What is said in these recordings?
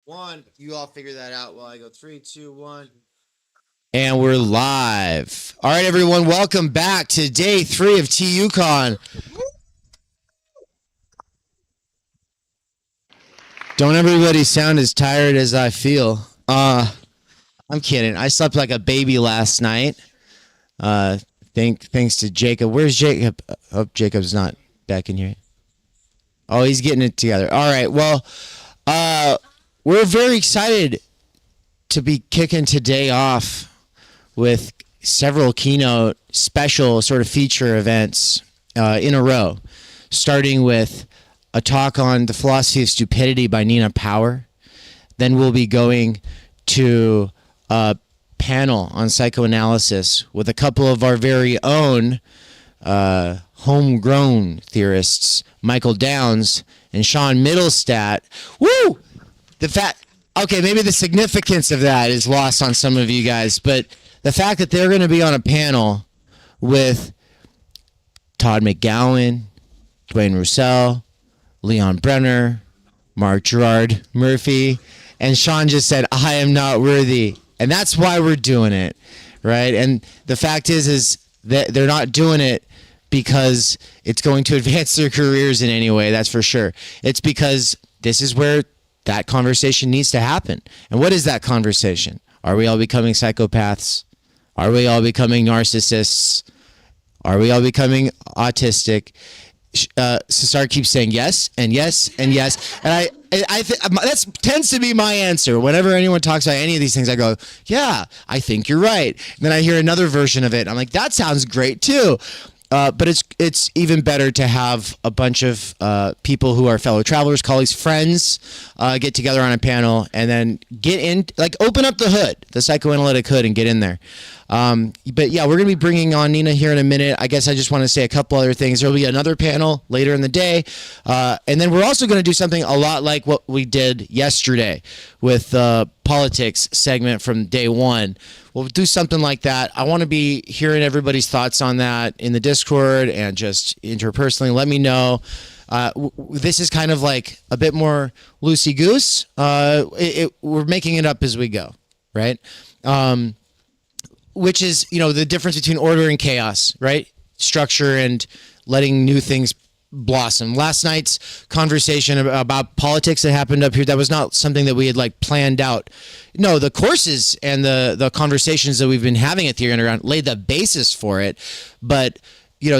One. You all figure that out while I go 3, 2, 1. And we're live. All right, everyone. Welcome back to day 3 of TUCON. Don't everybody sound as tired as I feel. I'm kidding. I slept like a baby last night. Thanks to Jacob. Where's Jacob? Oh, Jacob's not back in here. Oh, he's getting it together. All right. Well, we're very excited to be kicking today off with several keynote special sort of feature events in a row, starting with a talk on the philosophy of stupidity by Nina Power. Then we'll be going to a panel on psychoanalysis with a couple of our very own homegrown theorists, Michael Downs and Sean Middlestat. Woo! Okay, maybe the significance of that is lost on some of you guys, but the fact that they're going to be on a panel with Todd McGowan, Dwayne Roussel, Leon Brenner, Mark Gerard Murphy, and Sean just said, I am not worthy. And that's why we're doing it, right? And the fact is that they're not doing it because it's going to advance their careers in any way, that's for sure. It's because this is where that conversation needs to happen. And what is that conversation? Are we all becoming psychopaths? Are we all becoming narcissists? Are we all becoming autistic? Cesar keeps saying yes and yes and yes. And that tends to be my answer. Whenever anyone talks about any of these things, I go, yeah, I think you're right. And then I hear another version of it. I'm like, that sounds great too. But it's even better to have a bunch of people who are fellow travelers, colleagues, friends, get together on a panel and then get in, like open up the hood, the psychoanalytic hood, and get in there. But yeah, we're going to be bringing on Nina here in a minute. I guess I just want to say a couple other things. There'll be another panel later in the day. And then we're also going to do something a lot like what we did yesterday with the politics segment from day one. We'll do something like that. I want to be hearing everybody's thoughts on that in the Discord and just interpersonally. Let me know. This is kind of like a bit more loosey-goose. We're making it up as we go, right? Which is, the difference between order and chaos, right? Structure and letting new things blossom. Last night's conversation about politics that happened up here, that was not something that we had like planned out. No, the courses and the conversations that we've been having at the Underground laid the basis for it. But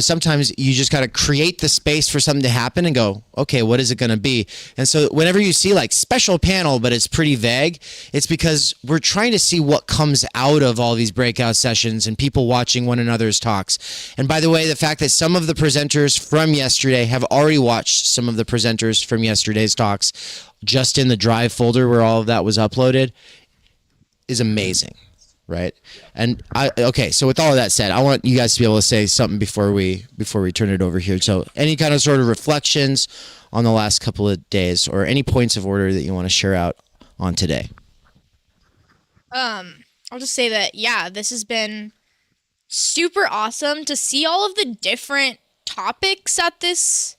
sometimes you just got to create the space for something to happen and go, okay, what is it going to be? And so whenever you see like special panel, but it's pretty vague, it's because we're trying to see what comes out of all these breakout sessions and people watching one another's talks. And by the way, the fact that some of the presenters from yesterday have already watched some of the presenters from yesterday's talks just in the Drive folder where all of that was uploaded is amazing. Right. And so with all of that said, I want you guys to be able to say something before we turn it over here. So any kind of sort of reflections on the last couple of days or any points of order that you want to share out on today. I'll just say that, yeah, this has been super awesome to see all of the different topics at this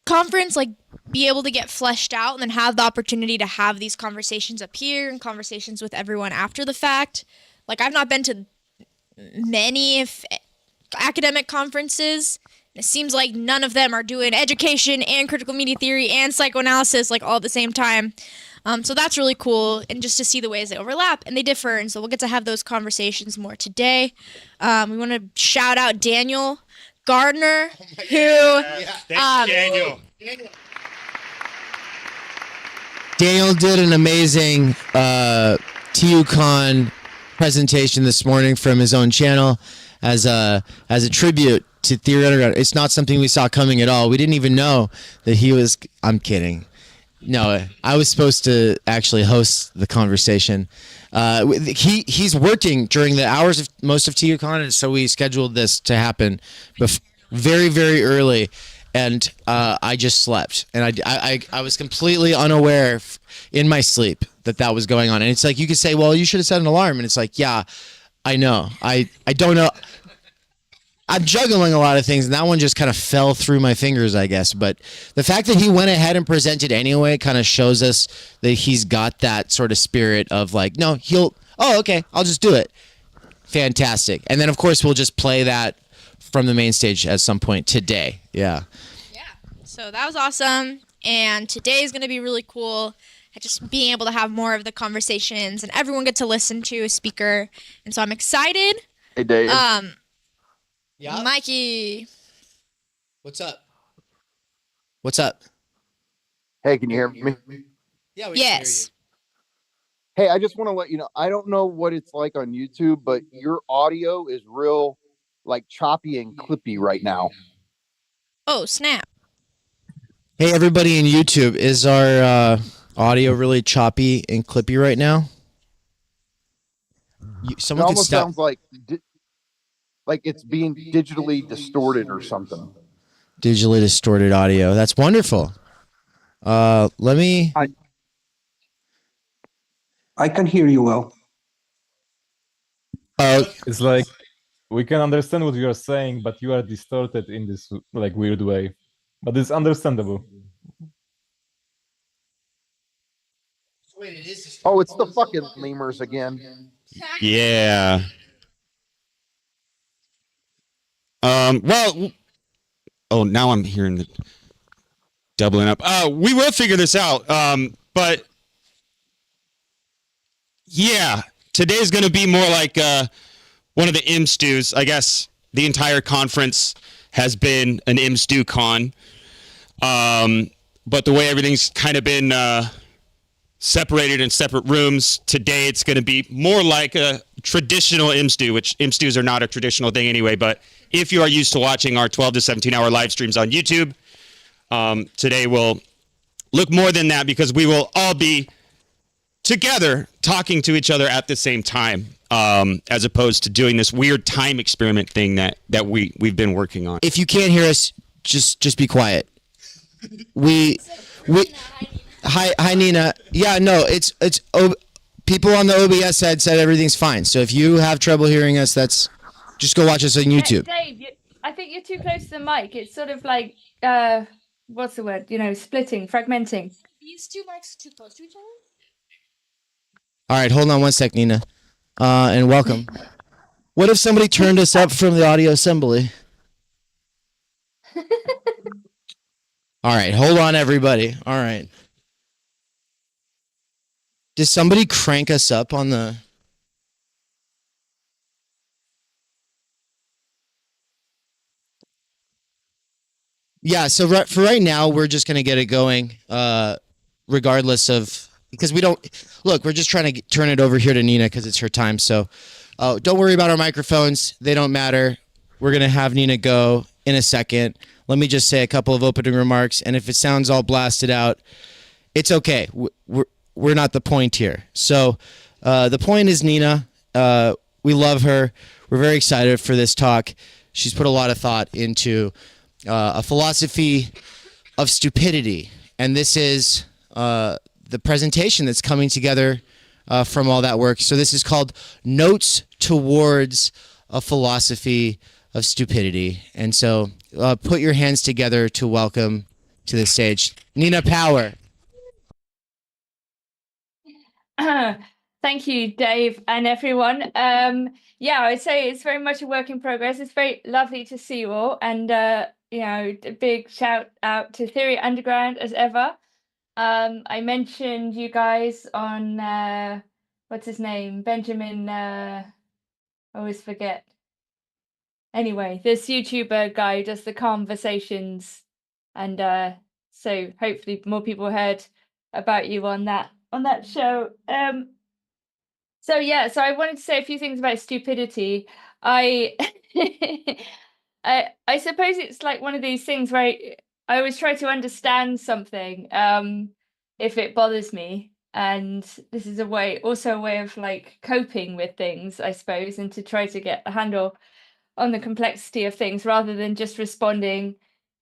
conference, like be able to get fleshed out and then have the opportunity to have these conversations up here and conversations with everyone after the fact. Like, I've not been to many academic conferences. It seems like none of them are doing education and critical media theory and psychoanalysis like all at the same time. So that's really cool, and just to see the ways they overlap and they differ, and so we'll get to have those conversations more today. We want to shout out Daniel Gardner, who Daniel. Daniel did an amazing TUCON presentation this morning from his own channel as a tribute to Theory Underground. It's not something we saw coming at all. We didn't even know that he was. I'm kidding. No, I was supposed to actually host the conversation. He's working during the hours of most of TUCON, and so we scheduled this to happen very, very early. And I just slept, and I was completely unaware in my sleep that was going on. And it's like, you could say, well, you should have set an alarm, and it's like, yeah, I know. I don't know. I'm juggling a lot of things, and that one just kind of fell through my fingers, I guess. But the fact that he went ahead and presented anyway kind of shows us that he's got that sort of spirit of like, no, okay, I'll just do it. Fantastic. And then, of course, we'll just play that from the main stage at some point today. Yeah. Yeah. So that was awesome. And today is going to be really cool. Just being able to have more of the conversations and everyone get to listen to a speaker. And so I'm excited. Hey, Dave. Yeah. Mikey. What's up? What's up? Hey, can you hear me? Yeah. Yes. Hey, I just want to let you know, I don't know what it's like on YouTube, but your audio is real, like, choppy and clippy right now. Oh, snap. Hey, everybody in YouTube, is our audio really choppy and clippy right now? It almost sounds like it's being digitally distorted or something. Digitally distorted audio. That's wonderful. Let me. I can hear you well. It's like we can understand what you are saying, but you are distorted in this like weird way. But it's understandable. Oh, it's the fucking lemurs again. Yeah. Well, oh, now I'm hearing the doubling up. We will figure this out. But yeah, today's going to be more like one of the EMSTUs. I guess the entire conference has been an EMSTU con. But the way everything's kind of been separated in separate rooms, today it's going to be more like a traditional EMSTU, which EMSTUs are not a traditional thing anyway. But if you are used to watching our 12 to 17 hour live streams on YouTube, today will look more than that because we will all be together talking to each other at the same time, as opposed to doing this weird time experiment thing that we've been working on. If you can't hear us, just be quiet. Hi Nina. Yeah, no, it's people on the OBS side said everything's fine. So if you have trouble hearing us, just go watch us on YouTube. Dave, I think you're too close to the mic. It's sort of like what's the word? Splitting, fragmenting. These two mics too close to each other? All right, hold on one sec, Nina. And welcome. What if somebody turned us up from the audio assembly? All right, hold on, everybody. All right. Does somebody crank us up on the... Yeah, so for right now, we're just going to get it going, regardless of... Because we don't... Look, we're just trying to turn it over here to Nina because it's her time. So don't worry about our microphones. They don't matter. We're going to have Nina go in a second. Let me just say a couple of opening remarks. And if it sounds all blasted out, it's okay. We're not the point here. So the point is Nina. We love her. We're very excited for this talk. She's put a lot of thought into a philosophy of stupidity. And this is the presentation that's coming together from all that work. So this is called Notes Towards a Philosophy of Stupidity. And so put your hands together to welcome to the stage Nina Power. Thank you, Dave, and everyone. Yeah, I'd say it's very much a work in progress. It's very lovely to see you all, and a big shout out to Theory Underground as ever. I mentioned you guys on what's his name, Benjamin. I always forget. Anyway, this YouTuber guy who does the conversations, and so hopefully more people heard about you on that show. So I wanted to say a few things about stupidity. I I suppose it's like one of these things where I always try to understand something if it bothers me, and this is a way of like coping with things, I suppose, and to try to get a handle on the complexity of things rather than just responding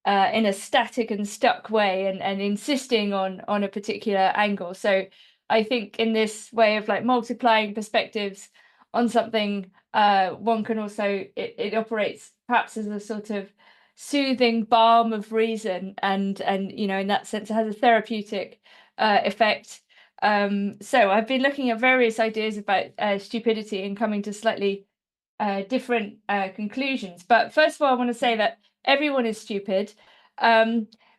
in a static and stuck way and insisting on a particular angle. So I think in this way of like multiplying perspectives on something, one can also, it operates perhaps as a sort of soothing balm of reason, and you know, in that sense, it has a therapeutic effect. So I've been looking at various ideas about stupidity and coming to slightly different conclusions. But first of all, I want to say that everyone is stupid.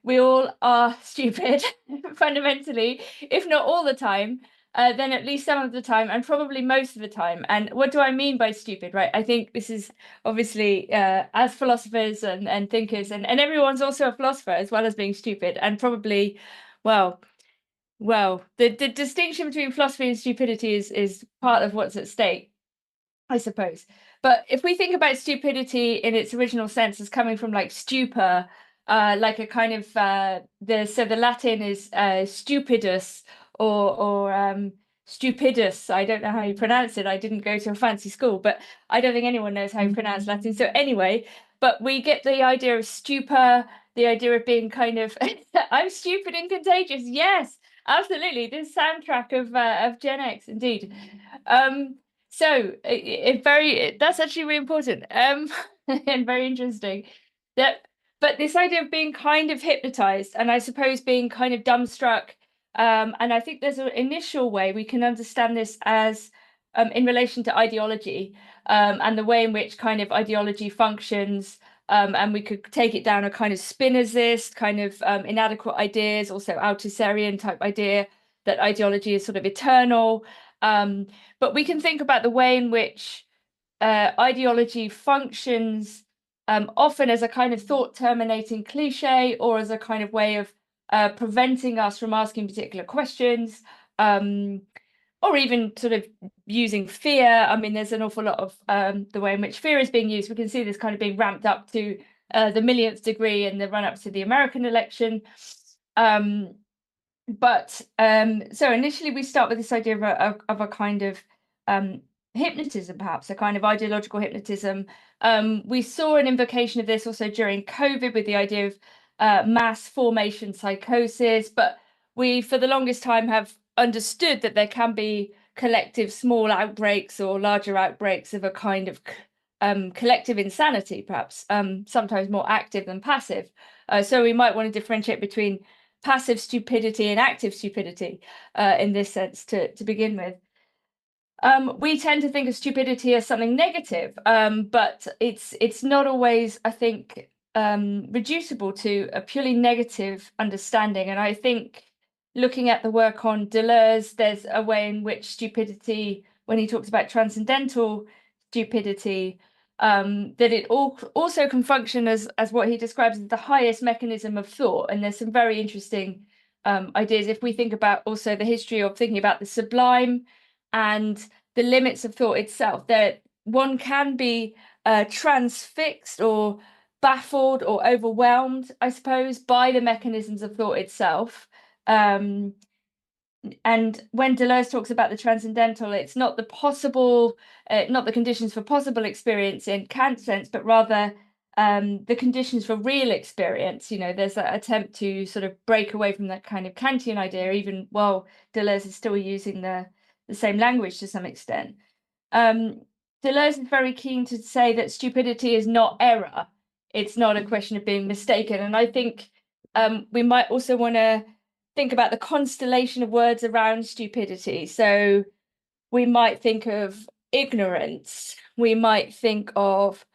We all are stupid fundamentally, if not all the time, then at least some of the time, and probably most of the time. And what do I mean by stupid, right? I think this is obviously, as philosophers and thinkers, and everyone's also a philosopher as well as being stupid, and probably, well, the distinction between philosophy and stupidity is part of what's at stake, I suppose. But if we think about stupidity in its original sense as coming from like stupor, like a kind of the Latin is stupidus or stupidus. I don't know how you pronounce it. I didn't go to a fancy school, but I don't think anyone knows how you pronounce Latin. So anyway, but we get the idea of stupor, the idea of being kind of I'm stupid and contagious. Yes, absolutely. This soundtrack of Gen X, indeed. So that's actually really important and very interesting. But this idea of being kind of hypnotized, and I suppose being kind of dumbstruck, and I think there's an initial way we can understand this as in relation to ideology, and the way in which kind of ideology functions. And we could take it down a kind of Spinozist, kind of inadequate ideas, also Althusserian type idea that ideology is sort of eternal. But we can think about the way in which ideology functions, often as a kind of thought terminating cliche, or as a kind of way of preventing us from asking particular questions, or even sort of using fear. I mean, there's an awful lot of the way in which fear is being used. We can see this kind of being ramped up to the millionth degree in the run up to the American election. But so initially we start with this idea of a kind of hypnotism, perhaps a kind of ideological hypnotism. We saw an invocation of this also during COVID with the idea of mass formation psychosis, but we for the longest time have understood that there can be collective small outbreaks or larger outbreaks of a kind of collective insanity, perhaps sometimes more active than passive. So we might want to differentiate between passive stupidity and active stupidity in this sense to begin with. We tend to think of stupidity as something negative, but it's not always, I think, reducible to a purely negative understanding. And I think looking at the work on Deleuze, there's a way in which stupidity, when he talks about transcendental stupidity, that it also can function as what he describes as the highest mechanism of thought. And there's some very interesting ideas if we think about also the history of thinking about the sublime and the limits of thought itself. That one can be transfixed or baffled or overwhelmed, I suppose, by the mechanisms of thought itself. And when Deleuze talks about the transcendental, it's not the possible, not the conditions for possible experience in Kant's sense, but rather the conditions for real experience. You know, there's that attempt to sort of break away from that kind of Kantian idea, even while Deleuze is still using the same language to some extent. Deleuze is very keen to say that stupidity is not error. It's not a question of being mistaken. And I think we might also want to think about the constellation of words around stupidity. So we might think of ignorance. We might think of,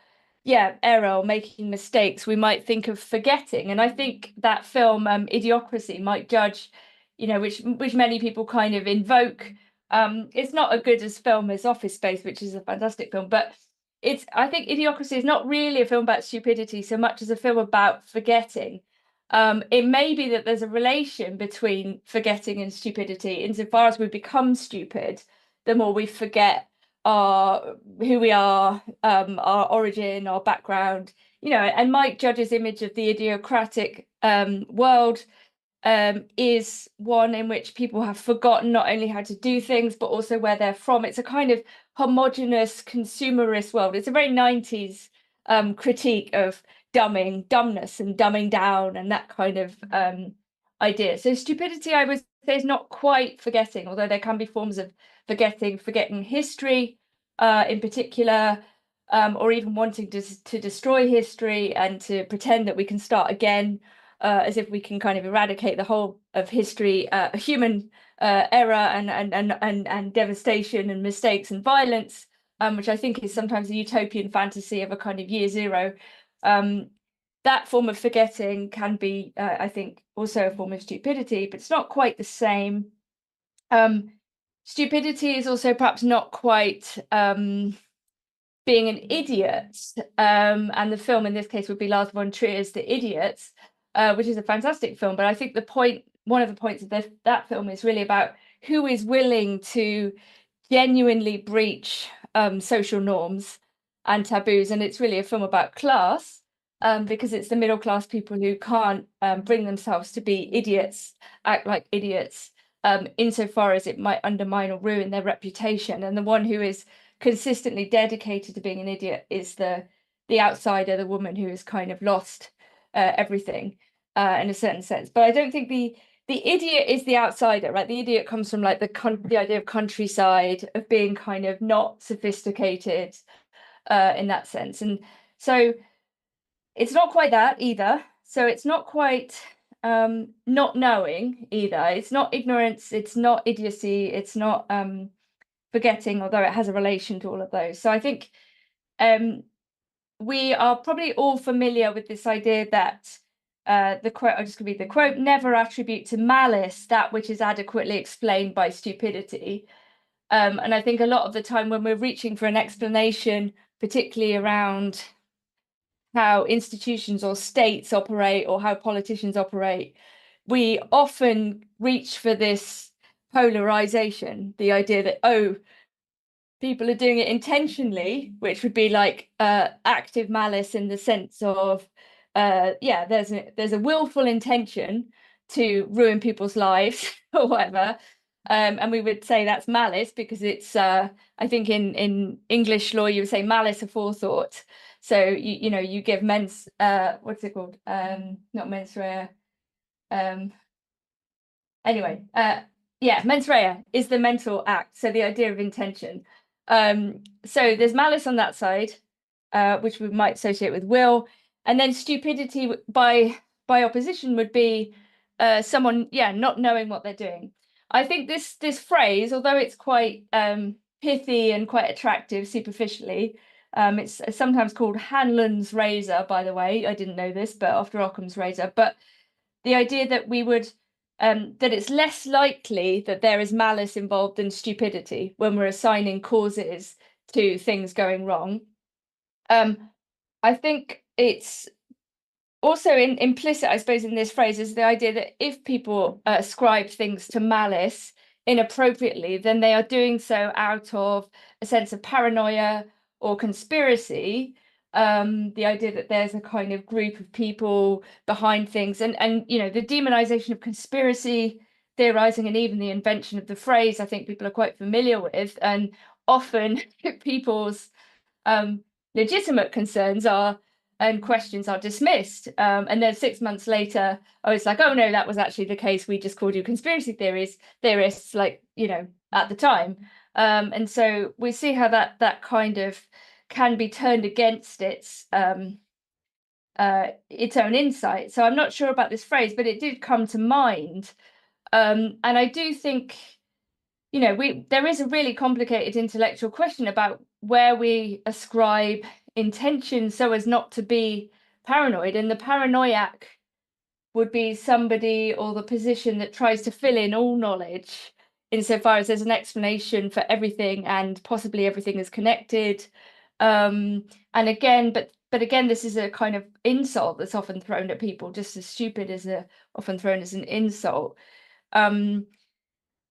error, making mistakes. We might think of forgetting. And I think that film, Idiocracy, might judge, you know, which many people kind of invoke. It's not as good as film as Office Space, which is a fantastic film, but I think Idiocracy is not really a film about stupidity so much as a film about forgetting. It may be that there's a relation between forgetting and stupidity insofar as we become stupid, the more we forget who we are, our origin, our background, you know. And Mike Judge's image of the idiocratic world is one in which people have forgotten not only how to do things, but also where they're from. It's a kind of homogenous consumerist world. It's a very 90s critique of dumbness and dumbing down and that kind of idea. So stupidity, I would say, is not quite forgetting, although there can be forms of forgetting history in particular, or even wanting to destroy history and to pretend that we can start again, as if we can kind of eradicate the whole of history, human error and devastation and mistakes and violence, which I think is sometimes a utopian fantasy of a kind of year zero. That form of forgetting can be, I think, also a form of stupidity, but it's not quite the same. Stupidity is also perhaps not quite being an idiot, and the film in this case would be Lars von Trier's The Idiots, which is a fantastic film. But I think one of the points of that film is really about who is willing to genuinely breach social norms and taboos, and it's really a film about class, because it's the middle class people who can't bring themselves to be idiots, act like idiots, insofar as it might undermine or ruin their reputation. And the one who is consistently dedicated to being an idiot is the outsider, the woman who has kind of lost everything in a certain sense. But I don't think the idiot is the outsider, right? The idiot comes from like the idea of countryside, of being kind of not sophisticated in that sense. And so it's not quite that either. So it's not quite not knowing either. It's not ignorance, it's not idiocy, it's not forgetting, although it has a relation to all of those. So I think we are probably all familiar with this idea that the quote, I'll just read the quote, never attribute to malice that which is adequately explained by stupidity. And I think a lot of the time when we're reaching for an explanation, particularly around how institutions or states operate or how politicians operate, we often reach for this polarization, the idea that, oh, people are doing it intentionally, which would be like active malice in the sense of, there's a willful intention to ruin people's lives or whatever. And we would say that's malice because it's, I think in English law, you would say malice aforethought. So, you give mens, what's it called? Not mens rea. Anyway, mens rea is the mental act. So the idea of intention. So there's malice on that side, which we might associate with will. And then stupidity by opposition would be someone, not knowing what they're doing. I think this phrase, although it's quite pithy and quite attractive superficially, it's sometimes called Hanlon's razor, by the way. I didn't know this, but after Occam's razor. But the idea that we would, that it's less likely that there is malice involved than stupidity when we're assigning causes to things going wrong. I think it's also implicit, I suppose, in this phrase is the idea that if people ascribe things to malice inappropriately, then they are doing so out of a sense of paranoia or conspiracy. The idea that there's a kind of group of people behind things, and the demonization of conspiracy theorizing, and even the invention of the phrase, I think people are quite familiar with, and often people's legitimate concerns and questions are dismissed, and then 6 months later, it's like, oh no, that was actually the case, we just called you conspiracy theorists, like, at the time. And so we see how that kind of can be turned against its own insight. So I'm not sure about this phrase, but it did come to mind. And I do think, there is a really complicated intellectual question about where we ascribe intention so as not to be paranoid. And the paranoiac would be somebody or the position that tries to fill in all knowledge insofar as there's an explanation for everything and possibly everything is connected. And again, but again, this is a kind of insult that's often thrown at people, just as stupid is often thrown as an insult.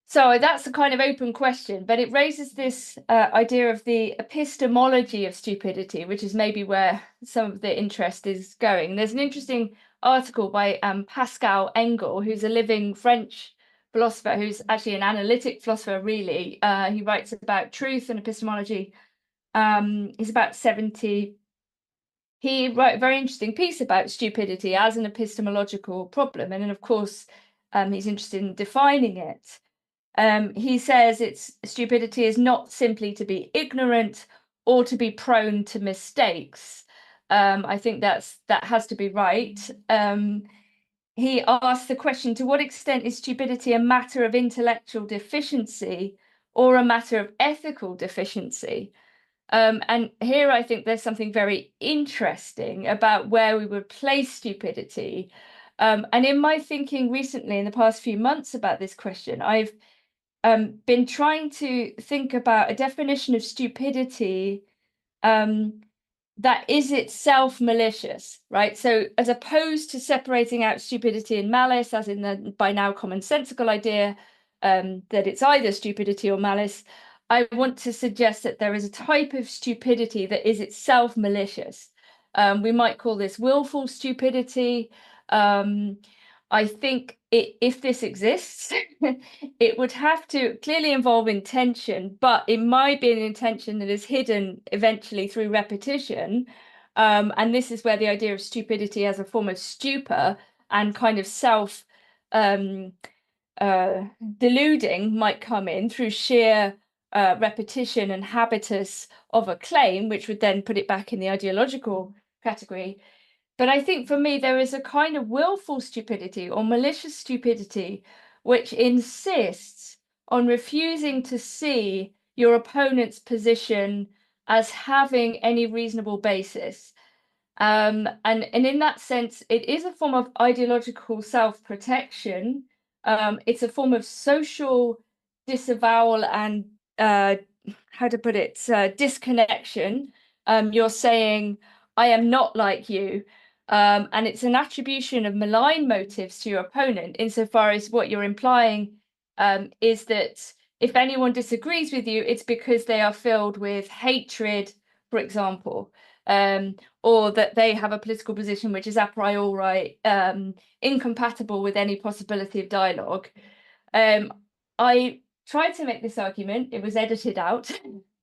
So that's a kind of open question, but it raises this idea of the epistemology of stupidity, which is maybe where some of the interest is going. There's an interesting article by Pascal Engel, who's a living French philosopher, who's actually an analytic philosopher, really. He writes about truth and epistemology. He's about 70. He wrote a very interesting piece about stupidity as an epistemological problem. And then, of course, he's interested in defining it. He says stupidity is not simply to be ignorant or to be prone to mistakes. I think that has to be right. He asked the question, to what extent is stupidity a matter of intellectual deficiency or a matter of ethical deficiency? And here I think there's something very interesting about where we would place stupidity. And in my thinking recently, in the past few months about this question, I've been trying to think about a definition of stupidity that is itself malicious, right? So as opposed to separating out stupidity and malice, as in the by now commonsensical idea that it's either stupidity or malice, I want to suggest that there is a type of stupidity that is itself malicious. We might call this willful stupidity. I think if this exists, it would have to clearly involve intention, but it might be an intention that is hidden eventually through repetition. And this is where the idea of stupidity as a form of stupor and kind of self deluding might come in through sheer repetition and habitus of a claim, which would then put it back in the ideological category. But I think for me, there is a kind of willful stupidity or malicious stupidity, which insists on refusing to see your opponent's position as having any reasonable basis. And in that sense, it is a form of ideological self-protection. It's a form of social disavowal and, how to put it, disconnection. You're saying, I am not like you. And it's an attribution of malign motives to your opponent, insofar as what you're implying is that if anyone disagrees with you, it's because they are filled with hatred, for example, or that they have a political position which is a priori incompatible with any possibility of dialogue. I tried to make this argument, it was edited out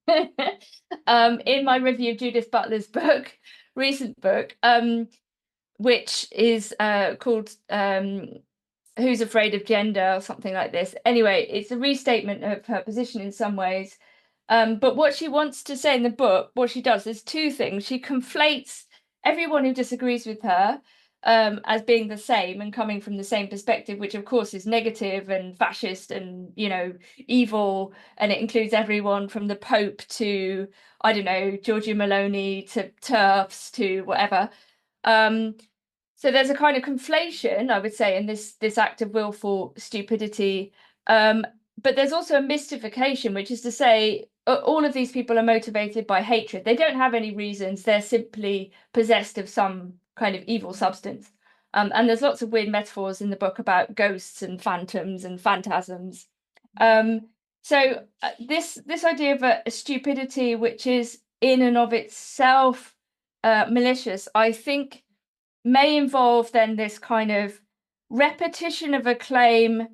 in my review of Judith Butler's book, recent book, which is called Who's Afraid of Gender or something like this. Anyway, it's a restatement of her position in some ways. But what she wants to say in the book, what she does is two things. She conflates everyone who disagrees with her as being the same and coming from the same perspective, which of course is negative and fascist and, you know, evil. And it includes everyone from the Pope to, I don't know, Giorgia Meloni to TERFs to whatever. So there's a kind of conflation, I would say, in this act of willful stupidity. But there's also a mystification, which is to say, all of these people are motivated by hatred. They don't have any reasons. They're simply possessed of some kind of evil substance. And there's lots of weird metaphors in the book about ghosts and phantoms and phantasms. So this idea of a stupidity which is in and of itself malicious, I think may involve then this kind of repetition of a claim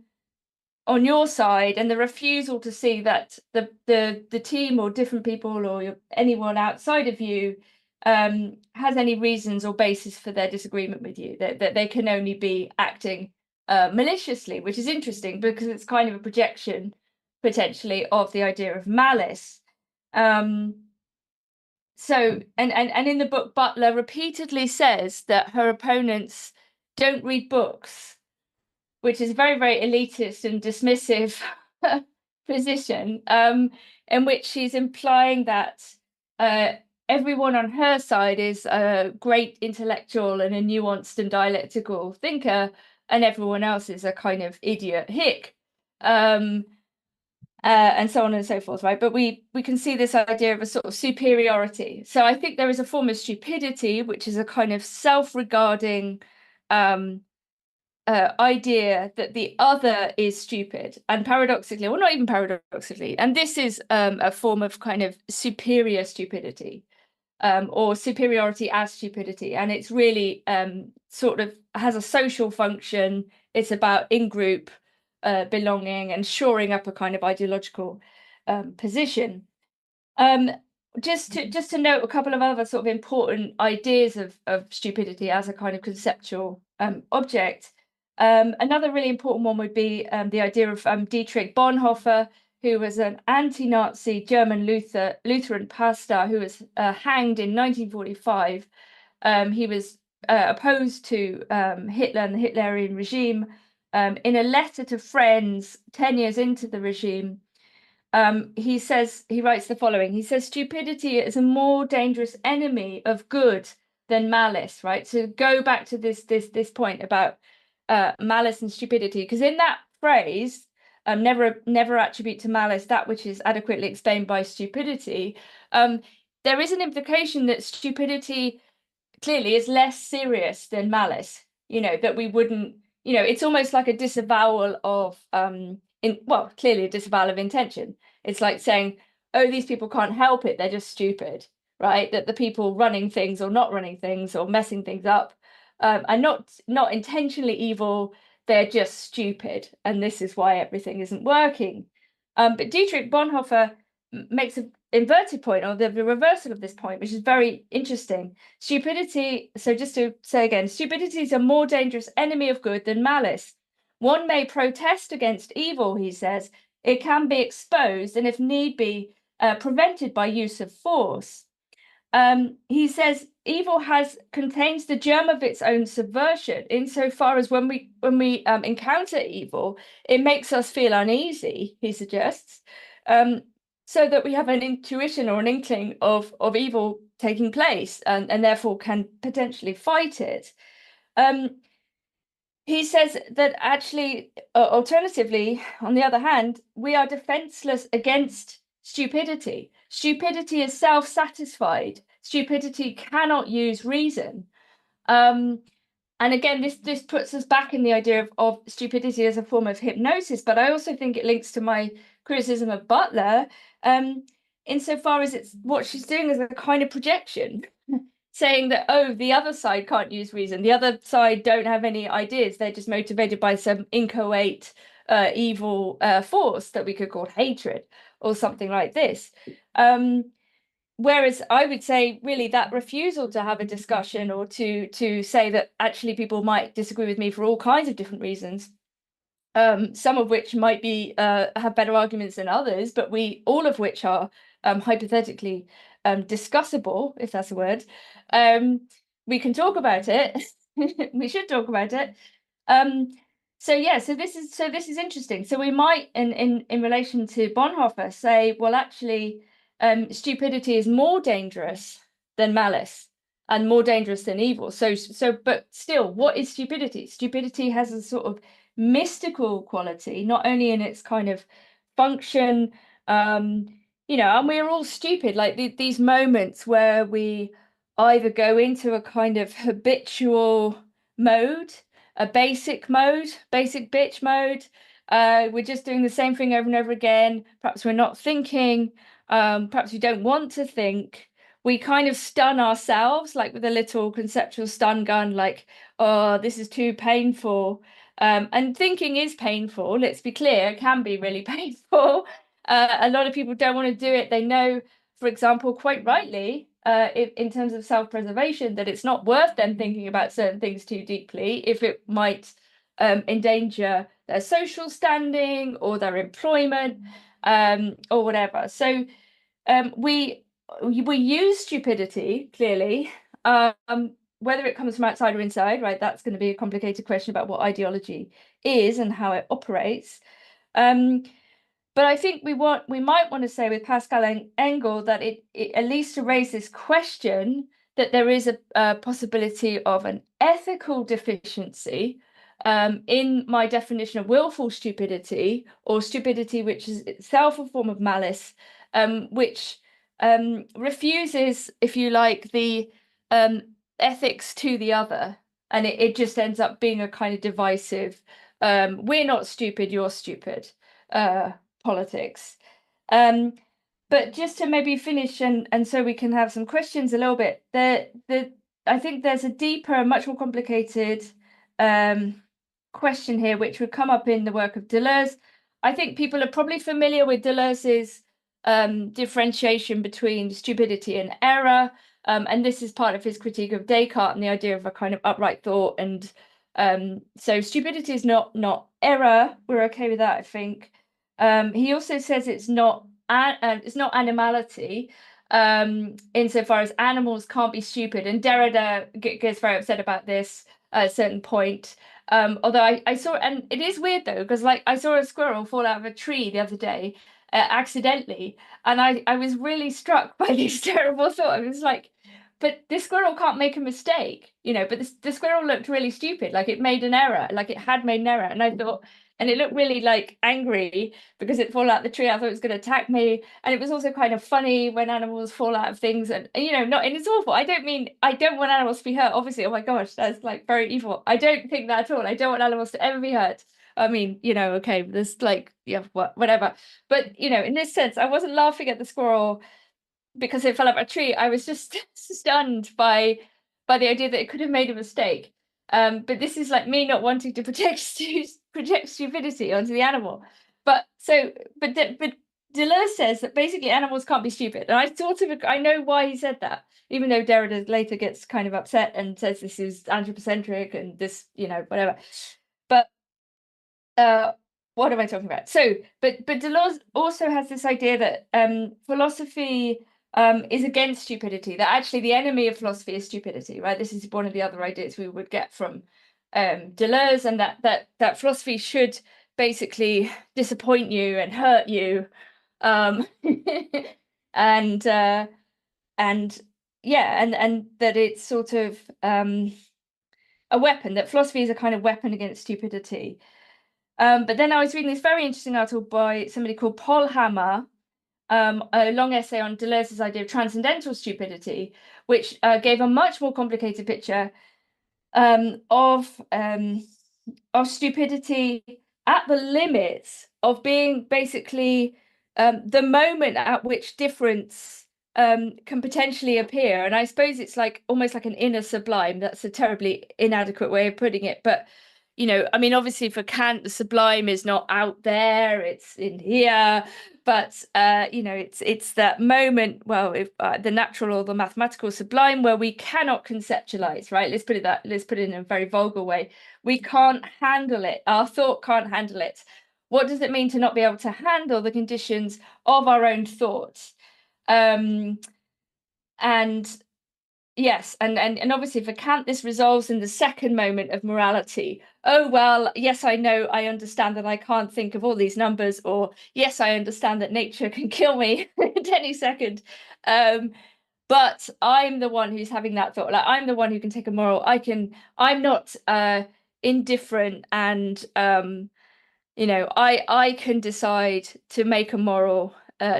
on your side and the refusal to see that the team or different people or anyone outside of you has any reasons or basis for their disagreement with you, that they can only be acting maliciously, which is interesting because it's kind of a projection potentially of the idea of malice. So and in the book, Butler repeatedly says that her opponents don't read books, which is a very, very elitist and dismissive position, in which she's implying that everyone on her side is a great intellectual and a nuanced and dialectical thinker, and everyone else is a kind of idiot hick. And so on and so forth, right? But we can see this idea of a sort of superiority. So I think there is a form of stupidity, which is a kind of self-regarding idea that the other is stupid. And paradoxically, well, not even paradoxically, and this is a form of kind of superior stupidity, or superiority as stupidity. And it's really sort of has a social function. It's about in-group belonging and shoring up a kind of ideological position. Just to note a couple of other sort of important ideas of stupidity as a kind of conceptual object. Another really important one would be the idea of Dietrich Bonhoeffer, who was an anti-Nazi German Lutheran pastor who was hanged in 1945. He was opposed to Hitler and the Hitlerian regime. In a letter to friends 10 years into the regime, he writes the following. He says, stupidity is a more dangerous enemy of good than malice, right? So go back to this point about malice and stupidity, because in that phrase, never attribute to malice that which is adequately explained by stupidity, there is an implication that stupidity clearly is less serious than malice, that we wouldn't, it's almost like a disavowal of clearly a disavowal of intention. It's like saying, oh, these people can't help it, they're just stupid, right? That the people running things or not running things or messing things up are not intentionally evil, they're just stupid, and this is why everything isn't working. But Dietrich Bonhoeffer makes an inverted point, or the reversal of this point, which is very interesting. Stupidity, so just to say again, stupidity is a more dangerous enemy of good than malice. One may protest against evil, he says. It can be exposed and, if need be, prevented by use of force. He says evil contains the germ of its own subversion, insofar as when we encounter evil, it makes us feel uneasy, he suggests, so that we have an intuition or an inkling of evil taking place, and therefore can potentially fight it. He says that actually, alternatively, on the other hand, we are defenseless against stupidity. Stupidity is self-satisfied. Stupidity cannot use reason. And again, this puts us back in the idea of stupidity as a form of hypnosis, but I also think it links to my criticism of Butler, insofar as it's what she's doing is a kind of projection, saying that, oh, the other side can't use reason, the other side don't have any ideas, they're just motivated by some inchoate evil force that we could call hatred or something like this. Whereas I would say, really, that refusal to have a discussion or to say that actually people might disagree with me for all kinds of different reasons, some of which might be have better arguments than others, but all of which are hypothetically discussable, if that's a word. We can talk about it. We should talk about it. So this is interesting. So we might, in relation to Bonhoeffer, say, well, actually, stupidity is more dangerous than malice and more dangerous than evil. But still, what is stupidity? Stupidity has a sort of mystical quality, not only in its kind of function, and we're all stupid, like these moments where we either go into a kind of habitual mode, a basic bitch mode. We're just doing the same thing over and over again. Perhaps we're not thinking. Perhaps we don't want to think. We kind of stun ourselves, like with a little conceptual stun gun, like, oh, this is too painful. And thinking is painful, let's be clear, it can be really painful. A lot of people don't want to do it. They know, for example, quite rightly, in terms of self-preservation, that it's not worth them thinking about certain things too deeply if it might endanger their social standing or their employment, or whatever. So we use stupidity, clearly, whether it comes from outside or inside, right? That's going to be a complicated question about what ideology is and how it operates. But I think we might want to say with Pascal and Engel that it at least to raise this question that there is a possibility of an ethical deficiency in my definition of willful stupidity, or stupidity which is itself a form of malice, which refuses, if you like, the ethics to the other, and it just ends up being a kind of divisive, we're not stupid, you're stupid politics. But just to maybe finish and so we can have some questions a little bit, I think there's a deeper, much more complicated question here, which would come up in the work of Deleuze. I think people are probably familiar with Deleuze's differentiation between stupidity and error, and this is part of his critique of Descartes and the idea of a kind of upright thought. And so stupidity is not error. We're okay with that, I think. He also says it's not animality, insofar as animals can't be stupid. And Derrida gets very upset about this at a certain point. Although I saw, and it is weird though, because like I saw a squirrel fall out of a tree the other day accidentally, and I was really struck by this terrible thought. I was like, but this squirrel can't make a mistake, you know, but the squirrel looked really stupid, like it made an error, like it had made an error. And I thought, and it looked really like angry because it fall out the tree. I thought it was going to attack me. And it was also kind of funny when animals fall out of things, and you know, not, and it's awful. I don't want animals to be hurt, obviously. Oh my gosh, that's like very evil. I don't think that at all. I don't want animals to ever be hurt. I mean, you know, okay, there's like, yeah, whatever. But you know, in this sense, I wasn't laughing at the squirrel because it fell out of a tree. I was just stunned by the idea that it could have made a mistake. But this is like me not wanting to project stupidity onto the animal. But Deleuze says that basically animals can't be stupid, and I know why he said that, even though Derrida later gets kind of upset and says this is anthropocentric and this, you know, whatever. But what am I talking about? So, but Deleuze also has this idea that philosophy is against stupidity, that actually the enemy of philosophy is stupidity, right? This is one of the other ideas we would get from Deleuze, and that philosophy should basically disappoint you and hurt you, and yeah, and that it's sort of a weapon, that philosophy is a kind of weapon against stupidity. But then I was reading this very interesting article by somebody called Paul Hammer, a long essay on Deleuze's idea of transcendental stupidity, which gave a much more complicated picture of stupidity at the limits of being basically the moment at which difference can potentially appear. And I suppose it's like almost like an inner sublime. That's a terribly inadequate way of putting it, but you know, I mean, obviously for Kant, the sublime is not out there, it's in here. But, you know, it's that moment, well, if the natural or the mathematical sublime, where we cannot conceptualize, right? Let's put it in a very vulgar way. We can't handle it. Our thought can't handle it. What does it mean to not be able to handle the conditions of our own thoughts? And yes, and obviously for Kant, this resolves in the second moment of morality. Oh, well, yes, I know, I understand that I can't think of all these numbers, or yes, I understand that nature can kill me at any second. But I'm the one who's having that thought. Like, I'm the one who can take a moral. I'm not indifferent, and you know, I can decide to make a moral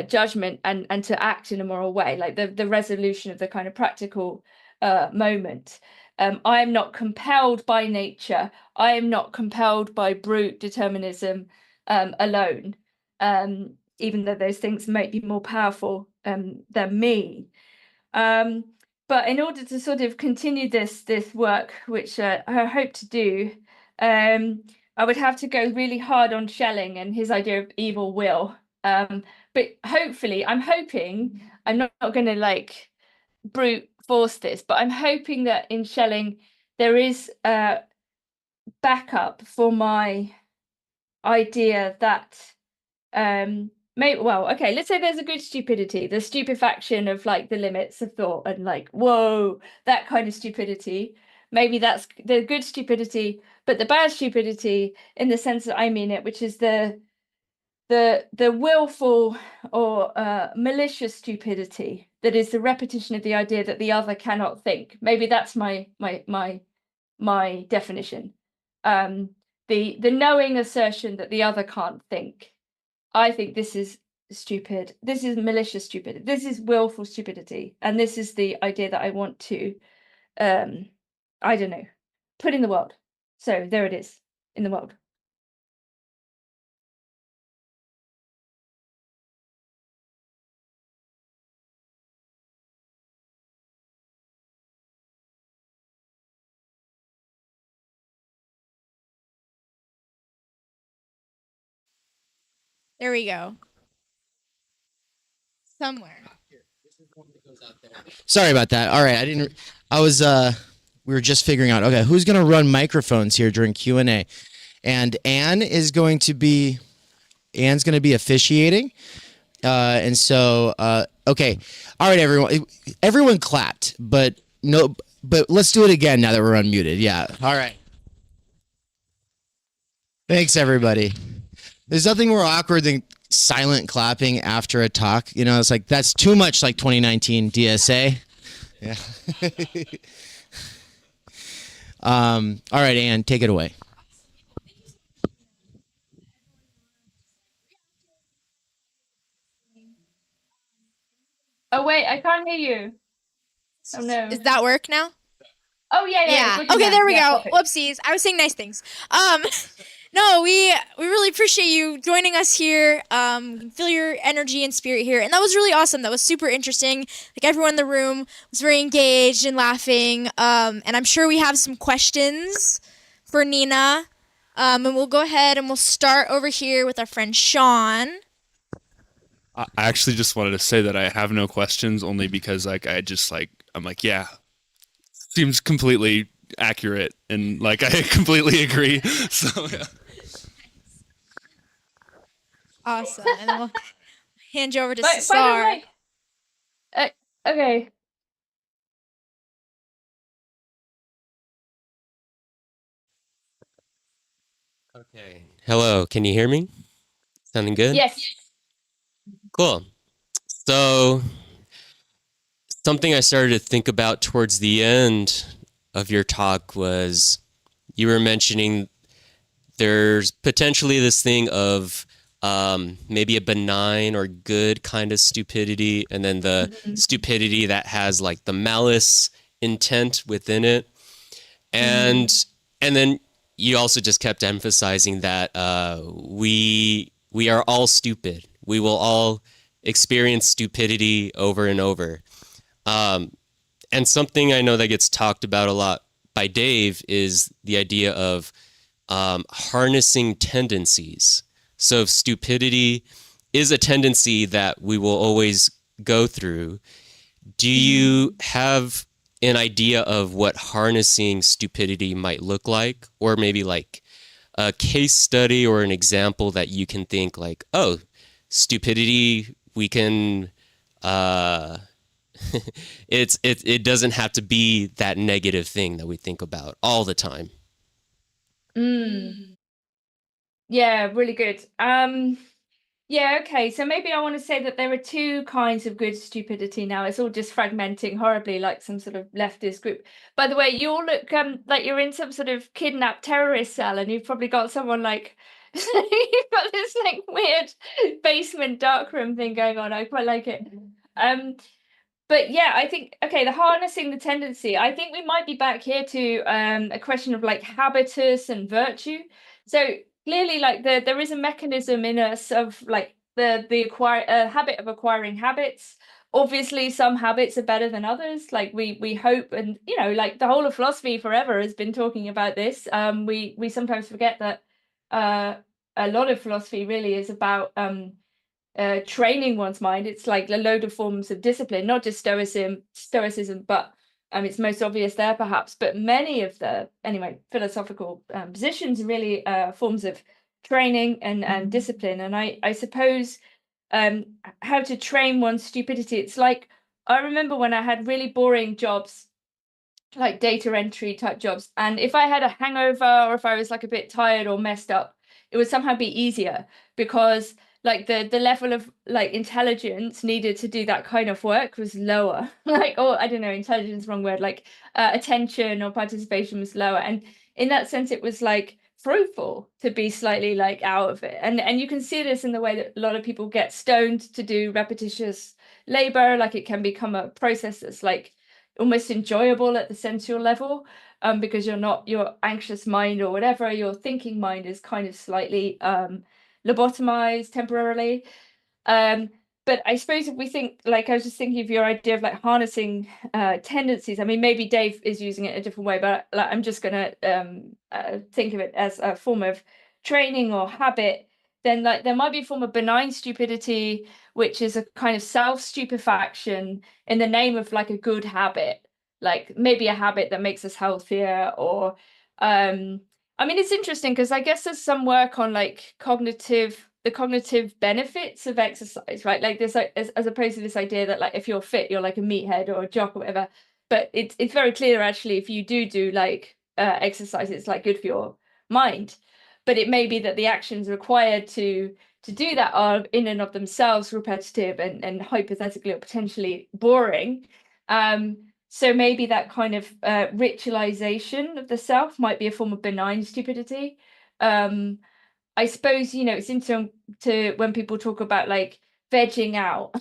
judgment and to act in a moral way, like the resolution of the kind of practical moment. I am not compelled by nature. I am not compelled by brute determinism alone, even though those things might be more powerful than me. But in order to sort of continue this work, which I hope to do, I would have to go really hard on Schelling and his idea of evil will. But hopefully, I'm not going to like brute force this, but I'm hoping that in Schelling there is backup for my idea that well, okay, let's say there's a good stupidity, the stupefaction of like the limits of thought and like, whoa, that kind of stupidity. Maybe that's the good stupidity, but the bad stupidity in the sense that I mean it, which is the willful or malicious stupidity, that is the repetition of the idea that the other cannot think. Maybe that's my definition. The knowing assertion that the other can't think. I think this is stupid. This is malicious stupidity. This is willful stupidity, and this is the idea that I want to, I don't know, put in the world. So there it is, in the world. There we go. Somewhere. Sorry about that. All right, we were just figuring out, okay, who's going to run microphones here during Q&A? And Anne is going to be Anne's going to be officiating. And so, okay. All right, everyone clapped, but let's do it again now that we're unmuted. Yeah. All right. Thanks, everybody. There's nothing more awkward than silent clapping after a talk. You know, it's like, that's too much like 2019 DSA. Yeah. All right, Anne, take it away. Oh wait, I can't hear you. Oh no. Does that work now? Oh yeah, Yeah. it's working Okay, now. there we Yeah, go. perfect. Whoopsies. I was saying nice things. No, we really appreciate you joining us here. Feel your energy and spirit here, and that was really awesome. That was super interesting. Like everyone in the room was very engaged and laughing. And I'm sure we have some questions for Nina. And we'll go ahead and we'll start over here with our friend Sean. I actually just wanted to say that I have no questions, only because I'm like, yeah, seems completely accurate, and like I completely agree. So yeah. Awesome. And then we'll hand you over to By the Cesar. way, okay. Okay. Hello, can you hear me? Sounding good? Yes. Cool. So, something I started to think about towards the end of your talk was you were mentioning there's potentially this thing of maybe a benign or good kind of stupidity, and then the stupidity that has like the malice intent within it. And then you also just kept emphasizing that we are all stupid. We will all experience stupidity over and over. And something I know that gets talked about a lot by Dave is the idea of harnessing tendencies. So if stupidity is a tendency that we will always go through, do you have an idea of what harnessing stupidity might look like? Or maybe like a case study or an example that you can think like, oh, stupidity, we can... it doesn't have to be that negative thing that we think about all the time. Yeah, really good. Yeah, okay. So maybe I want to say that there are two kinds of good stupidity now. It's all just fragmenting horribly like some sort of leftist group. By the way, you all look like you're in some sort of kidnapped terrorist cell, and you've probably got someone like you've got this like weird basement darkroom thing going on. I quite like it. But yeah, I think, okay, the harnessing the tendency, I think we might be back here to a question of like habitus and virtue. So clearly, like there is a mechanism in us of like the habit of acquiring habits. Obviously, some habits are better than others. Like we hope, and you know, like the whole of philosophy forever has been talking about this. We sometimes forget that a lot of philosophy really is about training one's mind. It's like a load of forms of discipline, not just stoicism, but it's most obvious there perhaps, but many of the philosophical positions are really forms of training and discipline. And I suppose how to train one's stupidity. It's like, I remember when I had really boring jobs, like data entry type jobs, and if I had a hangover or if I was like a bit tired or messed up, it would somehow be easier, because like the level of like intelligence needed to do that kind of work was lower. Like, or I don't know, intelligence, wrong word, like attention or participation was lower, and in that sense it was like fruitful to be slightly like out of it. And you can see this in the way that a lot of people get stoned to do repetitious labor. Like it can become a process that's like almost enjoyable at the sensual level, because your anxious mind or whatever, your thinking mind is kind of slightly lobotomized temporarily. But I suppose if we think, like I was just thinking of your idea of like harnessing tendencies. I mean, maybe Dave is using it a different way, but like, I'm just gonna think of it as a form of training or habit. Then like there might be a form of benign stupidity, which is a kind of self-stupefaction in the name of like a good habit, like maybe a habit that makes us healthier. Or I mean, it's interesting because I guess there's some work on like cognitive the cognitive benefits of exercise, right? Like this, as opposed to this idea that like if you're fit, you're like a meathead or a jock or whatever. But it's very clear actually if you do like exercise, it's like good for your mind. But it may be that the actions required to do that are in and of themselves repetitive and hypothetically or potentially boring. So maybe that kind of ritualization of the self might be a form of benign stupidity. I suppose, you know, it's interesting to when people talk about like vegging out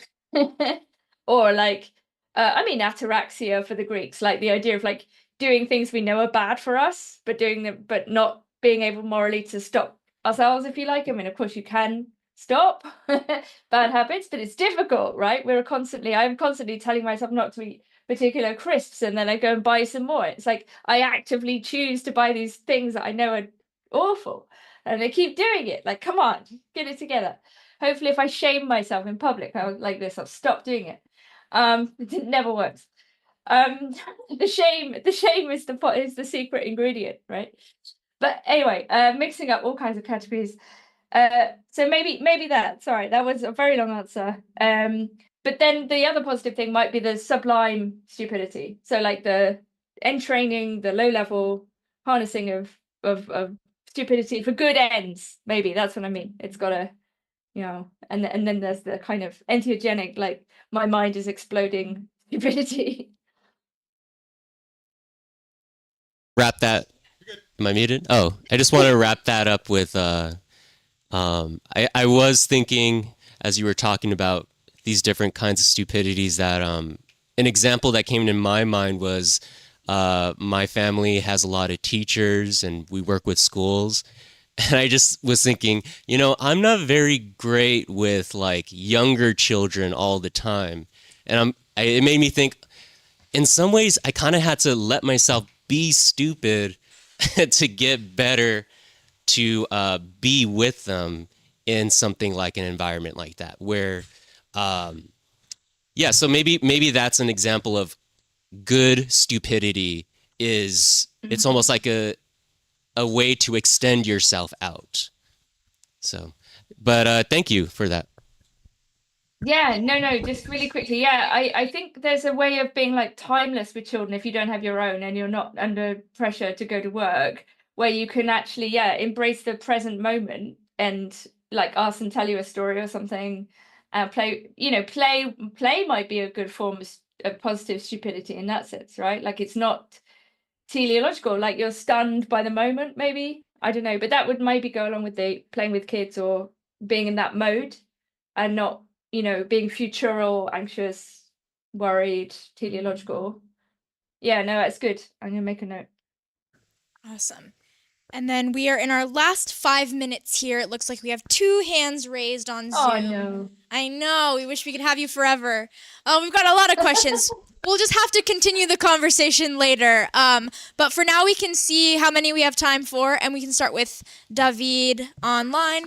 or like, I mean, ataraxia for the Greeks, like the idea of like doing things we know are bad for us, but doing them, but not being able morally to stop ourselves, if you like. I mean, of course, you can stop bad habits, but it's difficult, right? I'm constantly telling myself not to eat particular crisps, and then I go and buy some more. It's like I actively choose to buy these things that I know are awful, and I keep doing it. Like, come on, get it together. Hopefully, if I shame myself in public, like this, I'll stop doing it. It never works. The shame is the secret ingredient, right? But anyway, mixing up all kinds of categories. So maybe that. Sorry, that was a very long answer. But then the other positive thing might be the sublime stupidity. So like the entraining, the low level harnessing of stupidity for good ends. Maybe that's what I mean. It's got a, you know, and then there's the kind of entheogenic, like my mind is exploding stupidity. Wrap that. Am I muted? Oh, I just want to wrap that up with. I was thinking as you were talking about these different kinds of stupidities that an example that came to my mind was my family has a lot of teachers and we work with schools. And I just was thinking, you know, I'm not very great with like younger children all the time. And it made me think in some ways I kind of had to let myself be stupid to get better to be with them in something like an environment like that where so maybe that's an example of good stupidity is it's almost like a way to extend yourself out. So but thank you for that. Yeah, no, just really quickly. Yeah, I think there's a way of being like timeless with children if you don't have your own and you're not under pressure to go to work, where you can actually, embrace the present moment and like ask them tell you a story or something. Play might be a good form of positive stupidity in that sense, right? Like it's not teleological, like you're stunned by the moment, maybe. I don't know, but that would maybe go along with the playing with kids or being in that mode and not, being futural, anxious, worried, teleological. Yeah, no, that's good. I'm gonna make a note. Awesome. And then we are in our last 5 minutes here. It looks like we have 2 hands raised on Zoom. Oh no. I know. We wish we could have you forever. We've got a lot of questions. We'll just have to continue the conversation later. But for now, we can see how many we have time for, and we can start with David online.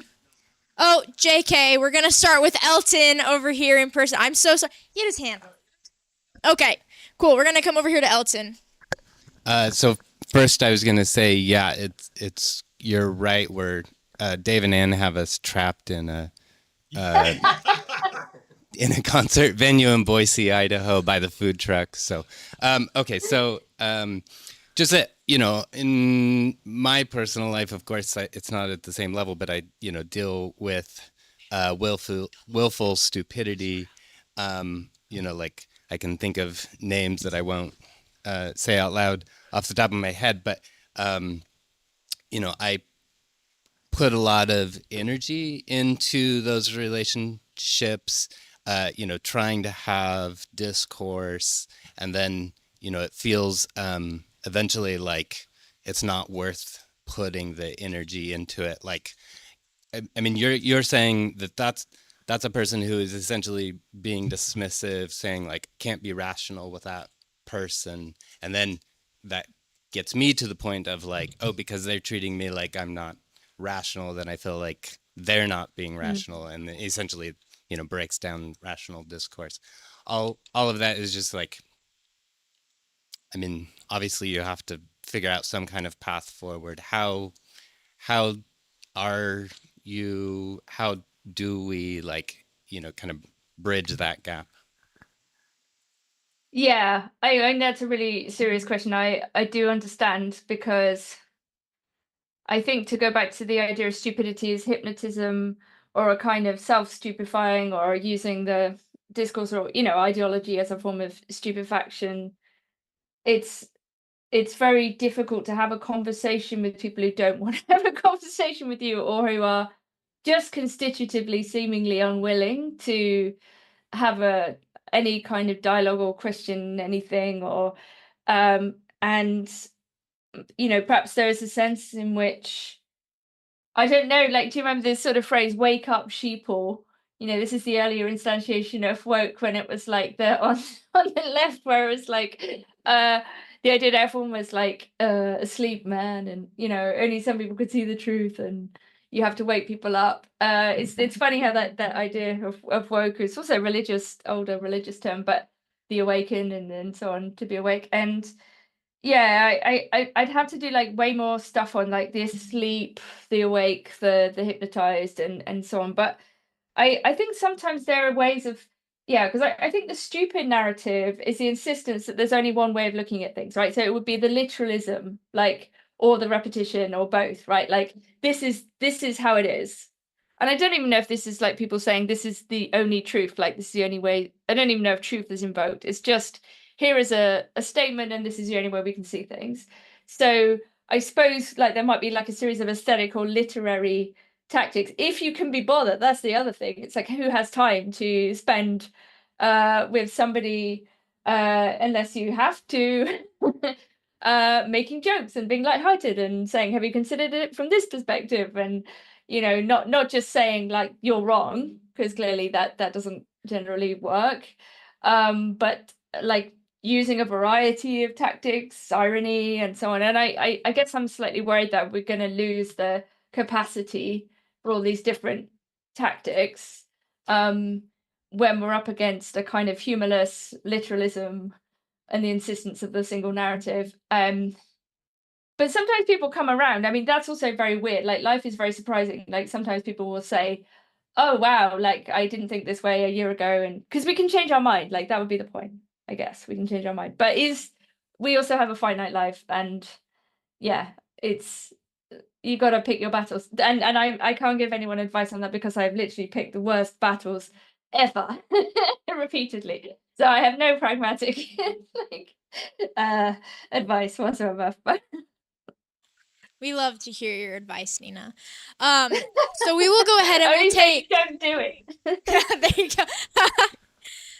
Oh, JK, we're going to start with Elton over here in person. I'm so sorry. Get his hand. Okay, cool. We're going to come over here to Elton. So first I was going to say, yeah, it's you're right. Where Dave and Ann have us trapped in a concert venue in Boise, Idaho by the food truck. So, okay. So, just that, in my personal life, of course, it's not at the same level, but I, deal with willful stupidity. Like I can think of names that I won't say out loud off the top of my head, but I put a lot of energy into those relationships, trying to have discourse, and then, it feels eventually like it's not worth putting the energy into it. Like, I mean, you're saying that's a person who is essentially being dismissive, saying like, can't be rational with that person. And then that gets me to the point of like, oh, because they're treating me like I'm not rational, then I feel like they're not being rational, and essentially, breaks down rational discourse. All of that is just like, I mean, obviously you have to figure out some kind of path forward. How are how do we kind of bridge that gap? Yeah, I think that's a really serious question. I do understand, because I think, to go back to the idea of stupidity as hypnotism, or a kind of self-stupefying, or using the discourse or ideology as a form of stupefaction, it's very difficult to have a conversation with people who don't want to have a conversation with you, or who are just constitutively seemingly unwilling to have any kind of dialogue or question anything, or and perhaps there is a sense in which, I don't know, like, do you remember this sort of phrase, wake up sheeple? This is the earlier instantiation of woke, when it was like on the left, where it was like the idea that everyone was like asleep, man, and only some people could see the truth, and you have to wake people up. It's funny how that idea of woke is also older religious term, but the awakened and so on, to be awake. And yeah, I'd have to do like way more stuff on like the asleep, the awake, the hypnotized, and so on. But I think sometimes there are ways of, because I think the stupid narrative is the insistence that there's only one way of looking at things, right? So it would be the literalism, like, or the repetition, or both, right? Like, this is how it is. And I don't even know if this is like people saying this is the only truth, like this is the only way. I don't even know if truth is invoked. It's just, here is a statement, and this is the only way we can see things. So I suppose like there might be like a series of aesthetic or literary tactics, if you can be bothered. That's the other thing. It's like, who has time to spend with somebody, unless you have to, making jokes and being lighthearted and saying, have you considered it from this perspective? And not just saying like you're wrong, because clearly that doesn't generally work, but like using a variety of tactics, irony, and so on. And I guess I'm slightly worried that we're going to lose the capacity for all these different tactics when we're up against a kind of humorless literalism and the insistence of the single narrative. But sometimes people come around. I mean, that's also very weird. Like, life is very surprising. Like, sometimes people will say, oh, wow, like, I didn't think this way a year ago. And because we can change our mind, like, that would be the point, I guess. We can change our mind. But we also have a finite life. And yeah, you got to pick your battles. And I can't give anyone advice on that, because I've literally picked the worst battles ever repeatedly. So I have no pragmatic advice whatsoever. We love to hear your advice, Nina. So we will go ahead and we'll take. Don't do it. There you go.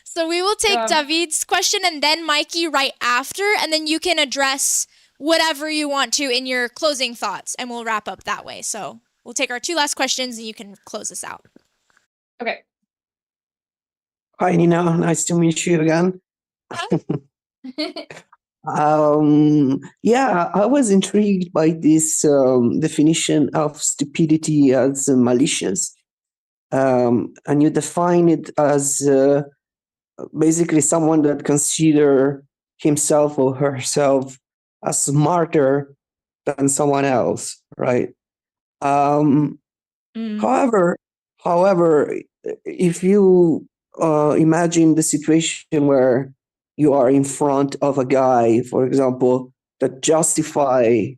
So we will take David's question and then Mikey right after, and then you can address whatever you want to in your closing thoughts, and we'll wrap up that way. So we'll take our two last questions, and you can close us out. Okay. Hi, Nina. Nice to meet you again. Yeah, I was intrigued by this definition of stupidity as malicious. And you define it as basically someone that consider himself or herself as smarter than someone else, right? However, if you imagine the situation where you are in front of a guy, for example, that justify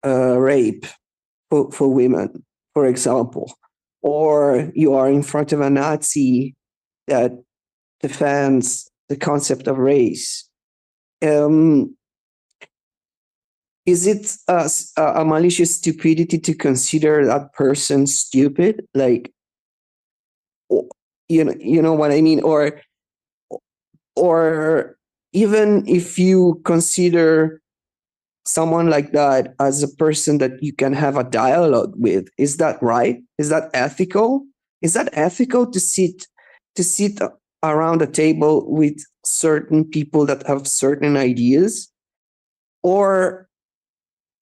rape for women, for example, or you are in front of a Nazi that defends the concept of race. Is it a malicious stupidity to consider that person stupid? Like, you know what I mean? Or even if you consider someone like that as a person that you can have a dialogue with, is that right? Is that ethical? Is that ethical to sit around a table with certain people that have certain ideas? Or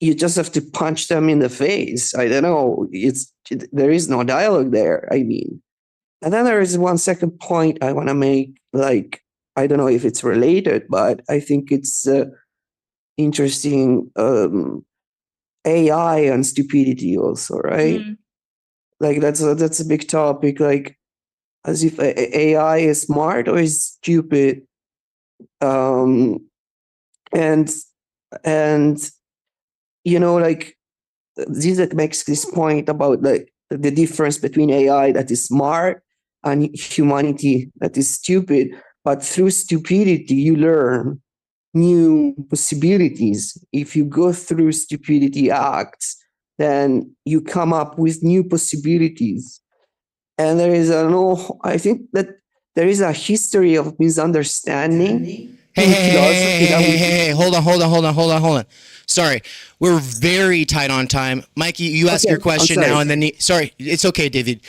you just have to punch them in the face? I don't know. There is no dialogue there, I mean. And then there is one second point I want to make, like, I don't know if it's related, but I think it's interesting. AI and stupidity also, right? Like that's a big topic. Like as if AI is smart or is stupid. And like Zizek makes this point about like the difference between AI that is smart and humanity that is stupid. But through stupidity, you learn new possibilities. If you go through stupidity acts, then you come up with new possibilities. And there is I think that there is a history of misunderstanding in philosophy that Hey, hold on. Sorry, we're very tight on time. Mikey, you ask your question now, and then sorry, it's okay, David.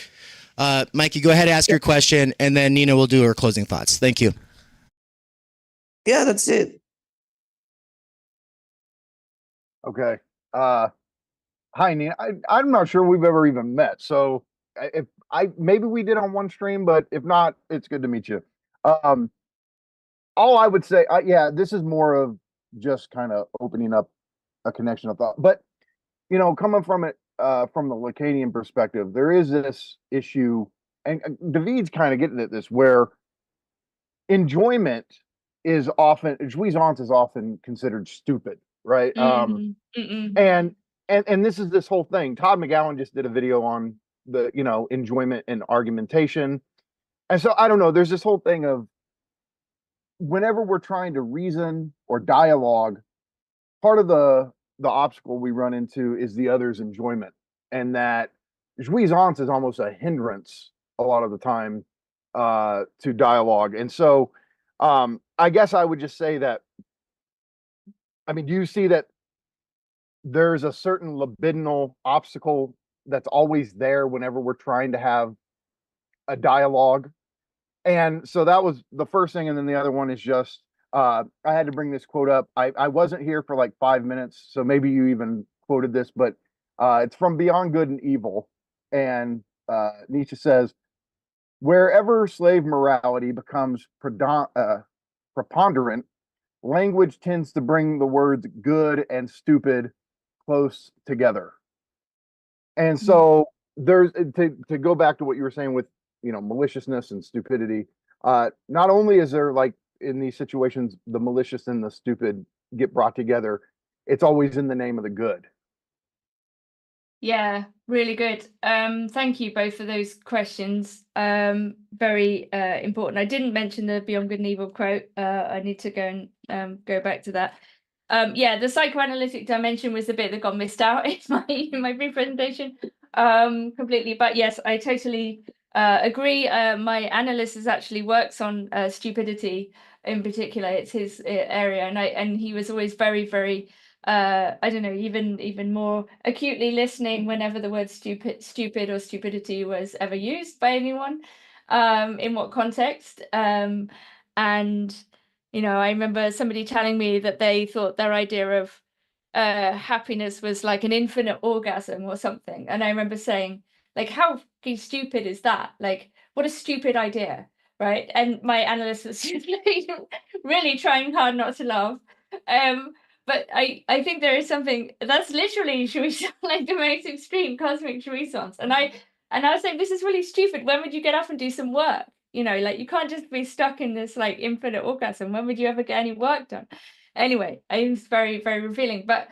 Mikey, go ahead, ask your question, and then Nina will do her closing thoughts. Thank you. Yeah, that's it. Okay. Hi, Nina. I'm not sure we've ever even met. So if maybe we did on one stream, but if not, it's good to meet you. All I would say, yeah, this is more of just kind of opening up a connection of thought. But coming from it from the Lacanian perspective, there is this issue, and David's kind of getting at this, where enjoyment is often jouissance is often considered stupid, right? And this is this whole thing. Todd McGowan just did a video on the enjoyment and argumentation, and so I don't know. There's this whole thing of whenever we're trying to reason or dialogue, part of the obstacle we run into is the other's enjoyment, and that jouissance is almost a hindrance a lot of the time to dialogue. And so I guess I would just say that, I mean, do you see that there's a certain libidinal obstacle that's always there whenever we're trying to have a dialogue? And so that was the first thing. And then the other one is just, I had to bring this quote up. I wasn't here for like 5 minutes, so maybe you even quoted this, but it's from Beyond Good and Evil. And Nietzsche says, wherever slave morality becomes preponderant, language tends to bring the words good and stupid close together. And so there's to go back to what you were saying with maliciousness and stupidity. Not only is there, like, in these situations the malicious and the stupid get brought together, it's always in the name of the good. Yeah, really good. Thank you both for those questions. Very important. I didn't mention the Beyond Good and Evil quote. I need to go and go back to that. Yeah, the psychoanalytic dimension was the bit that got missed out in my brief presentation completely. But yes, I totally agree. My analyst actually works on stupidity in particular. It's his area, and he was always very, very I don't know, even more acutely listening whenever the word stupid or stupidity was ever used by anyone, in what context. And I remember somebody telling me that they thought their idea of happiness was like an infinite orgasm or something. And I remember saying, like, how fucking stupid is that? Like, what a stupid idea, right? And my analyst was really trying hard not to laugh. But I think there is something that's literally jouissance, like the most extreme cosmic jouissance. And I was saying, this is really stupid. When would you get up and do some work? Like, you can't just be stuck in this like infinite orgasm. When would you ever get any work done? Anyway, it was very, very revealing. But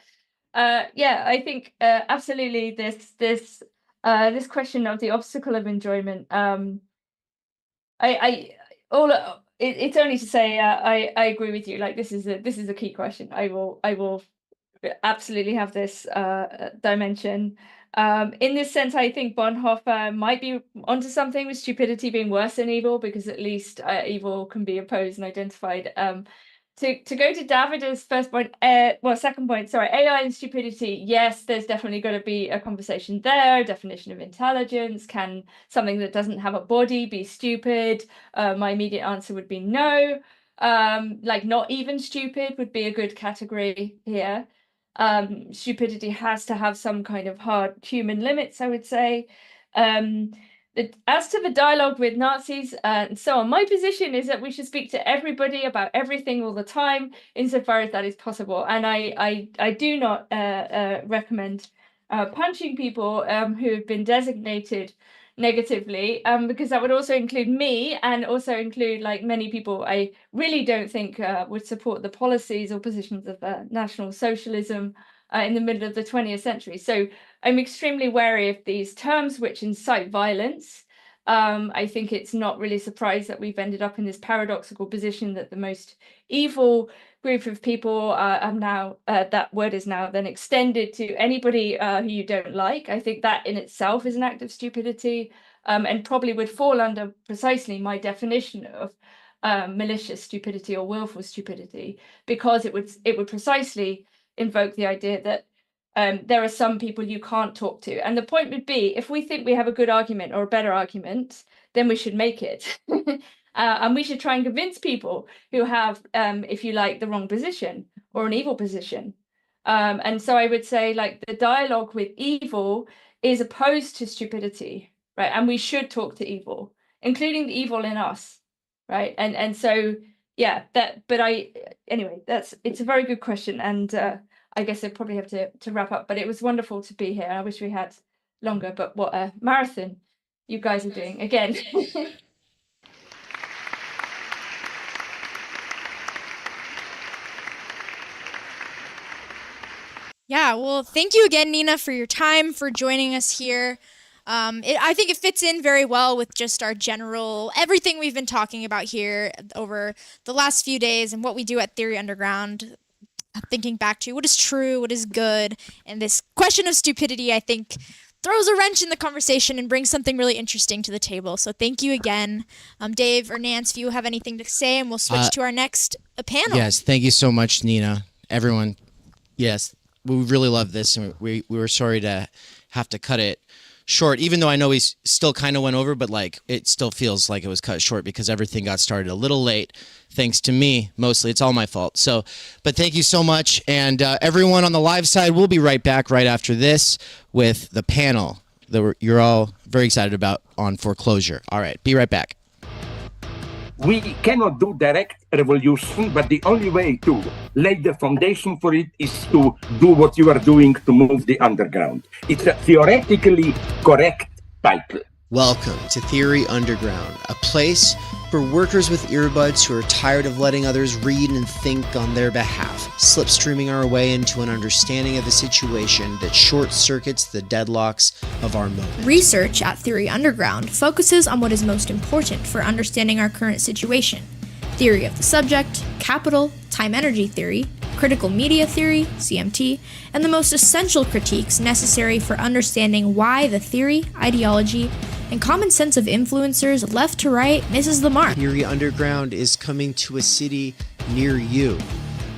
yeah, I think absolutely this question of the obstacle of enjoyment. It's only to say I agree with you. Like, this is a key question. I will absolutely have this dimension. In this sense, I think Bonhoeffer might be onto something with stupidity being worse than evil, because at least evil can be opposed and identified. To go to David's second point, sorry, AI and stupidity. Yes, there's definitely got to be a conversation there. Definition of intelligence. Can something that doesn't have a body be stupid? My immediate answer would be no. Like, not even stupid would be a good category here. Stupidity has to have some kind of hard human limits, I would say. As to the dialogue with Nazis and so on, my position is that we should speak to everybody about everything all the time, insofar as that is possible. And I do not recommend punching people who have been designated negatively, because that would also include me and also include like many people I really don't think would support the policies or positions of National Socialism in the middle of the 20th century. So I'm extremely wary of these terms which incite violence. I think it's not really surprised that we've ended up in this paradoxical position that the most evil group of people are now, that word is now then extended to anybody who you don't like. I think that in itself is an act of stupidity, and probably would fall under precisely my definition of malicious stupidity or willful stupidity, because it would precisely invoke the idea that there are some people you can't talk to. And the point would be, if we think we have a good argument or a better argument, then we should make it. And we should try and convince people who have, if you like, the wrong position or an evil position. And so I would say, like, the dialogue with evil is opposed to stupidity, right? And we should talk to evil, including the evil in us, right? And so, yeah, anyway, it's a very good question. And I guess I probably have to wrap up, but it was wonderful to be here. I wish we had longer, but what a marathon you guys are doing again. Yeah, well, thank you again, Nina, for your time, for joining us here. I think it fits in very well with just our general, everything we've been talking about here over the last few days and what we do at Theory Underground, thinking back to what is true, what is good, and this question of stupidity, I think, throws a wrench in the conversation and brings something really interesting to the table. So thank you again. Dave or Nance, if you have anything to say, and we'll switch to our next panel. Yes, thank you so much, Nina. Everyone, yes, we really love this, and we were sorry to have to cut it short, even though I know we still kind of went over, but like it still feels like it was cut short because everything got started a little late, thanks to me, mostly. It's all my fault. So, but thank you so much. And everyone on the live side, we'll be right back right after this with the panel that you're all very excited about on foreclosure. All right, be right back. We cannot do direct revolution, but the only way to lay the foundation for it is to do what you are doing to move the underground. It's a theoretically correct title. Welcome to Theory Underground, a place for workers with earbuds who are tired of letting others read and think on their behalf, slipstreaming our way into an understanding of a situation that short-circuits the deadlocks of our moment. Research at Theory Underground focuses on what is most important for understanding our current situation. Theory of the subject, capital, time-energy theory, critical media theory, CMT, and the most essential critiques necessary for understanding why the theory, ideology, and common sense of influencers left to right misses the mark. Theory Underground is coming to a city near you.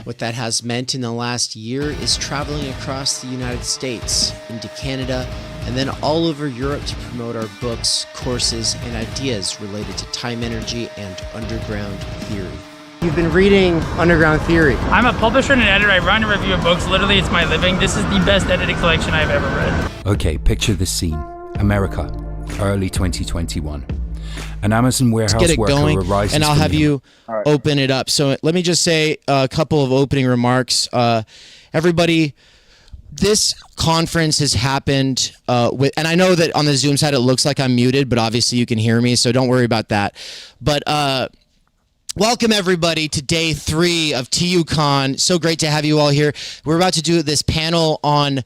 What that has meant in the last year is traveling across the United States, into Canada, and then all over Europe to promote our books, courses, and ideas related to time energy and underground theory. You've been reading Underground Theory. I'm a publisher and an editor. I run and review of books. Literally, it's my living. This is the best edited collection I've ever read. Okay, picture this scene. America, early 2021. An Amazon warehouse Let's get it worker going, arises and I'll from have the- you open it up. So let me just say a couple of opening remarks. Everybody, this conference has happened and I know that on the Zoom side it looks like I'm muted, but obviously you can hear me, so don't worry about that. But welcome everybody to day 3 of TUCON. So great to have you all here. We're about to do this panel on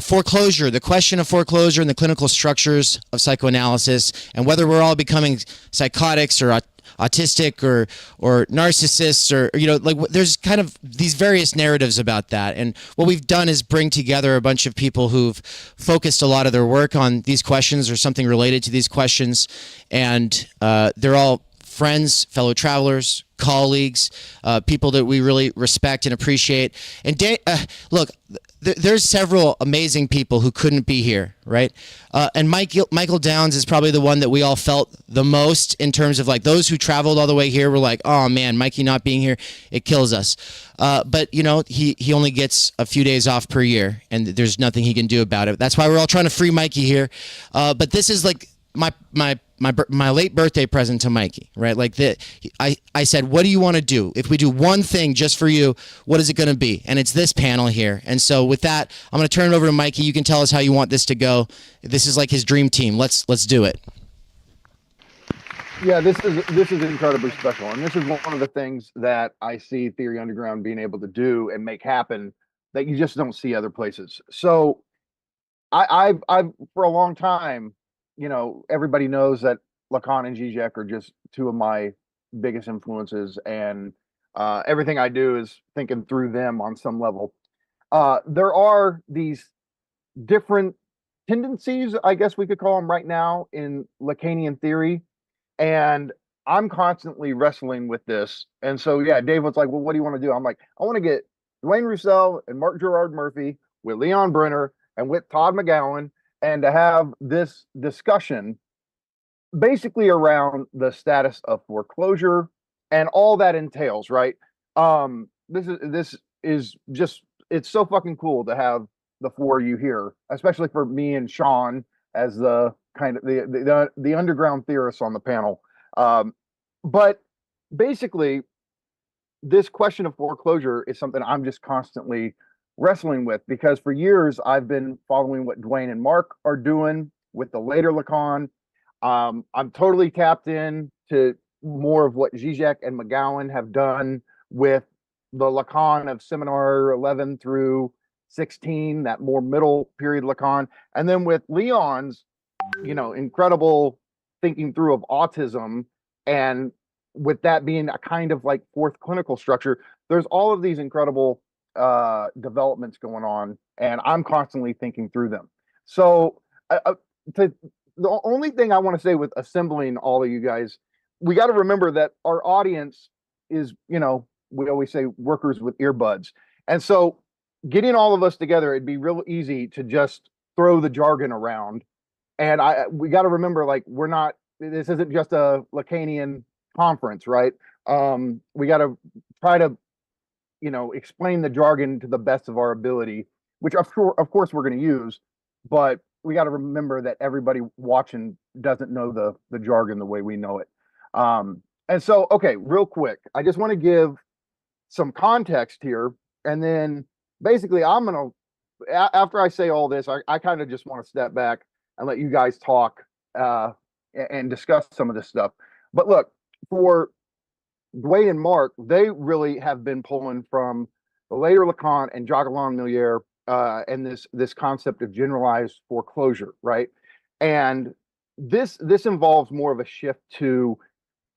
foreclosure, the question of foreclosure and the clinical structures of psychoanalysis, and whether we're all becoming psychotics or autistic or narcissists, or like there's kind of these various narratives about that. And what we've done is bring together a bunch of people who've focused a lot of their work on these questions or something related to these questions, and they're all friends, fellow travelers, colleagues, people that we really respect and appreciate. And look, there's several amazing people who couldn't be here, right? And Michael Downs is probably the one that we all felt the most in terms of like those who traveled all the way here were like, oh man, Mikey not being here, it kills us. But he only gets a few days off per year, and there's nothing he can do about it. That's why we're all trying to free Mikey here. But this is like my my late birthday present to Mikey, right? Like I said, what do you want to do? If we do one thing just for you, what is it going to be? And it's this panel here. And so with that, I'm going to turn it over to Mikey. You can tell us how you want this to go. This is like his dream team. Let's do it. Yeah, this is incredibly special, and this is one of the things that I see Theory Underground being able to do and make happen that you just don't see other places. So I've for a long time, you know, everybody knows that Lacan and Zizek are just two of my biggest influences, and everything I do is thinking through them on some level. There are these different tendencies, I guess we could call them right now, in Lacanian theory, and I'm constantly wrestling with this. And so, yeah, Dave was like, well, what do you want to do? I'm like, I want to get Dwayne Roussel and Mark Gerard Murphy with Leon Brenner and with Todd McGowan, and to have this discussion basically around the status of foreclosure and all that entails, right? This is just, it's so fucking cool to have the four of you here, especially for me and Sean as the kind of the underground theorists on the panel. But basically, this question of foreclosure is something I'm just constantly wrestling with, because for years I've been following what Dwayne and Mark are doing with the later Lacan. I'm totally tapped in to more of what Zizek and McGowan have done with the Lacan of seminar 11 through 16, that more middle period Lacan. And then with Leon's, you know, incredible thinking through of autism, and with that being a kind of like fourth clinical structure, there's all of these incredible developments going on, and I'm constantly thinking through them. So the only thing I want to say with assembling all of you guys, we got to remember that our audience is, you know, we always say workers with earbuds. And so getting all of us together, it'd be real easy to just throw the jargon around. And we got to remember, like, this isn't just a Lacanian conference, right? We got to try to, you know, explain the jargon to the best of our ability, which of course we're going to use, but we got to remember that everybody watching doesn't know the jargon the way we know it. And so, okay, real quick, I just want to give some context here, and then basically I'm going to, after I say all this, I kind of just want to step back and let you guys talk and discuss some of this stuff. But look, for Dwayne and Mark, they really have been pulling from the later Lacan and Jacques-Alain and this concept of generalized foreclosure, right? And this involves more of a shift to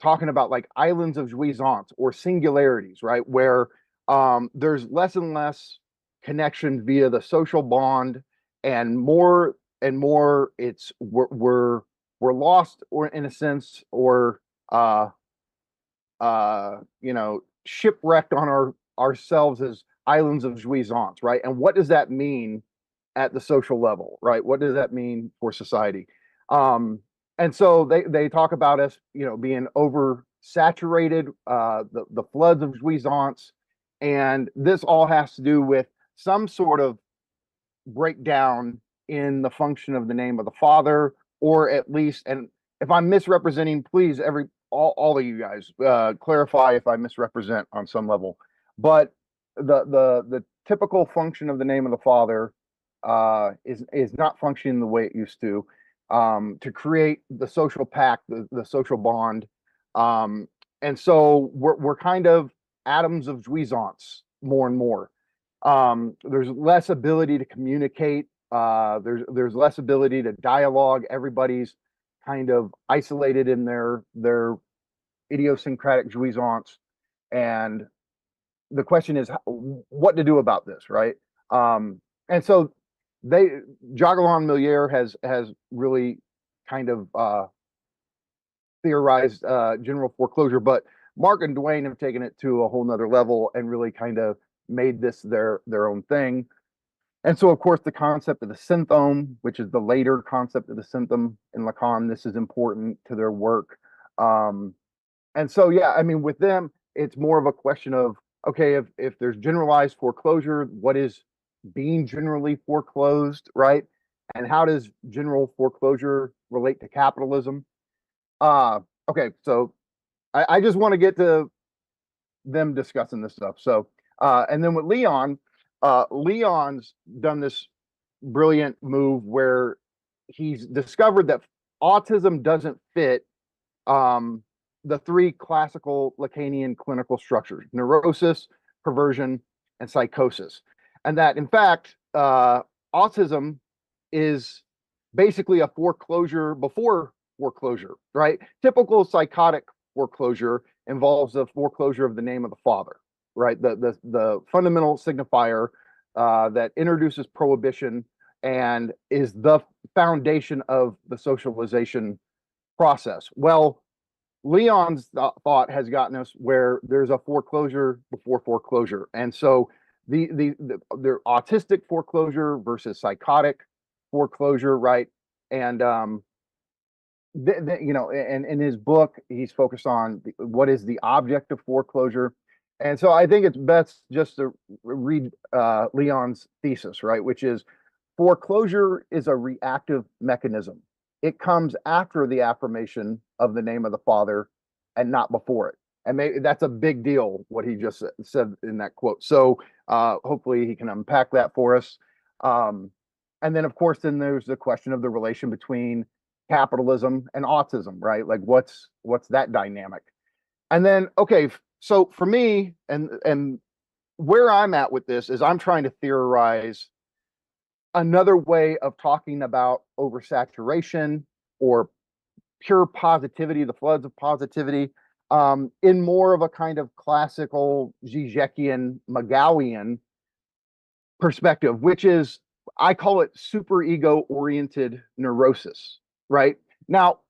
talking about like islands of jouissance or singularities, right? Where there's less and less connection via the social bond, and more it's we're lost, or in a sense, or you know, shipwrecked on ourselves as islands of jouissance, right? And what does that mean at the social level, right? What does that mean for society? And so they talk about us, you know, being oversaturated, the floods of jouissance, and this all has to do with some sort of breakdown in the function of the name of the Father, or at least, and if I'm misrepresenting, please, all of you guys clarify if I misrepresent on some level. But the typical function of the name of the Father is not functioning the way it used to create the social pact, the social bond. And so we're kind of atoms of jouissance more and more. There's less ability to communicate. There's less ability to dialogue. Everybody's kind of isolated in their idiosyncratic jouissance. And the question is what to do about this, right? And so Jacques-Alain Milliere has really kind of theorized general foreclosure, but Mark and Dwayne have taken it to a whole nother level and really kind of made this their own thing. And so, of course, the concept of the synthome, which is the later concept of the synthome in Lacan, this is important to their work. And so, yeah, I mean, with them, it's more of a question of, okay, if there's generalized foreclosure, what is being generally foreclosed, right? And how does general foreclosure relate to capitalism? Okay, so I just want to get to them discussing this stuff. So, and then with Leon, Leon's done this brilliant move where he's discovered that autism doesn't fit the three classical Lacanian clinical structures: neurosis, perversion, and psychosis. And that, in fact, autism is basically a foreclosure before foreclosure, right? Typical psychotic foreclosure involves the foreclosure of the name of the father, right? The fundamental signifier that introduces prohibition and is the foundation of the socialization process. Well, Leon's thought has gotten us where there's a foreclosure before foreclosure, and so the autistic foreclosure versus psychotic foreclosure, right? And you know, and in his book, he's focused on what is the object of foreclosure, and so I think it's best just to read Leon's thesis, right, which is foreclosure is a reactive mechanism. It comes after the affirmation of the name of the father and not before it. And maybe that's a big deal, what he just said in that quote. So hopefully he can unpack that for us. And then, of course, then there's the question of the relation between capitalism and autism, right? Like what's that dynamic? And then, okay, so for me, and where I'm at with this is I'm trying to theorize another way of talking about oversaturation or pure positivity, the floods of positivity, in more of a kind of classical Zizekian, Magawian perspective, which is, I call it superego oriented neurosis, right? Now,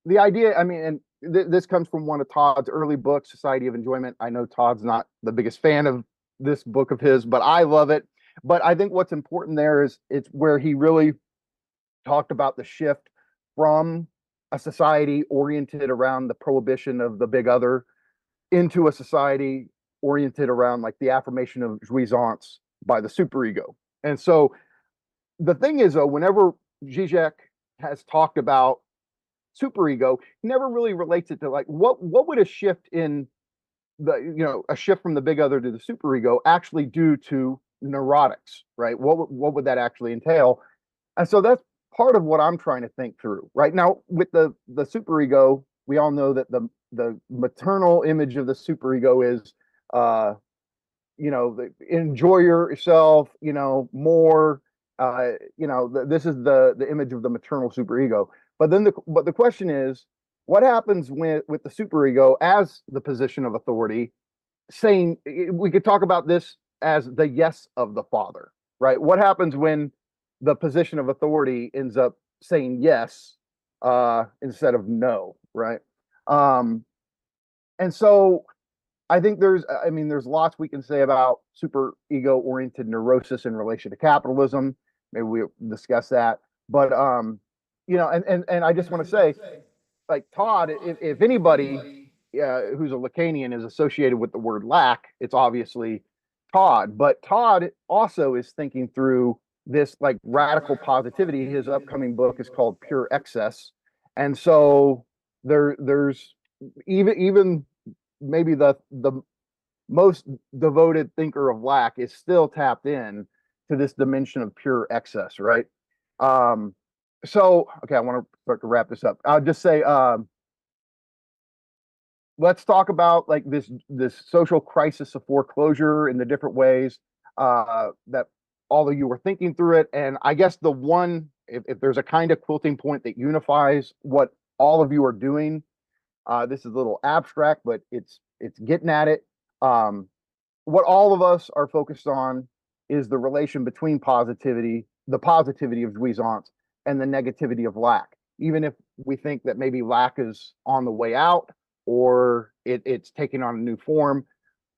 the idea, I mean, and this comes from one of Todd's early books, Society of Enjoyment. I know Todd's not the biggest fan of this book of his, but I love it. But I think what's important there is it's where he really talked about the shift from a society oriented around the prohibition of the big other into a society oriented around like the affirmation of jouissance by the superego. And so the thing is, though, whenever Zizek has talked about superego, he never really relates it to like what would a shift in the, you know, a shift from the big other to the superego actually do to neurotics, right? What would that actually entail? And so that's part of what I'm trying to think through right now with the superego. We all know that the maternal image of the superego is you know, enjoy yourself, you know, more, you know, this is the image of the maternal superego. But then the question is, what happens with the superego as the position of authority, saying, we could talk about this as the yes of the father, right? What happens when the position of authority ends up saying yes instead of no, right? And so I think there's lots we can say about super ego oriented neurosis in relation to capitalism. Maybe we'll discuss that. But you know, and I just want to say, like Todd, if anybody who's a Lacanian is associated with the word lack, it's obviously Todd. But Todd also is thinking through this like radical positivity. His upcoming book is called Pure Excess, and so there's even maybe the most devoted thinker of lack is still tapped in to this dimension of pure excess, right? So okay, I want to start to wrap this up. I'll just say let's talk about like this social crisis of foreclosure in the different ways that all of you were thinking through it. And I guess the one, if there's a kind of quilting point that unifies what all of you are doing, this is a little abstract, but it's getting at it. What all of us are focused on is the relation between positivity, the positivity of jouissance, and the negativity of lack. Even if we think that maybe lack is on the way out or it's taking on a new form.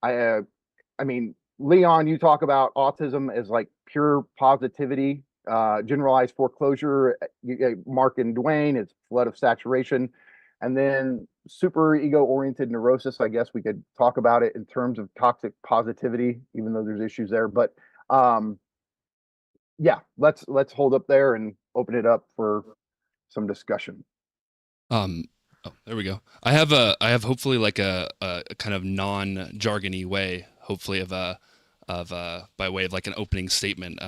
I mean, Leon, you talk about autism as like pure positivity, generalized foreclosure. Mark and Dwayne, it's flood of saturation. And then super ego-oriented neurosis, I guess we could talk about it in terms of toxic positivity, even though there's issues there. But yeah, let's hold up there and open it up for some discussion. Oh, there we go. I have hopefully like a kind of non-jargony way, hopefully of by way of like an opening statement,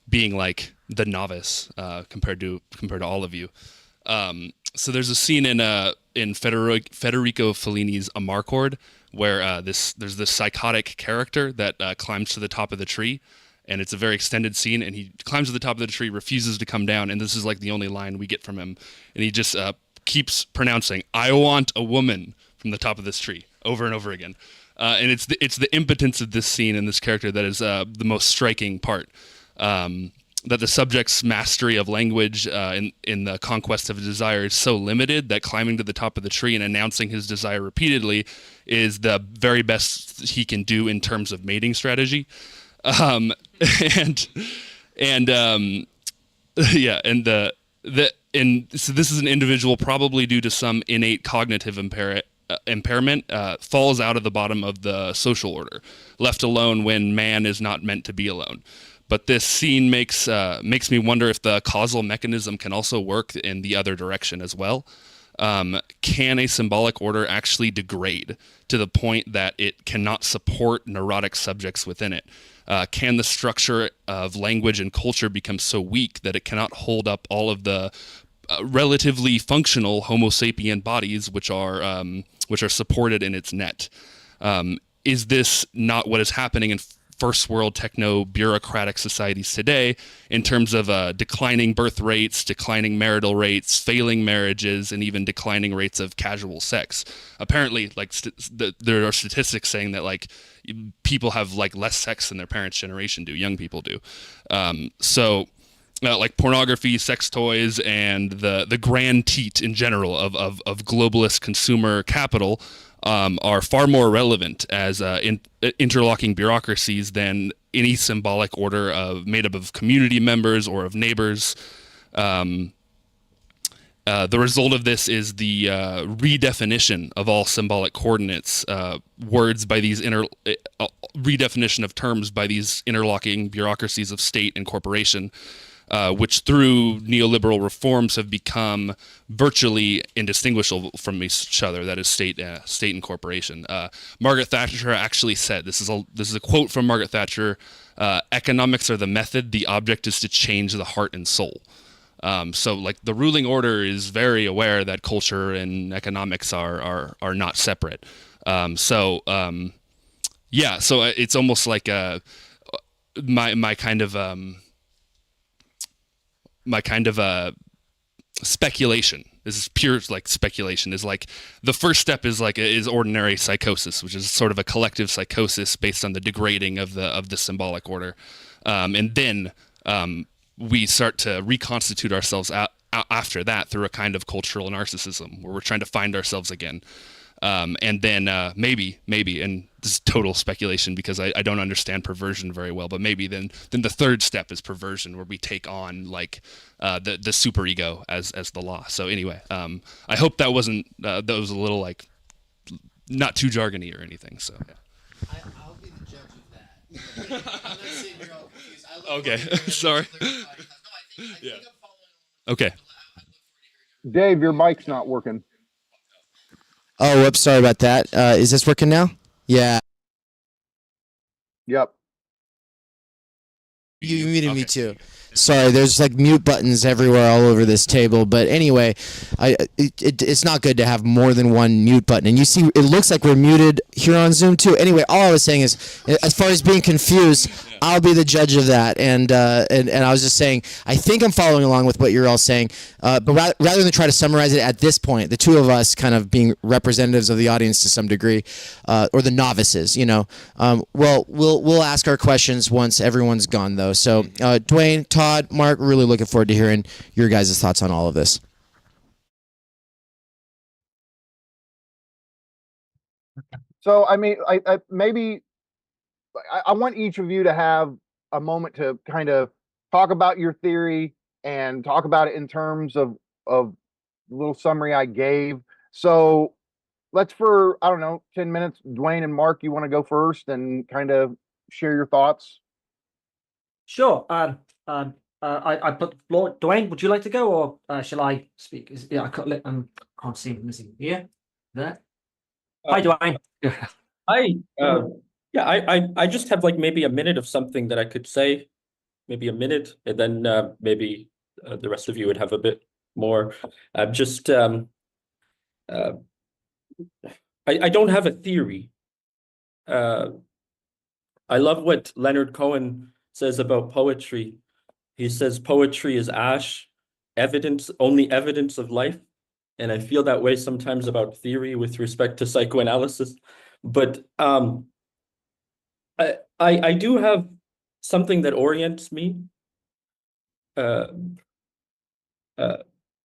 being like the novice compared to all of you. So there's a scene in Federico Fellini's Amarcord where there's this psychotic character that climbs to the top of the tree, and it's a very extended scene, and he climbs to the top of the tree, refuses to come down, and this is like the only line we get from him, and he just keeps pronouncing "I want a woman" from the top of this tree over and over again, and it's the impotence of this scene and this character that is the most striking part. That the subject's mastery of language in the conquest of a desire is so limited that climbing to the top of the tree and announcing his desire repeatedly is the very best he can do in terms of mating strategy. And so this is an individual probably due to some innate cognitive impairment, falls out of the bottom of the social order, left alone when man is not meant to be alone. But this scene makes me wonder if the causal mechanism can also work in the other direction as well. Can a symbolic order actually degrade to the point that it cannot support neurotic subjects within it? Can the structure of language and culture become so weak that it cannot hold up all of the relatively functional Homo sapien bodies which are supported in its net? Is this not what is happening in first world techno-bureaucratic societies today in terms of declining birth rates, declining marital rates, failing marriages, and even declining rates of casual sex? Apparently, like there are statistics saying that like people have like less sex than their parents' generation do, young people do. Like pornography, sex toys, and the grand teat in general of globalist consumer capital are far more relevant as interlocking bureaucracies than any symbolic order made up of community members or of neighbors. The result of this is the redefinition of all symbolic coordinates, words by these redefinition of terms by these interlocking bureaucracies of state and corporation, which through neoliberal reforms have become virtually indistinguishable from each other. That is state and corporation. Margaret Thatcher actually said, this is a quote from Margaret Thatcher, "Economics are the method, the object is to change the heart and soul." So like the ruling order is very aware that culture and economics are not separate. So it's almost like my kind of speculation. This is pure like speculation. Is like the first step is ordinary psychosis, which is sort of a collective psychosis based on the degrading of the symbolic order, and then we start to reconstitute ourselves after that through a kind of cultural narcissism where we're trying to find ourselves again. And then maybe, and this is total speculation because I don't understand perversion very well, but maybe then the third step is perversion, where we take on like the superego as the law. So anyway, I hope that wasn't that was a little like not too jargony or anything. So yeah. I'll be the judge of that. I'm not saying you're all confused. Okay, sorry. Yeah. Okay. Dave, your mic's not working. Oh, whoops, sorry about that. Is this working now? Yeah. Yep. You muted me too. Sorry, there's like mute buttons everywhere all over this table. But anyway, it's not good to have more than one mute button. And you see, it looks like we're muted here on Zoom too. Anyway, all I was saying is, as far as being confused, I'll be the judge of that. And I was just saying, I think I'm following along with what you're all saying. But rather than try to summarize it at this point, the two of us kind of being representatives of the audience to some degree, or the novices, well, we'll ask our questions once everyone's gone, though. So, Dwayne, Todd, Mark, really looking forward to hearing your guys' thoughts on all of this. So, I mean, I want each of you to have a moment to kind of talk about your theory and talk about it in terms of the little summary I gave. So let's, for, I don't know, 10 minutes, Dwayne and Mark, you want to go first and kind of share your thoughts? Sure. I put the floor. Dwayne, would you like to go, or shall I speak? Yeah, I can't see him. Is he here? There. Hi, Dwayne. Hi. Yeah, I just have like maybe a minute of something that I could say, maybe a minute, and then maybe the rest of you would have a bit more. I don't have a theory. I love what Leonard Cohen says about poetry. He says poetry is ash, evidence, only evidence of life. And I feel that way sometimes about theory with respect to psychoanalysis. But I do have something that orients me, that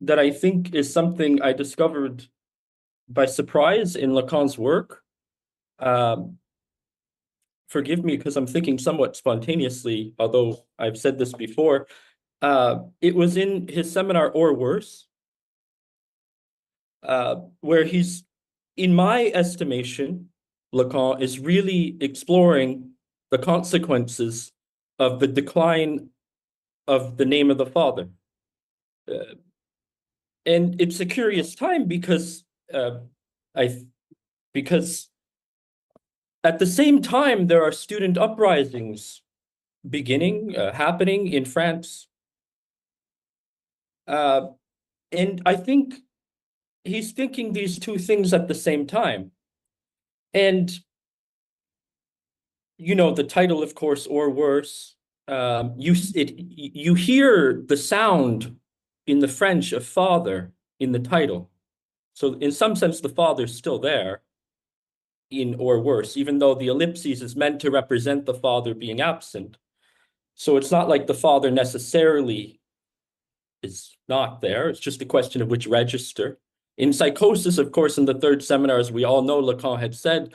I think is something I discovered by surprise in Lacan's work. Forgive me because I'm thinking somewhat spontaneously, although I've said this before. It was in his seminar, Or Worse, where he's, in my estimation, Lacan is really exploring the consequences of the decline of the name of the father. And it's a curious time because because at the same time, there are student uprisings happening in France. And I think he's thinking these two things at the same time. And, you know, the title, of course, Or Worse, you hear the sound in the French of father in the title. So in some sense, the father's still there in Or Worse, even though the ellipses is meant to represent the father being absent. So it's not like the father necessarily is not there. It's just a question of which register. In psychosis, of course, in the third seminar, as we all know, Lacan had said,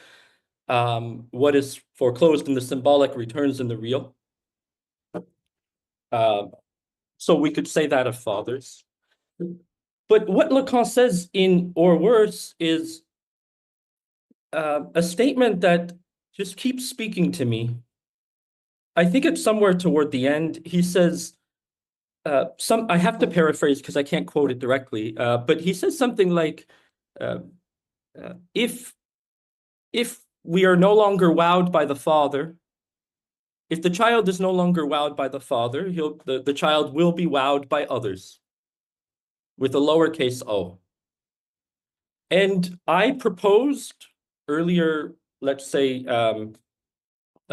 what is foreclosed in the symbolic returns in the real. So we could say that of fathers. But what Lacan says in Or Worse is a statement that just keeps speaking to me. I think it's somewhere toward the end. He says, I have to paraphrase because I can't quote it directly, but he says something like, if we are no longer wowed by the father, if the child is no longer wowed by the father, the child will be wowed by others with a lowercase o. And I proposed earlier, let's say a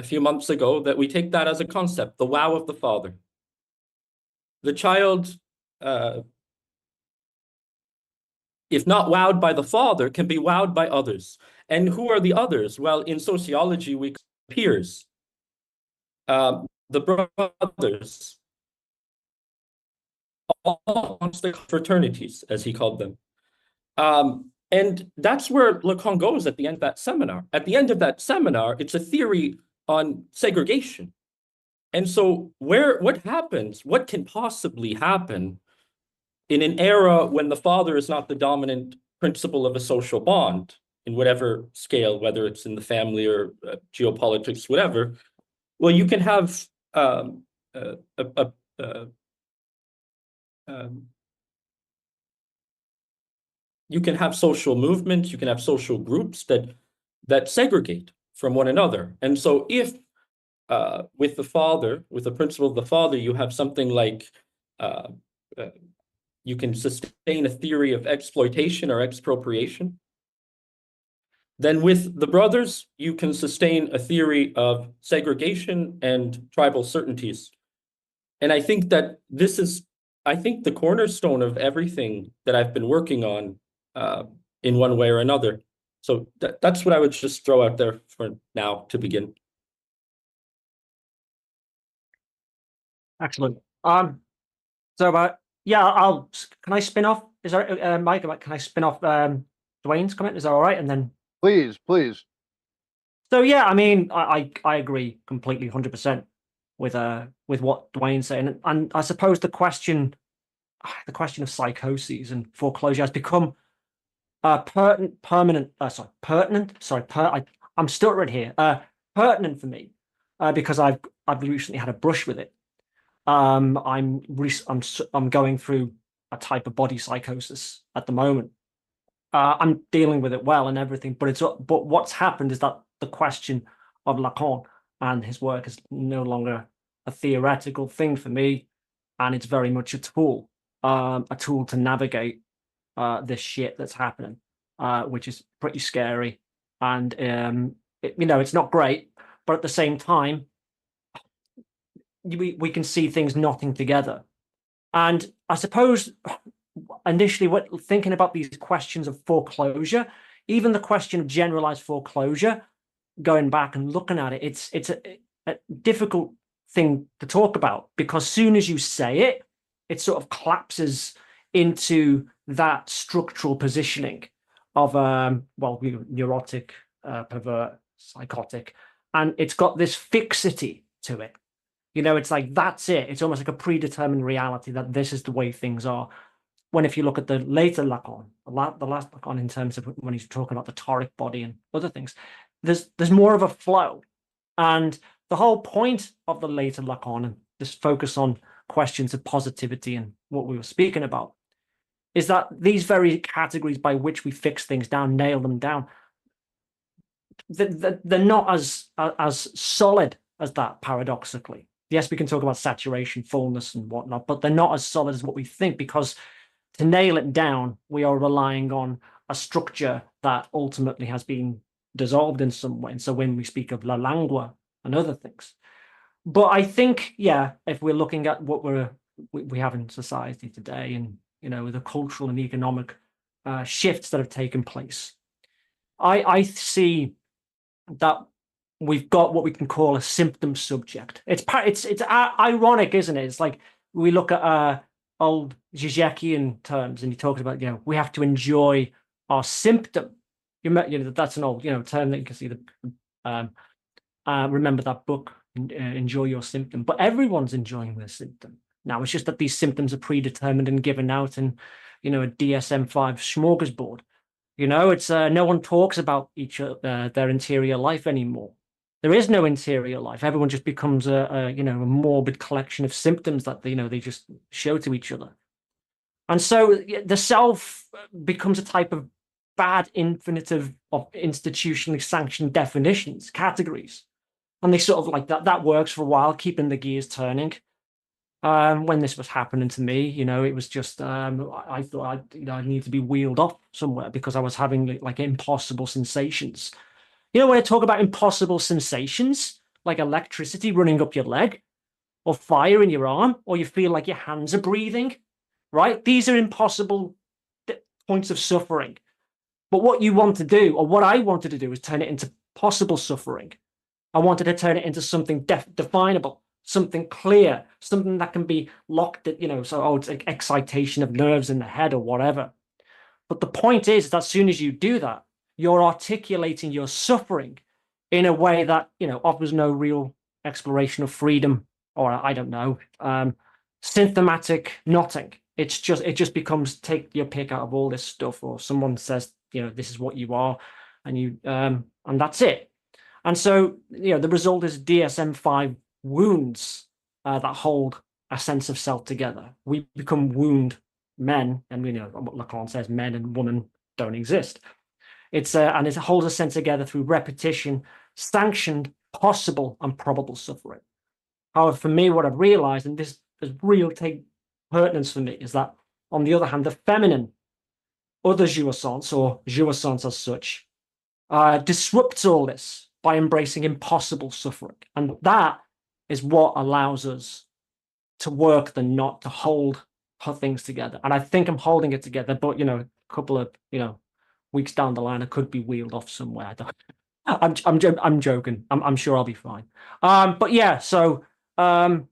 few months ago, that we take that as a concept, the wow of the father. The child, if not wowed by the father, can be wowed by others. And who are the others? Well, in sociology, we call peers, the brothers, all fraternities, as he called them. And that's where Lacan goes at the end of that seminar. At the end of that seminar, it's a theory on segregation. And so what happens, what can possibly happen in an era when the father is not the dominant principle of a social bond in whatever scale, whether it's in the family or geopolitics, whatever? Well, you can have you can have social movements, you can have social groups that segregate from one another. And so if with the father, with the principle of the father, you have something like you can sustain a theory of exploitation or expropriation, then with the brothers, you can sustain a theory of segregation and tribal certainties. And I think that this is, I think, the cornerstone of everything that I've been working on in one way or another. So that's what I would just throw out there for now to begin. Excellent. Yeah, can I spin off? Is there Mike? Can I spin off Dwayne's comment? Is that all right? And then please. So yeah, I mean, I agree completely, 100% with what Dwayne's saying, and I suppose the question of psychoses and foreclosure has become pertinent for me because I've recently had a brush with it. I'm going through a type of body psychosis at the moment. I'm dealing with it well and everything, but what's happened is that the question of Lacan and his work is no longer a theoretical thing for me, and it's very much a tool to navigate this shit that's happening, which is pretty scary, and it's not great, but at the same time, we can see things knotting together. And I suppose initially, thinking about these questions of foreclosure, even the question of generalized foreclosure, going back and looking at it, it's a difficult thing to talk about, because soon as you say it, it sort of collapses into that structural positioning of neurotic, pervert, psychotic, and it's got this fixity to it. It's like, that's it. It's almost like a predetermined reality that this is the way things are. When if you look at the later Lacan, the last Lacan, in terms of when he's talking about the toric body and other things, there's more of a flow. And the whole point of the later Lacan, and this focus on questions of positivity and what we were speaking about, is that these very categories by which we fix things down, nail them down, they're not as solid as that, paradoxically. Yes, we can talk about saturation, fullness, and whatnot, but they're not as solid as what we think, because to nail it down, we are relying on a structure that ultimately has been dissolved in some way. And so when we speak of la lingua and other things, but I think, if we're looking at what we have in society today, and the cultural and economic shifts that have taken place, I see that we've got what we can call a symptom subject. It's ironic, isn't it? It's like we look at old Zizekian terms, and he talks about, we have to enjoy our symptom. That's an old term that you can see. Remember that book, Enjoy Your Symptom. But everyone's enjoying their symptom now. It's just that these symptoms are predetermined and given out in a DSM-5 smorgasbord. It's no one talks about their interior life anymore. There is no interior life. Everyone just becomes a morbid collection of symptoms that they just show to each other. And so the self becomes a type of bad infinitive of institutionally sanctioned definitions, categories. And they sort of like that works for a while, keeping the gears turning. When this was happening to me, it was just I thought I need to be wheeled off somewhere, because I was having like impossible sensations. When I talk about impossible sensations, like electricity running up your leg, or fire in your arm, or you feel like your hands are breathing, right? These are impossible points of suffering. But what you want to do, or what I wanted to do, is turn it into possible suffering. I wanted to turn it into something definable, something clear, something that can be locked at, it's like excitation of nerves in the head or whatever. But the point is that as soon as you do that, you're articulating your suffering in a way that, offers no real exploration of freedom, or I don't know, symptomatic knotting. It just becomes take your pick out of all this stuff, or someone says, this is what you are, and you and that's it. And so, the result is DSM-5 wounds that hold a sense of self together. We become wound men, and we know what Lacan says: men and women don't exist. And it holds a sense together through repetition, sanctioned, possible, and probable suffering. However, for me, what I've realized, and this is real pertinence for me, is that, on the other hand, the feminine, other jouissance, or jouissance as such, disrupts all this by embracing impossible suffering. And that is what allows us to work the knot, to hold things together. And I think I'm holding it together, but, a couple of, weeks down the line, I could be wheeled off somewhere. I'm joking. I'm sure I'll be fine. But yeah, so I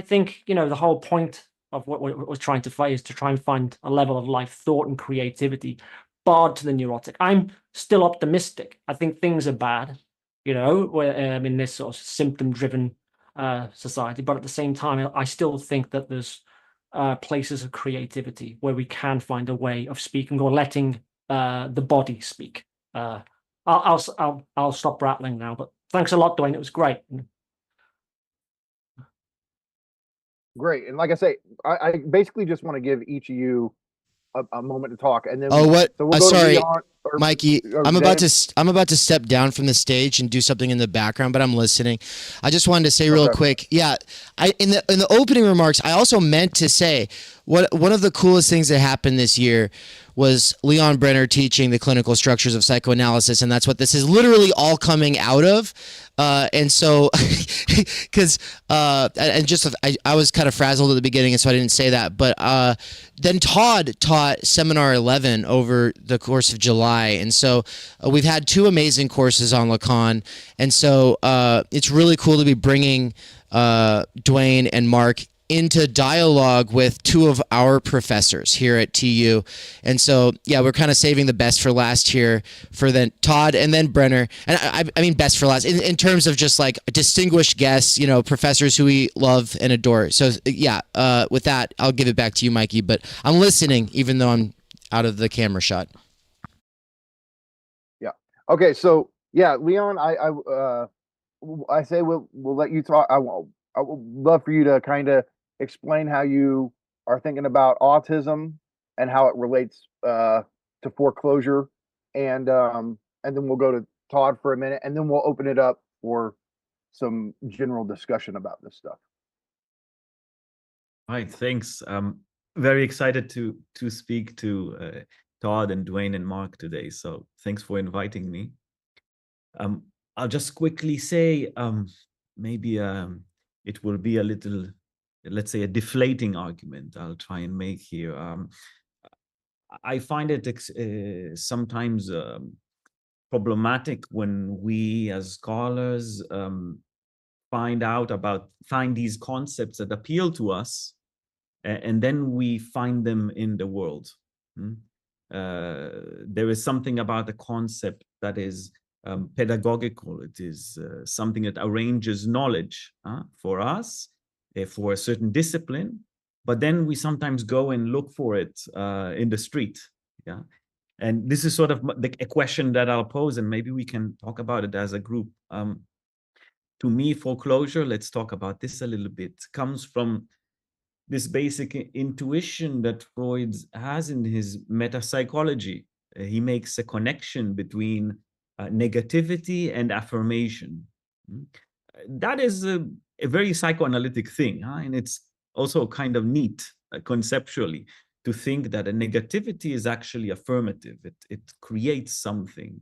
think the whole point of what we're trying to fight is to try and find a level of life thought and creativity barred to the neurotic. I'm still optimistic. I think things are bad, in this sort of symptom-driven society, but at the same time, I still think that there's places of creativity where we can find a way of speaking, or letting the body speak. I'll stop rattling now, but thanks a lot, Dwayne. It was great. Great. And like I say, I basically just want to give each of you a moment to talk, and then Oh, what? So we'll go Sorry, to Leon or, Mikey. or I'm about James. to step down from the stage and do something in the background, but I'm listening. I just wanted to say real quick. Yeah, in the opening remarks, I also meant to say one of the coolest things that happened this year was Leon Brenner teaching the clinical structures of psychoanalysis, and that's what this is literally all coming out of. And so, because I was kind of frazzled at the beginning, and so I didn't say that. But then Todd taught Seminar 11 over the course of July, and so we've had 2 amazing courses on Lacan, and so it's really cool to be bringing Dwayne and Mark into dialogue with 2 of our professors here at TU. And so, yeah, we're kind of saving the best for last here for then Todd and then Brenner. And I mean best for last in terms of just like distinguished guests, you know, professors who we love and adore. So, yeah, with that, I'll give it back to you, Mikey. But I'm listening, even though I'm out of the camera shot. Yeah. Okay. So, yeah, Leon, I say we'll let you talk. I would love for you to kind of explain how you are thinking about autism and how it relates to foreclosure, and then we'll go to Todd for a minute, and then we'll open it up for some general discussion about this stuff. All right, thanks. Very excited to speak to Todd and Dwayne and Mark today. So thanks for inviting me. I'll just quickly say maybe it will be a little, let's say, a deflating argument I'll try and make here. I find it sometimes problematic when we as scholars find these concepts that appeal to us, and then we find them in the world. There is something about the concept that is pedagogical. It is something that arranges knowledge for us, for a certain discipline, but then we sometimes go and look for it in the street. Yeah, and this is sort of a question that I'll pose, and maybe we can talk about it as a group. To me, foreclosure, let's talk about this a little bit, comes from this basic intuition that Freud has in his metapsychology. He makes a connection between negativity and affirmation. That is a very psychoanalytic thing, and it's also kind of neat conceptually to think that a negativity is actually affirmative. It creates something.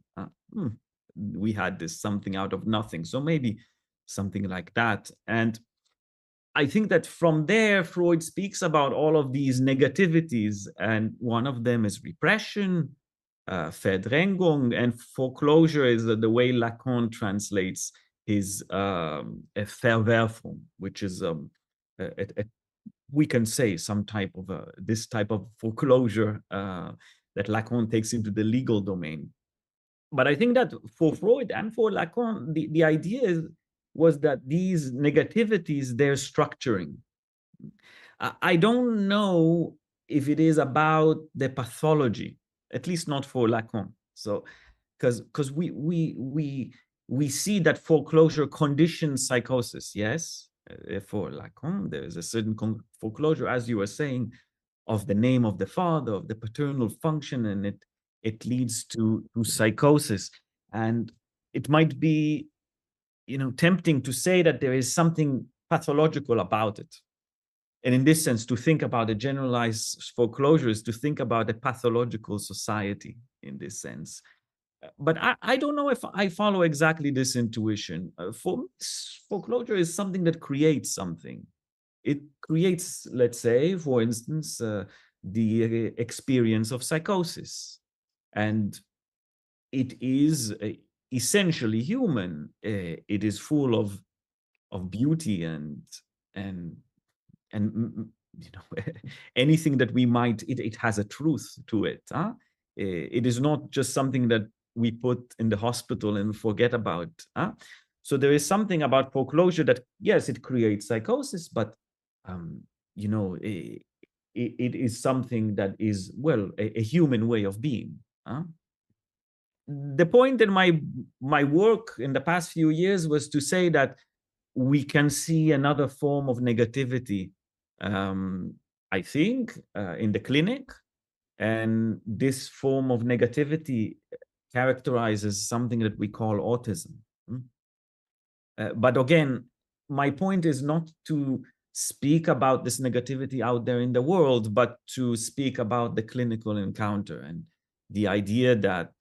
We had this something out of nothing, so maybe something like that. And I think that from there, Freud speaks about all of these negativities, and one of them is repression, Verdrängung, and foreclosure is the way Lacan translates his Verwerfung, which is we can say some type of this type of foreclosure that Lacan takes into the legal domain. But I think that for Freud and for Lacan, the idea was that these negativities, they're structuring. I don't know if it is about the pathology, at least not for Lacan. So, because we see that foreclosure conditions psychosis, yes. For Lacan, there is a certain foreclosure, as you were saying, of the name of the father, of the paternal function, and it leads to psychosis. And it might be, tempting to say that there is something pathological about it. And in this sense, to think about a generalized foreclosure is to think about a pathological society in this sense. But I don't know if I follow exactly this intuition. Foreclosure is something that creates something. It creates, let's say, for instance, the experience of psychosis. And it is essentially human. It is full of beauty and anything that we might, it has a truth to it. It is not just something that we put in the hospital and forget about. So there is something about foreclosure that, yes, it creates psychosis, but it is something that is, well, a human way of being. The point in my work in the past few years was to say that we can see another form of negativity I think, in the clinic. And this form of negativity characterizes something that we call autism. But again, my point is not to speak about this negativity out there in the world, but to speak about the clinical encounter and the idea that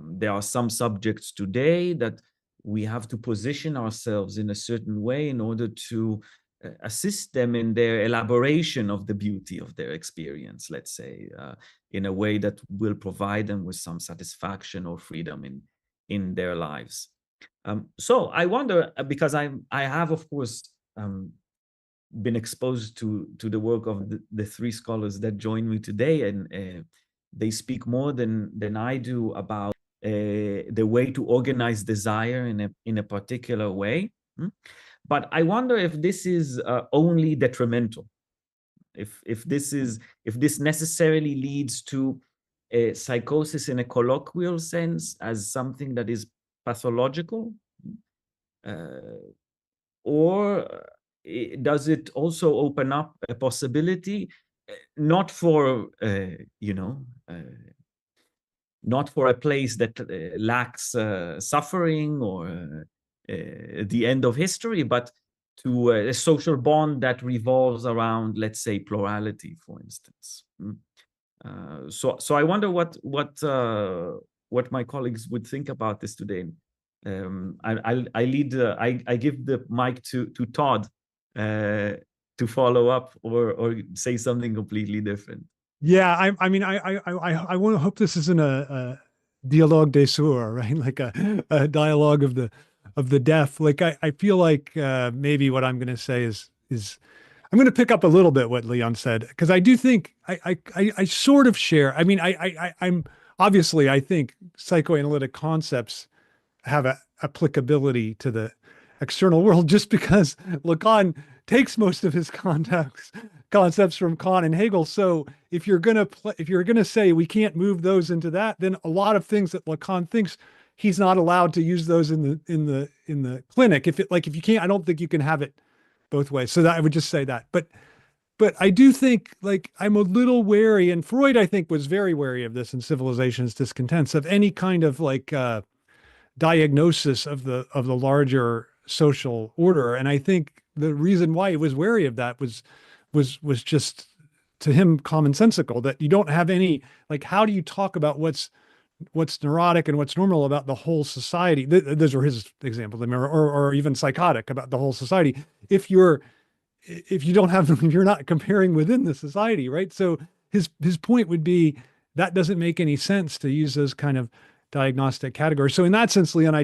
there are some subjects today that we have to position ourselves in a certain way in order to assist them in their elaboration of the beauty of their experience, let's say, in a way that will provide them with some satisfaction or freedom in their lives. So I wonder, because I have, of course, been exposed to the work of the three scholars that joined me today, and they speak more than I do about the way to organize desire in a particular way. But I wonder if this is only detrimental, if this necessarily leads to a psychosis in a colloquial sense as something that is pathological, or does it also open up a possibility, not for not for a place that lacks suffering or the end of history, but to a social bond that revolves around, let's say, plurality, for instance. So I wonder what my colleagues would think about this today. I give the mic to Todd to follow up or say something completely different. Yeah, I want to hope this isn't a dialogue des sourds, right? Like a dialogue of the deaf. Like I feel like maybe what I'm going to say is I'm going to pick up a little bit what Leon said, because I do think I sort of share. I mean, I'm obviously, I think psychoanalytic concepts have a applicability to the external world, just because Lacan takes most of his concepts from Kant and Hegel. So if you're gonna say we can't move those into that, then a lot of things that Lacan thinks, he's not allowed to use those in the clinic. If you can't, I don't think you can have it both ways. So that I would just say that. But I do think, like, I'm a little wary, and Freud, I think, was very wary of this in Civilization's Discontents, of any kind of like diagnosis of the larger social order. And I think the reason why he was wary of that was just, to him, commonsensical, that you don't have any, like, how do you talk about what's neurotic and what's normal about the whole society? Those are his examples, or even psychotic about the whole society. If you don't have them, you're not comparing within the society, right? So his point would be that doesn't make any sense to use those kind of diagnostic categories. So in that sense, Leon, I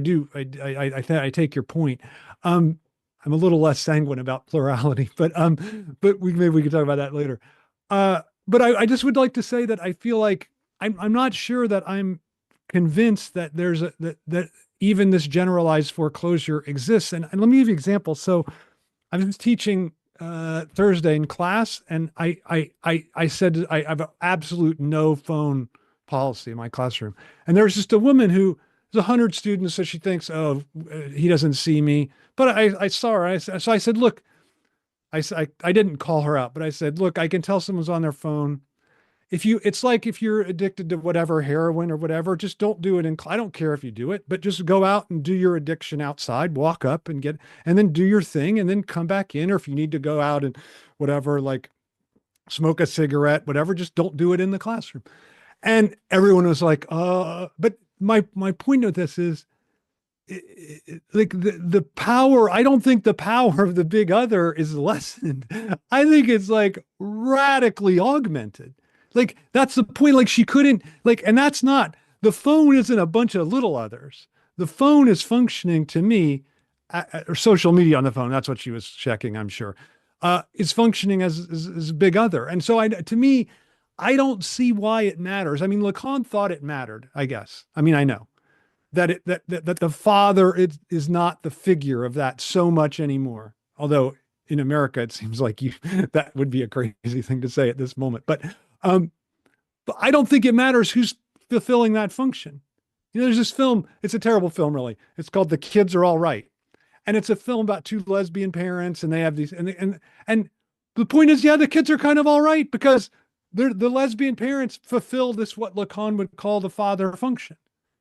take your point. I'm a little less sanguine about plurality, but maybe we can talk about that later. But I just would like to say that I feel like I'm not sure that I'm convinced that there's that even this generalized foreclosure exists. And let me give you an example. So I was teaching Thursday in class, and I said I have an absolute no phone policy in my classroom. And there was just a woman who, there's 100 students, so she thinks, oh, he doesn't see me. But I saw her. So I said, look, I didn't call her out, but I said, look, I can tell someone's on their phone. It's like if you're addicted to whatever, heroin or whatever, just don't do it I don't care if you do it, but just go out and do your addiction outside, walk up and then do your thing, and then come back in. Or if you need to go out and whatever, like smoke a cigarette, whatever, just don't do it in the classroom. And everyone was like, but my point of this is, like the power, I don't think the power of the big other is lessened. I think it's like radically augmented. Like, that's the point. Like, she couldn't, like, and that's not, the phone isn't a bunch of little others. The phone is functioning, to me, or social media on the phone, that's what she was checking, I'm sure, is functioning as a big other. And so to me, I don't see why it matters. I mean, Lacan thought it mattered, I guess. I mean, I know that that the father is not the figure of that so much anymore. Although in America, it seems like that would be a crazy thing to say at this moment. But I don't think it matters who's fulfilling that function. You know, there's this film, it's a terrible film, really. It's called The Kids Are All Right. And it's a film about two lesbian parents, and they have these, and the point is, yeah, the kids are kind of all right because the lesbian parents fulfill this, what Lacan would call the father function,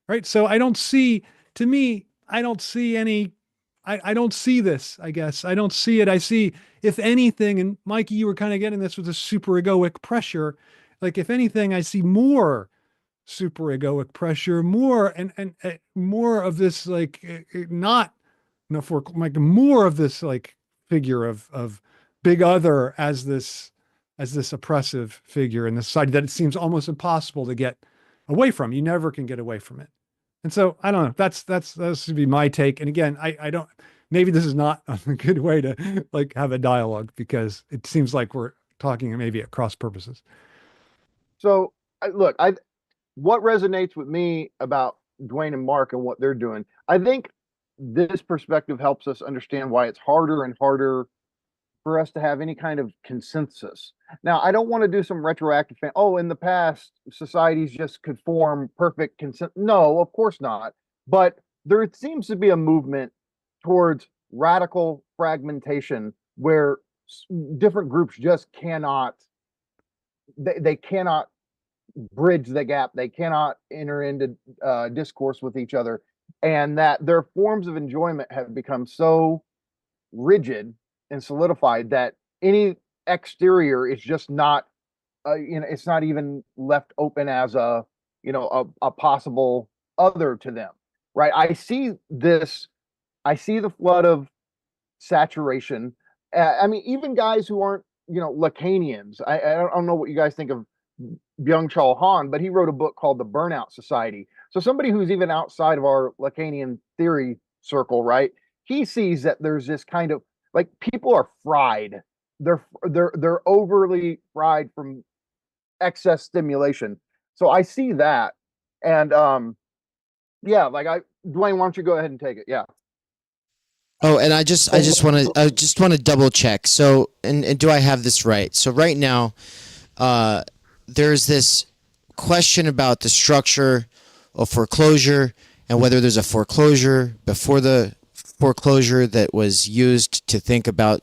right? So I don't see, to me, I don't see any, I don't see this, I guess. I don't see it. I see, if anything, and Mikey, you were kind of getting this with the super egoic pressure. Like, if anything, I see more super egoic pressure, more and more of this, like, not, you know, for like more of this, like, figure of big other as this oppressive figure in the society that it seems almost impossible to get away from. You never can get away from it. And so I don't know. That would be my take. And again, I don't. Maybe this is not a good way to like have a dialogue because it seems like we're talking maybe at cross purposes. So look, what resonates with me about Dwayne and Mark and what they're doing. I think this perspective helps us understand why it's harder and harder for us to have any kind of consensus. Now, I don't want to do some retroactive thing. Oh, in the past, societies just could form perfect consent. No, of course not. But there seems to be a movement towards radical fragmentation where different groups just cannot, they cannot bridge the gap. They cannot enter into discourse with each other. And that their forms of enjoyment have become so rigid and solidified that any exterior is just not, you know, it's not even left open as a, you know, a possible other to them, right? I see the flood of saturation. I mean, even guys who aren't, you know, Lacanians. I don't know what you guys think of Byung-Chul Han, but he wrote a book called The Burnout Society. So somebody who's even outside of our Lacanian theory circle, right? He sees that there's this kind of, like, people are fried. They're overly fried from excess stimulation. So I see that. And yeah, like Dwayne, why don't you go ahead and take it? Yeah. Oh, and I just want to double check. So, and do I have this right? So right now, there's this question about the structure of foreclosure and whether there's a foreclosure before the foreclosure that was used to think about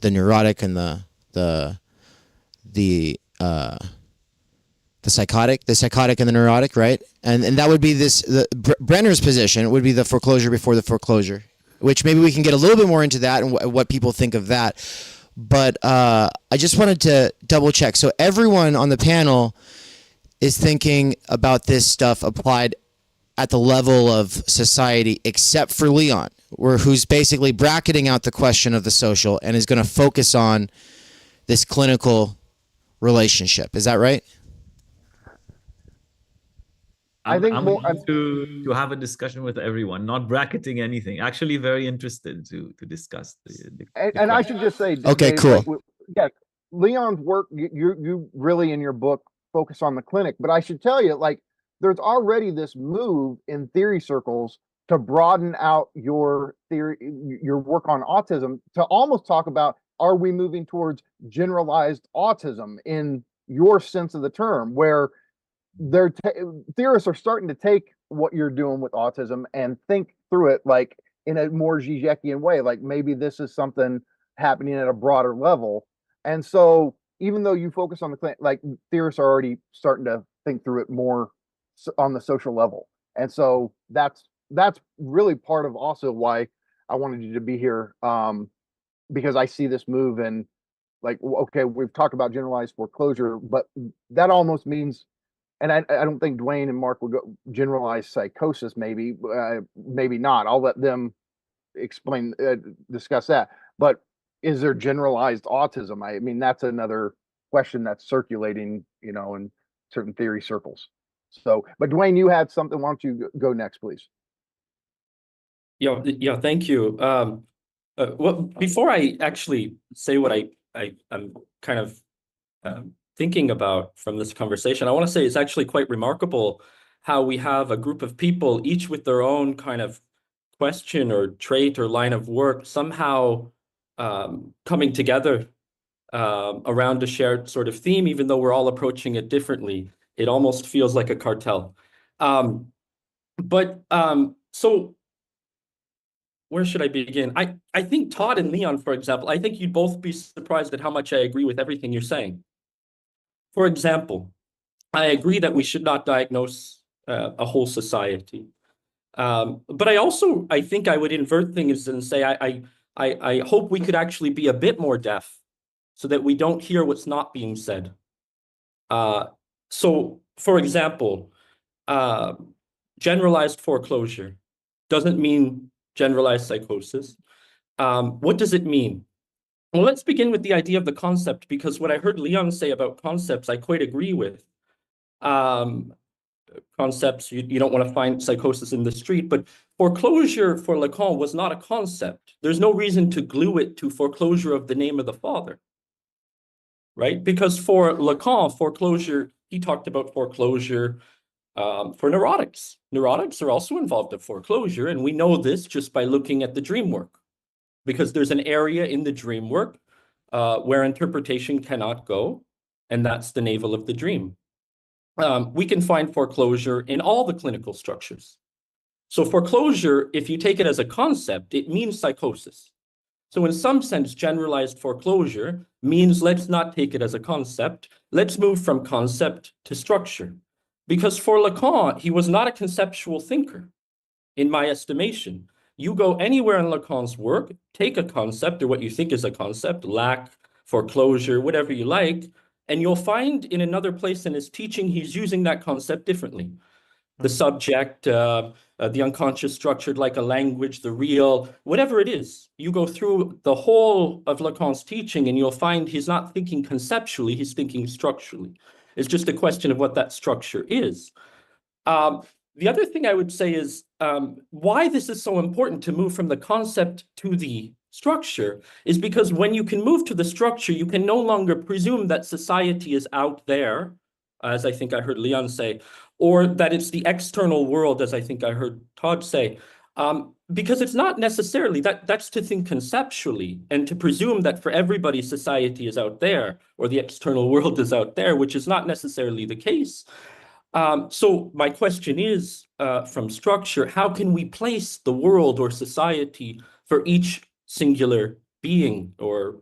the neurotic and the psychotic and the neurotic, right? And that would be Brenner's position would be the foreclosure before the foreclosure, which maybe we can get a little bit more into that and what people think of that. But I just wanted to double check. So everyone on the panel is thinking about this stuff applied at the level of society, except for Leon, who's basically bracketing out the question of the social and is going to focus on this clinical relationship. Is that right? I'm to have a discussion with everyone, not bracketing anything. Actually, very interested to discuss and I should just say, okay, Dave, cool. Like, yeah, Leon's work, you really in your book focus on the clinic, but I should tell you, like, there's already this move in theory circles to broaden out your theory, your work on autism, to almost talk about, are we moving towards generalized autism in your sense of the term, where theorists are starting to take what you're doing with autism and think through it like in a more Zizekian way, like maybe this is something happening at a broader level. And so even though you focus on the clinic, like, theorists are already starting to think through it more on the social level. And so that's really part of also why I wanted you to be here, because I see this move, and like, okay, we've talked about generalized foreclosure, but that almost means, and I don't think Dwayne and Mark would go generalized psychosis, maybe not. I'll let them explain, discuss that. But is there generalized autism? I mean, that's another question that's circulating, you know, in certain theory circles. So, but Dwayne, you had something. Why don't you go next, please? Yeah, thank you. Well, before I actually say what I'm kind of thinking about from this conversation, I want to say it's actually quite remarkable how we have a group of people, each with their own kind of question or trait or line of work, somehow coming together around a shared sort of theme, even though we're all approaching it differently. It almost feels like a cartel. So where should I begin? I think Todd and Leon, for example, I think you'd both be surprised at how much I agree with everything you're saying. For example, I agree that we should not diagnose a whole society. But I think I would invert things and say I hope we could actually be a bit more deaf so that we don't hear what's not being said. So, for example, generalized foreclosure doesn't mean generalized psychosis. What does it mean? Well, let's begin with the idea of the concept, because what I heard Leon say about concepts, I quite agree with. Concepts, you don't want to find psychosis in the street, but foreclosure for Lacan was not a concept. There's no reason to glue it to foreclosure of the name of the father, right? Because for Lacan, foreclosure, he talked about foreclosure for neurotics. Neurotics are also involved in foreclosure, and we know this just by looking at the dream work, because there's an area in the dream work where interpretation cannot go, and that's the navel of the dream. We can find foreclosure in all the clinical structures. So foreclosure, if you take it as a concept, it means psychosis. So in some sense, generalized foreclosure means let's not take it as a concept. Let's move from concept to structure. Because for Lacan, he was not a conceptual thinker, in my estimation. You go anywhere in Lacan's work, take a concept or what you think is a concept, lack, foreclosure, whatever you like, and you'll find in another place in his teaching, he's using that concept differently. The subject, the unconscious structured like a language, the real, whatever it is. You go through the whole of Lacan's teaching and you'll find he's not thinking conceptually, he's thinking structurally. It's just a question of what that structure is. The other thing I would say is why this is so important to move from the concept to the structure is because when you can move to the structure, you can no longer presume that society is out there, as I think I heard Leon say, or that it's the external world, as I think I heard Todd say, because it's not necessarily, that's to think conceptually and to presume that for everybody society is out there or the external world is out there, which is not necessarily the case. So my question is, from structure, how can we place the world or society for each singular being or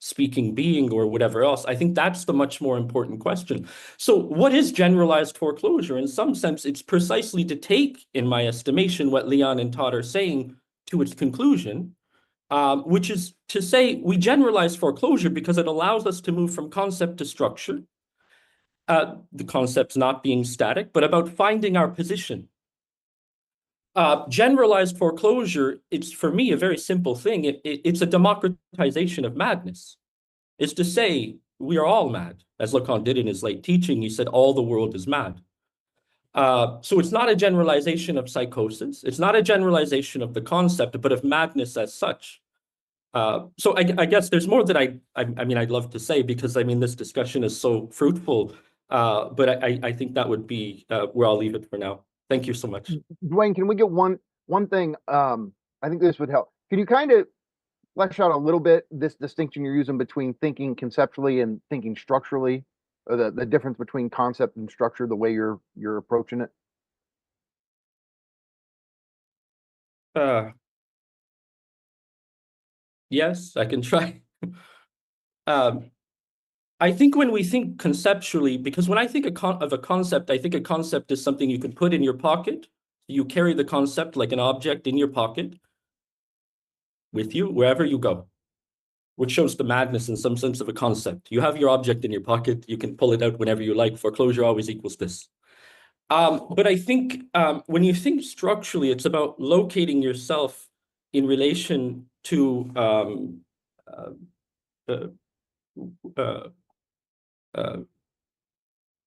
speaking being or whatever else? I think that's the much more important question. So what is generalized foreclosure? In some sense, it's precisely to take, in my estimation, what Leon and Todd are saying to its conclusion, which is to say we generalize foreclosure because it allows us to move from concept to structure. The concepts not being static, but about finding our position. Generalized foreclosure, it's for me a very simple thing. It's a democratization of madness. It's to say we are all mad, as Lacan did in his late teaching. He said all the world is mad. So it's not a generalization of psychosis. It's not a generalization of the concept, but of madness as such. So I guess there's more that I mean I'd love to say, because I mean this discussion is so fruitful. But I think that would be where I'll leave it for now. Thank you so much. Dwayne, can we get one thing? I think this would help. Can you kind of flesh out a little bit this distinction you're using between thinking conceptually and thinking structurally, or the difference between concept and structure, the way you're approaching it? Yes, I can try. I think when we think conceptually, because when I think of a concept, I think a concept is something you can put in your pocket. You carry the concept like an object in your pocket with you wherever you go, which shows the madness in some sense of a concept. You have your object in your pocket. You can pull it out whenever you like. Foreclosure always equals this. But I think when you think structurally, it's about locating yourself in relation to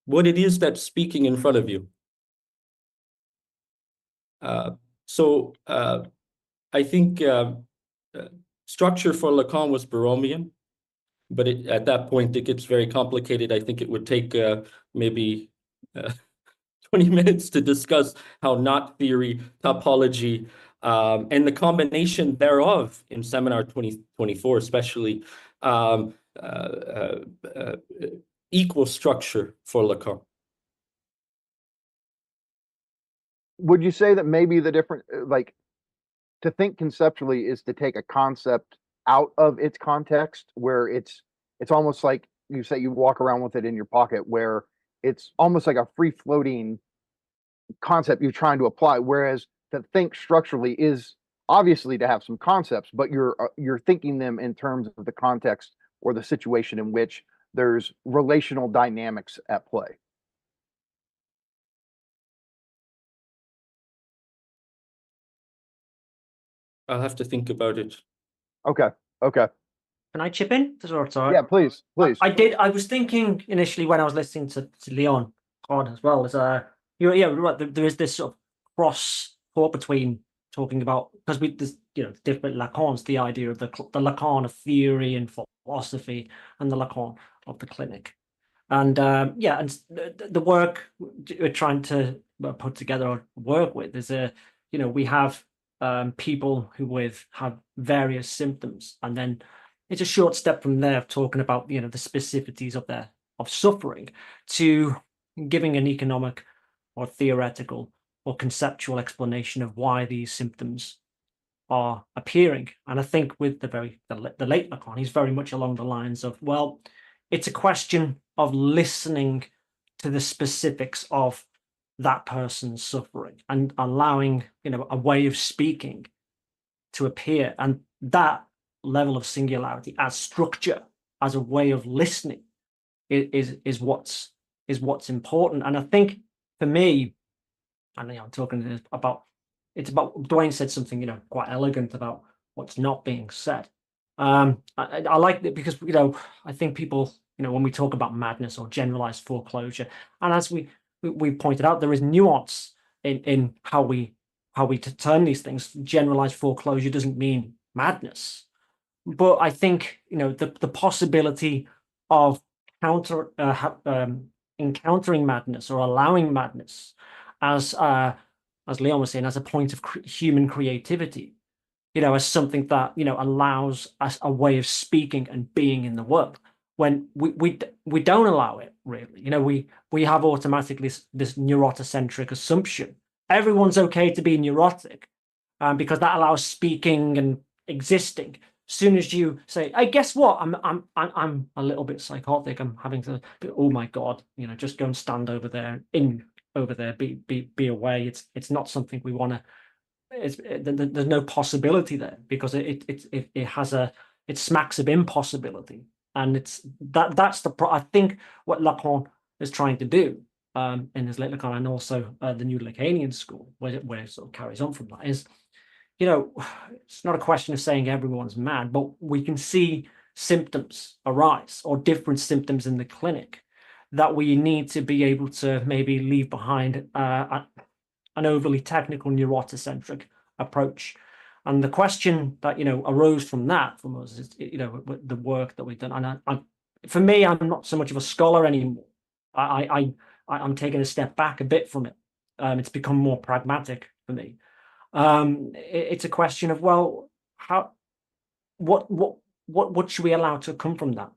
what it is that's speaking in front of you. So I think structure for Lacan was Baromean, but at that point it gets very complicated. I think it would take maybe 20 minutes to discuss how knot theory, topology, and the combination thereof in seminar 2024 especially, equal structure for Lacan. Would you say that maybe the different, like to think conceptually is to take a concept out of its context, where it's almost like you say you walk around with it in your pocket, where it's almost like a free floating concept you're trying to apply. Whereas to think structurally is obviously to have some concepts, but you're thinking them in terms of the context or the situation in which there's relational dynamics at play. I'll have to think about it. Okay. Can I chip in? Sorry. Yeah, please. I was thinking initially when I was listening to Leon Todd as well, is right. There is this sort of cross talk between talking about, because there's different Lacans, the idea of the Lacan of theory and philosophy, and the Lacan of the clinic, and and the work we're trying to put together or work with is we have people who have various symptoms, and then it's a short step from there of talking about the specificities of suffering to giving an economic or theoretical or conceptual explanation of why these symptoms are appearing. And I think with the late Lacan, he's very much along the lines of, well, it's a question of listening to the specifics of that person's suffering and allowing a way of speaking to appear, and that level of singularity as structure, as a way of listening, is what's important. And I think for me, and I'm talking about, it's about, Dwayne said something quite elegant about what's not being said. I like it because I think people when we talk about madness or generalized foreclosure, and as we pointed out, there is nuance in how we term these things. Generalized foreclosure doesn't mean madness, but I think the possibility of encountering madness or allowing madness as Leon was saying, as a point of human creativity, as something that allows us a way of speaking and being in the world. When we don't allow it, really, we have automatically this neurotocentric assumption. Everyone's okay to be neurotic, because that allows speaking and existing. As soon as you say, "Hey, guess what? I'm a little bit psychotic. I'm having to. Oh my God! Just go and stand over there. Be away." It's not something we want to. There's no possibility there, because it smacks of impossibility, and that's I think what Lacan is trying to do in his late Lacan, and also the new Lacanian school, where it sort of carries on from that, is it's not a question of saying everyone's mad, but we can see symptoms arise, or different symptoms in the clinic, that we need to be able to maybe leave behind an overly technical neurotocentric approach. And the question that arose from us is the work that we've done. And for me, I'm not so much of a scholar anymore. I'm taking a step back a bit from it. It's become more pragmatic for me. It's a question of, well, what should we allow to come from that?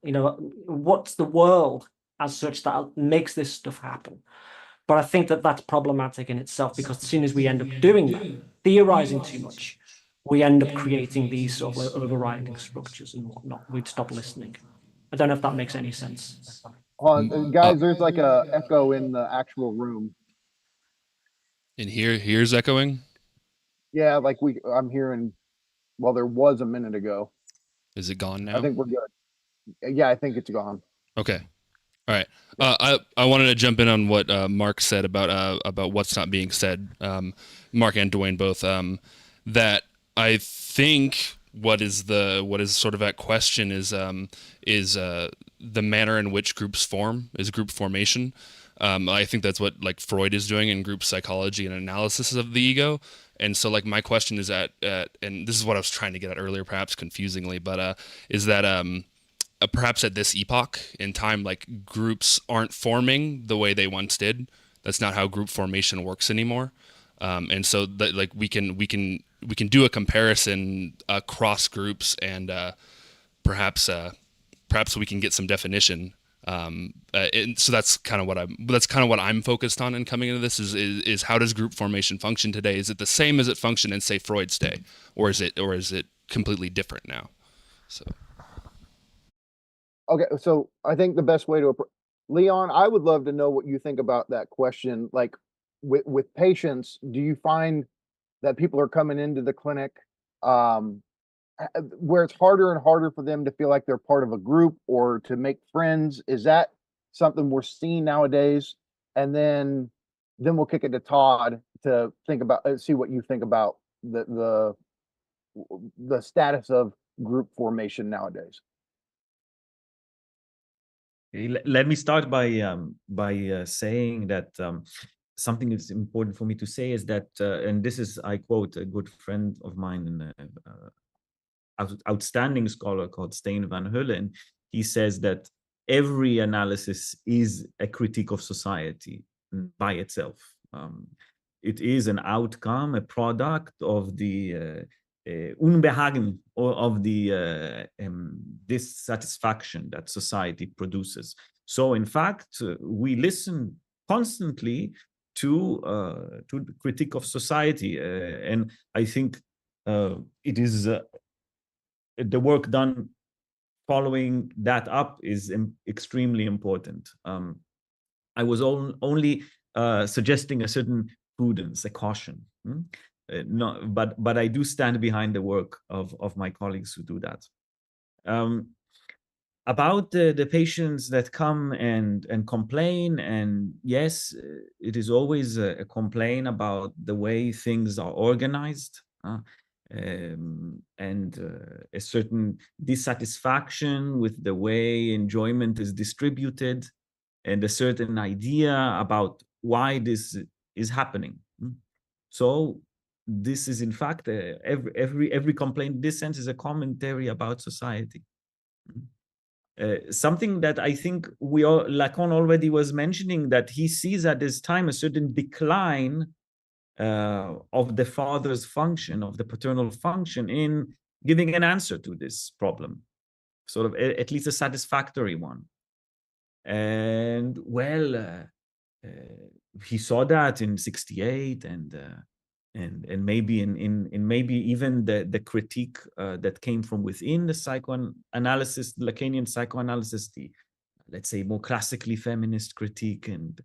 What's the world as such that makes this stuff happen? But I think that's problematic in itself, because as soon as we end up doing that, theorizing too much, we end up creating these sort of overriding structures and whatnot. We'd stop listening. I don't know if that makes any sense. Guys, there's like a echo in the actual room. And here's echoing? Yeah, like I'm hearing, well, there was a minute ago. Is it gone now? I think we're good. Yeah, I think it's gone. Okay. All right. I wanted to jump in on what Mark said about what's not being said. Mark and Dwayne both. That I think what is sort of at question is the manner in which groups form, is group formation. I think that's what like Freud is doing in group psychology and analysis of the ego. And so like my question is and this is what I was trying to get at earlier, perhaps confusingly, but is that perhaps at this epoch in time, like groups aren't forming the way they once did. That's not how group formation works anymore. And so that like we can do a comparison across groups, and perhaps we can get some definition And so that's kind of what I'm focused on in coming into this is how does group formation function today? Is it the same as it functioned in, say, Freud's day, or is it completely different now? So okay, so I think the best way to Leon, I would love to know what you think about that question. Like with patients, do you find that people are coming into the clinic where it's harder and harder for them to feel like they're part of a group or to make friends? Is that something we're seeing nowadays? And then we'll kick it to Todd to think about, see what you think about the status of group formation nowadays. Let me start by saying that something that's important for me to say is that, and this is, I quote a good friend of mine and outstanding scholar called Stein van Hullen. He says that every analysis is a critique of society by itself. It is an outcome, a product of the Unbehagen, or of the dissatisfaction that society produces. So in fact, we listen constantly to the critique of society, and I think it is the work done following that up is extremely important. I was only suggesting a certain prudence, a caution. No, but I do stand behind the work of my colleagues who do that. About the patients that come and complain, and yes, it is always a complaint about the way things are organized, and a certain dissatisfaction with the way enjoyment is distributed, and a certain idea about why this is happening. So this is in fact every complaint in this sense is a commentary about society. Something that I think Lacan already was mentioning, that he sees at this time a certain decline of the father's function, of the paternal function, in giving an answer to this problem, sort of at least a satisfactory one. And well, he saw that in 1968, and maybe in maybe even the critique that came from within the psychoanalysis, Lacanian psychoanalysis, the, let's say, more classically feminist critique, and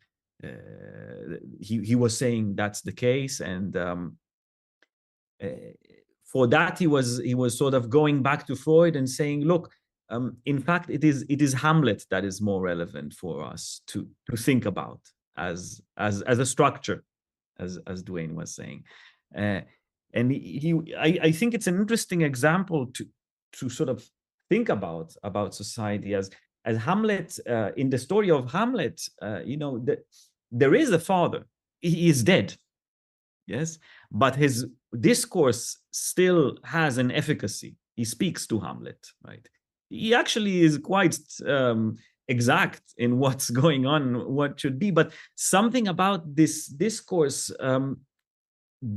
he was saying that's the case, and for that he was sort of going back to Freud and saying, look, in fact, it is Hamlet that is more relevant for us to think about as a structure, as Dwayne was saying, and I think it's an interesting example to sort of think about society as Hamlet. In the story of Hamlet, there is a father. He is dead, yes, but his discourse still has an efficacy. He speaks to Hamlet, right? He actually is quite exact in what's going on, what should be, but something about this discourse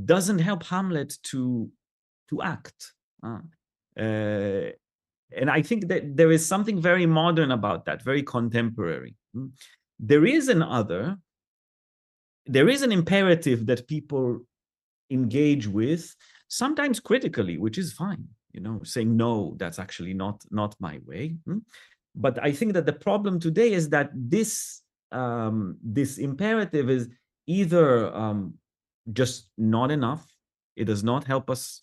doesn't help Hamlet to act. And I think that there is something very modern about that, very contemporary. There is an imperative that people engage with, sometimes critically, which is fine, saying, no, that's actually not my way. But I think that the problem today is that this imperative is either just not enough. It does not help us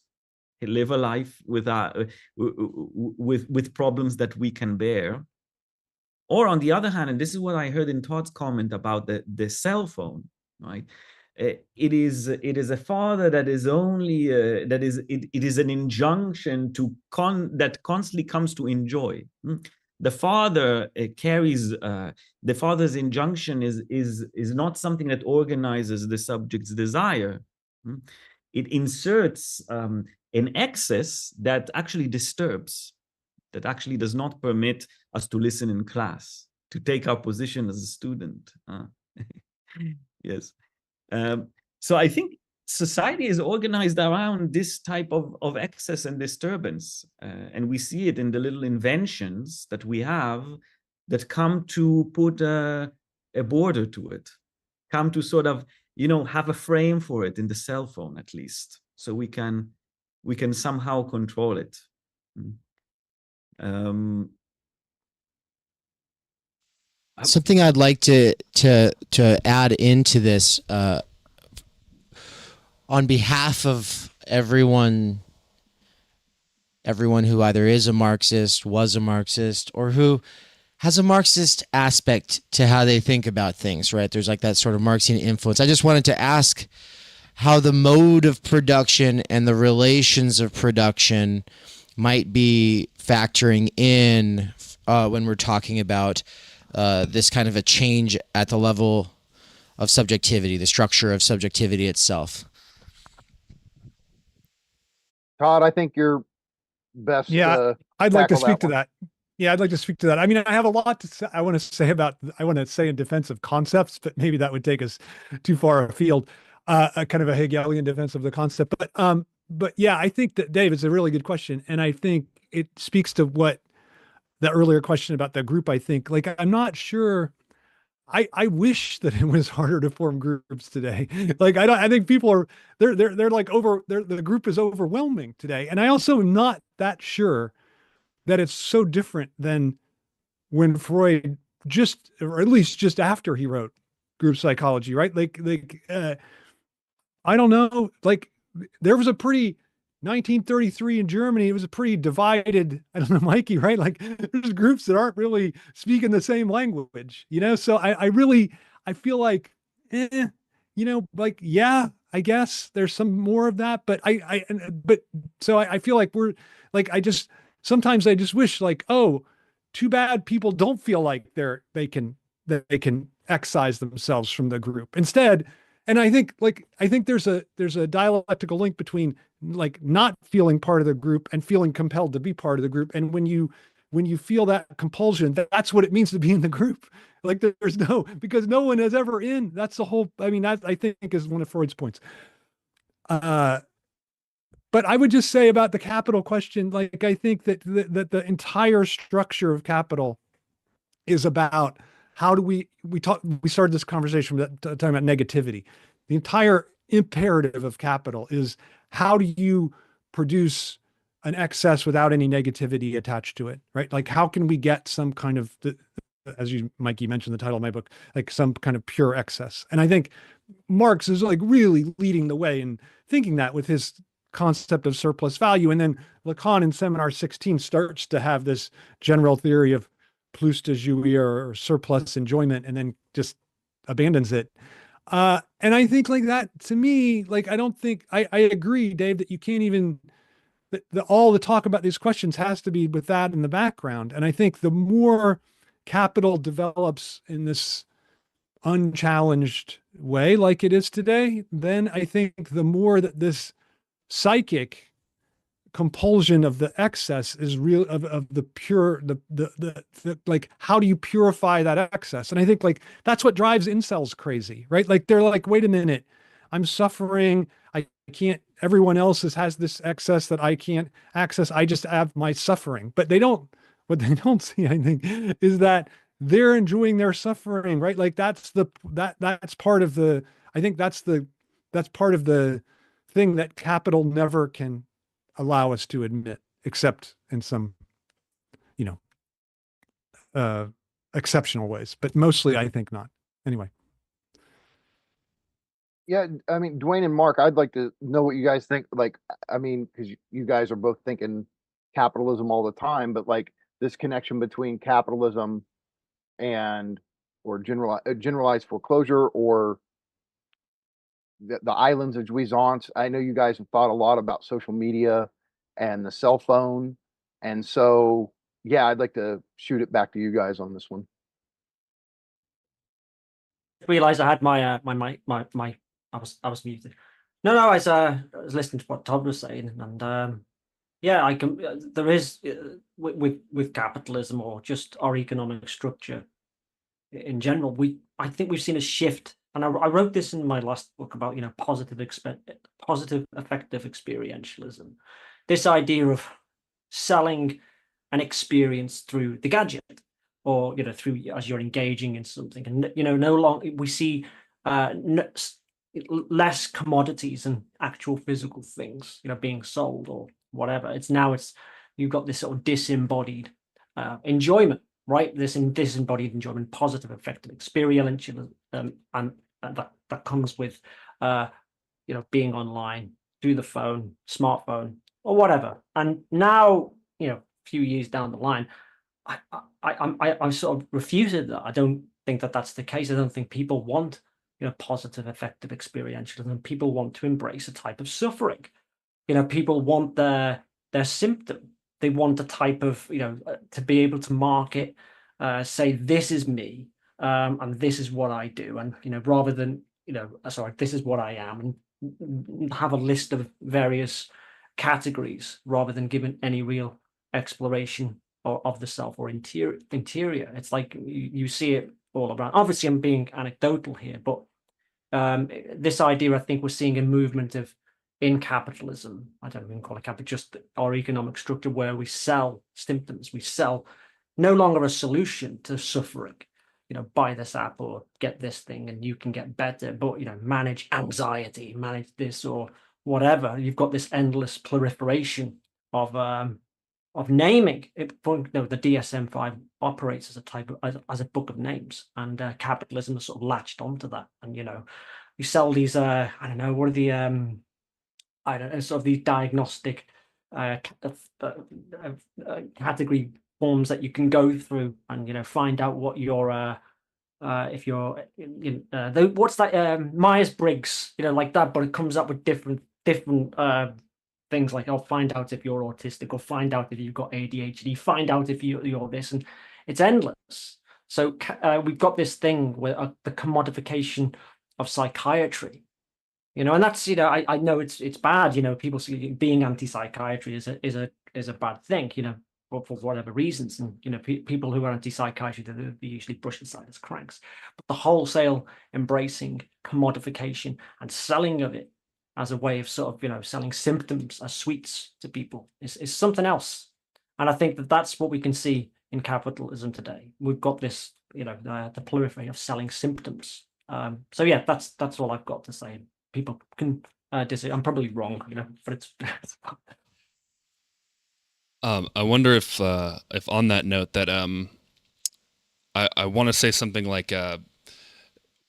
live a life with problems that we can bear. Or on the other hand, and this is what I heard in Todd's comment about the cell phone, right? It is a father that is only it is an injunction that constantly comes to enjoy. The father carries the father's injunction is not something that organizes the subject's desire. It inserts an excess that actually disturbs, that actually does not permit us to listen in class, to take our position as a student. Yes. So I think society is organized around this type of excess and disturbance. And we see it in the little inventions that we have that come to put a border to it, come to sort of, have a frame for it in the cell phone at least, so we can somehow control it. Something I'd like to add into this, on behalf of everyone who either is a Marxist, was a Marxist, or who has a Marxist aspect to how they think about things, right? There's like that sort of Marxian influence. I just wanted to ask how the mode of production and the relations of production might be factoring in when we're talking about this kind of a change at the level of subjectivity, the structure of subjectivity itself. Todd, I think you're best. Yeah, I'd like to tackle speak to one. that. Yeah, I'd like to speak to that. I mean, I have a lot to say. I want to say in defense of concepts, but maybe that would take us too far afield. A kind of a Hegelian defense of the concept. But yeah, I think that, Dave, it's a really good question, and I think it speaks to what the earlier question about the group. I think, like, I'm not sure. I wish that it was harder to form groups today. Like, I think people are they're like the group is overwhelming today, and I also am not that sure that it's so different than when Freud or at least just after he wrote Group Psychology, right? I don't know, like, there was a pretty 1933 in Germany, it was a pretty divided, I don't know, Mikey, right? Like, there's groups that aren't really speaking the same language, So I feel like, like, yeah, I guess there's some more of that, but I feel like we're like, sometimes I just wish, like, oh, too bad people don't feel like they can excise themselves from the group instead. And I think there's a dialectical link between, like, not feeling part of the group and feeling compelled to be part of the group. And when you feel that compulsion, that's what it means to be in the group. Like, because no one is ever in. That's the whole. I mean, that, I think, is one of Freud's points. But I would just say about the capital question, like, I think that the entire structure of capital is about how do we started this conversation talking about negativity. The entire imperative of capital is, how do you produce an excess without any negativity attached to it, right? Like, how can we get some kind of, as Mikey mentioned, the title of my book, like some kind of pure excess. And I think Marx is like really leading the way in thinking that with his concept of surplus value. And then Lacan in Seminar 16 starts to have this general theory of plus de jouir, or surplus enjoyment, and then just abandons it. And I think, like, that, to me, like, I don't think, I agree, Dave, that you can't even, all the talk about these questions has to be with that in the background. And I think the more capital develops in this unchallenged way, like it is today, then I think the more that this psychic compulsion of the excess is real, of the pure, the like, how do you purify that excess? And I think, like, that's what drives incels crazy, right? Like, they're like, wait a minute, I'm suffering, I can't, everyone else has this excess that I can't access, I just have my suffering. But what they don't see, I think, is that they're enjoying their suffering, right? Like, that's part of the, I think that's part of the thing that capital never can allow us to admit, except in some, exceptional ways, but mostly I think not. Anyway. Yeah, I mean, Dwayne and Mark, I'd like to know what you guys think. Like, I mean, because you guys are both thinking capitalism all the time, but, like, this connection between capitalism and, or generalized foreclosure, or the islands of jouissance. I know you guys have thought a lot about social media and the cell phone, and so, yeah, I'd like to shoot it back to you guys on this one. Realized I had my I was muted. No, I was listening to what Todd was saying, and yeah, I can. There is with capitalism, or just our economic structure in general. I think we've seen a shift, and I wrote this in my last book about positive affective experientialism. This idea of selling an experience through the gadget, or through as you're engaging in something, and no longer we see less commodities and actual physical things being sold or whatever. It's you've got this sort of disembodied enjoyment, right? This disembodied enjoyment, positive effective experientialism, and that comes with being online through the phone, smartphone, or whatever. And now, a few years down the line, I sort of refuted that. I don't think that that's the case. I don't think people want positive effective experientialism. People want to embrace a type of suffering. People want their symptom. They want a type of to be able to market, say this is me, and this is what I do, and rather than sorry, this is what I am, and have a list of various categories rather than giving any real exploration of the self or interior. It's like you see it all around. Obviously, I'm being anecdotal here, but this idea, I think, we're seeing a movement of in capitalism. I don't even call it capital, just our economic structure, where we sell symptoms. We sell no longer a solution to suffering. Buy this app or get this thing and you can get better, but manage anxiety, manage this or whatever. You've got this endless proliferation of naming it. The DSM-5 operates as a type of as a book of names, and capitalism has sort of latched onto that. And you sell these I don't know, what are the I don't know, sort of these diagnostic category forms that you can go through and find out what your if you're what's that Myers-Briggs, like that, but it comes up with different things like, I'll find out if you're autistic, or find out if you've got ADHD, find out if you're this, and it's endless. So we've got this thing with the commodification of psychiatry, and that's I know it's bad. People see being anti-psychiatry is a bad thing, for whatever reasons, and people who are anti-psychiatry, they usually brush aside as cranks. But the wholesale embracing commodification and selling of it as a way of sort of selling symptoms as sweets to people is something else. And I think that that's what we can see in capitalism today. We've got this the proliferation of selling symptoms. So yeah, that's all I've got to say. People can disagree. I'm probably wrong, but it's I wonder if on that note that I want to say something like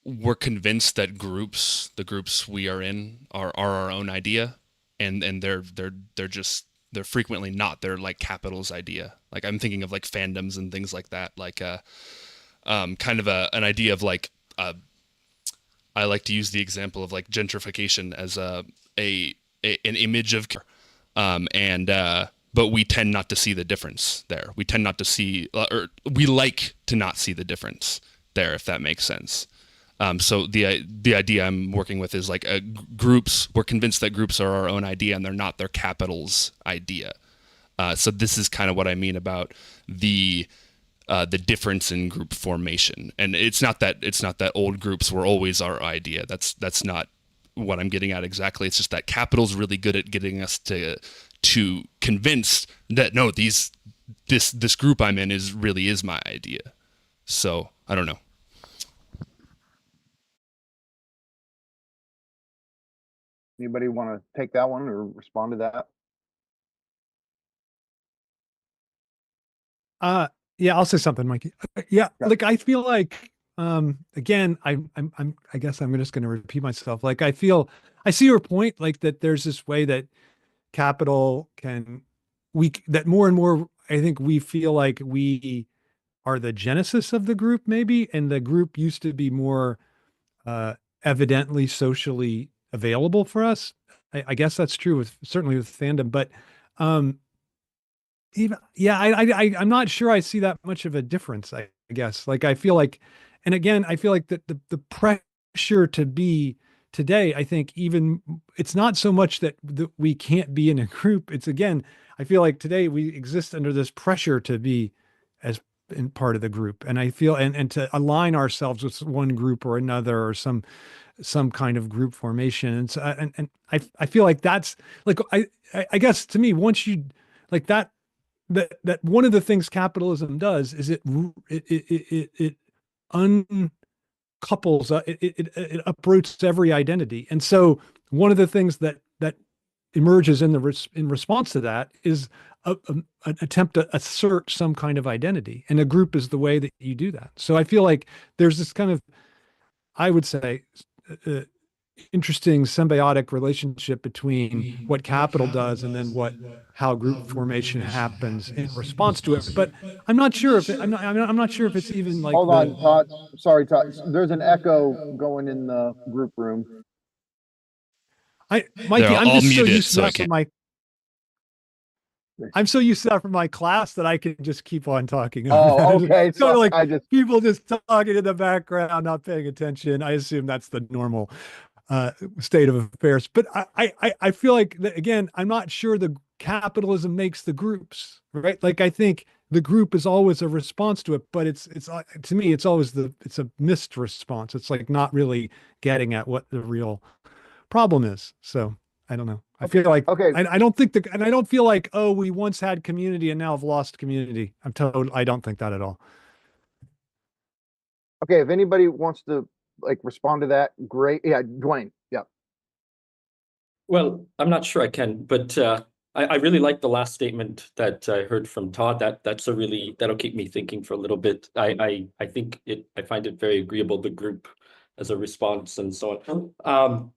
we're convinced that the groups we are in are our own idea, and they're frequently not. They're like capital's idea. Like I'm thinking of like fandoms and things like that. Like kind of an idea of like I like to use the example of like gentrification as an image of but we tend not to see the difference there. We tend not to see, or we like to not see the difference there, if that makes sense. So the idea I'm working with is like groups. We're convinced that groups are our own idea, and they're not. They're capital's idea. So this is kind of what I mean about the difference in group formation. And it's not that old groups were always our idea. That's not what I'm getting at exactly. It's just that capital's really good at getting us to convince that no, this group I'm in really is my idea. So I don't know. Anybody want to take that one or respond to that? Yeah, I'll say something, Mikey. Yeah, like I feel like again, I guess I'm just going to repeat myself. Like I see your point, like that there's this way that capital that more and more, I think we feel like we are the genesis of the group maybe, and the group used to be more evidently socially available for us. I guess that's true certainly with fandom, but even I'm not sure I see that much of a difference. I guess like I feel like, and again, I feel like that the pressure to be today, I think even it's not so much that we can't be in a group. It's again, I feel like today we exist under this pressure to be as in part of the group. And I feel, and to align ourselves with one group or another, or some kind of group formation. And so, and I feel like that's like, I guess to me, once you like that that one of the things capitalism does is it uncouples, it uproots every identity. And so one of the things that emerges in response to that is an attempt to assert some kind of identity, and a group is the way that you do that. So I feel like there's this kind of, I would say, interesting symbiotic relationship between what capital does and then how group formation happens in response to it. But I'm not sure if I'm not sure if it's even like. Hold on, Todd. Sorry, Todd. There's an echo going in the group room. Mikey, I'm just so used to that from my. I'm so used to that from my class that I can just keep on talking. Oh, okay. So like people just talking in the background, not paying attention. I assume that's the normal state of affairs. But I feel like that, again, I'm not sure the capitalism makes the groups, right? Like I think the group is always a response to it, but it's to me it's always it's a missed response. It's like not really getting at what the real problem is. So I don't know. I feel like I don't think and I don't feel like, oh, we once had community and now have lost community. I don't think that at all. Okay, if anybody wants to like respond to that, great. Yeah, Dwayne. Yeah. Well, I'm not sure I can, but I really like the last statement that I heard from Todd. That'll keep me thinking for a little bit. I find it very agreeable, the group as a response and so on.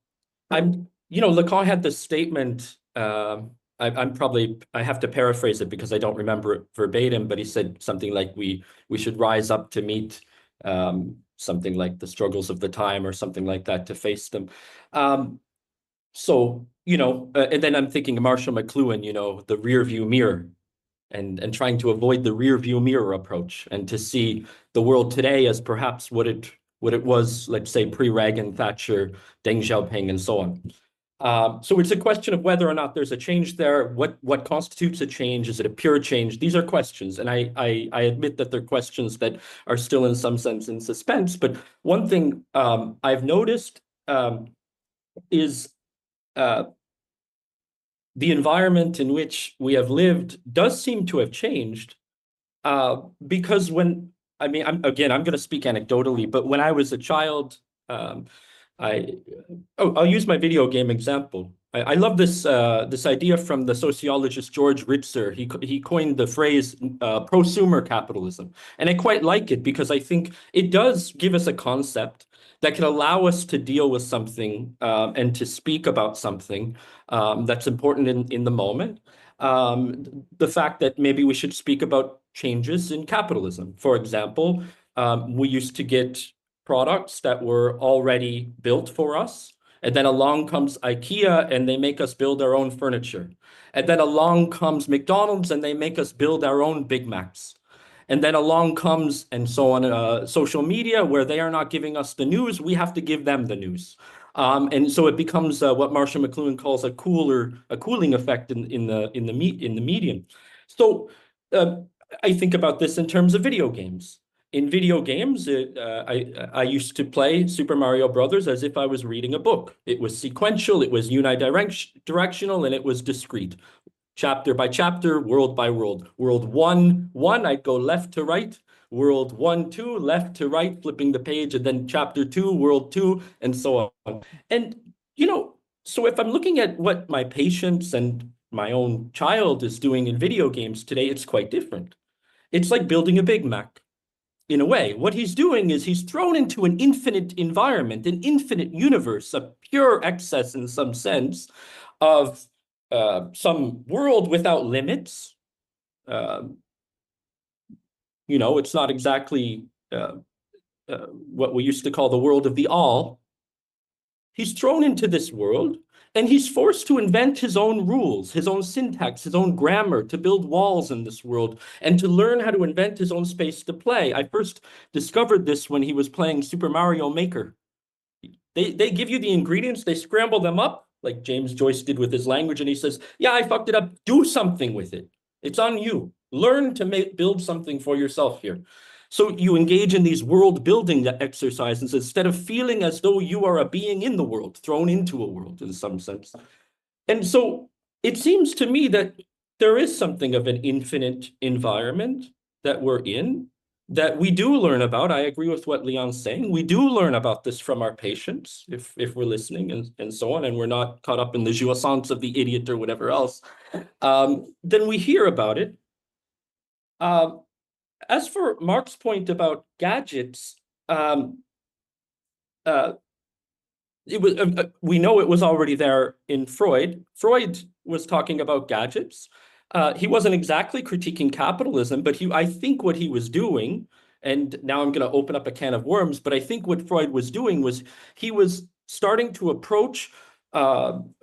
Lacan had this statement. I have to paraphrase it because I don't remember it verbatim, but he said something like we should rise up to meet something like the struggles of the time or something like that, to face them. And then I'm thinking of Marshall McLuhan, the rear view mirror, and trying to avoid the rear view mirror approach and to see the world today as perhaps what it was, let's say, pre-Reagan, Thatcher, Deng Xiaoping, and so on. So it's a question of whether or not there's a change there. What constitutes a change? Is it a pure change? These are questions, and I admit that they're questions that are still in some sense in suspense. But one thing I've noticed is the environment in which we have lived does seem to have changed, because I'm going to speak anecdotally, but when I was a child, I'll use my video game example. I love this idea from the sociologist George Ritzer. He coined the phrase prosumer capitalism, and I quite like it because I think it does give us a concept that can allow us to deal with something and to speak about something that's important in the moment. The fact that maybe we should speak about changes in capitalism. For example, we used to get products that were already built for us, and then along comes IKEA and they make us build our own furniture. And then along comes McDonald's and they make us build our own Big Macs. And then along comes, and so on, social media, where they are not giving us the news, we have to give them the news. And so it becomes what Marshall McLuhan calls a cooling effect in the medium. So I think about this in terms of video games. In video games, I used to play Super Mario Brothers as if I was reading a book. It was sequential, it was unidirectional, and it was discrete. Chapter by chapter, world by world. World 1, I'd go left to right. World 1, 2, left to right, flipping the page, and then chapter 2, world 2, and so on. And, so if I'm looking at what my patients and my own child is doing in video games today, it's quite different. It's like building a Big Mac. In a way, what he's doing is he's thrown into an infinite environment, an infinite universe, a pure excess in some sense of some world without limits. It's not exactly what we used to call the world of the all. He's thrown into this world, and he's forced to invent his own rules, his own syntax, his own grammar, to build walls in this world, and to learn how to invent his own space to play. I first discovered this when he was playing Super Mario Maker. They give you the ingredients, they scramble them up, like James Joyce did with his language, and he says, yeah, I fucked it up. Do something with it. It's on you. Learn to build something for yourself here. So you engage in these world building exercises instead of feeling as though you are a being in the world, thrown into a world in some sense. And so it seems to me that there is something of an infinite environment that we're in that we do learn about. I agree with what Leon's saying. We do learn about this from our patients, if we're listening and so on, and we're not caught up in the jouissance of the idiot or whatever else. Then we hear about it. As for Mark's point about gadgets, it was we know it was already there in Freud. Freud was talking about gadgets. He wasn't exactly critiquing capitalism, but I think what he was doing, and now I'm going to open up a can of worms, but I think what Freud was doing was he was starting to approach an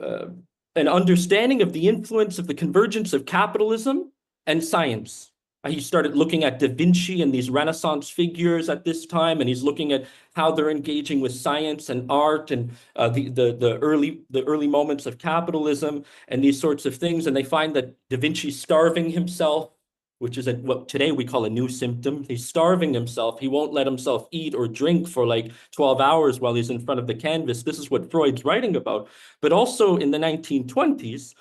understanding of the influence of the convergence of capitalism and science. He started looking at Da Vinci and these Renaissance figures at this time, and he's looking at how they're engaging with science and art and the early moments of capitalism and these sorts of things. And they find that Da Vinci's starving himself, which is what today we call a new symptom. He's starving himself. He won't let himself eat or drink for like 12 hours while he's in front of the canvas. This is what Freud's writing about. But also in the 1920s,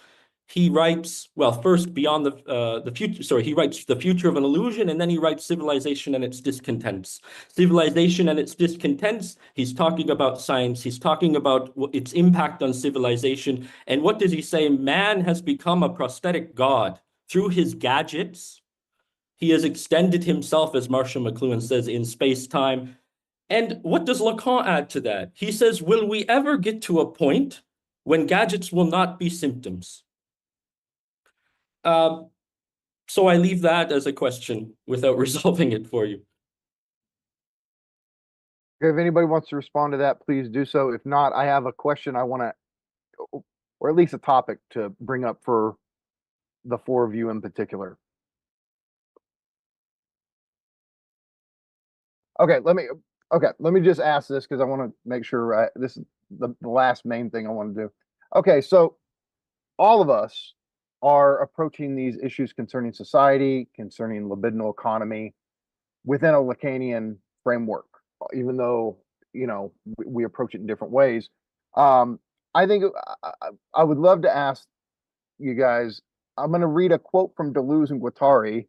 he writes, well, first Beyond the Future, sorry, he writes The Future of an Illusion, and then he writes Civilization and Its Discontents. Civilization and Its Discontents, he's talking about science, he's talking about its impact on civilization, and what does he say? Man has become a prosthetic god. Through his gadgets, he has extended himself, as Marshall McLuhan says, in space-time. And what does Lacan add to that? He says, will we ever get to a point when gadgets will not be symptoms? So I leave that as a question without resolving it for you. Okay, if anybody wants to respond to that, please do so. If not, I have a question I want to, or at least a topic to bring up for the four of you in particular. Okay, let me just ask this because I want to make sure this is the last main thing I want to do. Okay, so all of us are approaching these issues concerning society, concerning libidinal economy within a Lacanian framework, even though, you know, we approach it in different ways. I think I would love to ask you guys, I'm going to read a quote from Deluze and Guattari,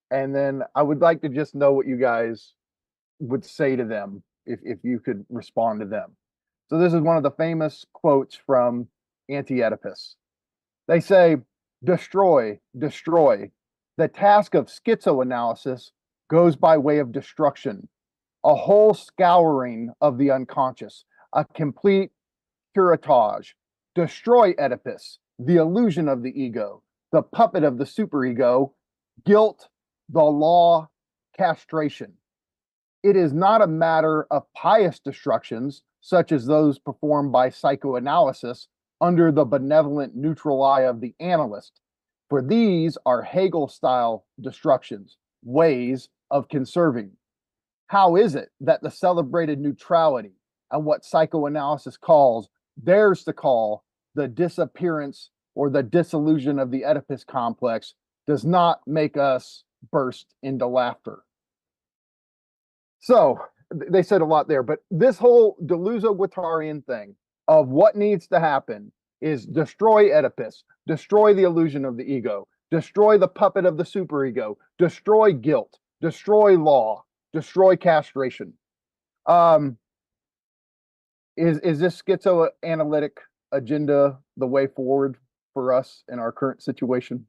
and then I would like to just know what you guys would say to them if you could respond to them. So this is one of the famous quotes from Anti-Oedipus. They say, destroy, destroy. The task of schizoanalysis goes by way of destruction, a whole scouring of the unconscious, a complete curatage. Destroy Oedipus, the illusion of the ego, the puppet of the superego, guilt, the law, castration. It is not a matter of pious destructions, such as those performed by psychoanalysis under the benevolent neutral eye of the analyst, for these are Hegel-style destructions, ways of conserving. How is it that the celebrated neutrality and what psychoanalysis dares to call the disappearance or the dissolution of the Oedipus complex does not make us burst into laughter? So they said a lot there, but this whole Deluso-Guattarian thing of what needs to happen is destroy Oedipus, destroy the illusion of the ego, destroy the puppet of the superego, destroy guilt, destroy law, destroy castration. Is this schizoanalytic agenda the way forward for us in our current situation?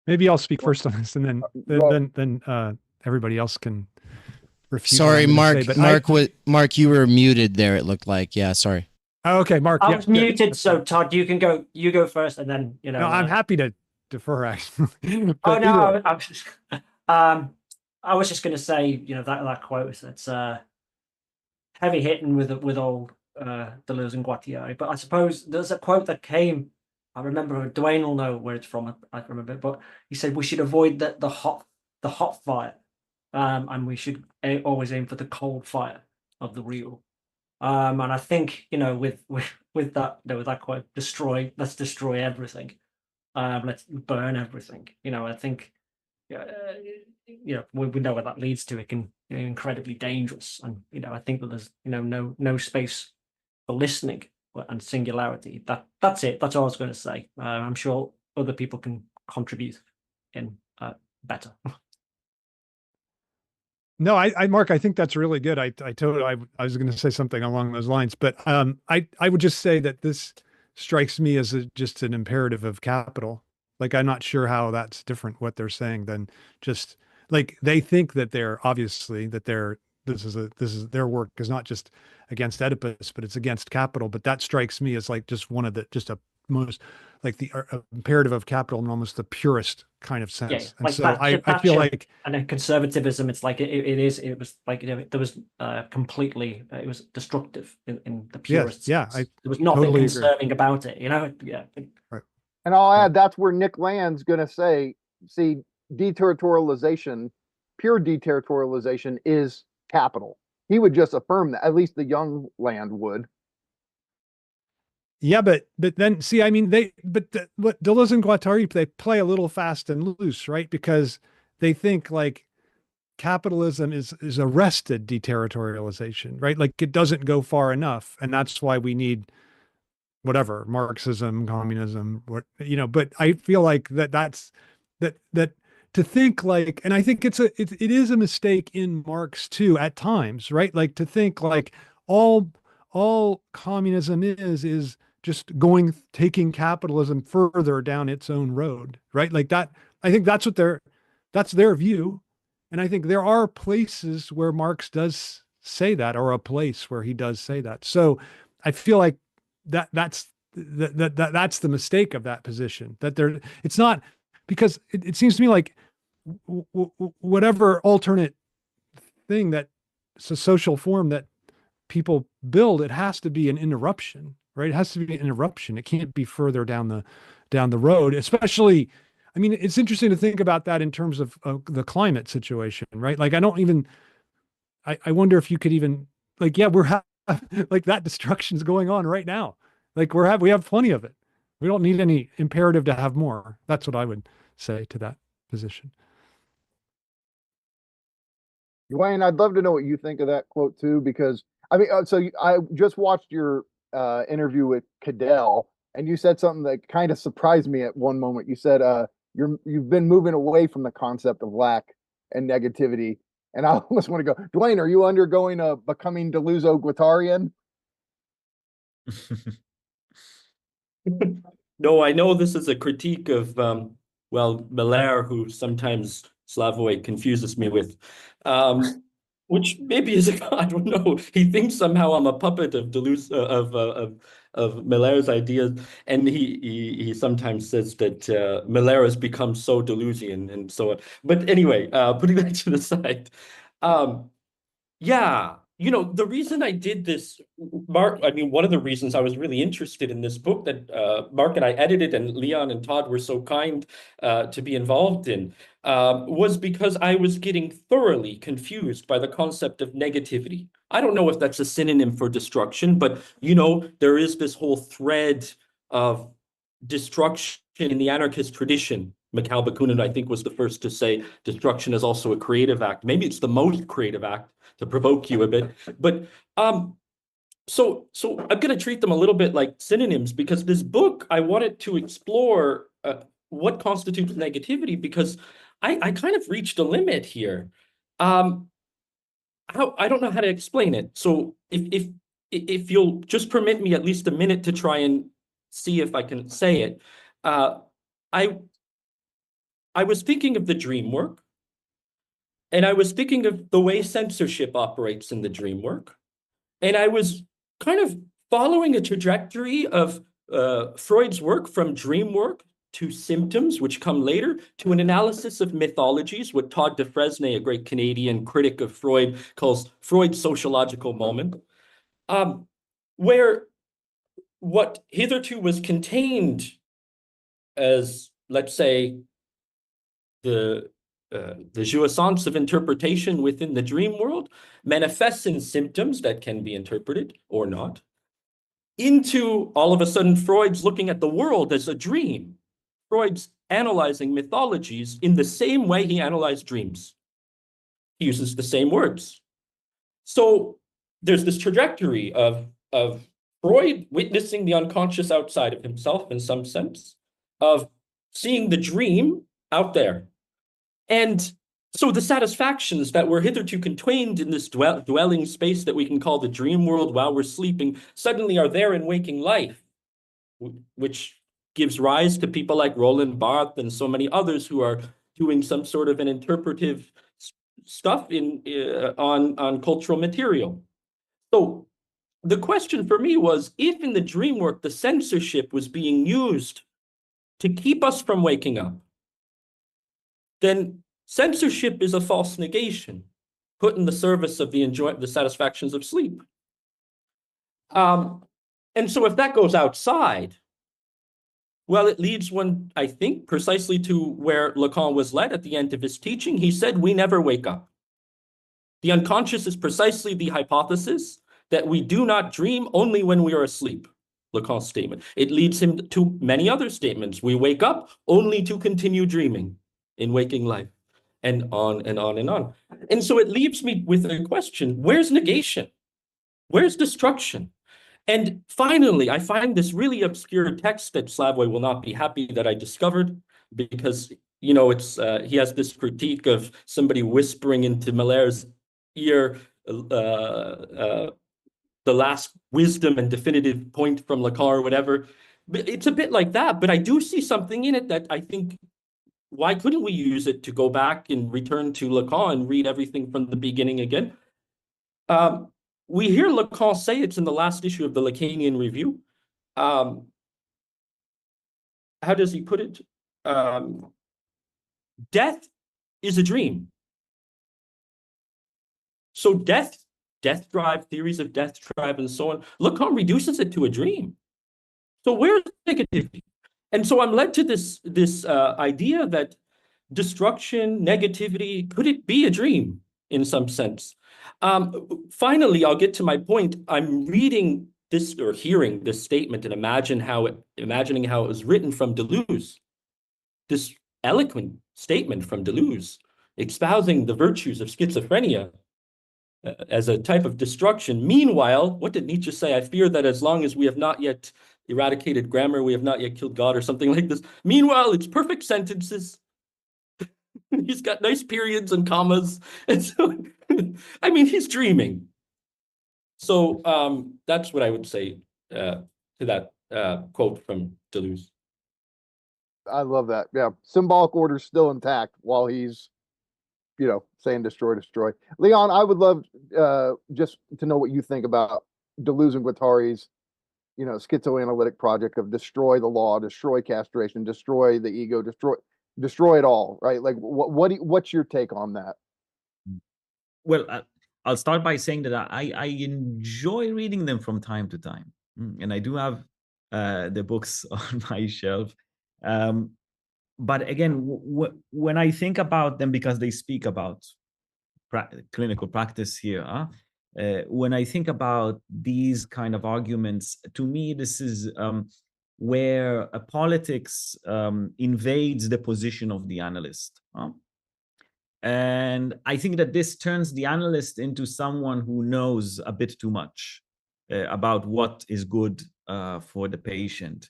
Maybe I'll speak first on this, and then everybody else can refute. Sorry, Mark. Mark, you were muted there. It looked like. Yeah, sorry. Oh, okay, Mark. I was muted, so Todd, you can go. You go first, and then you know. No, I'm happy to defer. Actually. Oh no, I was just going to say, you know, that quote. It's heavy hitting with old Deluze and Guattari, but I suppose there's a quote that came. I remember, Dwayne will know where it's from. I remember, but he said we should avoid the hot fire, and we should always aim for the cold fire of the real. And I think, you know, with that quote, let's destroy everything, let's burn everything. You know, I think, you know, we know what that leads to. It can be incredibly dangerous, and you know, I think that there's, you know, no space for listening and singularity. That's it. That's all I was going to say. I'm sure other people can contribute in better. No, I Mark, I think that's really good. I was going to say something along those lines, but I would just say that this strikes me as just an imperative of capital. Like, I'm not sure how that's different what they're saying than just like they think that they're obviously that this is their work is not just against Oedipus, but it's against capital. But that strikes me as like just one of the just a most like the imperative of capital in almost the purest kind of sense. Yeah, and like so I feel like, and then conservatism, it's like it was like, you know, there was completely it was destructive in the purest yeah, sense. There was nothing totally agree. conserving about it, you know. Yeah. Right. And I'll add that's where Nick Land's going to say, see, deterritorialization, pure deterritorialization is capital. He would just affirm that, at least the young Land would. Yeah, but then see, I mean, what Deluze and Guattari, they play a little fast and loose, right? Because they think like capitalism is arrested deterritorialization, right? Like it doesn't go far enough, and that's why we need whatever Marxism, communism, what you know. But I feel like that's to think like, and I think it is a mistake in Marx too at times, right? Like to think like all communism is just taking capitalism further down its own road, right? Like that, I think that's their view. And I think there are places where Marx does say that, or a place where he does say that. So I feel like that's the mistake of that position, that it's not, because it seems to me like whatever alternate thing that it's a social form that people build, it has to be an interruption, right? It has to be an interruption. It can't be further down the road, especially, I mean, it's interesting to think about that in terms of the climate situation, right? Like, I wonder if you could even, like, yeah, like that destruction's going on right now. Like we have plenty of it. We don't need any imperative to have more. That's what I would say to that position. Dwayne, I'd love to know what you think of that quote too, because I mean, I just watched your interview with Cadell, and you said something that kind of surprised me at one moment. You said you've been moving away from the concept of lack and negativity, and I almost want to go, Dwayne, are you undergoing a becoming Deluzo Guattarian? No, I know this is a critique of Miller, who sometimes Slavoj confuses me with, which maybe is I don't know. He thinks somehow I'm a puppet of Deluze of Miller's ideas, and he sometimes says that Miller has become so Deleuzian and so on. But anyway, putting that to the side, yeah. You know, the reason I did this, Mark, I mean, one of the reasons I was really interested in this book that Mark and I edited, and Leon and Todd were so kind to be involved in, was because I was getting thoroughly confused by the concept of negativity. I don't know if that's a synonym for destruction, but, you know, there is this whole thread of destruction in the anarchist tradition. Mikhail Bakunin, I think, was the first to say destruction is also a creative act. Maybe it's the most creative act, to provoke you a bit. But so I'm going to treat them a little bit like synonyms, because this book, I wanted to explore what constitutes negativity, because I kind of reached a limit here. I don't know how to explain it. So if you'll just permit me at least a minute to try and see if I can say it. I was thinking of the dream work, and I was thinking of the way censorship operates in the dream work, and I was kind of following a trajectory of Freud's work from dream work to symptoms, which come later, to an analysis of mythologies, what Todd Defresne, a great Canadian critic of Freud, calls Freud's sociological moment, where what hitherto was contained as, let's say, the jouissance of interpretation within the dream world manifests in symptoms that can be interpreted or not, into all of a sudden Freud's looking at the world as a dream. Freud's analyzing mythologies in the same way he analyzed dreams. He uses the same words. So there's this trajectory of Freud witnessing the unconscious outside of himself in some sense, of seeing the dream out there. And so the satisfactions that were hitherto contained in this dwelling space that we can call the dream world while we're sleeping suddenly are there in waking life, which gives rise to people like Roland Barthes and so many others who are doing some sort of an interpretive stuff on cultural material. So the question for me was, if in the dream work the censorship was being used to keep us from waking up, then censorship is a false negation put in the service of the satisfactions of sleep. And so if that goes outside, well, it leads one, I think, precisely to where Lacan was led at the end of his teaching. He said, we never wake up. The unconscious is precisely the hypothesis that we do not dream only when we are asleep, Lacan's statement. It leads him to many other statements. We wake up only to continue dreaming in waking life, and on and on and on. And so it leaves me with a question: where's negation? Where's destruction? And finally, I find this really obscure text that Slavoj will not be happy that I discovered, because, you know, it's he has this critique of somebody whispering into Malherbe's ear the last wisdom and definitive point from Lacan or whatever. But it's a bit like that, but I do see something in it that I think, why couldn't we use it to go back and return to Lacan and read everything from the beginning again? We hear Lacan say, it's in the last issue of the Lacanian Review. How does he put it? Death is a dream. So death drive, theories of death drive, and so on, Lacan reduces it to a dream. So where's negativity? And so I'm led to this idea that destruction, negativity, could it be a dream in some sense? Finally, I'll get to my point. I'm reading this or hearing this statement and imagining how it was written from Deluze. This eloquent statement from Deluze, espousing the virtues of schizophrenia as a type of destruction. Meanwhile, what did Nietzsche say? I fear that as long as we have not yet eradicated grammar, we have not yet killed God, or something like this. Meanwhile, it's perfect sentences. He's got nice periods and commas. And so, I mean, he's dreaming. So that's what I would say to that quote from Deluze. I love that. Yeah. Symbolic order's still intact while he's, you know, saying destroy, destroy. Leon, I would love just to know what you think about Deluze and Guattari's, you know, schizoanalytic project of destroy the law, destroy castration, destroy the ego, destroy it all, right? Like, what's your take on that? Well, I'll start by saying that I enjoy reading them from time to time, and I do have the books on my shelf. But again, when I think about them, because they speak about clinical practice here, when I think about these kind of arguments, to me, this is where politics invades the position of the analyst. And I think that this turns the analyst into someone who knows a bit too much about what is good for the patient.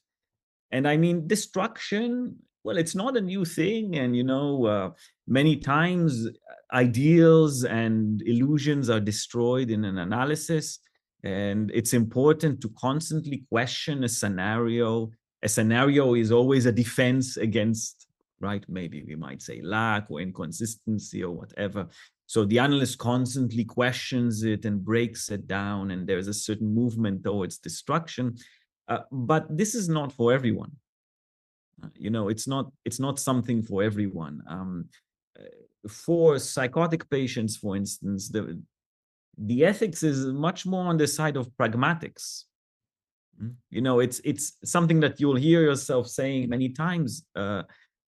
And I mean, destruction, well, it's not a new thing. And, you know, many times ideals and illusions are destroyed in an analysis. And it's important to constantly question a scenario. A scenario is always a defense against, right? Maybe we might say lack or inconsistency or whatever. So the analyst constantly questions it and breaks it down. And there's a certain movement towards destruction. But this is not for everyone. You know, it's not something for everyone. For psychotic patients, for instance, the ethics is much more on the side of pragmatics. You know, it's something that you'll hear yourself saying many times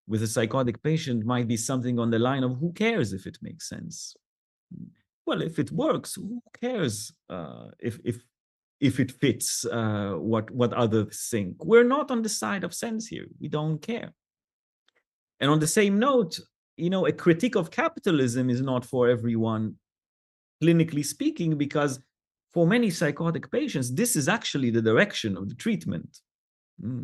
with a psychotic patient, might be something on the line of, who cares if it makes sense? Well, if it works, who cares if it fits what others think? We're not on the side of sense here. We don't care. And on the same note, you know, a critique of capitalism is not for everyone, clinically speaking, because for many psychotic patients, this is actually the direction of the treatment.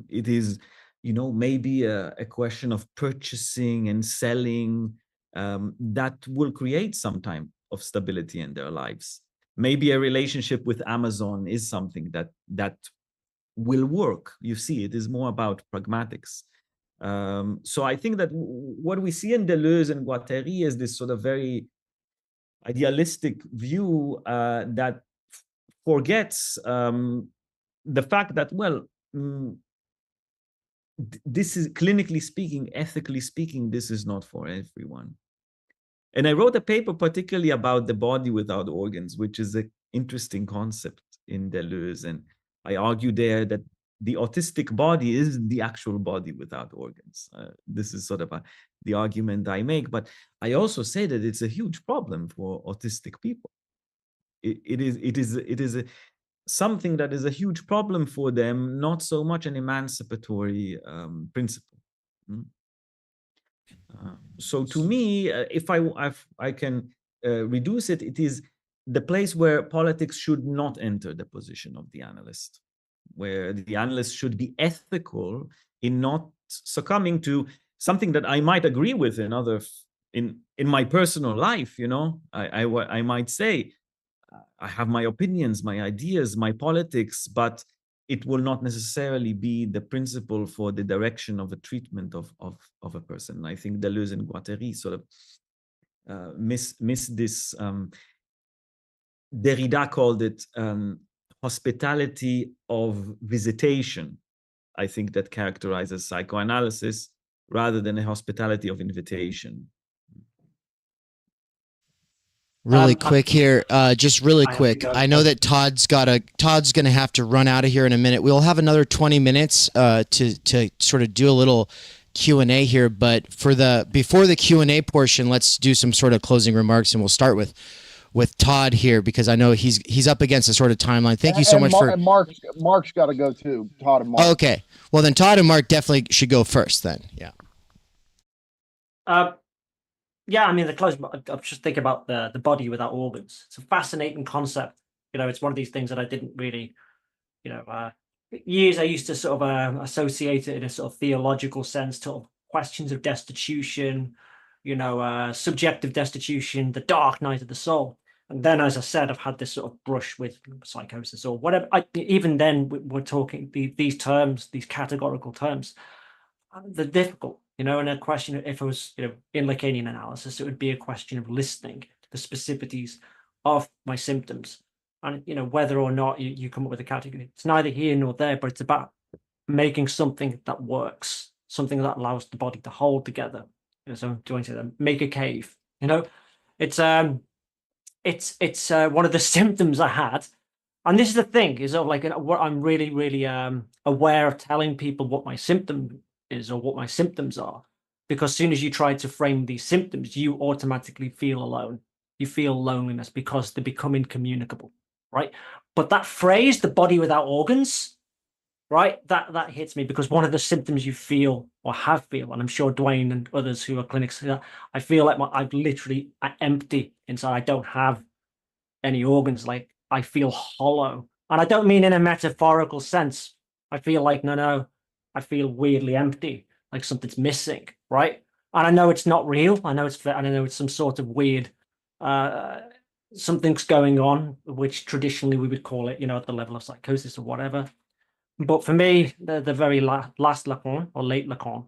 It is, maybe a question of purchasing and selling that will create some time of stability in their lives. Maybe a relationship with Amazon is something that will work. You see, it is more about pragmatics. So I think that what we see in Deluze and Guattari is this sort of very idealistic view that forgets the fact that, this is, clinically speaking, ethically speaking, this is not for everyone. And I wrote a paper particularly about the body without organs, which is an interesting concept in Deleuze. And I argue there that the autistic body is the actual body without organs. This is sort of the argument I make. But I also say that it's a huge problem for autistic people. It is something that is a huge problem for them, not so much an emancipatory principle. So to me, if I can reduce it, it is the place where politics should not enter the position of the analyst, where the analyst should be ethical in not succumbing to something that I might agree with in my personal life. I might say, I have my opinions, my ideas, my politics, but it will not necessarily be the principle for the direction of a treatment of a person. I think Deluze and Guattari sort of miss this. Derrida called it hospitality of visitation. I think that characterizes psychoanalysis rather than a hospitality of invitation. Really quick here, just really quick. I know that Todd's going to have to run out of here in a minute. We'll have another 20 minutes to sort of do a little Q&A here, but before the Q&A portion, let's do some sort of closing remarks, and we'll start with Todd here, because I know he's up against a sort of timeline. Thank you so much for. And Mark's got to go too. Todd and Mark. Okay, well then Todd and Mark definitely should go first. Then, yeah. Yeah, I mean, I'm just thinking about the body without organs. It's a fascinating concept. It's one of these things that I didn't really, years I used to sort of associate it in a sort of theological sense to questions of destitution, subjective destitution, the dark night of the soul. And then, as I said, I've had this sort of brush with psychosis or whatever. Even then, we're talking these terms, these categorical terms. They're difficult. And a question, if it was, in Lacanian analysis, it would be a question of listening to the specificities of my symptoms. And, whether or not you come up with a category, it's neither here nor there, but it's about making something that works, something that allows the body to hold together. So Dwayne said, make a cave. It's one of the symptoms I had. And this is the thing, is what I'm really, really aware of telling people what my symptom is or what my symptoms are, because as soon as you try to frame these symptoms, you automatically feel alone. You feel loneliness because they become incommunicable, right? But that phrase, the body without organs, right? That hits me, because one of the symptoms you feel or have feel, and I'm sure Dwayne and others who are clinics, I feel like I'm literally empty inside. I don't have any organs. Like, I feel hollow, and I don't mean in a metaphorical sense. I feel like no. I feel weirdly empty, like something's missing, right? And I know it's not real. I know it's some sort of weird, something's going on, which traditionally we would call it, at the level of psychosis or whatever. But for me, the very last Lacan or late Lacan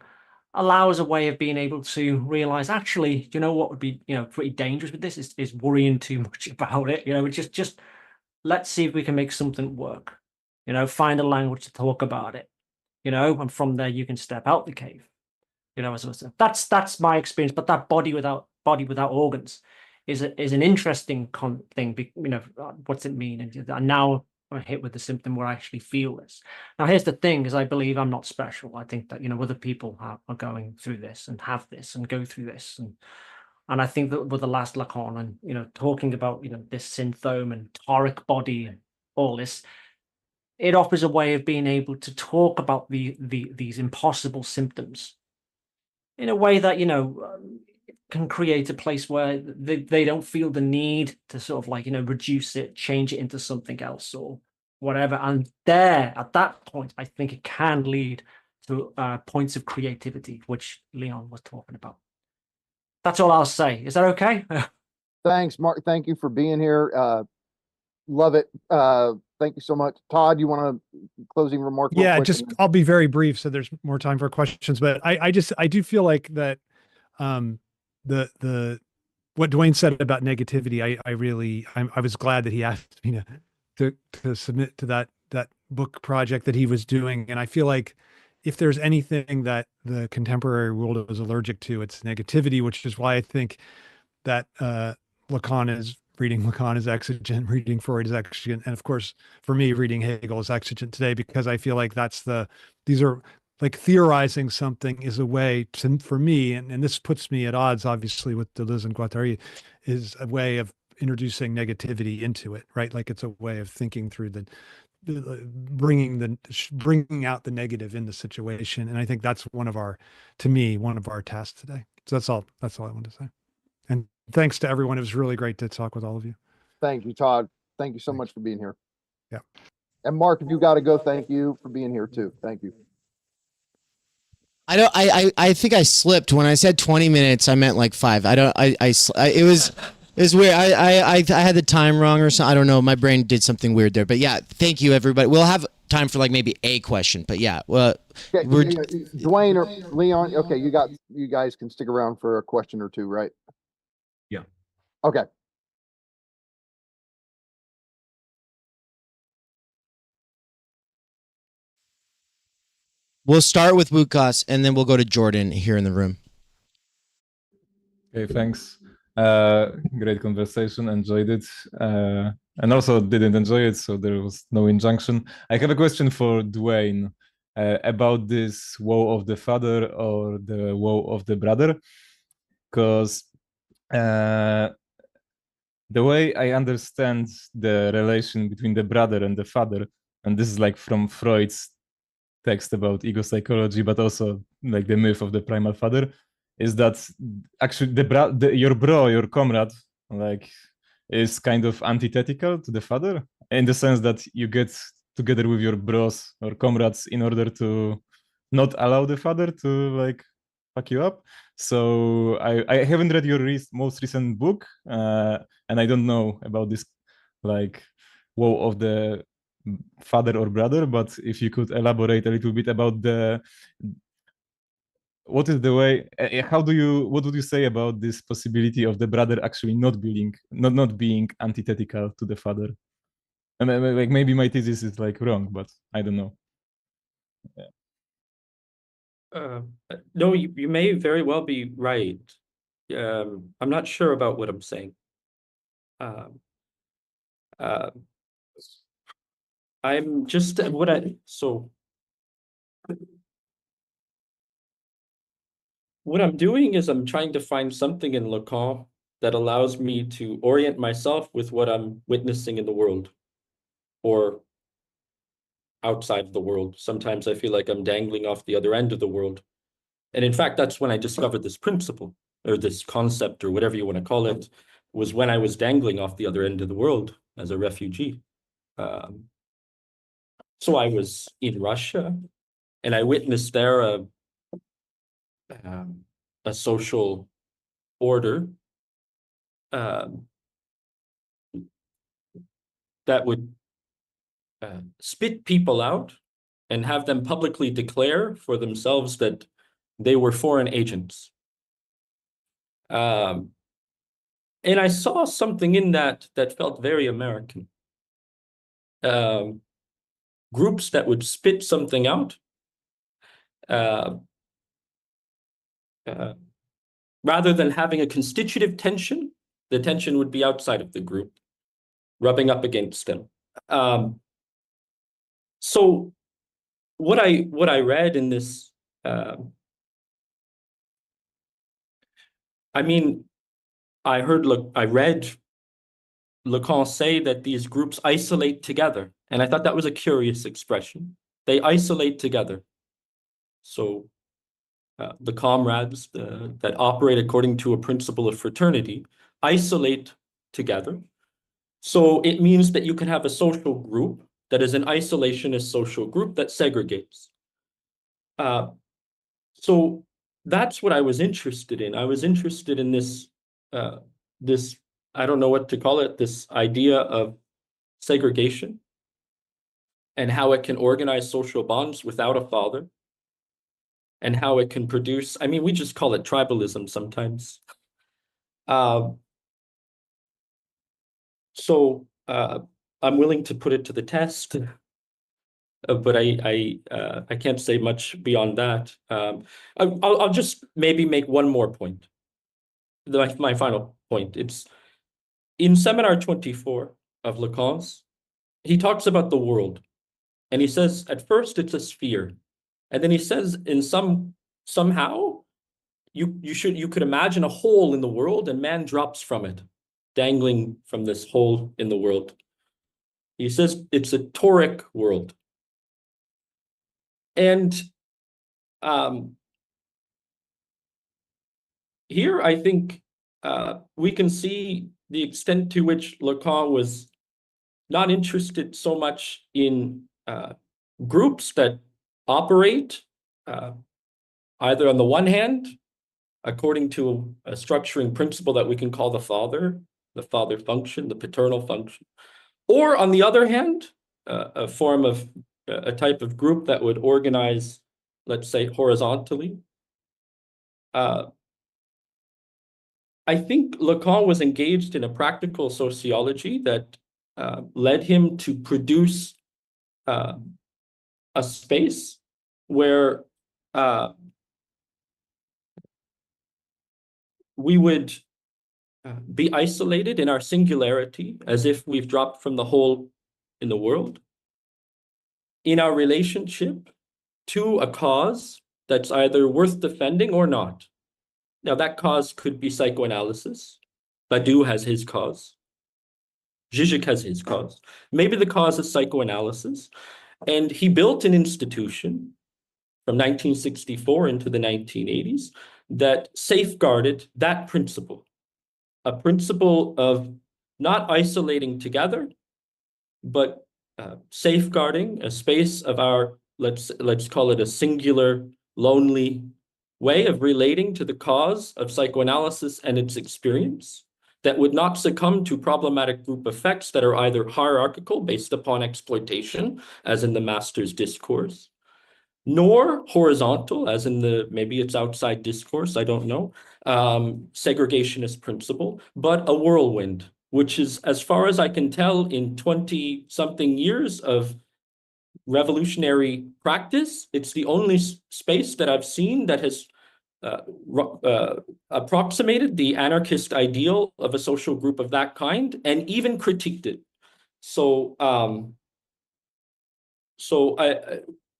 allows a way of being able to realize, actually, what would be, pretty dangerous with this is worrying too much about it. Just let's see if we can make something work. Find a language to talk about it. And from there you can step out the cave. That's my experience. But that body without organs is an interesting thing. What's it mean? And now I'm hit with the symptom where I actually feel this. Now here's the thing: is I believe I'm not special. I think that other people are going through this and have this and go through this, and I think that with the last Lacan and talking about this synthome and toric body and all this. It offers a way of being able to talk about these impossible symptoms in a way that can create a place where they don't feel the need to sort of like, reduce it, change it into something else or whatever. And there, at that point, I think it can lead to points of creativity, which Leon was talking about. That's all I'll say. Is that okay? Thanks, Mark. Thank you for being here. Love it. Thank you so much. Todd, you want a closing remark? Yeah, just I'll be very brief so there's more time for questions. But I do feel like that the what Dwayne said about negativity, I was glad that he asked me to submit to that book project that he was doing. And I feel like if there's anything that the contemporary world is allergic to, it's negativity, which is why I think that reading Lacan is exigent, reading Freud is exigent. And of course, for me, reading Hegel is exigent today, because I feel like these are like theorizing something is a way to, for me, and this puts me at odds, obviously, with Deluze and Guattari, is a way of introducing negativity into it, right? Like it's a way of thinking through bringing out the negative in the situation. And I think that's one of our tasks today. So that's all I wanted to say. And thanks to everyone. It was really great to talk with all of you. Thank you, Todd. Thank you so much for being here. Yeah. And Mark, if you got to go, thank you for being here too. Thank you. I think I slipped when I said 20 minutes. I meant like 5. It was weird. I had the time wrong or something. I don't know. My brain did something weird there. But yeah, thank you, everybody. We'll have time for like maybe a question. But yeah, well, okay, Dwayne or Leon. Okay, you guys can stick around for a question or two, right? Yeah. Okay. We'll start with Wukas and then we'll go to Jordan here in the room. Okay, thanks. Great conversation, enjoyed it. And also didn't enjoy it, so there was no injunction. I have a question for Dwayne about this woe of the father or the woe of the brother. Because the way I understand the relation between the brother and the father, and this is like from Freud's text about ego psychology, but also like the myth of the primal father, is that actually your comrade, like, is kind of antithetical to the father, in the sense that you get together with your bros or comrades in order to not allow the father to like fuck you up. So I haven't read your most recent book, and I don't know about this like woe of the father or brother, but if you could elaborate a little bit about what is the way, what would you say about this possibility of the brother actually not being antithetical to the father? And like maybe my thesis is like wrong, but I don't know. Yeah. No, you may very well be right. I'm not sure about what I'm saying. I'm just what I'm doing is I'm trying to find something in Lacan that allows me to orient myself with what I'm witnessing in the world or outside of the world. Sometimes I feel like I'm dangling off the other end of the world. And in fact, that's when I discovered this principle or this concept or whatever you want to call it, was when I was dangling off the other end of the world as a refugee. So I was in Russia and I witnessed there a social order that would spit people out and have them publicly declare for themselves that they were foreign agents. And I saw something in that felt very American. Groups that would spit something out rather than having a constitutive tension, the tension would be outside of the group, rubbing up against them. So what I read in this, I read Lacan say that these groups isolate together, and I thought that was a curious expression. They isolate together. So the comrades that operate according to a principle of fraternity, isolate together. So it means that you can have a social group that is an isolationist social group that segregates. So that's what I was interested in. I was interested in this, I don't know what to call it, this idea of segregation and how it can organize social bonds without a father, and how it can produce, I mean, we just call it tribalism sometimes. So I'm willing to put it to the test, but I can't say much beyond that. I'll just maybe make one more point. My final point. It's in seminar 24 of Lacan's, he talks about the world, and he says at first it's a sphere, and then he says in somehow you could imagine a hole in the world, and man drops from it, dangling from this hole in the world. He says it's a toric world. And here I think we can see the extent to which Lacan was not interested so much in groups that operate either on the one hand, according to a structuring principle that we can call the father function, the paternal function, or on the other hand, a form of a type of group that would organize, let's say, horizontally. I think Lacan was engaged in a practical sociology that led him to produce a space where we would be isolated in our singularity, as if we've dropped from the hole in the world, in our relationship to a cause that's either worth defending or not. Now, that cause could be psychoanalysis. Badiou has his cause. Zizek has his cause. Maybe the cause is psychoanalysis. And he built an institution from 1964 into the 1980s that safeguarded that principle, a principle of not isolating together, but safeguarding a space of our, let's call it a singular, lonely way of relating to the cause of psychoanalysis and its experience that would not succumb to problematic group effects that are either hierarchical, based upon exploitation, as in the master's discourse, nor horizontal, as in maybe it's outside discourse, I don't know, segregationist principle, but a whirlwind, which is, as far as I can tell, in 20-something years of revolutionary practice, it's the only space that I've seen that has approximated the anarchist ideal of a social group of that kind, and even critiqued it. So,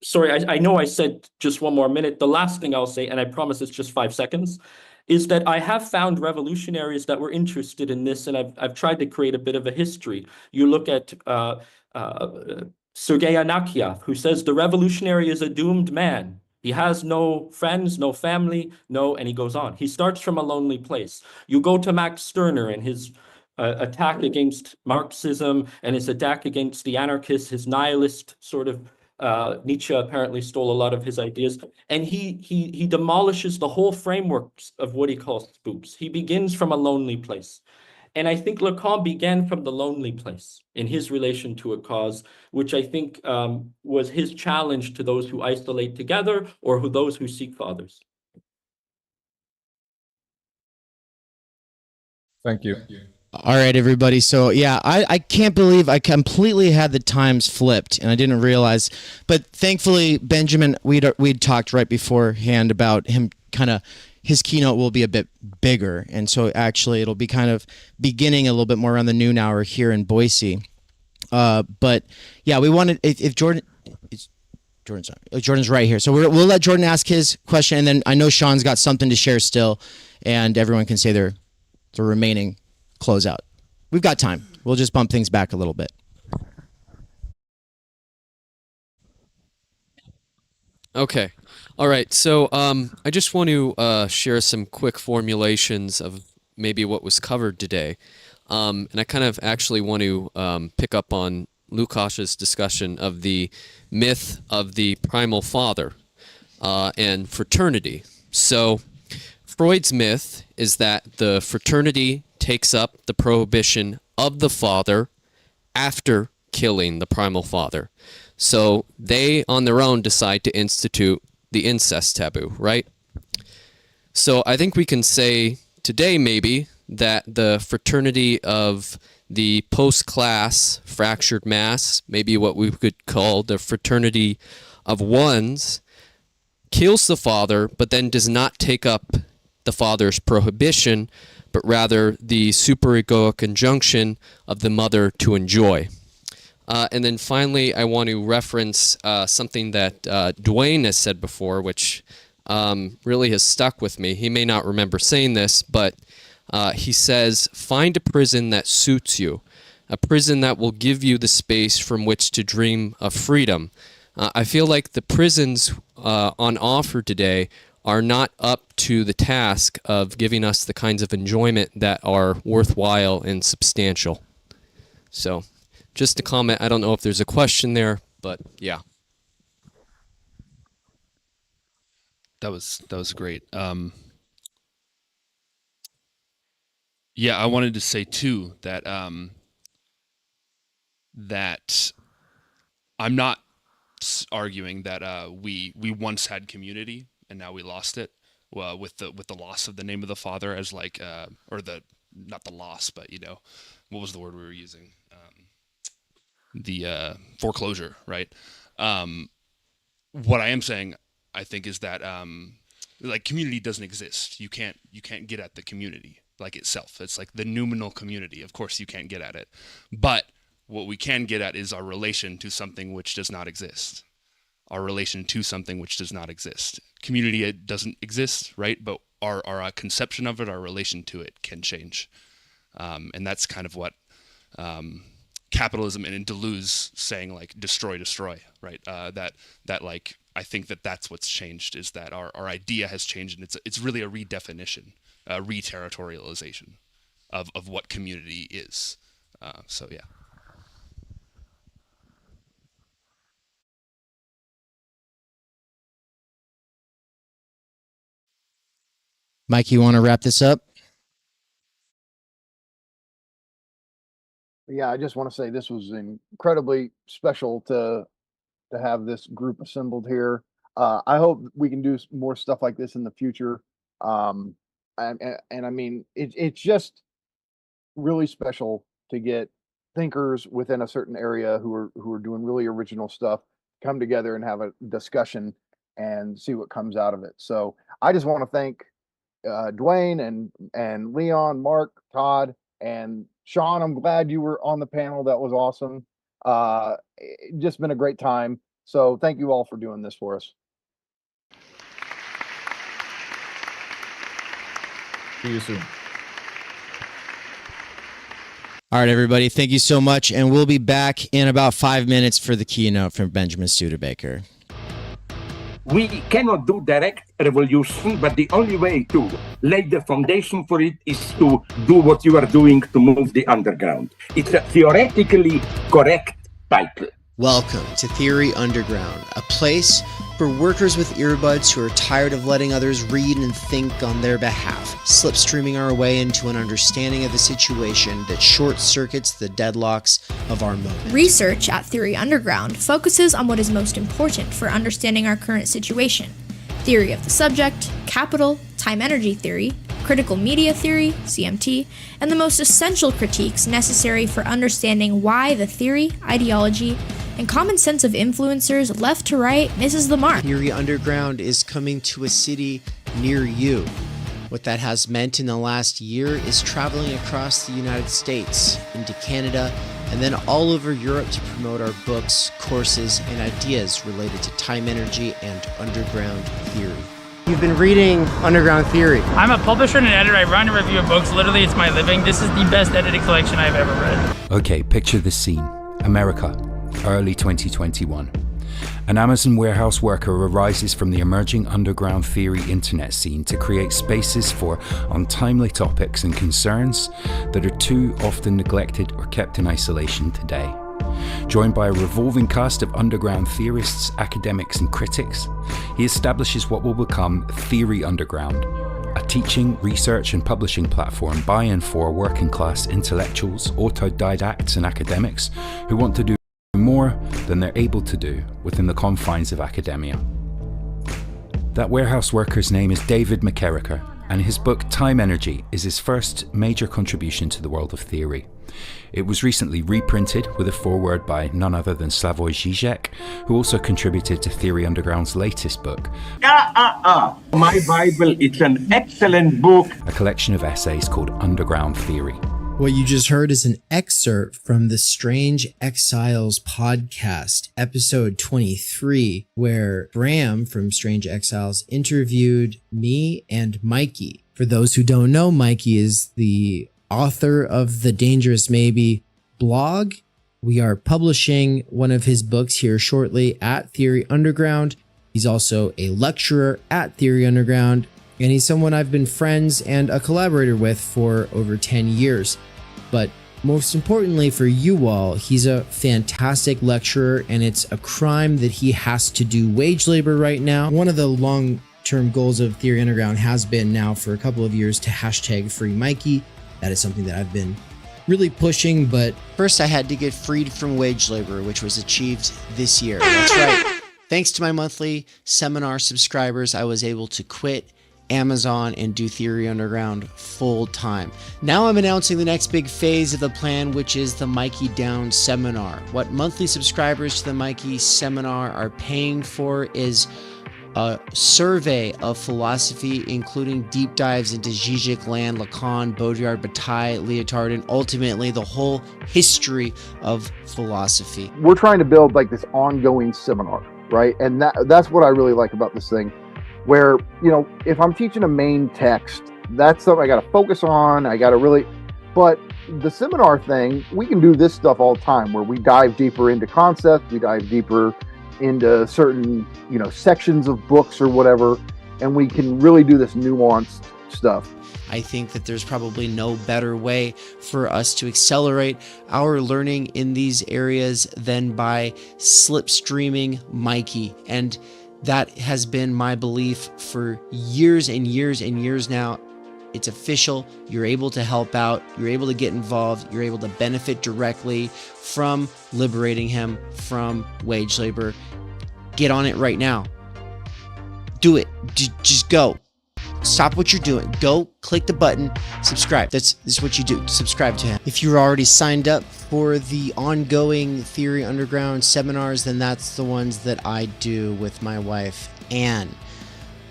sorry, I know I said just one more minute. The last thing I'll say, and I promise it's just 5 seconds, is that I have found revolutionaries that were interested in this, and I've tried to create a bit of a history. You look at Sergei Anakiev, who says the revolutionary is a doomed man. He has no friends, no family, and he goes on. He starts from a lonely place. You go to Max Stirner and his attack against Marxism and his attack against the anarchists, his nihilist sort of, Nietzsche apparently stole a lot of his ideas, and he demolishes the whole frameworks of what he calls spooks. He begins from a lonely place. And I think Lacan began from the lonely place in his relation to a cause, which I think was his challenge to those who isolate together or those who seek fathers. Thank you. All right, everybody. So yeah, I can't believe I completely had the times flipped, and I didn't realize. But thankfully, Benjamin, we'd talked right beforehand about him kind of. His keynote will be a bit bigger, and so actually it'll be kind of beginning a little bit more around the noon hour here in Boise. But yeah, we wanted if Jordan's right here, so we'll let Jordan ask his question, and then I know Sean's got something to share still, and everyone can say their remaining closeout. We've got time. We'll just bump things back a little bit. Okay. All right, so I just want to share some quick formulations of maybe what was covered today. And I kind of actually want to pick up on Lukasz's discussion of the myth of the primal father and fraternity. So Freud's myth is that the fraternity takes up the prohibition of the father after killing the primal father. So they, on their own, decide to institute the incest taboo, right? So I think we can say today, maybe, that the fraternity of the post-class fractured mass, maybe what we could call the fraternity of ones, kills the father, but then does not take up the father's prohibition, but rather the superegoic injunction of the mother to enjoy. And then finally, I want to reference something that Dwayne has said before, which really has stuck with me. He may not remember saying this, but he says, find a prison that suits you, a prison that will give you the space from which to dream of freedom. I feel like the prisons on offer today are not up to the task of giving us the kinds of enjoyment that are worthwhile and substantial. So, just a comment. I don't know if there's a question there, but yeah. That was great. Yeah, I wanted to say too that that I'm not arguing that we once had community and now we lost it with the loss of the name of the father as like or the not the loss, but you know, what was the word we were using? The foreclosure, right? What I am saying, I think, is that like community doesn't exist. You can't get at the community like itself. It's like the noumenal community. Of course, you can't get at it, but what we can get at is our relation to something which does not exist. Our relation to something which does not exist. Community doesn't exist, right? But our conception of it, our relation to it, can change, and that's kind of what. Capitalism and in Deluze saying like destroy, right? That like I think that's what's changed, is that our idea has changed, and it's really a redefinition, a reterritorialization of what community is. So yeah. Mike, you want to wrap this up? Yeah, I just want to say this was incredibly special to have this group assembled here. I hope we can do more stuff like this in the future. And I mean, it's just really special to get thinkers within a certain area who are doing really original stuff come together and have a discussion and see what comes out of it. So I just want to thank Dwayne and Leon, Mark, Todd, and Sean. I'm glad you were on the panel. That was awesome. Just been a great time. So thank you all for doing this for us. See you soon. All right, everybody. Thank you so much. And we'll be back in about 5 minutes for the keynote from Benjamin Studebaker. We cannot do direct revolution, but the only way to lay the foundation for it is to do what you are doing to move the underground. It's a theoretically correct title. Welcome to Theory Underground, a place for workers with earbuds who are tired of letting others read and think on their behalf, slipstreaming our way into an understanding of the situation that short-circuits the deadlocks of our moment. Research at Theory Underground focuses on what is most important for understanding our current situation. Theory of the subject, capital, time-energy theory, critical media theory, CMT, and the most essential critiques necessary for understanding why the theory, ideology, and common sense of influencers left to right misses the mark. Theory Underground is coming to a city near you. What that has meant in the last year is traveling across the United States, into Canada, and then all over Europe to promote our books, courses, and ideas related to time energy and underground theory. You've been reading Underground Theory. I'm a publisher and an editor. I run and review books. Literally, it's my living. This is the best edited collection I've ever read. Okay, picture this scene. America, early 2021. An Amazon warehouse worker arises from the emerging underground theory internet scene to create spaces for untimely topics and concerns that are too often neglected or kept in isolation today. Joined by a revolving cast of underground theorists, academics, and critics, he establishes what will become Theory Underground, a teaching, research, and publishing platform by and for working-class intellectuals, autodidacts, and academics who want to do more than they're able to do within the confines of academia. That warehouse worker's name is David McKerracher, and his book Time Energy is his first major contribution to the world of theory. It was recently reprinted with a foreword by none other than Slavoj Žižek, who also contributed to Theory Underground's latest book. My Bible, it's an excellent book. A collection of essays called Underground Theory. What you just heard is an excerpt from the Strange Exiles podcast, episode 23, where Bram from Strange Exiles interviewed me and Mikey. For those who don't know, Mikey is the author of the Dangerous Maybe blog. We are publishing one of his books here shortly at Theory Underground. He's also a lecturer at Theory Underground, and he's someone I've been friends and a collaborator with for over 10 years. But most importantly for you all, he's a fantastic lecturer, and it's a crime that he has to do wage labor right now. One of the long-term goals of Theory Underground has been now for a couple of years to hashtag free Mikey. That is something that I've been really pushing, but first I had to get freed from wage labor, which was achieved this year. That's right. Thanks to my monthly seminar subscribers, I was able to quit Amazon and do Theory Underground full time. Now I'm announcing the next big phase of the plan, which is the Mikey Down Seminar. What monthly subscribers to the Mikey Seminar are paying for is a survey of philosophy, including deep dives into Zizek, Land, Lacan, Baudrillard, Bataille, Lyotard, and ultimately the whole history of philosophy. We're trying to build like this ongoing seminar, right? And that's what I really like about this thing, where, you know, if I'm teaching a main text, that's something I got to focus on. I got to really, but the seminar thing, we can do this stuff all the time where we dive deeper into concepts, we dive deeper into certain, you know, sections of books or whatever, and we can really do this nuanced stuff. I think that there's probably no better way for us to accelerate our learning in these areas than by slipstreaming Mikey. And that has been my belief for years and years and years now. It's official. You're able to help out. You're able to get involved. You're able to benefit directly from liberating him from wage labor. Get on it right now. Do it. Just go. Stop what you're doing. Go click the button. Subscribe. This is what you do. Subscribe to him. If you're already signed up for the ongoing Theory Underground seminars, then that's the ones that I do with my wife, Anne.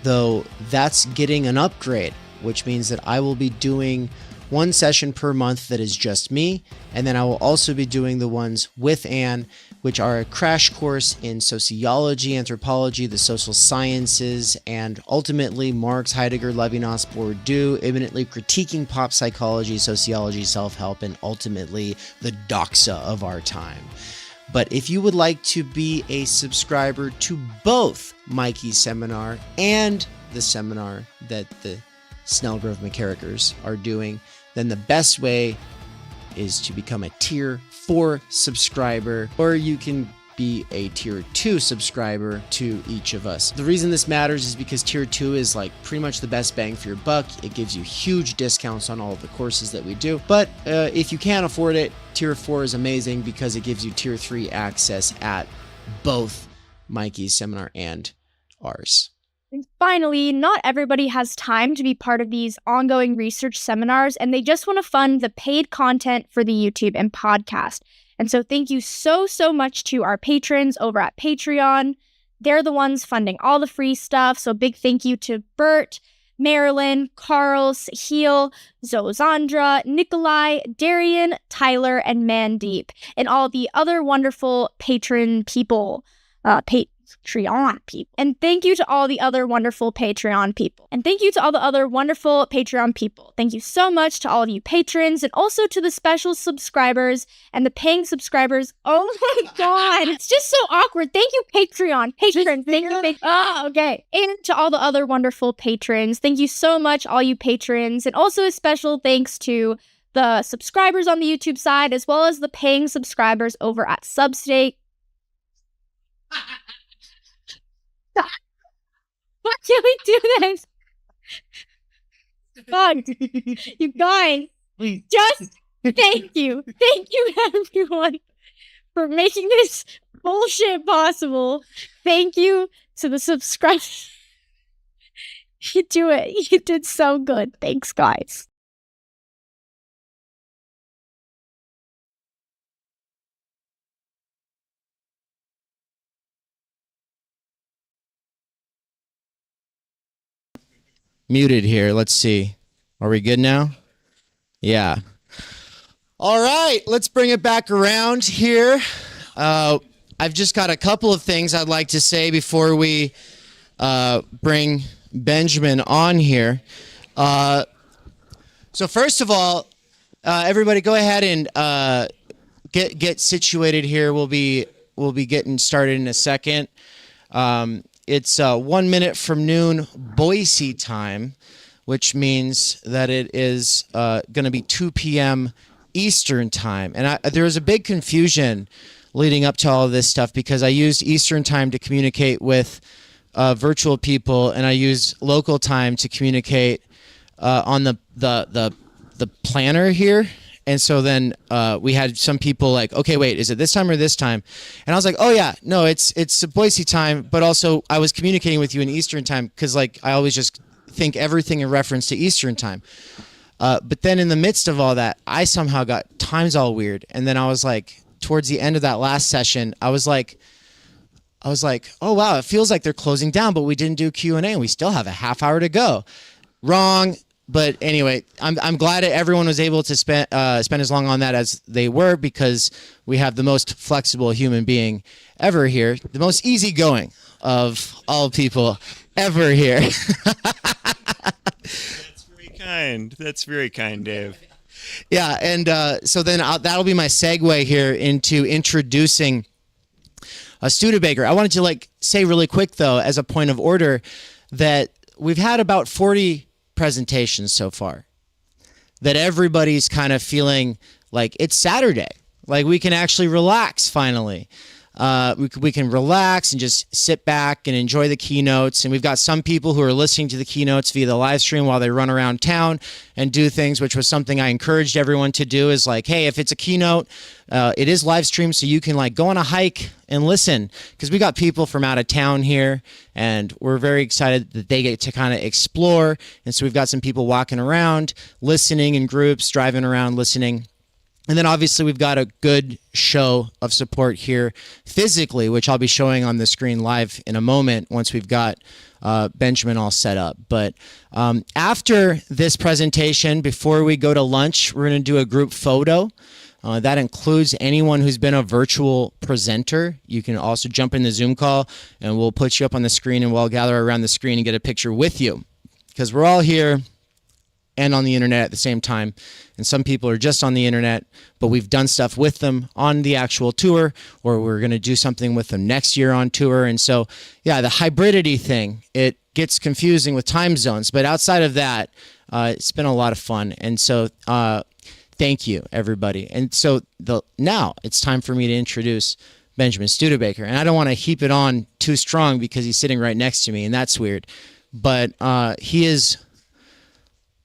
Though that's getting an upgrade, which means that I will be doing one session per month that is just me, and then I will also be doing the ones with Anne, which are a crash course in sociology, anthropology, the social sciences, and ultimately Marx, Heidegger, Levinas, Bourdieu, imminently critiquing pop psychology, sociology, self-help, and ultimately the doxa of our time. But if you would like to be a subscriber to both Mikey's seminar and the seminar that the Snellgrove McCarrickers are doing, then the best way is to become a tier 4 subscriber, or you can be a tier 2 subscriber to each of us. The reason this matters is because tier 2 is like pretty much the best bang for your buck. It gives you huge discounts on all of the courses that we do. But if you can't afford it, tier 4 is amazing because it gives you tier 3 access at both Mikey's seminar and ours. And finally, not everybody has time to be part of these ongoing research seminars, and they just want to fund the paid content for the YouTube and podcast. And so thank you so much to our patrons over at Patreon. They're the ones funding all the free stuff. So big thank you to Bert, Marilyn, Carl, Sahil, Zozandra, Nikolai, Darian, Tyler, and Mandeep, and all the other wonderful patron people. Patreon people. And thank you to all the other wonderful Patreon people. And thank you to all the other wonderful Patreon people. Thank you so much to all of you patrons and also to the special subscribers and the paying subscribers. Oh my God. It's just so awkward. Thank you, Patreon. Patrons. Thank you. Oh, okay. And to all the other wonderful patrons. Thank you so much, all you patrons. And also a special thanks to the subscribers on the YouTube side, as well as the paying subscribers over at Substack. Why can't we do this? Fuck. You guys, just thank you. Thank you, everyone, for making this bullshit possible. Thank you to the subscribers. You do it. You did so good. Thanks, guys. Muted here. Let's see. Are we good now? Yeah. All right. Let's bring it back around here. I've just got a couple of things I'd like to say before we bring Benjamin on here. So first of all, everybody go ahead and get situated here. We'll be getting started in a second. It's 1 minute from noon Boise time, which means that it is going to be 2 p.m. Eastern time. And there was a big confusion leading up to all of this stuff because I used Eastern time to communicate with virtual people, and I used local time to communicate on the planner here. And so then we had some people like, okay, wait, is it this time or this time? And I was like, oh yeah, no, it's Boise time, but also I was communicating with you in Eastern time because like I always just think everything in reference to Eastern time. But then in the midst of all that, I somehow got times all weird. And then I was like, towards the end of that last session, I was like, oh wow, it feels like they're closing down, but we didn't do Q&A and we still have a half hour to go. Wrong. But anyway, I'm glad that everyone was able to spend as long on that as they were because we have the most flexible human being ever here, the most easygoing of all people ever here. That's very kind. That's very kind, Dave. Yeah, and so then that'll be my segue here into introducing Studebaker. I wanted to like say really quick though, as a point of order, that we've had about 40 presentations so far, that everybody's kind of feeling like it's Saturday, like we can actually relax finally. We can relax and just sit back and enjoy the keynotes. And we've got some people who are listening to the keynotes via the live stream while they run around town and do things, which was something I encouraged everyone to do, is like, hey, if it's a keynote, it is live streamed, so you can like go on a hike and listen, because we got people from out of town here and we're very excited that they get to kind of explore. And so we've got some people walking around, listening in groups, driving around, listening. And then obviously we've got a good show of support here physically, which I'll be showing on the screen live in a moment once we've got Benjamin all set up. But after this presentation, before we go to lunch, we're going to do a group photo. That includes anyone who's been a virtual presenter. You can also jump in the Zoom call and we'll put you up on the screen and we'll gather around the screen and get a picture with you, because we're all here and on the internet at the same time. And some people are just on the internet, but we've done stuff with them on the actual tour, or we're going to do something with them next year on tour. And so, yeah, the hybridity thing, it gets confusing with time zones, but outside of that, it's been a lot of fun. And so, thank you, everybody. And so now it's time for me to introduce Benjamin Studebaker. And I don't want to heap it on too strong because he's sitting right next to me, and that's weird. But he is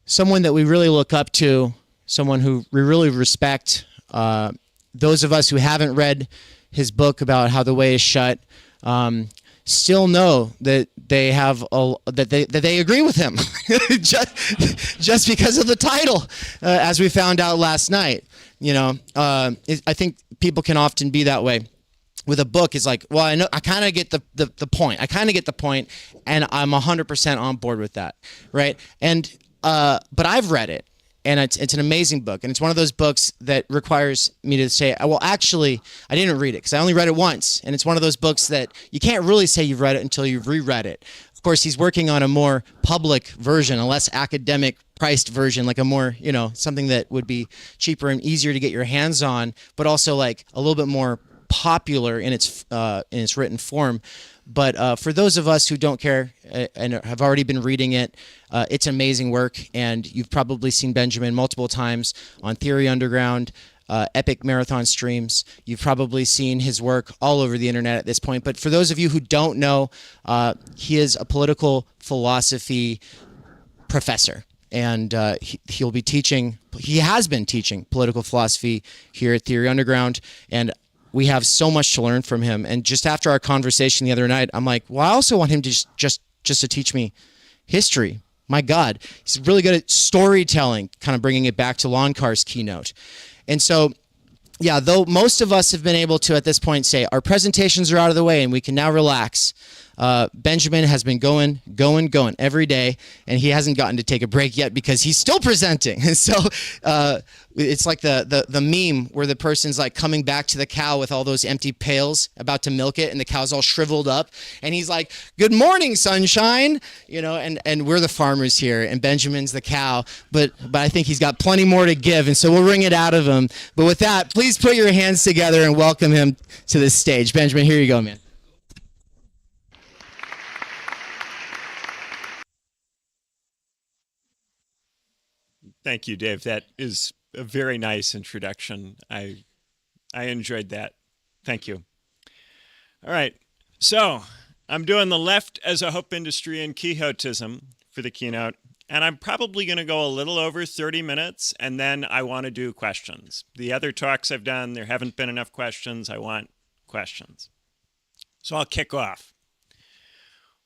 someone that we really look up to, someone who we really respect. Those of us who haven't read his book about how the way is shut still know that they have that they agree with him just because of the title, as we found out last night. You know, I think people can often be that way with a book. It's like, well, I kind of get the point. I kind of get the point, and I'm 100% on board with that, right? And but I've read it, And it's an amazing book. And it's one of those books that requires me to say, well, actually, I didn't read it because I only read it once. And it's one of those books that you can't really say you've read it until you've reread it. Of course, he's working on a more public version, a less academic priced version, like a more, something that would be cheaper and easier to get your hands on, but also like a little bit more popular in its written form. But for those of us who don't care and have already been reading it, it's amazing work. And you've probably seen Benjamin multiple times on Theory Underground, epic marathon streams. You've probably seen his work all over the internet at this point. But for those of you who don't know, he is a political philosophy professor. And he'll be teaching, he has been teaching political philosophy here at Theory Underground. And we have so much to learn from him. And just after our conversation the other night, I'm like, well, I also want him to just to teach me history. My God, he's really good at storytelling, kind of bringing it back to Lawn Car's keynote. And so, yeah, though most of us have been able to at this point say our presentations are out of the way and we can now relax, Benjamin has been going every day, and he hasn't gotten to take a break yet because he's still presenting. And so it's like the meme where the person's like coming back to the cow with all those empty pails about to milk it, and the cow's all shriveled up, and he's like, "Good morning, sunshine," and we're the farmers here, and Benjamin's the cow, but I think he's got plenty more to give, and so we'll wring it out of him. But with that, please put your hands together and welcome him to the stage. Benjamin, here you go, man. Thank you, Dave. That is a very nice introduction. I enjoyed that. Thank you. All right. So I'm doing the left as a hope industry and Quixotism for the keynote, and I'm probably going to go a little over 30 minutes, and then I want to do questions. The other talks I've done, there haven't been enough questions. I want questions. So I'll kick off.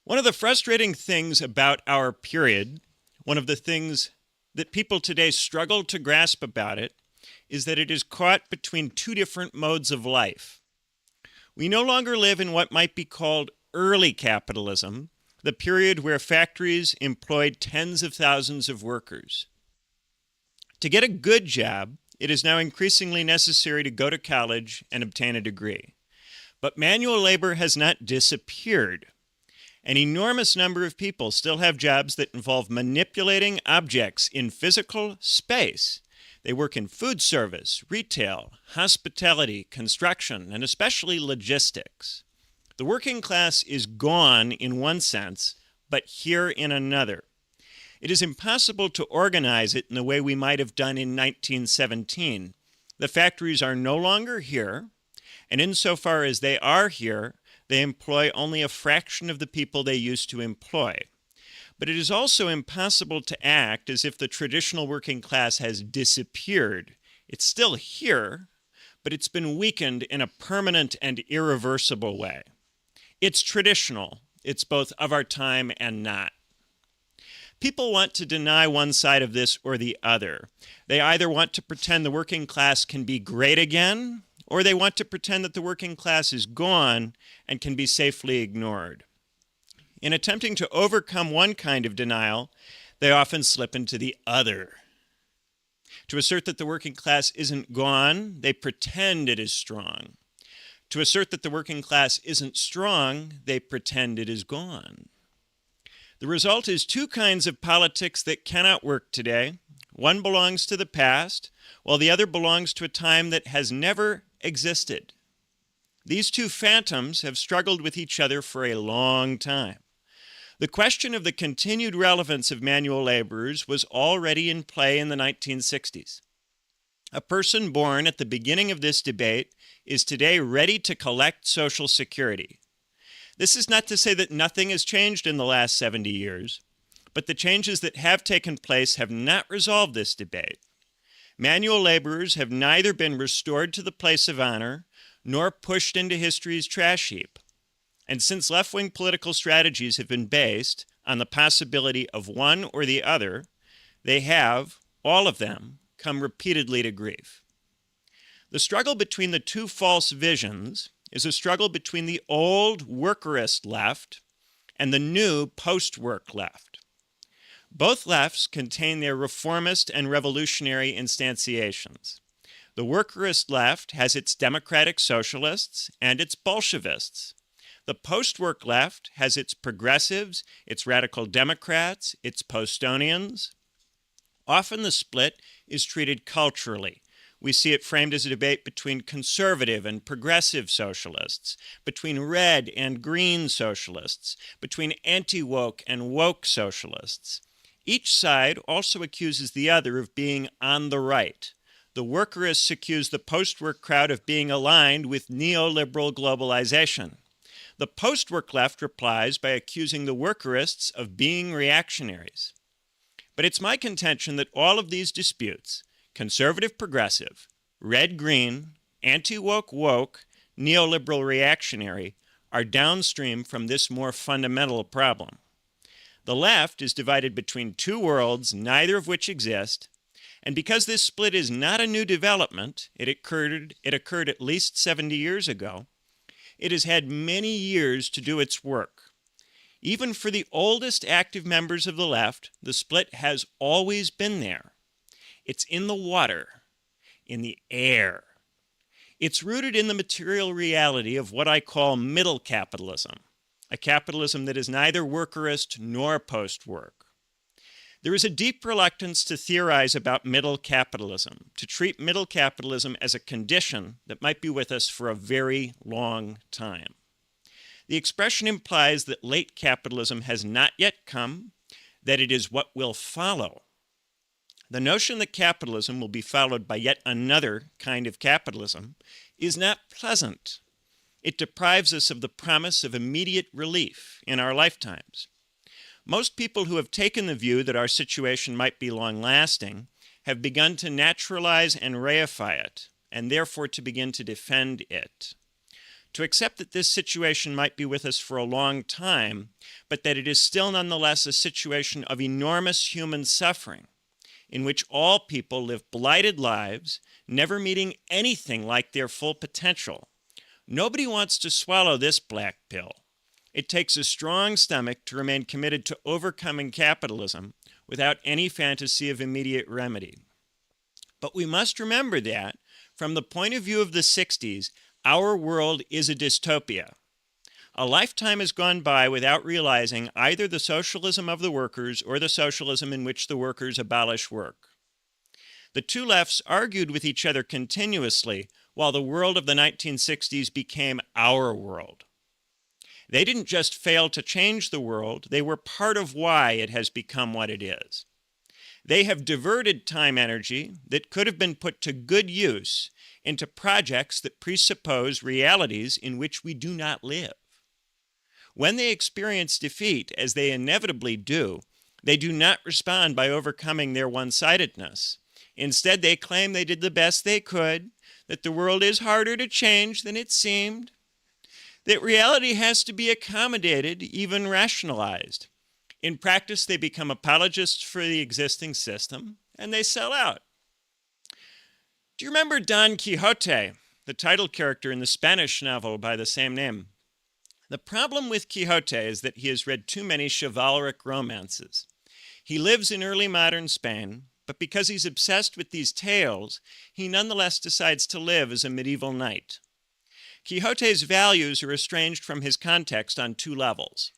One of the frustrating things about our period, one of the things that people today struggle to grasp about it, is that it is caught between two different modes of life. We no longer live in what might be called early capitalism, the period where factories employed tens of thousands of workers. To get a good job, it is now increasingly necessary to go to college and obtain a degree. But manual labor has not disappeared. An enormous number of people still have jobs that involve manipulating objects in physical space. They work in food service, retail, hospitality, construction, and especially logistics. The working class is gone in one sense, but here in another. It is impossible to organize it in the way we might have done in 1917. The factories are no longer here, and insofar as they are here, they employ only a fraction of the people they used to employ. But it is also impossible to act as if the traditional working class has disappeared. It's still here, but it's been weakened in a permanent and irreversible way. It's traditional. It's both of our time and not. People want to deny one side of this or the other. They either want to pretend the working class can be great again, or they want to pretend that the working class is gone and can be safely ignored. In attempting to overcome one kind of denial, they often slip into the other. To assert that the working class isn't gone, they pretend it is strong. To assert that the working class isn't strong, they pretend it is gone. The result is two kinds of politics that cannot work today. One belongs to the past, while the other belongs to a time that has never existed. These two phantoms have struggled with each other for a long time. The question of the continued relevance of manual laborers was already in play in the 1960s. A person born at the beginning of this debate is today ready to collect Social Security. This is not to say that nothing has changed in the last 70 years, but the changes that have taken place have not resolved this debate. Manual laborers have neither been restored to the place of honor nor pushed into history's trash heap. And since left-wing political strategies have been based on the possibility of one or the other, they have, all of them, come repeatedly to grief. The struggle between the two false visions is a struggle between the old workerist left and the new post-work left. Both lefts contain their reformist and revolutionary instantiations. The workerist left has its democratic socialists and its Bolshevists. The post-work left has its progressives, its radical Democrats, its Postonians. Often the split is treated culturally. We see it framed as a debate between conservative and progressive socialists, between red and green socialists, between anti-woke and woke socialists. Each side also accuses the other of being on the right. The workerists accuse the post-work crowd of being aligned with neoliberal globalization. The post-work left replies by accusing the workerists of being reactionaries. But it's my contention that all of these disputes, conservative-progressive, red-green, anti-woke-woke, neoliberal-reactionary, are downstream from this more fundamental problem. The left is divided between two worlds, neither of which exist, and because this split is not a new development, it occurred at least 70 years ago, it has had many years to do its work. Even for the oldest active members of the left, the split has always been there. It's in the water, in the air. It's rooted in the material reality of what I call middle capitalism, a capitalism that is neither workerist nor post-work. There is a deep reluctance to theorize about middle capitalism, to treat middle capitalism as a condition that might be with us for a very long time. The expression implies that late capitalism has not yet come, that it is what will follow. The notion that capitalism will be followed by yet another kind of capitalism is not pleasant. It deprives us of the promise of immediate relief in our lifetimes. Most people who have taken the view that our situation might be long-lasting have begun to naturalize and reify it, and therefore to begin to defend it. To accept that this situation might be with us for a long time, but that it is still nonetheless a situation of enormous human suffering, in which all people live blighted lives, never meeting anything like their full potential. Nobody wants to swallow this black pill. It takes a strong stomach to remain committed to overcoming capitalism without any fantasy of immediate remedy. But we must remember that, from the point of view of the 60s, our world is a dystopia. A lifetime has gone by without realizing either the socialism of the workers or the socialism in which the workers abolish work. The two lefts argued with each other continuously while the world of the 1960s became our world. They didn't just fail to change the world, they were part of why it has become what it is. They have diverted time energy that could have been put to good use into projects that presuppose realities in which we do not live. When they experience defeat, as they inevitably do, they do not respond by overcoming their one-sidedness. Instead, they claim they did the best they could, that the world is harder to change than it seemed, that reality has to be accommodated, even rationalized. In practice, they become apologists for the existing system, and they sell out. Do you remember Don Quixote, the title character in the Spanish novel by the same name? The problem with Quixote is that he has read too many chivalric romances. He lives in early modern Spain, but because he's obsessed with these tales, he nonetheless decides to live as a medieval knight. Quixote's values are estranged from his context on two levels.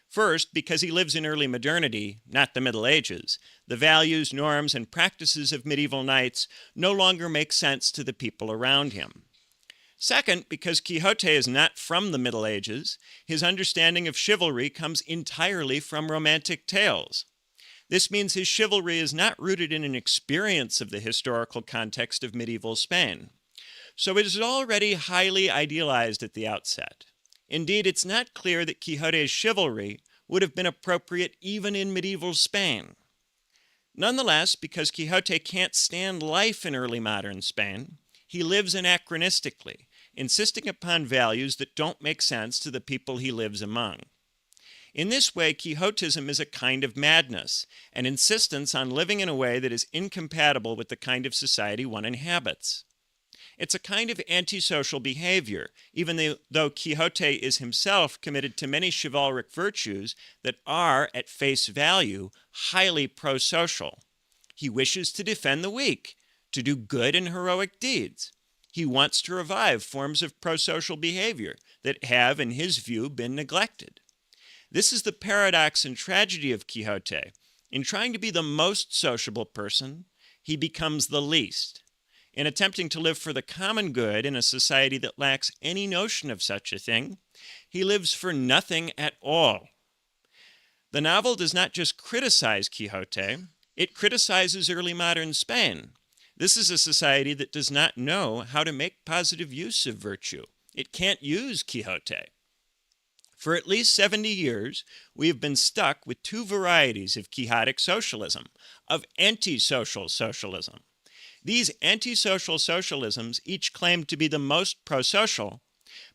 First, because he lives in early modernity, not the Middle Ages, the values, norms, and practices of medieval knights no longer make sense to the people around him. Second, because Quixote is not from the Middle Ages, his understanding of chivalry comes entirely from romantic tales. This means his chivalry is not rooted in an experience of the historical context of medieval Spain. So it is already highly idealized at the outset. Indeed, it's not clear that Quixote's chivalry would have been appropriate even in medieval Spain. Nonetheless, because Quixote can't stand life in early modern Spain, he lives anachronistically, insisting upon values that don't make sense to the people he lives among. In this way, Quixotism is a kind of madness, an insistence on living in a way that is incompatible with the kind of society one inhabits. It's a kind of antisocial behavior, even though Quixote is himself committed to many chivalric virtues that are, at face value, highly pro-social. He wishes to defend the weak, to do good and heroic deeds. He wants to revive forms of pro-social behavior that have, in his view, been neglected. This is the paradox and tragedy of Quixote. In trying to be the most sociable person, he becomes the least. In attempting to live for the common good in a society that lacks any notion of such a thing, he lives for nothing at all. The novel does not just criticize Quixote, it criticizes early modern Spain. This is a society that does not know how to make positive use of virtue. It can't use Quixote. For at least 70 years, we have been stuck with two varieties of Quixotic socialism, of antisocial socialism. These antisocial socialisms each claim to be the most pro-social,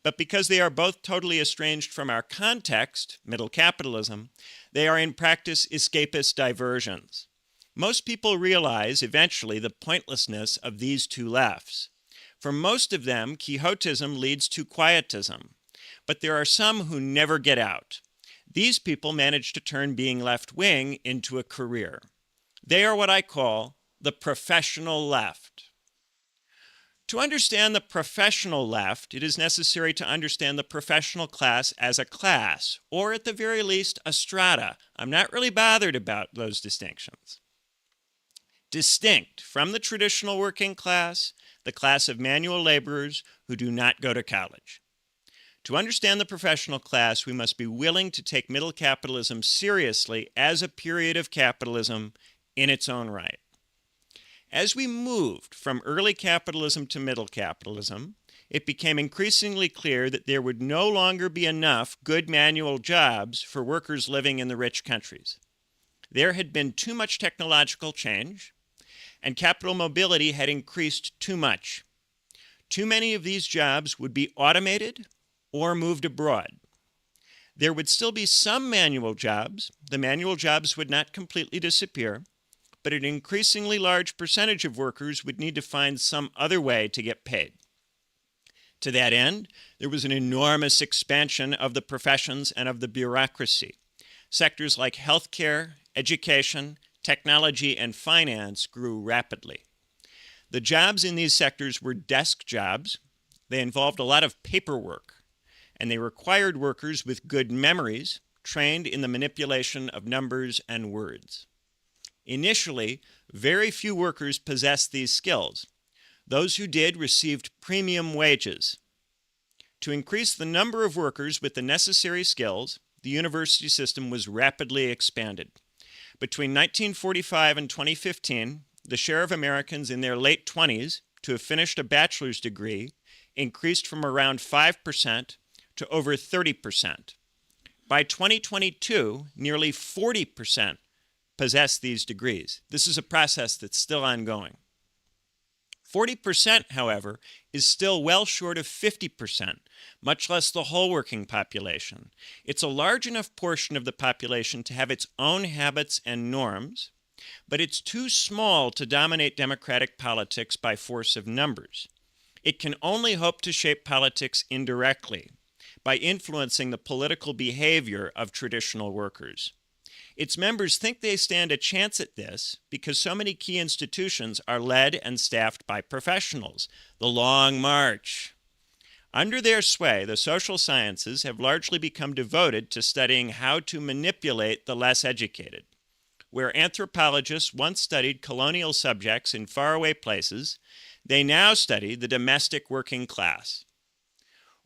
but because they are both totally estranged from our context, middle capitalism, they are in practice escapist diversions. Most people realize eventually the pointlessness of these two lefts. For most of them, Quixotism leads to quietism, but there are some who never get out. These people manage to turn being left-wing into a career. They are what I call the professional left. To understand the professional left, it is necessary to understand the professional class as a class, or at the very least, a strata. I'm not really bothered about those distinctions. Distinct from the traditional working class, the class of manual laborers who do not go to college. To understand the professional class, we must be willing to take middle capitalism seriously as a period of capitalism in its own right. As we moved from early capitalism to middle capitalism, it became increasingly clear that there would no longer be enough good manual jobs for workers living in the rich countries. There had been too much technological change, and capital mobility had increased too much. Too many of these jobs would be automated or moved abroad. There would still be some manual jobs. The manual jobs would not completely disappear, but an increasingly large percentage of workers would need to find some other way to get paid. To that end, there was an enormous expansion of the professions and of the bureaucracy. Sectors like healthcare, education, technology, and finance grew rapidly. The jobs in these sectors were desk jobs. They involved a lot of paperwork, and they required workers with good memories, trained in the manipulation of numbers and words. Initially, very few workers possessed these skills. Those who did received premium wages. To increase the number of workers with the necessary skills, the university system was rapidly expanded. Between 1945 and 2015, the share of Americans in their late 20s to have finished a bachelor's degree increased from around 5% to over 30%. By 2022, nearly 40% possess these degrees. This is a process that's still ongoing. 40%, however, is still well short of 50%, much less the whole working population. It's a large enough portion of the population to have its own habits and norms, but it's too small to dominate democratic politics by force of numbers. It can only hope to shape politics indirectly, by influencing the political behavior of traditional workers. Its members think they stand a chance at this because so many key institutions are led and staffed by professionals. The Long March. Under their sway, the social sciences have largely become devoted to studying how to manipulate the less educated. Where anthropologists once studied colonial subjects in faraway places, they now study the domestic working class.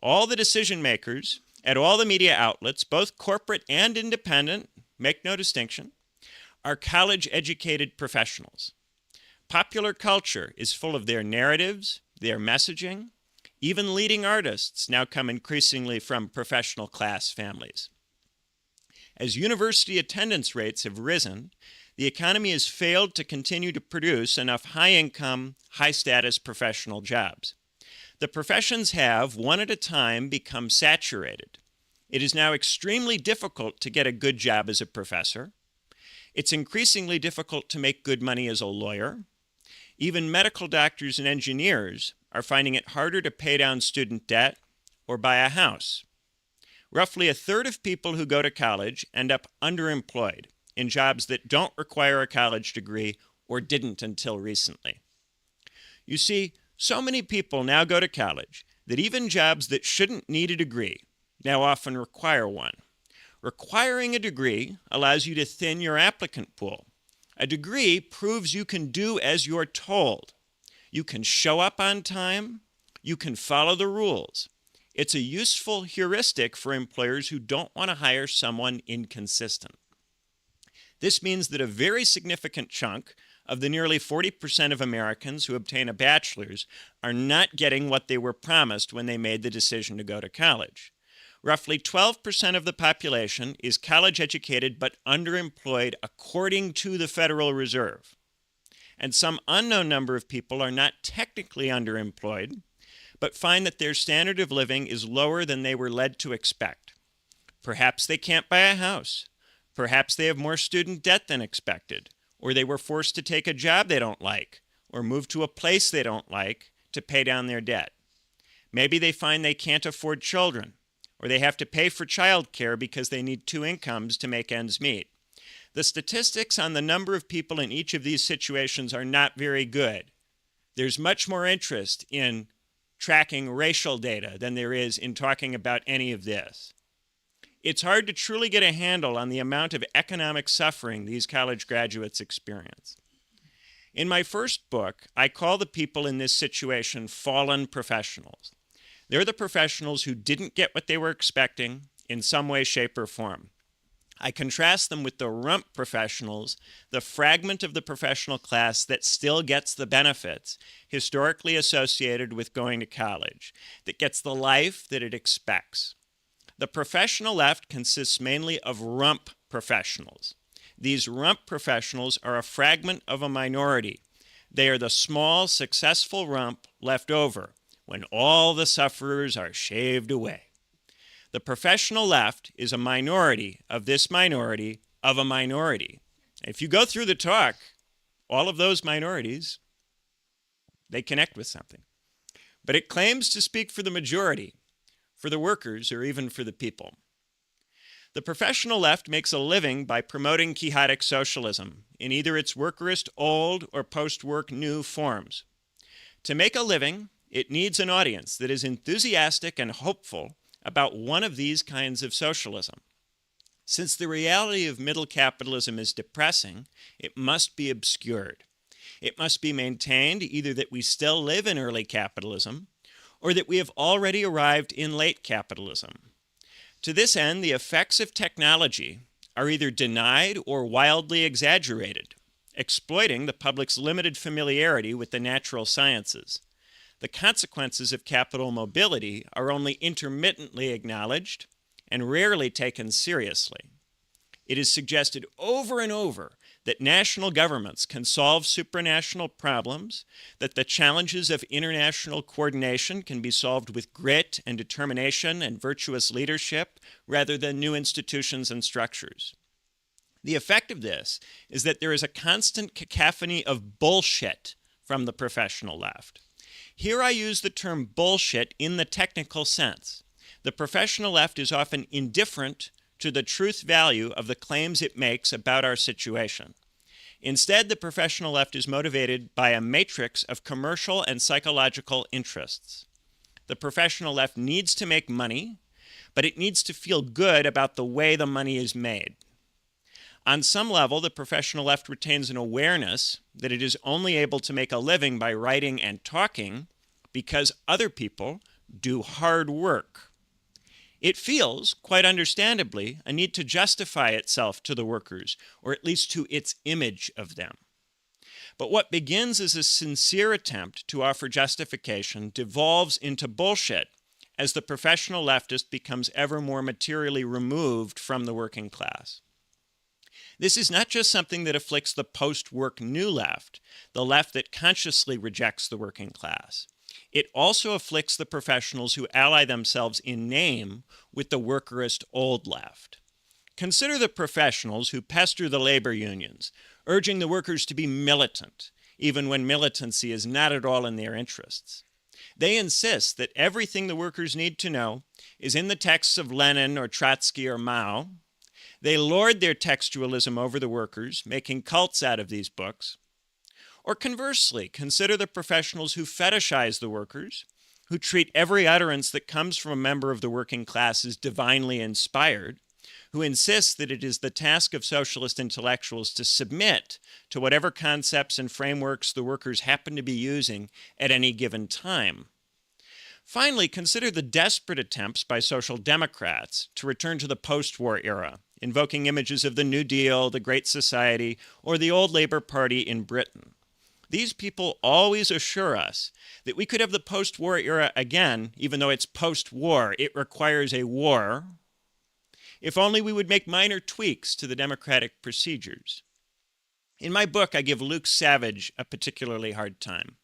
All the decision makers at all the media outlets, both corporate and independent, make no distinction, are college-educated professionals. Popular culture is full of their narratives, their messaging. Even leading artists now come increasingly from professional class families. As university attendance rates have risen, the economy has failed to continue to produce enough high-income, high-status professional jobs. The professions have, one at a time, become saturated. It is now extremely difficult to get a good job as a professor. It's increasingly difficult to make good money as a lawyer. Even medical doctors and engineers are finding it harder to pay down student debt or buy a house. Roughly a third of people who go to college end up underemployed in jobs that don't require a college degree or didn't until recently. You see, so many people now go to college that even jobs that shouldn't need a degree now often require one. Requiring a degree allows you to thin your applicant pool. A degree proves you can do as you're told. You can show up on time. You can follow the rules. It's a useful heuristic for employers who don't want to hire someone inconsistent. This means that a very significant chunk of the nearly 40% of Americans who obtain a bachelor's are not getting what they were promised when they made the decision to go to college. Roughly 12% of the population is college educated but underemployed according to the Federal Reserve. And some unknown number of people are not technically underemployed, but find that their standard of living is lower than they were led to expect. Perhaps they can't buy a house. Perhaps they have more student debt than expected, or they were forced to take a job they don't like, or move to a place they don't like to pay down their debt. Maybe they find they can't afford children, or they have to pay for childcare because they need 2 incomes to make ends meet. The statistics on the number of people in each of these situations are not very good. There's much more interest in tracking racial data than there is in talking about any of this. It's hard to truly get a handle on the amount of economic suffering these college graduates experience. In my first book, I call the people in this situation fallen professionals. They're the professionals who didn't get what they were expecting in some way, shape, or form. I contrast them with the rump professionals, the fragment of the professional class that still gets the benefits historically associated with going to college, that gets the life that it expects. The professional left consists mainly of rump professionals. These rump professionals are a fragment of a minority. They are the small, successful rump left over when all the sufferers are shaved away. The professional left is a minority of this minority of a minority. If you go through the talk, all of those minorities, they connect with something. But it claims to speak for the majority, for the workers, or even for the people. The professional left makes a living by promoting quixotic socialism in either its workerist old or post-work new forms. To make a living, it needs an audience that is enthusiastic and hopeful about one of these kinds of socialism. Since the reality of middle capitalism is depressing, it must be obscured. It must be maintained either that we still live in early capitalism or that we have already arrived in late capitalism. To this end, the effects of technology are either denied or wildly exaggerated, exploiting the public's limited familiarity with the natural sciences. The consequences of capital mobility are only intermittently acknowledged and rarely taken seriously. It is suggested over and over that national governments can solve supranational problems, that the challenges of international coordination can be solved with grit and determination and virtuous leadership rather than new institutions and structures. The effect of this is that there is a constant cacophony of bullshit from the professional left. Here I use the term bullshit in the technical sense. The professional left is often indifferent to the truth value of the claims it makes about our situation. Instead, the professional left is motivated by a matrix of commercial and psychological interests. The professional left needs to make money, but it needs to feel good about the way the money is made. On some level, the professional left retains an awareness that it is only able to make a living by writing and talking because other people do hard work. It feels, quite understandably, a need to justify itself to the workers, or at least to its image of them. But what begins as a sincere attempt to offer justification devolves into bullshit as the professional leftist becomes ever more materially removed from the working class. This is not just something that afflicts the post-work new left, the left that consciously rejects the working class. It also afflicts the professionals who ally themselves in name with the workerist old left. Consider the professionals who pester the labor unions, urging the workers to be militant, even when militancy is not at all in their interests. They insist that everything the workers need to know is in the texts of Lenin or Trotsky or Mao. They lord their textualism over the workers, making cults out of these books. Or conversely, consider the professionals who fetishize the workers, who treat every utterance that comes from a member of the working class as divinely inspired, who insist that it is the task of socialist intellectuals to submit to whatever concepts and frameworks the workers happen to be using at any given time. Finally, consider the desperate attempts by social democrats to return to the post-war era, invoking images of the New Deal, the Great Society, or the old Labour Party in Britain. These people always assure us that we could have the post-war era again, even though it's post-war, it requires a war, if only we would make minor tweaks to the democratic procedures. In my book, I give Luke Savage a particularly hard time.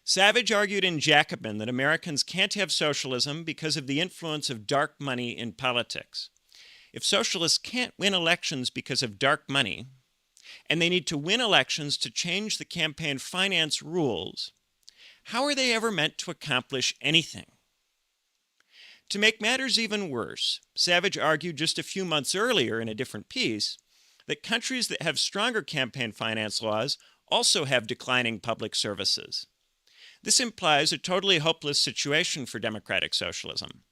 Savage argued in Jacobin that Americans can't have socialism because of the influence of dark money in politics. If socialists can't win elections because of dark money, and they need to win elections to change the campaign finance rules, how are they ever meant to accomplish anything? To make matters even worse, Savage argued just a few months earlier in a different piece that countries that have stronger campaign finance laws also have declining public services. This implies a totally hopeless situation for democratic socialism.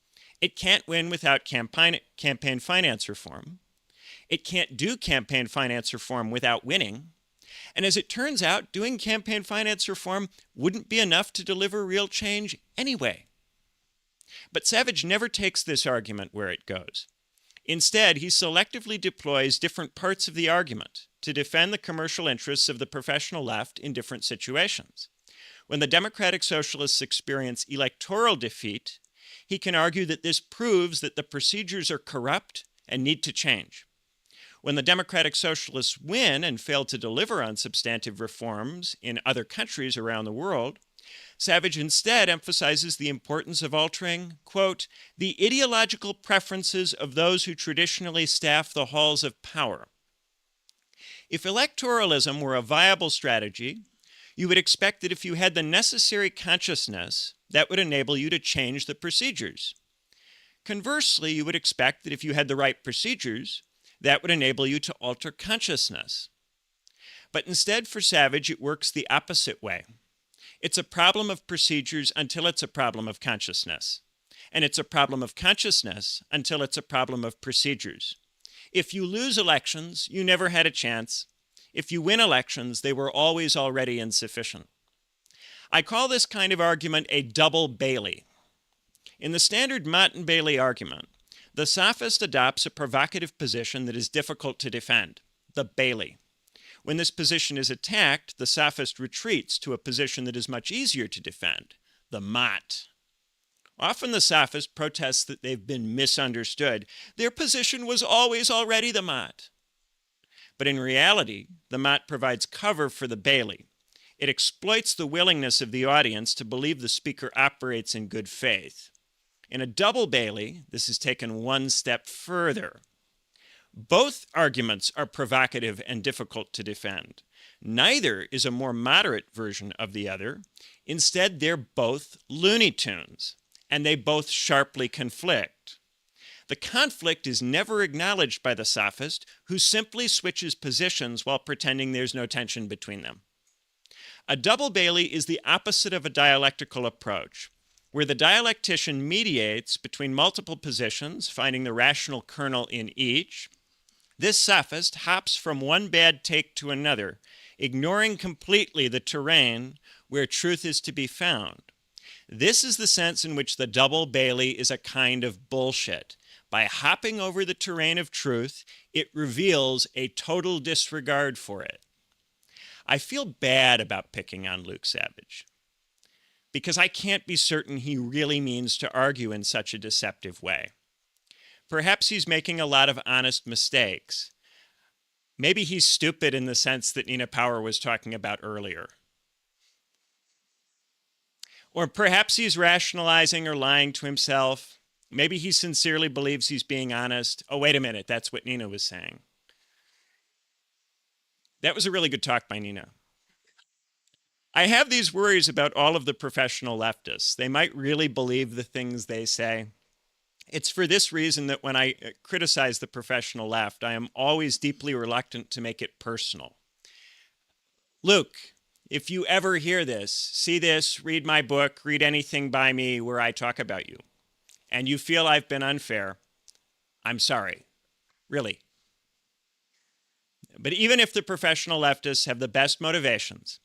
It can't win without campaign finance reform. It can't do campaign finance reform without winning. And as it turns out, doing campaign finance reform wouldn't be enough to deliver real change anyway. But Savage never takes this argument where it goes. Instead, he selectively deploys different parts of the argument to defend the commercial interests of the professional left in different situations. When the democratic socialists experience electoral defeat, he can argue that this proves that the procedures are corrupt and need to change. When the democratic socialists win and fail to deliver on substantive reforms in other countries around the world, Savage instead emphasizes the importance of altering, quote, the ideological preferences of those who traditionally staff the halls of power. If electoralism were a viable strategy, you would expect that if you had the necessary consciousness, that would enable you to change the procedures. Conversely, you would expect that if you had the right procedures, that would enable you to alter consciousness. But instead, for Savage, it works the opposite way. It's a problem of procedures until it's a problem of consciousness. And it's a problem of consciousness until it's a problem of procedures. If you lose elections, you never had a chance. If you win elections, they were always already insufficient. I call this kind of argument a double Bailey. In the standard Mott and Bailey argument, the sophist adopts a provocative position that is difficult to defend, the Bailey. When this position is attacked, the sophist retreats to a position that is much easier to defend, the Mott. Often the sophist protests that they've been misunderstood. Their position was always already the Mott. But in reality, the Mott provides cover for the Bailey. It exploits the willingness of the audience to believe the speaker operates in good faith. In a double Bailey, this is taken one step further. Both arguments are provocative and difficult to defend. Neither is a more moderate version of the other. Instead, they're both Looney Tunes, and they both sharply conflict. The conflict is never acknowledged by the sophist, who simply switches positions while pretending there's no tension between them. A double Bailey is the opposite of a dialectical approach, where the dialectician mediates between multiple positions, finding the rational kernel in each. This sophist hops from one bad take to another, ignoring completely the terrain where truth is to be found. This is the sense in which the double Bailey is a kind of bullshit. By hopping over the terrain of truth, it reveals a total disregard for it. I feel bad about picking on Luke Savage, because I can't be certain he really means to argue in such a deceptive way. Perhaps he's making a lot of honest mistakes. Maybe he's stupid in the sense that Nina Power was talking about earlier. Or perhaps he's rationalizing or lying to himself. Maybe he sincerely believes he's being honest. Oh, wait a minute, that's what Nina was saying. That was a really good talk by Nina. I have these worries about all of the professional leftists. They might really believe the things they say. It's for this reason that when I criticize the professional left, I am always deeply reluctant to make it personal. Luke, if you ever hear this, see this, read my book, read anything by me where I talk about you, and you feel I've been unfair, I'm sorry. Really. But even if the professional leftists have the best motivations,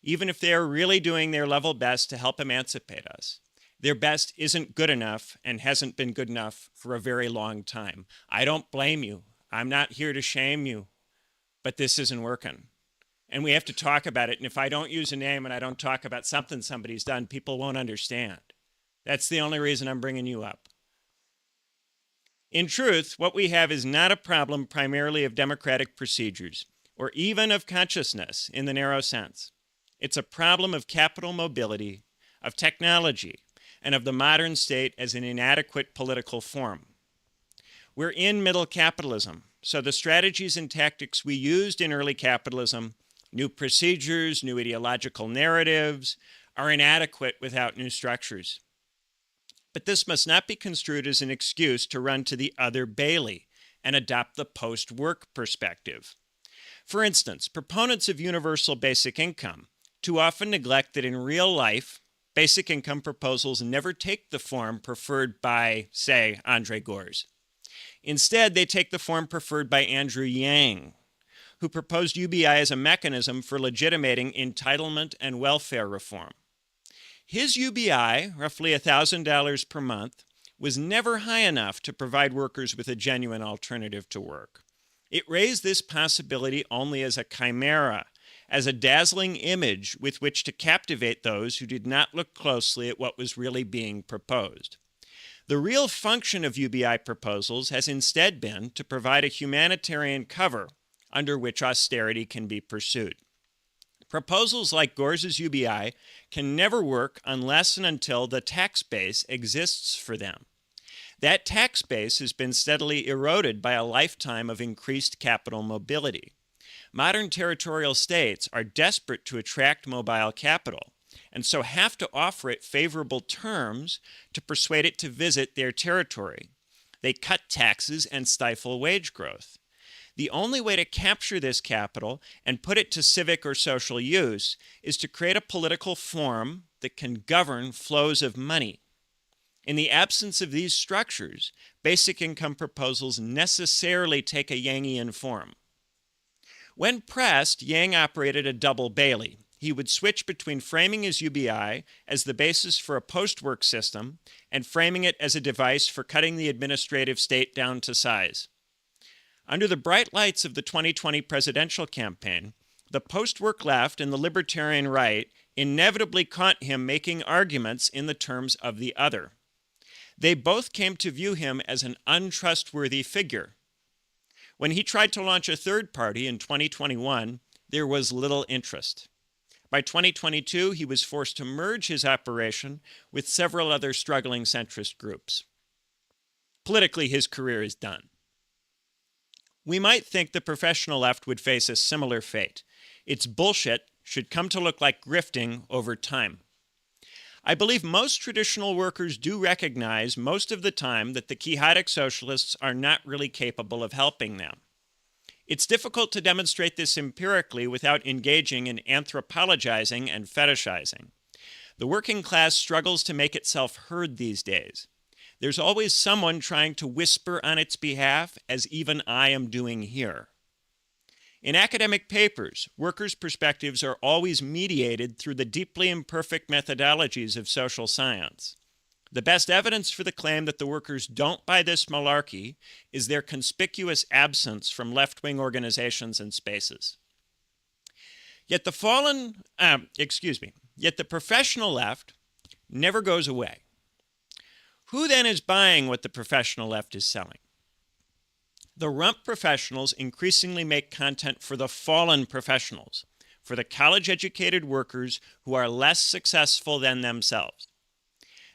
even if they are really doing their level best to help emancipate us, their best isn't good enough and hasn't been good enough for a very long time. I don't blame you. I'm not here to shame you, but this isn't working. And we have to talk about it. And if I don't use a name and I don't talk about something somebody's done, people won't understand. That's the only reason I'm bringing you up. In truth, what we have is not a problem primarily of democratic procedures or even of consciousness in the narrow sense. It's a problem of capital mobility, of technology, and of the modern state as an inadequate political form. We're in middle capitalism, so the strategies and tactics we used in early capitalism, new procedures, new ideological narratives, are inadequate without new structures. But this must not be construed as an excuse to run to the other Bailey and adopt the post-work perspective. For instance, proponents of universal basic income too often neglect that in real life, basic income proposals never take the form preferred by, say, Andre Gors. Instead, they take the form preferred by Andrew Yang, who proposed UBI as a mechanism for legitimating entitlement and welfare reform. His UBI, roughly $1,000 per month, was never high enough to provide workers with a genuine alternative to work. It raised this possibility only as a chimera, as a dazzling image with which to captivate those who did not look closely at what was really being proposed. The real function of UBI proposals has instead been to provide a humanitarian cover under which austerity can be pursued. Proposals like Gors's UBI can never work unless and until the tax base exists for them. That tax base has been steadily eroded by a lifetime of increased capital mobility. Modern territorial states are desperate to attract mobile capital, and so have to offer it favorable terms to persuade it to visit their territory. They cut taxes and stifle wage growth. The only way to capture this capital and put it to civic or social use is to create a political form that can govern flows of money. In the absence of these structures, basic income proposals necessarily take a Yangian form. When pressed, Yang operated a double Bailey. He would switch between framing his UBI as the basis for a post-work system and framing it as a device for cutting the administrative state down to size. Under the bright lights of the 2020 presidential campaign, the post-work left and the libertarian right inevitably caught him making arguments in the terms of the other. They both came to view him as an untrustworthy figure. When he tried to launch a third party in 2021, there was little interest. By 2022, he was forced to merge his operation with several other struggling centrist groups. Politically, his career is done. We might think the professional left would face a similar fate. Its bullshit should come to look like grifting over time. I believe most traditional workers do recognize most of the time that the quixotic socialists are not really capable of helping them. It's difficult to demonstrate this empirically without engaging in anthropologizing and fetishizing. The working class struggles to make itself heard these days. There's always someone trying to whisper on its behalf, as even I am doing here. In academic papers, workers' perspectives are always mediated through the deeply imperfect methodologies of social science. The best evidence for the claim that the workers don't buy this malarkey is their conspicuous absence from left-wing organizations and spaces. Yet the professional left never goes away. Who then is buying what the professional left is selling? The rump professionals increasingly make content for the fallen professionals, for the college-educated workers who are less successful than themselves.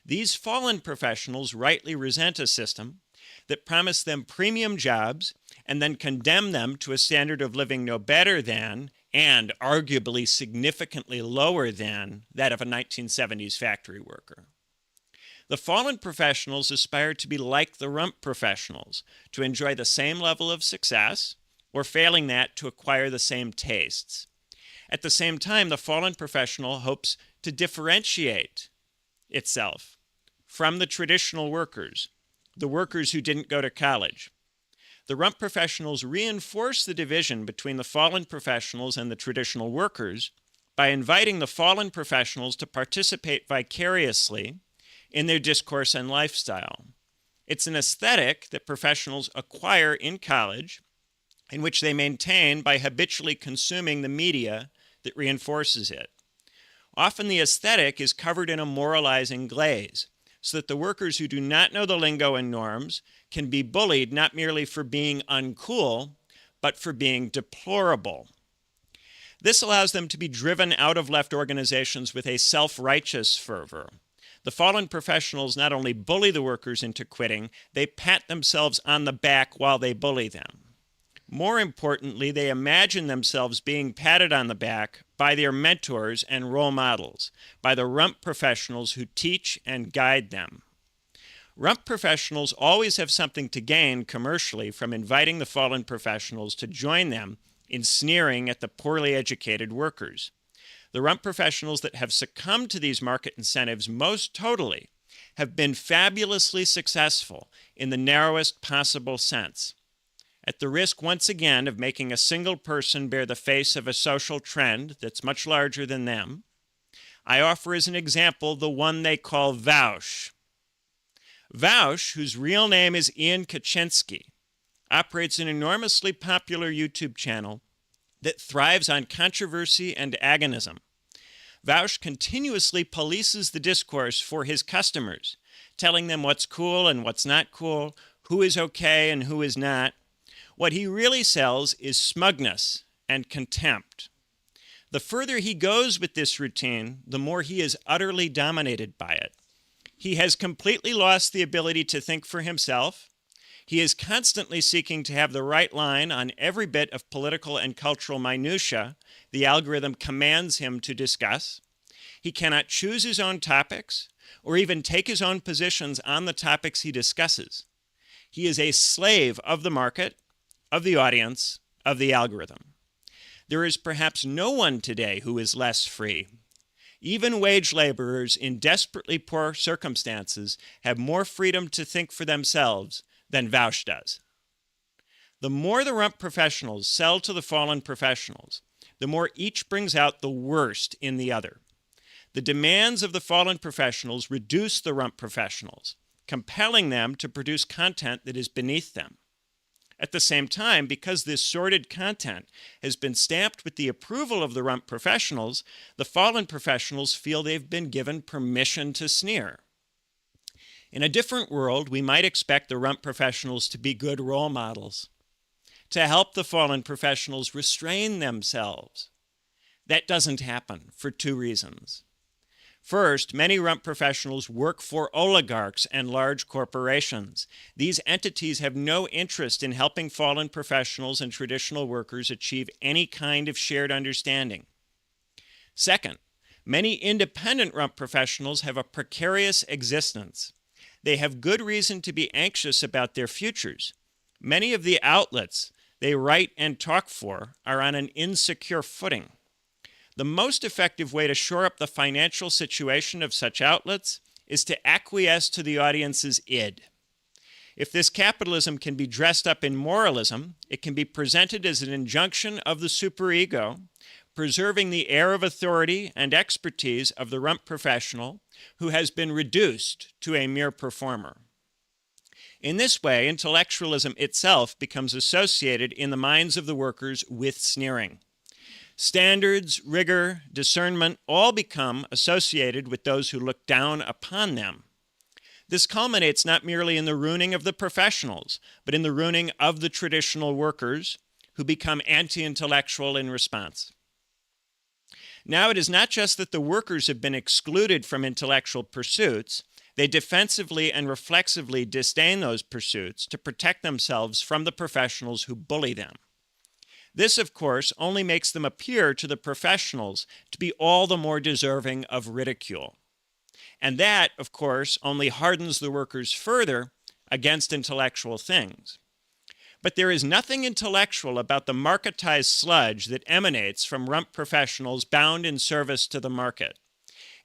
These fallen professionals rightly resent a system that promised them premium jobs and then condemn them to a standard of living no better than and arguably significantly lower than that of a 1970s factory worker. The fallen professionals aspire to be like the rump professionals, to enjoy the same level of success, or failing that, to acquire the same tastes. At the same time, the fallen professional hopes to differentiate itself from the traditional workers, the workers who didn't go to college. The rump professionals reinforce the division between the fallen professionals and the traditional workers by inviting the fallen professionals to participate vicariously in their discourse and lifestyle. It's an aesthetic that professionals acquire in college, in which they maintain by habitually consuming the media that reinforces it. Often the aesthetic is covered in a moralizing glaze, so that the workers who do not know the lingo and norms can be bullied not merely for being uncool, but for being deplorable. This allows them to be driven out of left organizations with a self-righteous fervor. The fallen professionals not only bully the workers into quitting, they pat themselves on the back while they bully them. More importantly, they imagine themselves being patted on the back by their mentors and role models, by the rump professionals who teach and guide them. Rump professionals always have something to gain commercially from inviting the fallen professionals to join them in sneering at the poorly educated workers. The rump professionals that have succumbed to these market incentives most totally have been fabulously successful in the narrowest possible sense. At the risk, once again, of making a single person bear the face of a social trend that's much larger than them, I offer as an example the one they call Vaush. Vaush, whose real name is Ian Kaczynski, operates an enormously popular YouTube channel that thrives on controversy and agonism. Vaush continuously polices the discourse for his customers, telling them what's cool and what's not cool, who is okay and who is not. What he really sells is smugness and contempt. The further he goes with this routine, the more he is utterly dominated by it. He has completely lost the ability to think for himself. He is constantly seeking to have the right line on every bit of political and cultural minutia the algorithm commands him to discuss. He cannot choose his own topics or even take his own positions on the topics he discusses. He is a slave of the market, of the audience, of the algorithm. There is perhaps no one today who is less free. Even wage laborers in desperately poor circumstances have more freedom to think for themselves than Vaush does. The more the rump professionals sell to the fallen professionals, the more each brings out the worst in the other. The demands of the fallen professionals reduce the rump professionals, compelling them to produce content that is beneath them. At the same time, because this sordid content has been stamped with the approval of the rump professionals, the fallen professionals feel they've been given permission to sneer. In a different world, we might expect the rump professionals to be good role models, to help the fallen professionals restrain themselves. That doesn't happen for two reasons. First, many rump professionals work for oligarchs and large corporations. These entities have no interest in helping fallen professionals and traditional workers achieve any kind of shared understanding. Second, many independent rump professionals have a precarious existence. They have good reason to be anxious about their futures. Many of the outlets they write and talk for are on an insecure footing. The most effective way to shore up the financial situation of such outlets is to acquiesce to the audience's id. If this capitalism can be dressed up in moralism, it can be presented as an injunction of the superego, preserving the air of authority and expertise of the rump professional who has been reduced to a mere performer. In this way, intellectualism itself becomes associated in the minds of the workers with sneering. Standards, rigor, discernment all become associated with those who look down upon them. This culminates not merely in the ruining of the professionals, but in the ruining of the traditional workers who become anti-intellectual in response. Now, it is not just that the workers have been excluded from intellectual pursuits, they defensively and reflexively disdain those pursuits to protect themselves from the professionals who bully them. This, of course, only makes them appear to the professionals to be all the more deserving of ridicule. And that, of course, only hardens the workers further against intellectual things. But there is nothing intellectual about the marketized sludge that emanates from rump professionals bound in service to the market.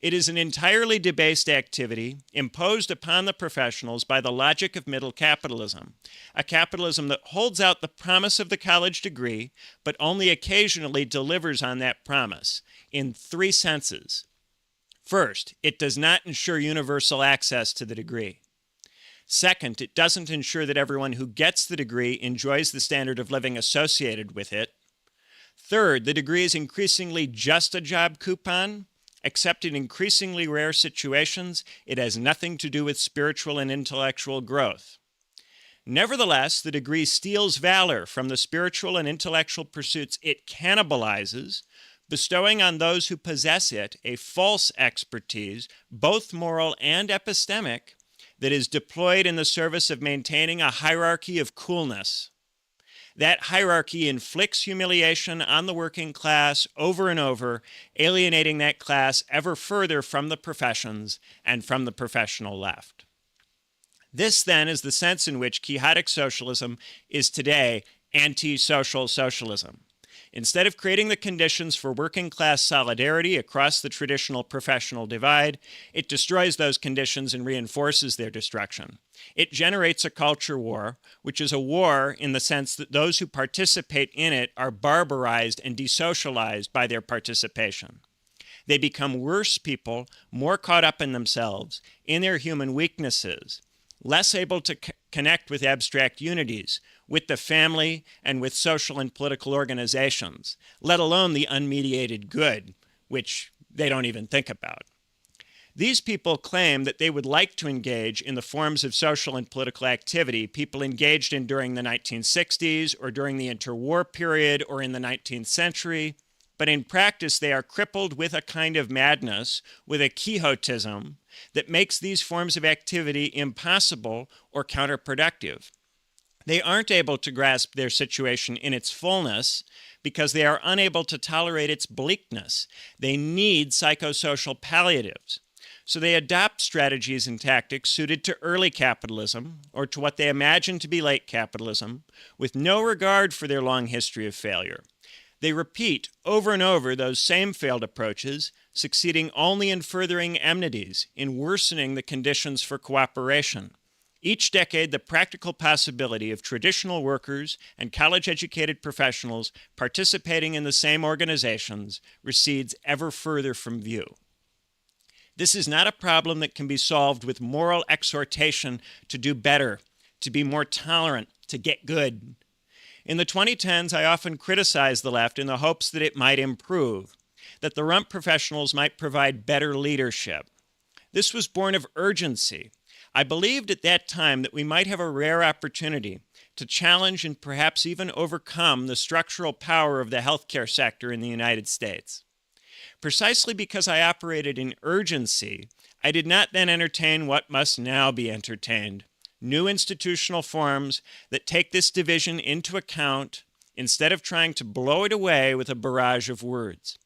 It is an entirely debased activity imposed upon the professionals by the logic of middle capitalism, a capitalism that holds out the promise of the college degree, but only occasionally delivers on that promise in three senses. First, it does not ensure universal access to the degree. Second, it doesn't ensure that everyone who gets the degree enjoys the standard of living associated with it. Third, the degree is increasingly just a job coupon, except in increasingly rare situations, it has nothing to do with spiritual and intellectual growth. Nevertheless, the degree steals valor from the spiritual and intellectual pursuits it cannibalizes, bestowing on those who possess it a false expertise, both moral and epistemic, that is deployed in the service of maintaining a hierarchy of coolness. That hierarchy inflicts humiliation on the working class over and over, alienating that class ever further from the professions and from the professional left. This, then, is the sense in which quixotic socialism is today anti-social socialism. Instead of creating the conditions for working class solidarity across the traditional professional divide, it destroys those conditions and reinforces their destruction. It generates a culture war, which is a war in the sense that those who participate in it are barbarized and desocialized by their participation. They become worse people, more caught up in themselves, in their human weaknesses, less able to connect with abstract unities, with the family, and with social and political organizations, let alone the unmediated good, which they don't even think about. These people claim that they would like to engage in the forms of social and political activity people engaged in during the 1960s or during the interwar period or in the 19th century, but in practice they are crippled with a kind of madness, with a quixotism, that makes these forms of activity impossible or counterproductive. They aren't able to grasp their situation in its fullness because they are unable to tolerate its bleakness. They need psychosocial palliatives. So they adopt strategies and tactics suited to early capitalism or to what they imagine to be late capitalism, with no regard for their long history of failure. They repeat over and over those same failed approaches, succeeding only in furthering enmities, in worsening the conditions for cooperation. Each decade, the practical possibility of traditional workers and college-educated professionals participating in the same organizations recedes ever further from view. This is not a problem that can be solved with moral exhortation to do better, to be more tolerant, to get good. In the 2010s, I often criticized the left in the hopes that it might improve, that the rump professionals might provide better leadership. This was born of urgency. I believed at that time that we might have a rare opportunity to challenge and perhaps even overcome the structural power of the healthcare sector in the United States. Precisely because I operated in urgency, I did not then entertain what must now be entertained: new institutional forms that take this division into account instead of trying to blow it away with a barrage of words.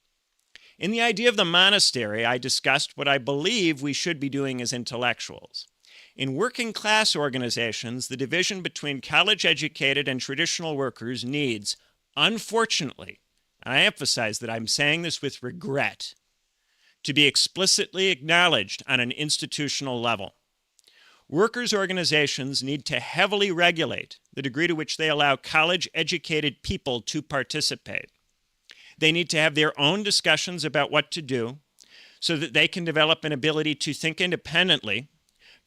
In the idea of the monastery, I discussed what I believe we should be doing as intellectuals. In working class organizations, the division between college-educated and traditional workers needs, unfortunately, and I emphasize that I'm saying this with regret, to be explicitly acknowledged on an institutional level. Workers' organizations need to heavily regulate the degree to which they allow college-educated people to participate. They need to have their own discussions about what to do so that they can develop an ability to think independently,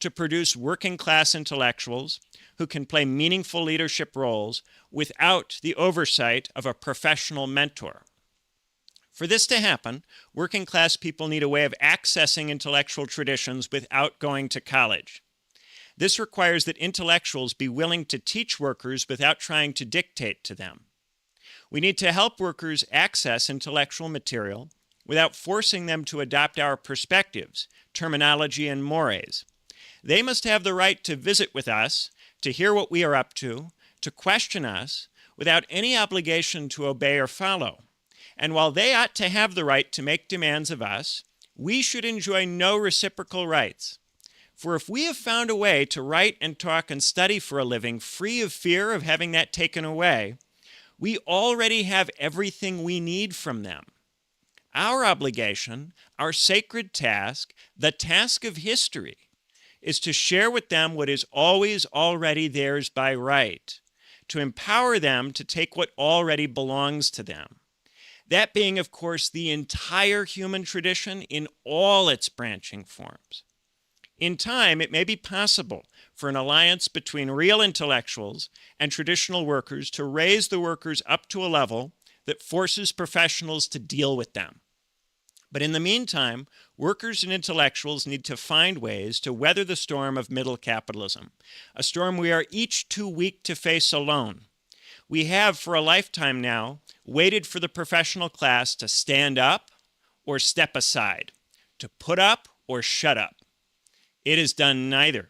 to produce working-class intellectuals who can play meaningful leadership roles without the oversight of a professional mentor. For this to happen, working-class people need a way of accessing intellectual traditions without going to college. This requires that intellectuals be willing to teach workers without trying to dictate to them. We need to help workers access intellectual material without forcing them to adopt our perspectives, terminology, and mores. They must have the right to visit with us, to hear what we are up to question us, without any obligation to obey or follow. And while they ought to have the right to make demands of us, we should enjoy no reciprocal rights. For if we have found a way to write and talk and study for a living free of fear of having that taken away, we already have everything we need from them. Our obligation, our sacred task, the task of history, is to share with them what is always already theirs by right, to empower them to take what already belongs to them. That being, of course, the entire human tradition in all its branching forms. In time, it may be possible for an alliance between real intellectuals and traditional workers to raise the workers up to a level that forces professionals to deal with them. But in the meantime, workers and intellectuals need to find ways to weather the storm of middle capitalism, a storm we are each too weak to face alone. We have, for a lifetime now, waited for the professional class to stand up or step aside, to put up or shut up. It has done neither.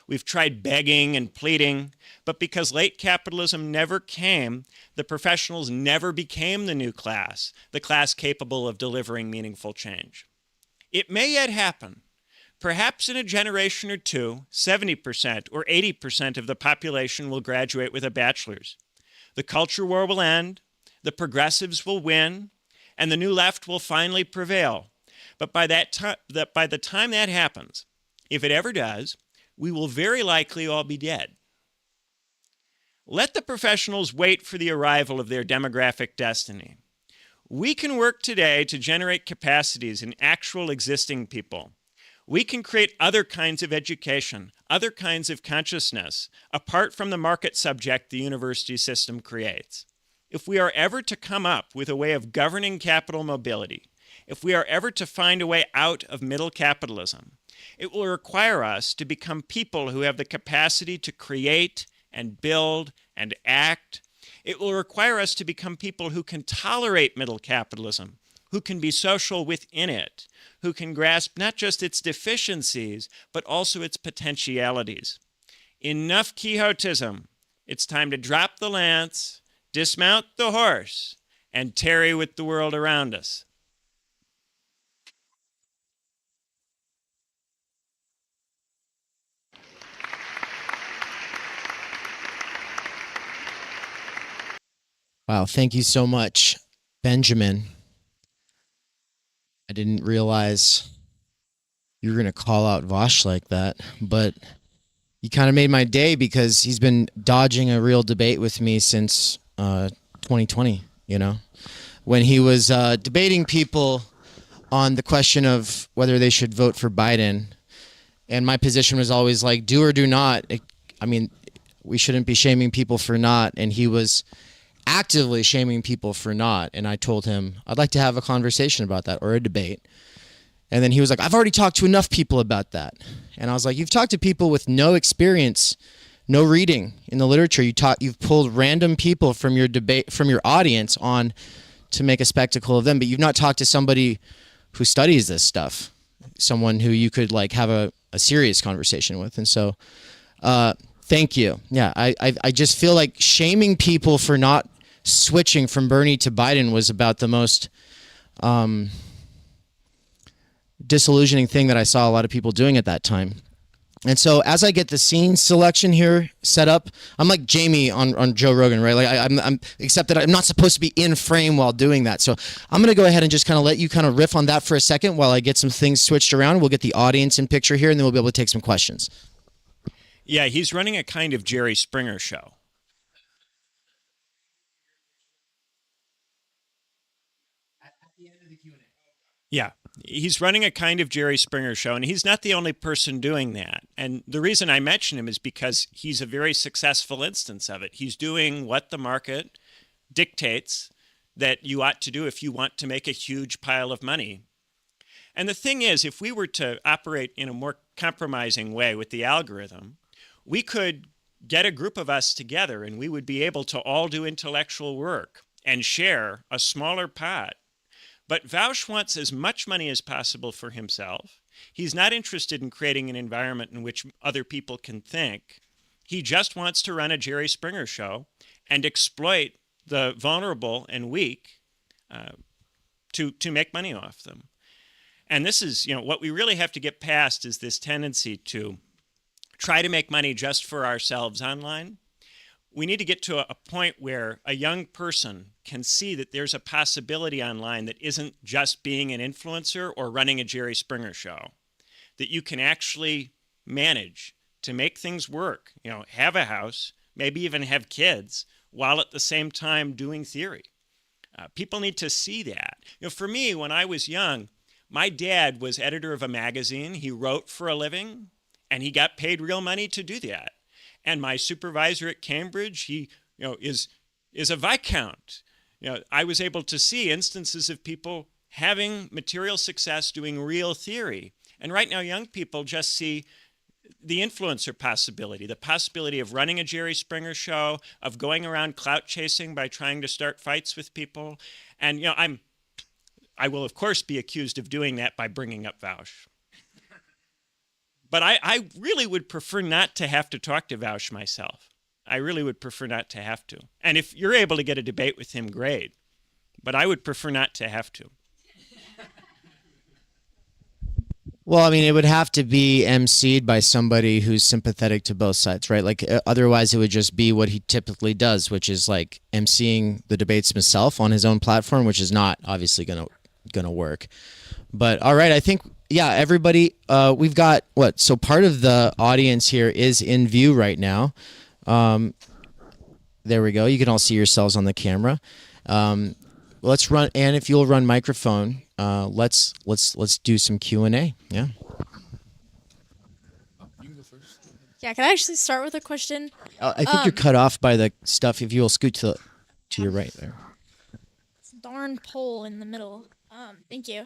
We've tried begging and pleading, but because late capitalism never came, the professionals never became the new class, the class capable of delivering meaningful change. It may yet happen. Perhaps in a generation or two, 70% or 80% of the population will graduate with a bachelor's. The culture war will end, the progressives will win, and the new left will finally prevail. But by the time that happens, if it ever does, we will very likely all be dead. Let the professionals wait for the arrival of their demographic destiny. We can work today to generate capacities in actual existing people. We can create other kinds of education, other kinds of consciousness, apart from the market subject the university system creates. If we are ever to come up with a way of governing capital mobility, if we are ever to find a way out of middle capitalism, it will require us to become people who have the capacity to create and build and act. It will require us to become people who can tolerate middle capitalism, who can be social within it, who can grasp not just its deficiencies, but also its potentialities. Enough Quixotism. It's time to drop the lance, dismount the horse, and tarry with the world around us. Wow, thank you so much, Benjamin. I didn't realize you were going to call out Vosh like that, but you kind of made my day because he's been dodging a real debate with me since 2020, you know, when he was debating people on the question of whether they should vote for Biden. And my position was always like, do or do not. I mean, we shouldn't be shaming people for not. And he was actively shaming people for not. And I told him, I'd like to have a conversation about that or a debate. And then he was like, I've already talked to enough people about that. And I was like, you've talked to people with no experience, no reading in the literature. You've pulled random people from your debate, from your audience on to make a spectacle of them, but you've not talked to somebody who studies this stuff, someone who you could like have a serious conversation with. And so, thank you. Yeah, I just feel like shaming people for not switching from Bernie to Biden was about the most disillusioning thing that I saw a lot of people doing at that time. And so as I get the scene selection here set up, I'm like Jamie on Joe Rogan, right? Like I'm except that I'm not supposed to be in frame while doing that. So I'm going to go ahead and just kind of let you kind of riff on that for a second while I get some things switched around. We'll get the audience in picture here and then we'll be able to take some questions. Yeah, he's running a kind of Jerry Springer show. Yeah, he's running a kind of Jerry Springer show, and he's not the only person doing that. And the reason I mention him is because he's a very successful instance of it. He's doing what the market dictates that you ought to do if you want to make a huge pile of money. And the thing is, if we were to operate in a more compromising way with the algorithm, we could get a group of us together and we would be able to all do intellectual work and share a smaller pot. But Vaush wants as much money as possible for himself. He's not interested in creating an environment in which other people can think. He just wants to run a Jerry Springer show and exploit the vulnerable and weak to make money off them. And this is, what we really have to get past is this tendency to try to make money just for ourselves online. We need to get to a point where a young person can see that there's a possibility online that isn't just being an influencer or running a Jerry Springer show, that you can actually manage to make things work, have a house, maybe even have kids, while at the same time doing theory. People need to see that. For me, when I was young, my dad was editor of a magazine. He wrote for a living, and he got paid real money to do that. And my supervisor at Cambridge, he is a Viscount. I was able to see instances of people having material success doing real theory. And right now, young people just see the influencer possibility, the possibility of running a Jerry Springer show, of going around clout chasing by trying to start fights with people. And, I will, of course, be accused of doing that by bringing up Vaush. But I really would prefer not to have to talk to Vaush myself. I really would prefer not to have to. And if you're able to get a debate with him, great. But I would prefer not to have to. Well, I mean, it would have to be emceed by somebody who's sympathetic to both sides, right? Like, otherwise it would just be what he typically does, which is like emceeing the debates himself on his own platform, which is not obviously gonna work. But all right, I think, yeah, everybody, we've got what? So part of the audience here is in view right now. There we go. You can all see yourselves on the camera. Let's run, and if you'll run microphone, let's do some Q&A. Yeah. Yeah, can I actually start with a question? I think you're cut off by the stuff. If you'll scoot to your right there. Darn pole in the middle. Thank you.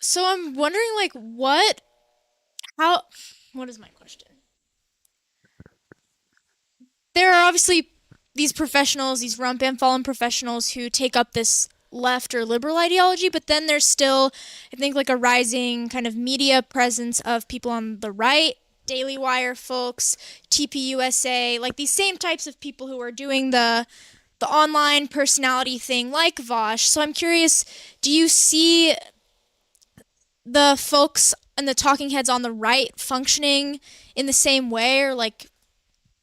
So I'm wondering, like, what is my question? There are obviously these professionals, these rump and fallen professionals who take up this left or liberal ideology, but then there's still, I think, like a rising kind of media presence of people on the right, Daily Wire folks, TPUSA, like these same types of people who are doing the online personality thing like Vaush. So I'm curious, do you see the folks and the talking heads on the right functioning in the same way, or like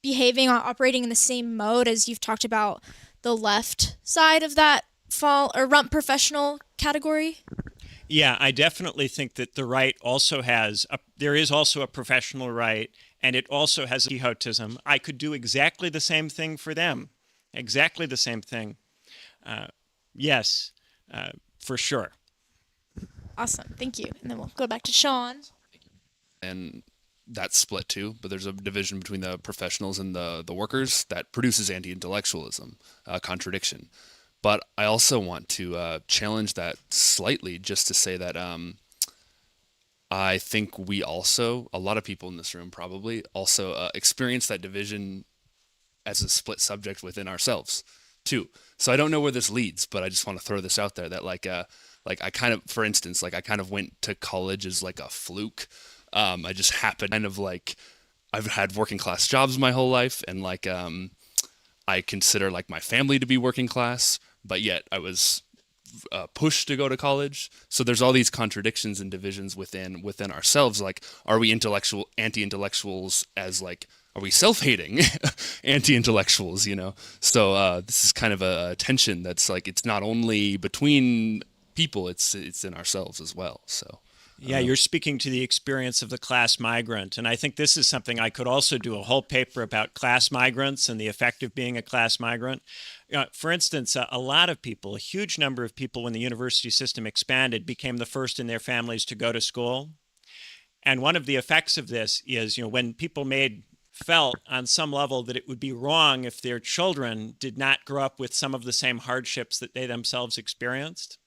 behaving or operating in the same mode as you've talked about the left side of that fall or rump professional category? Yeah, I definitely think that the right also there is also a professional right, and it also has quixotism. I could do exactly the same thing for them. Exactly the same thing. Yes, for sure. Awesome, thank you. And then we'll go back to Sean. And that's split too, but there's a division between the professionals and the workers that produces anti-intellectualism, contradiction. But I also want to challenge that slightly, just to say that I think we also, a lot of people in this room probably, also experience that division as a split subject within ourselves too. So I don't know where this leads, but I just want to throw this out there that like I kind of, for instance, like I kind of went to college as like a fluke. I just happened kind of like, I've had working class jobs my whole life, and like I consider like my family to be working class, but yet I was pushed to go to college. So there's all these contradictions and divisions within ourselves. Like, are we anti-intellectuals as like, are we self-hating anti-intellectuals, So this is kind of a tension that's like, it's not only between people, it's in ourselves as well. So yeah, you're speaking to the experience of the class migrant. And I think this is something I could also do a whole paper about class migrants and the effect of being a class migrant. For instance, a lot of people, a huge number of people, when the university system expanded, became the first in their families to go to school. And one of the effects of this is, when people felt on some level that it would be wrong if their children did not grow up with some of the same hardships that they themselves experienced.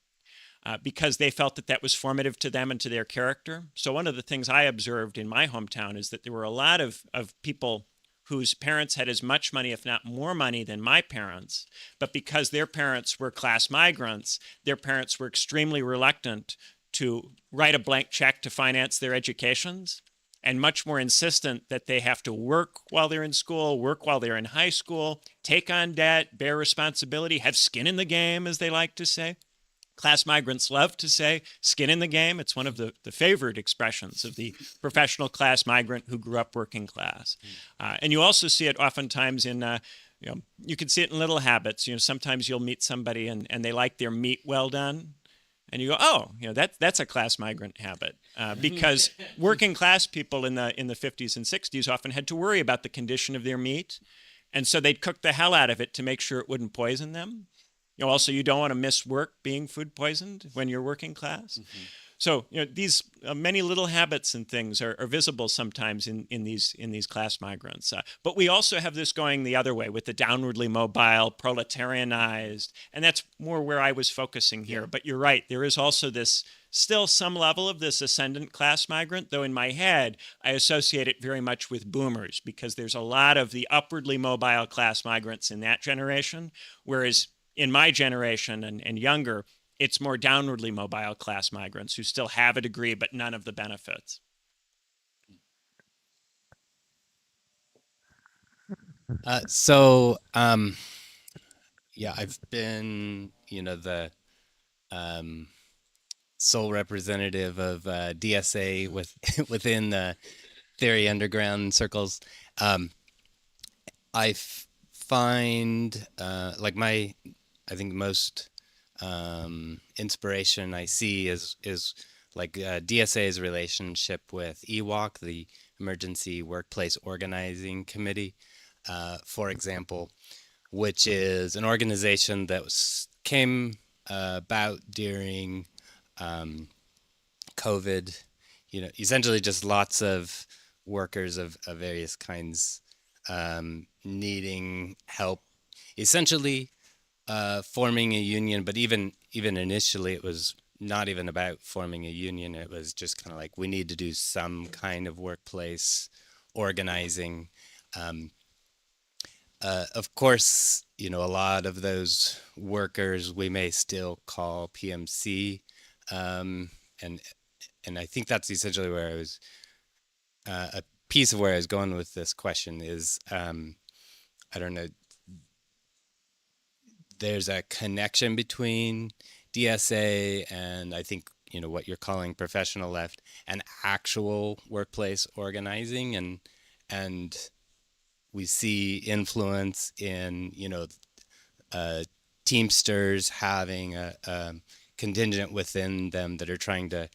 Because they felt that was formative to them and to their character. So one of the things I observed in my hometown is that there were a lot of people whose parents had as much money, if not more money, than my parents. But because their parents were class migrants, their parents were extremely reluctant to write a blank check to finance their educations. and much more insistent that they have to work while they're in school, work while they're in high school, take on debt, bear responsibility, have skin in the game, as they like to say. Class migrants love to say skin in the game. It's one of the favorite expressions of the professional class migrant who grew up working class. And you also see it oftentimes in, you can see it in little habits. Sometimes you'll meet somebody and they like their meat well done. And you go, oh, that's a class migrant habit, because working class people in the 50s and 60s often had to worry about the condition of their meat, and so they'd cook the hell out of it to make sure it wouldn't poison them. Also, you don't want to miss work being food poisoned when you're working class. So these many little habits and things are visible sometimes in these class migrants. But we also have this going the other way with the downwardly mobile, proletarianized, and that's more where I was focusing here. But you're right, there is also this still some level of this ascendant class migrant, though in my head I associate it very much with boomers, because there's a lot of the upwardly mobile class migrants in that generation, whereas in my generation and younger, it's more downwardly mobile class migrants who still have a degree, but none of the benefits. Yeah, I've been, the sole representative of DSA within the theory underground circles. I find I think most inspiration I see is like DSA's relationship with EWOC, the Emergency Workplace Organizing Committee, for example, which is an organization that came about during COVID. Essentially just lots of workers of various kinds needing help, essentially forming a union. But even initially, it was not even about forming a union. It was just kind of like, we need to do some kind of workplace organizing. Of course, a lot of those workers we may still call PMC, and I think that's essentially where I was. A piece of where I was going with this question is, I don't know. There's a connection between DSA and I think what you're calling professional left and actual workplace organizing, and we see influence in Teamsters having a contingent within them that are trying to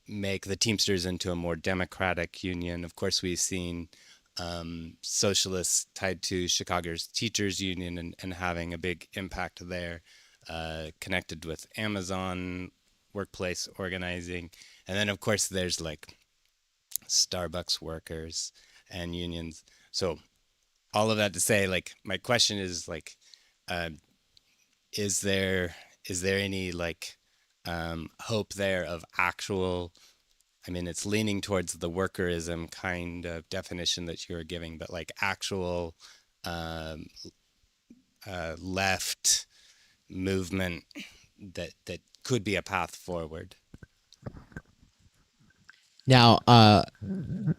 make the Teamsters into a more democratic union. Of course, we've seen socialists tied to Chicago's teachers union and having a big impact there, connected with Amazon workplace organizing. And then of course there's like Starbucks workers and unions. So all of that to say, like, my question is like, is there any like hope there of actual, I mean, it's leaning towards the workerism kind of definition that you were giving, but like actual left movement that could be a path forward? Now, I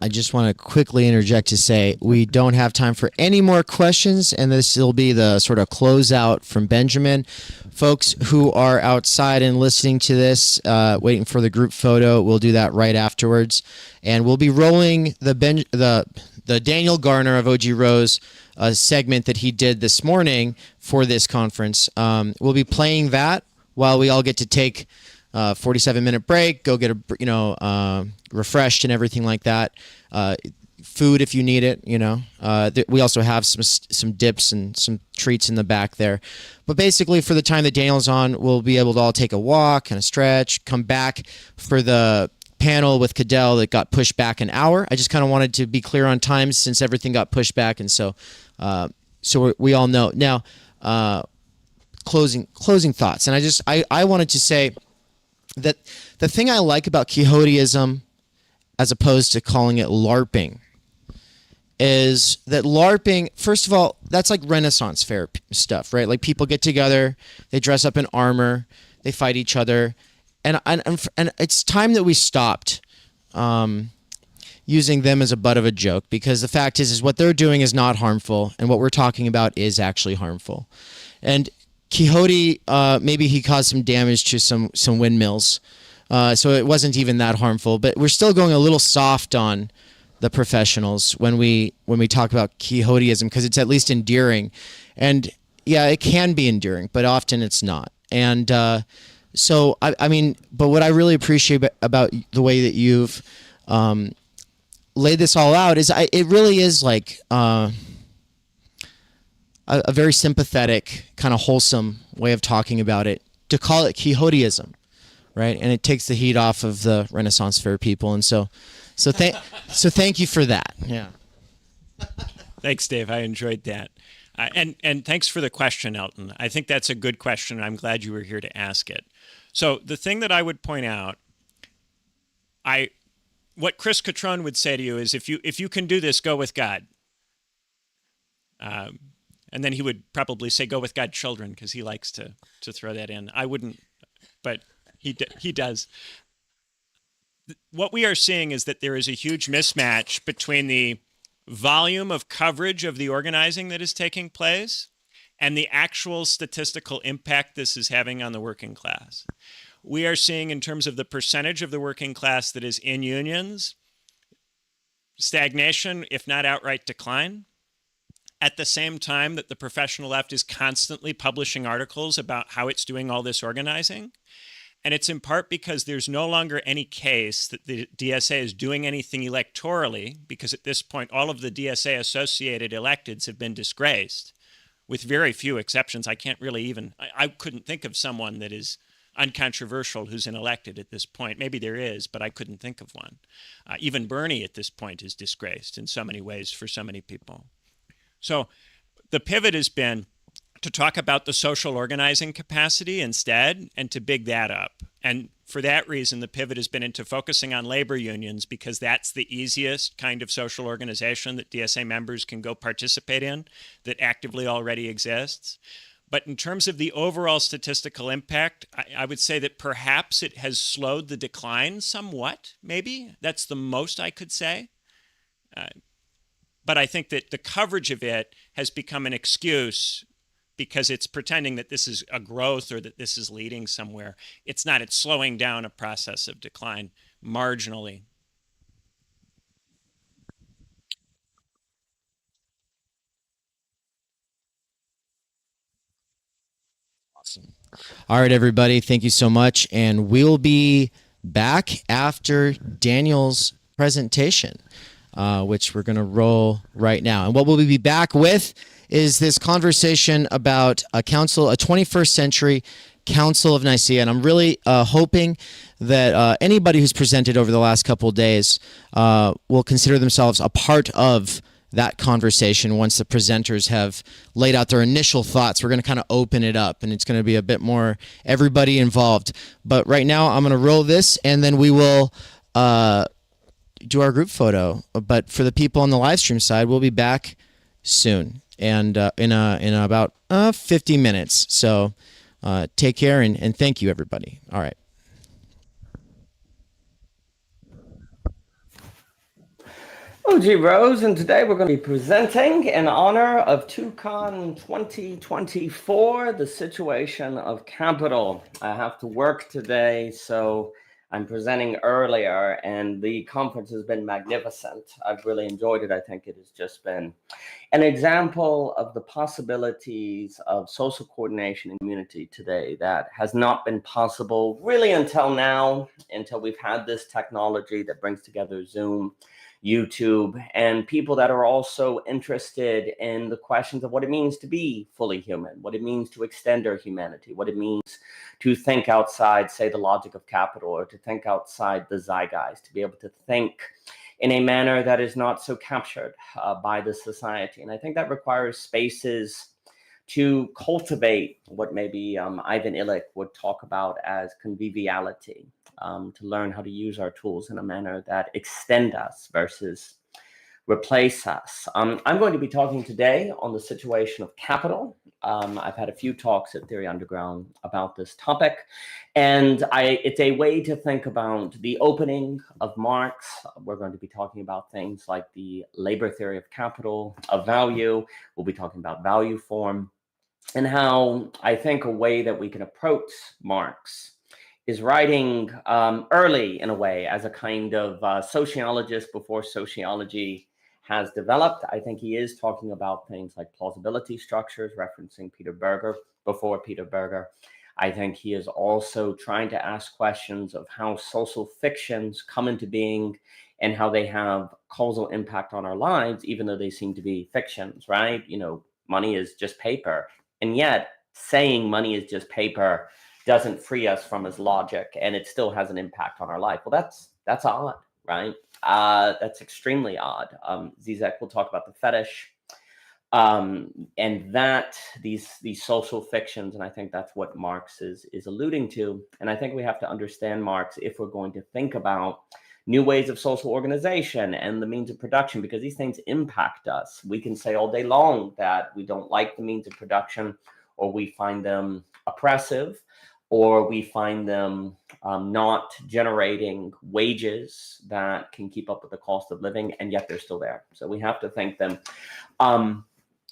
just want to quickly interject to say we don't have time for any more questions, and this will be the sort of closeout from Benjamin. Folks who are outside and listening to this, waiting for the group photo, we'll do that right afterwards, and we'll be rolling the Daniel Garner of OG Rose segment that he did this morning for this conference. We'll be playing that while we all get to take 47-minute break, go get refreshed and everything like that. Food if you need it, we also have some dips and some treats in the back there. But basically, for the time that Daniel's on, we'll be able to all take a walk and a stretch, come back for the panel with Cadell that got pushed back an hour. I just kind of wanted to be clear on times since everything got pushed back, and so we all know now. Closing thoughts, and I wanted to say that the thing I like about Quixoteism, as opposed to calling it LARPing, is that LARPing, first of all, that's like Renaissance fair stuff, right? Like people get together, they dress up in armor, they fight each other, and it's time that we stopped using them as a butt of a joke, because the fact is what they're doing is not harmful, and what we're talking about is actually harmful. And Quixote, maybe he caused some damage to some windmills, so it wasn't even that harmful. But we're still going a little soft on the professionals when we talk about Quixoteism, because it's at least endearing. And yeah, it can be endearing, but often it's not. And so I mean, but what I really appreciate about the way that you've laid this all out is it really is like a very sympathetic, kind of wholesome way of talking about it, to call it Quixoteism, right? And it takes the heat off of the Renaissance Fair people. And so thank you for that. Yeah. Thanks, Dave. I enjoyed that. And thanks for the question, Elton. I think that's a good question, and I'm glad you were here to ask it. So the thing that I would point out, what Chris Catrone would say to you is, if you can do this, go with God. And then he would probably say, go with God's children, because he likes to throw that in. I wouldn't, but he does. What we are seeing is that there is a huge mismatch between the volume of coverage of the organizing that is taking place and the actual statistical impact this is having on the working class. We are seeing, in terms of the percentage of the working class that is in unions, stagnation, if not outright decline, at the same time that the professional left is constantly publishing articles about how it's doing all this organizing. And it's in part because there's no longer any case that the DSA is doing anything electorally, because at this point, all of the DSA-associated electeds have been disgraced, with very few exceptions. I can't really even, I couldn't think of someone that is uncontroversial who's an elected at this point. Maybe there is, but I couldn't think of one. Even Bernie at this point is disgraced in so many ways for so many people. So the pivot has been to talk about the social organizing capacity instead, and to big that up. And for that reason, the pivot has been into focusing on labor unions, because that's the easiest kind of social organization that DSA members can go participate in, that actively already exists. But in terms of the overall statistical impact, I would say that perhaps it has slowed the decline somewhat, maybe. That's the most I could say. But I think that the coverage of it has become an excuse, because it's pretending that this is a growth or that this is leading somewhere. It's not. It's slowing down a process of decline marginally. Awesome. All right, everybody. Thank you so much. And we'll be back after Daniel's presentation, which we're going to roll right now. And what we'll be back with is this conversation about a 21st century Council of Nicaea. And I'm really hoping that anybody who's presented over the last couple of days will consider themselves a part of that conversation once the presenters have laid out their initial thoughts. We're going to kind of open it up, and it's going to be a bit more everybody involved. But right now, I'm going to roll this, and then we will do our group photo. But for the people on the live stream side, we'll be back soon, and in about 50 minutes. So take care, and thank you, everybody. All right. OG Rose, and today we're going to be presenting in honor of TUCON 2024, the situation of capital. I have to work today, so I'm presenting earlier, and the conference has been magnificent. I've really enjoyed it. I think it has just been an example of the possibilities of social coordination and unity today that has not been possible really until now, until we've had this technology that brings together Zoom, YouTube, and people that are also interested in the questions of what it means to be fully human, what it means to extend our humanity, what it means to think outside, say, the logic of capital, or to think outside the zeitgeist, to be able to think in a manner that is not so captured by the society. And I think that requires spaces to cultivate what maybe Ivan Illich would talk about as conviviality, to learn how to use our tools in a manner that extend us versus replace us. I'm going to be talking today on the situation of capital. I've had a few talks at Theory Underground about this topic, and it's a way to think about the opening of Marx. We're going to be talking about things like the labor theory of capital, of value. We'll be talking about value form, and how I think a way that we can approach Marx is writing early, in a way, as a kind of sociologist before sociology has developed. I think he is talking about things like plausibility structures, referencing Peter Berger, before Peter Berger. I think he is also trying to ask questions of how social fictions come into being and how they have causal impact on our lives, even though they seem to be fictions, right? You know, money is just paper. And yet, saying money is just paper doesn't free us from his logic, and it still has an impact on our life. Well, that's odd, right? That's extremely odd. Zizek will talk about the fetish, and that these social fictions, and I think that's what Marx is alluding to. And I think we have to understand Marx if we're going to think about new ways of social organization and the means of production, because these things impact us. We can say all day long that we don't like the means of production, or we find them oppressive, or we find them not generating wages that can keep up with the cost of living, and yet they're still there. So we have to think them.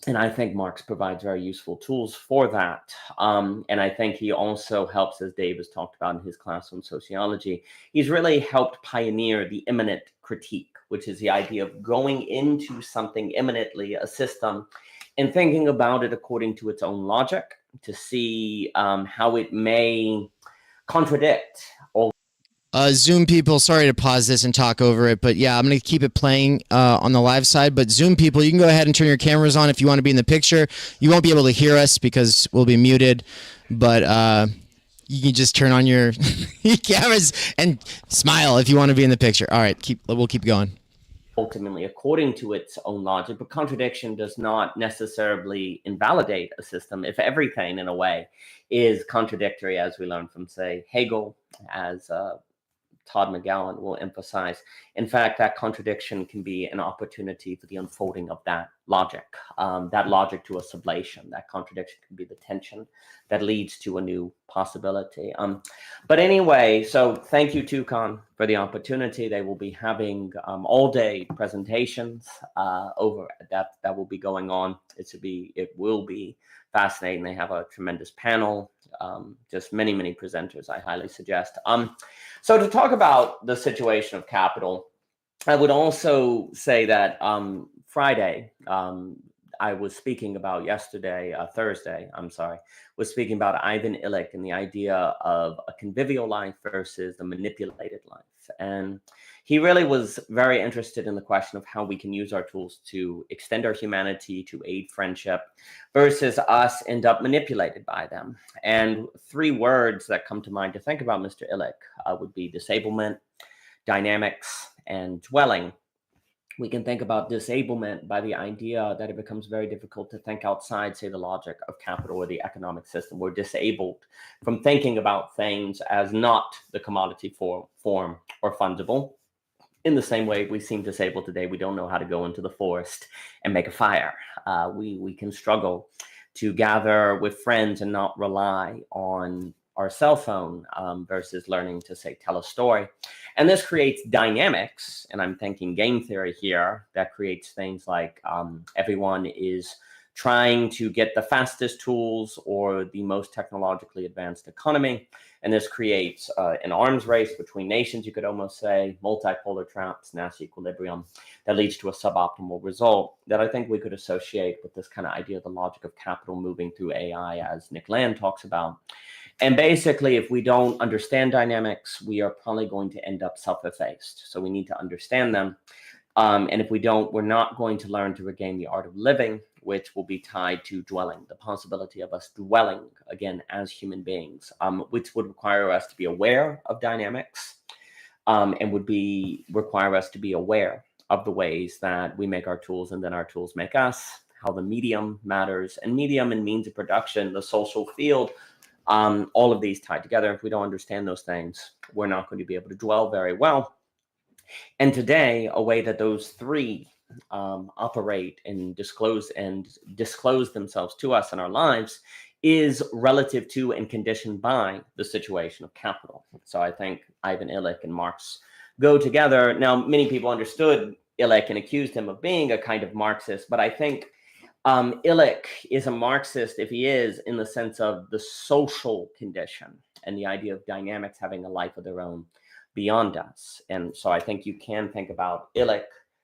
And I think Marx provides very useful tools for that. And I think he also helps, as Dave has talked about in his class on sociology, he's really helped pioneer the immanent critique, which is the idea of going into something immanently, a system, and thinking about it according to its own logic, to see how it may contradict all. Zoom people, sorry to pause this and talk over it, but yeah, I'm going to keep it playing on the live side. But Zoom people, you can go ahead and turn your cameras on if you want to be in the picture. You won't be able to hear us because we'll be muted, but you can just turn on your cameras and smile if you want to be in the picture. All right, we'll keep going. Ultimately, according to its own logic, but contradiction does not necessarily invalidate a system if everything, in a way, is contradictory, as we learn from, say, Hegel, as Todd McGowan will emphasize. In fact, that contradiction can be an opportunity for the unfolding of that logic to a sublation. That contradiction can be the tension that leads to a new possibility. But anyway, so thank you, TUCON, for the opportunity. They will be having all-day presentations over that will be going on. It will be fascinating. They have a tremendous panel, just many presenters I highly suggest. So to talk about the situation of capital, I would also say that Friday, I was speaking about Thursday, was speaking about Ivan Illich and the idea of a convivial life versus the manipulated life. And he really was very interested in the question of how we can use our tools to extend our humanity, to aid friendship, versus us end up manipulated by them. And three words that come to mind to think about Mr. Illich would be disablement, dynamics, and dwelling. We can think about disablement by the idea that it becomes very difficult to think outside, say, the logic of capital or the economic system. We're disabled from thinking about things as not the commodity form or fungible. In the same way, we seem disabled today. We don't know how to go into the forest and make a fire. We can struggle to gather with friends and not rely on our cell phone versus learning to, say, tell a story. And this creates dynamics, and I'm thinking game theory here, that creates things like everyone is trying to get the fastest tools or the most technologically advanced economy. And this creates an arms race between nations, you could almost say, multipolar traps, Nash equilibrium, that leads to a suboptimal result that I think we could associate with this kind of idea of the logic of capital moving through AI, as Nick Land talks about. And basically, if we don't understand dynamics, we are probably going to end up self-effaced. So we need to understand them. And if we don't, we're not going to learn to regain the art of living, which will be tied to dwelling, the possibility of us dwelling, again, as human beings, which would require us to be aware of dynamics and would require us to be aware of the ways that we make our tools and then our tools make us, how the medium matters, and medium and means of production, the social field, all of these tied together. If we don't understand those things, we're not going to be able to dwell very well. And today, a way that those three operate and disclose themselves to us in our lives is relative to and conditioned by the situation of capital. So I think Ivan Illich and Marx go together. Now, many people understood Illich and accused him of being a kind of Marxist, but I think Illich is a Marxist if he is in the sense of the social condition and the idea of dynamics having a life of their own beyond us. And so I think you can think about Illich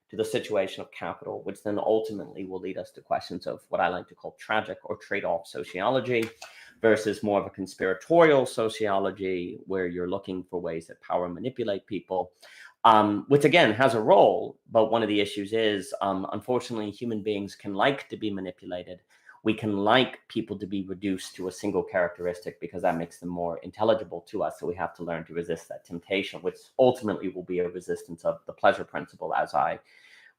to the situation of capital, which then ultimately will lead us to questions of what I like to call tragic or trade-off sociology versus more of a conspiratorial sociology, where you're looking for ways that power manipulate people, which again has a role. But one of the issues is, unfortunately, human beings can like to be manipulated. We can like people to be reduced to a single characteristic because that makes them more intelligible to us. So we have to learn to resist that temptation, which ultimately will be a resistance of the pleasure principle, as I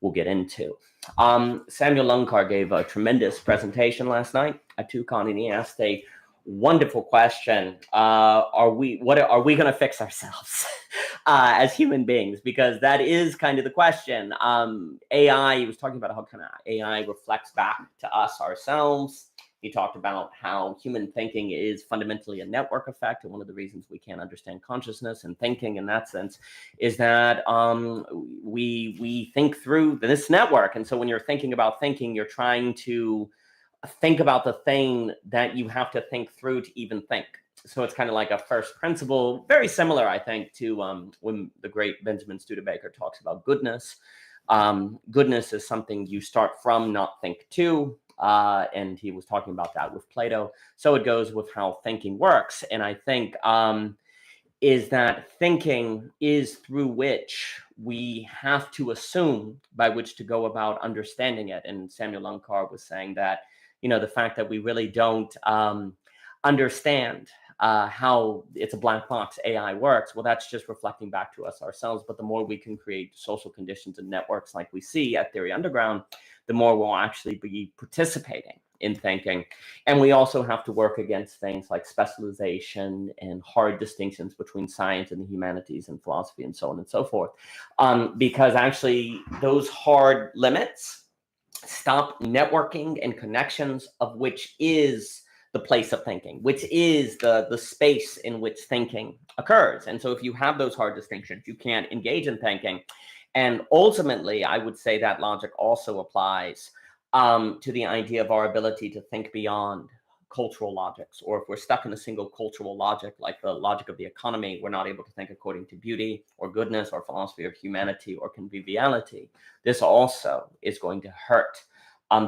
will get into. Samuel Lunkar gave a tremendous presentation last night at TUCON, and he asked a wonderful question. Are we going to fix ourselves as human beings? Because that is kind of the question. AI, he was talking about how kind of AI reflects back to us ourselves. He talked about how human thinking is fundamentally a network effect. And one of the reasons we can't understand consciousness and thinking in that sense is that we think through this network. And so when you're thinking about thinking, you're trying to think about the thing that you have to think through to even think. So it's kind of like a first principle, very similar, I think, to when the great Benjamin Studebaker talks about goodness. Goodness is something you start from, not think to. And he was talking about that with Plato. So it goes with how thinking works. And I think is that thinking is through which we have to assume by which to go about understanding it. And Samuel Lunkar was saying that, you know, the fact that we really don't understand how it's a black box AI works, well, that's just reflecting back to us ourselves. But the more we can create social conditions and networks like we see at Theory Underground, the more we'll actually be participating in thinking. And we also have to work against things like specialization and hard distinctions between science and the humanities and philosophy and so on and so forth. Because actually those hard limits stop networking and connections, of which is the place of thinking, which is the space in which thinking occurs. And so if you have those hard distinctions, you can't engage in thinking. And ultimately, I would say that logic also applies to the idea of our ability to think beyond cultural logics. Or if we're stuck in a single cultural logic, like the logic of the economy, we're not able to think according to beauty or goodness or philosophy of humanity or conviviality. This also is going to hurt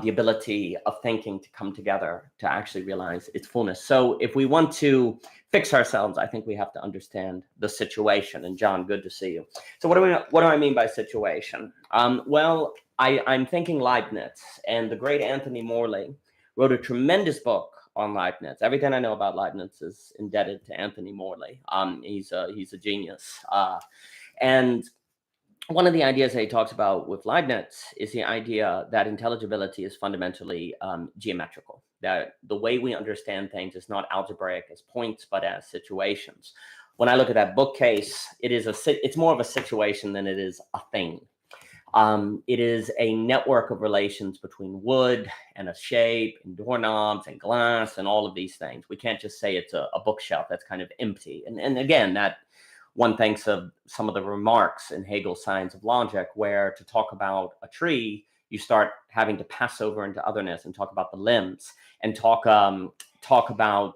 the ability of thinking to come together to actually realize its fullness. So if we want to fix ourselves, I think we have to understand the situation. And John, good to see you. So what do I mean by situation? Well, I'm thinking Leibniz, and the great Anthony Morley wrote a tremendous book on Leibniz. Everything I know about Leibniz is indebted to Anthony Morley. He's a genius. And one of the ideas that he talks about with Leibniz is the idea that intelligibility is fundamentally geometrical, that the way we understand things is not algebraic as points, but as situations. When I look at that bookcase, it's more of a situation than it is a thing. It is a network of relations between wood and a shape and doorknobs and glass and all of these things. We can't just say it's a bookshelf that's kind of empty. And again, that one thinks of some of the remarks in Hegel's Science of Logic, where to talk about a tree, you start having to pass over into otherness and talk about the limbs and talk about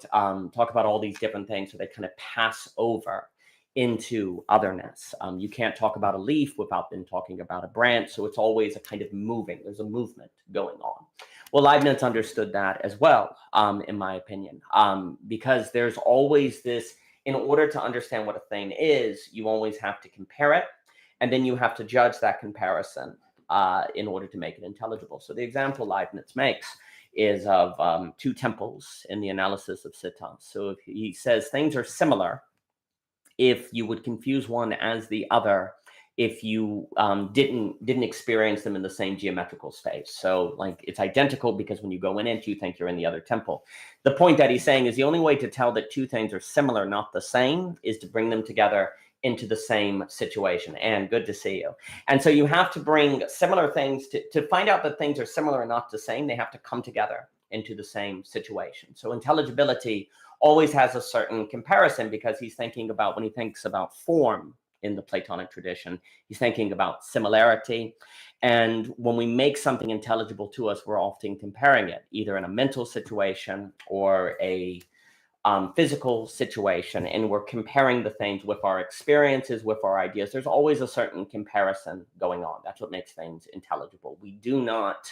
all these different things, so they kind of pass over into otherness. You can't talk about a leaf without then talking about a branch. So it's always a kind of moving. There's a movement going on. Well, Leibniz understood that as well, in my opinion, because there's always this. In order to understand what a thing is, you always have to compare it, and then you have to judge that comparison in order to make it intelligible. So the example Leibniz makes is of two temples in the analysis of Citas. So if he says things are similar, if you would confuse one as the other, if you didn't experience them in the same geometrical space. So like it's identical because when you go in it, you think you're in the other temple. The point that he's saying is the only way to tell that two things are similar, not the same, is to bring them together into the same situation. And good to see you. And so you have to bring similar things to find out that things are similar and not the same. They have to come together into the same situation. So intelligibility always has a certain comparison, because he's thinking about, when he thinks about form in the Platonic tradition, he's thinking about similarity. And when we make something intelligible to us, we're often comparing it either in a mental situation or a physical situation, and we're comparing the things with our experiences, with our ideas. There's always a certain comparison going on. That's what makes things intelligible. We do not,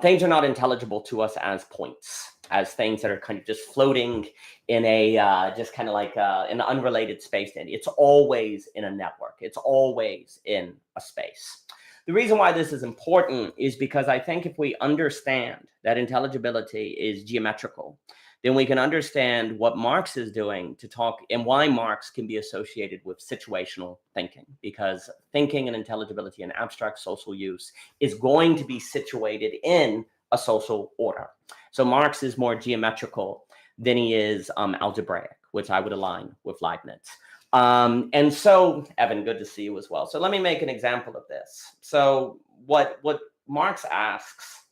things are not intelligible to us as points, as things that are kind of just floating in a, just kind of like an unrelated space. It's always in a network. It's always in a space. The reason why this is important is because I think if we understand that intelligibility is geometrical, then we can understand what Marx is doing to talk, and why Marx can be associated with situational thinking, because thinking and intelligibility and abstract social use is going to be situated in a social order. So Marx is more geometrical than he is algebraic, which I would align with Leibniz. And so, Evan, good to see you as well. So let me make an example of this. So what Marx asks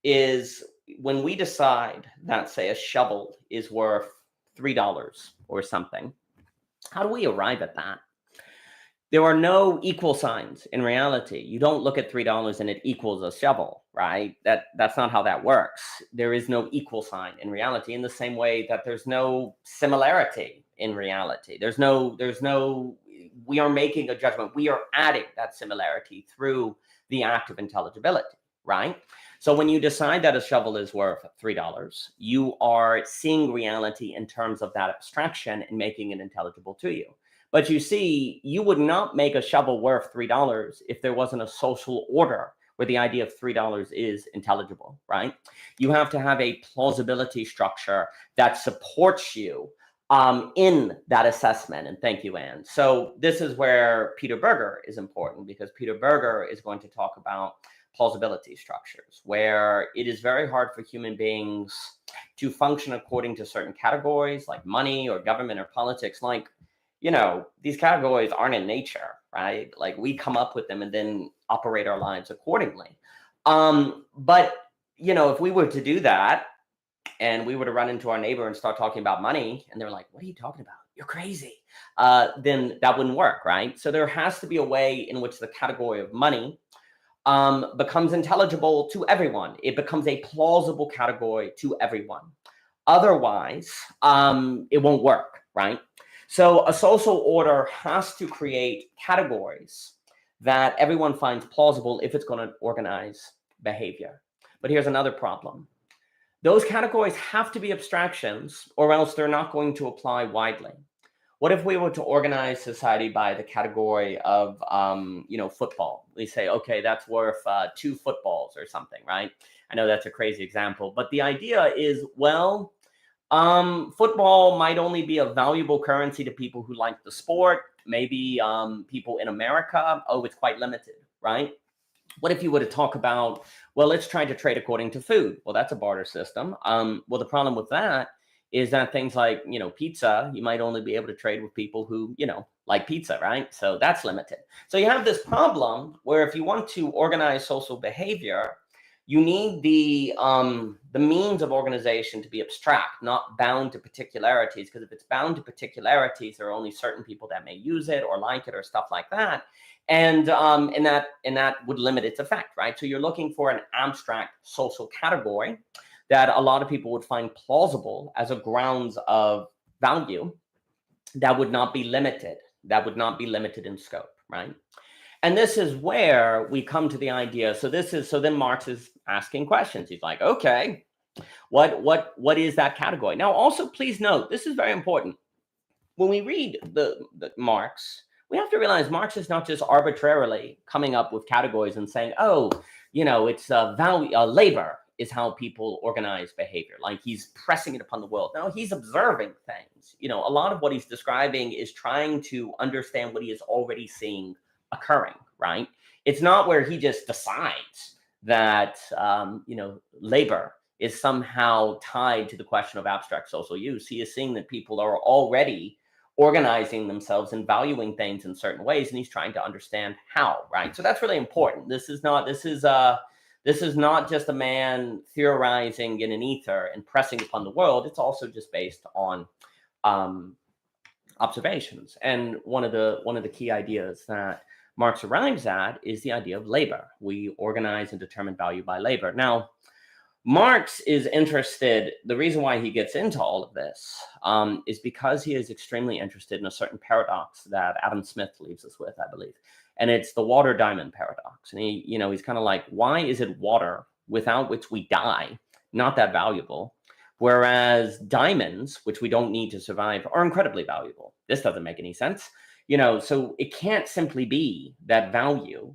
is, when we decide that, say, a shovel is worth $3 or something, how do we arrive at that? There are no equal signs in reality. You don't look at $3 and it equals a shovel, right? That's not how that works. There is no equal sign in reality, in the same way that there's no similarity in reality. There's no, we are making a judgment. We are adding that similarity through the act of intelligibility, right? So when you decide that a shovel is worth $3, you are seeing reality in terms of that abstraction and making it intelligible to you. But you see, you would not make a shovel worth $3 if there wasn't a social order where the idea of $3 is intelligible, right? You have to have a plausibility structure that supports you in that assessment. And thank you, Anne. So this is where Peter Berger is important, because Peter Berger is going to talk about plausibility structures, where it is very hard for human beings to function according to certain categories like money or government or politics. Like, you know, these categories aren't in nature, right? Like, we come up with them and then operate our lives accordingly. But, you know, if we were to do that and we were to run into our neighbor and start talking about money, and they're like, what are you talking about? You're crazy. Then that wouldn't work, right? So there has to be a way in which the category of money becomes intelligible to everyone. It becomes a plausible category to everyone. Otherwise, it won't work, right? So a social order has to create categories that everyone finds plausible if it's going to organize behavior. But here's another problem. Those categories have to be abstractions, or else they're not going to apply widely. What if we were to organize society by the category of, you know, football? We say, okay, that's worth 2 footballs or something, right? I know that's a crazy example, but the idea is, well, football might only be a valuable currency to people who like the sport. Maybe people in America, oh, it's quite limited, right? What if you were to talk about, well, let's try to trade according to food? Well, that's a barter system. Well, the problem with that is that things like, you know, pizza, you might only be able to trade with people who, you know, like pizza, right? So that's limited. So you have this problem where if you want to organize social behavior, you need the means of organization to be abstract, not bound to particularities, because if it's bound to particularities, there are only certain people that may use it or like it or stuff like that. And that would limit its effect, right? So you're looking for an abstract social category that a lot of people would find plausible as a grounds of value that would not be limited, in scope, right? And this is where we come to the idea. So then Marx is asking questions. He's like, okay, what is that category? Now, also, please note, this is very important. When we read the Marx, we have to realize Marx is not just arbitrarily coming up with categories and saying, oh, you know, it's labor is how people organize behavior. Like, he's pressing it upon the world. No, he's observing things. You know, a lot of what he's describing is trying to understand what he is already seeing occurring, right? It's not where he just decides that, you know, labor is somehow tied to the question of abstract social use. He is seeing that people are already organizing themselves and valuing things in certain ways, and he's trying to understand how, right? So that's really important. This is not just a man theorizing in an ether and pressing upon the world. It's also just based on observations. And one of the key ideas that Marx arrives at is the idea of labor. We organize and determine value by labor. Now, Marx is interested, the reason why he gets into all of this is because he is extremely interested in a certain paradox that Adam Smith leaves us with, I believe. And it's the water diamond paradox. And he's kind of like, why is it water without which we die not that valuable? Whereas diamonds, which we don't need to survive, are incredibly valuable. This doesn't make any sense. So it can't simply be that value,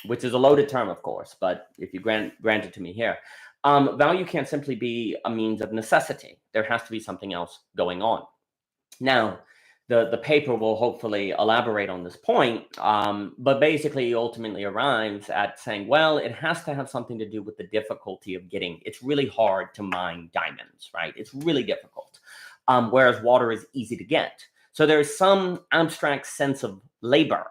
which is a loaded term, of course, but if you grant it to me here, value can't simply be a means of necessity. There has to be something else going on. Now, the paper will hopefully elaborate on this point, but basically ultimately arrives at saying, well, it has to have something to do with the difficulty of getting, it's really hard to mine diamonds, right? It's really difficult, whereas water is easy to get. So there's some abstract sense of labor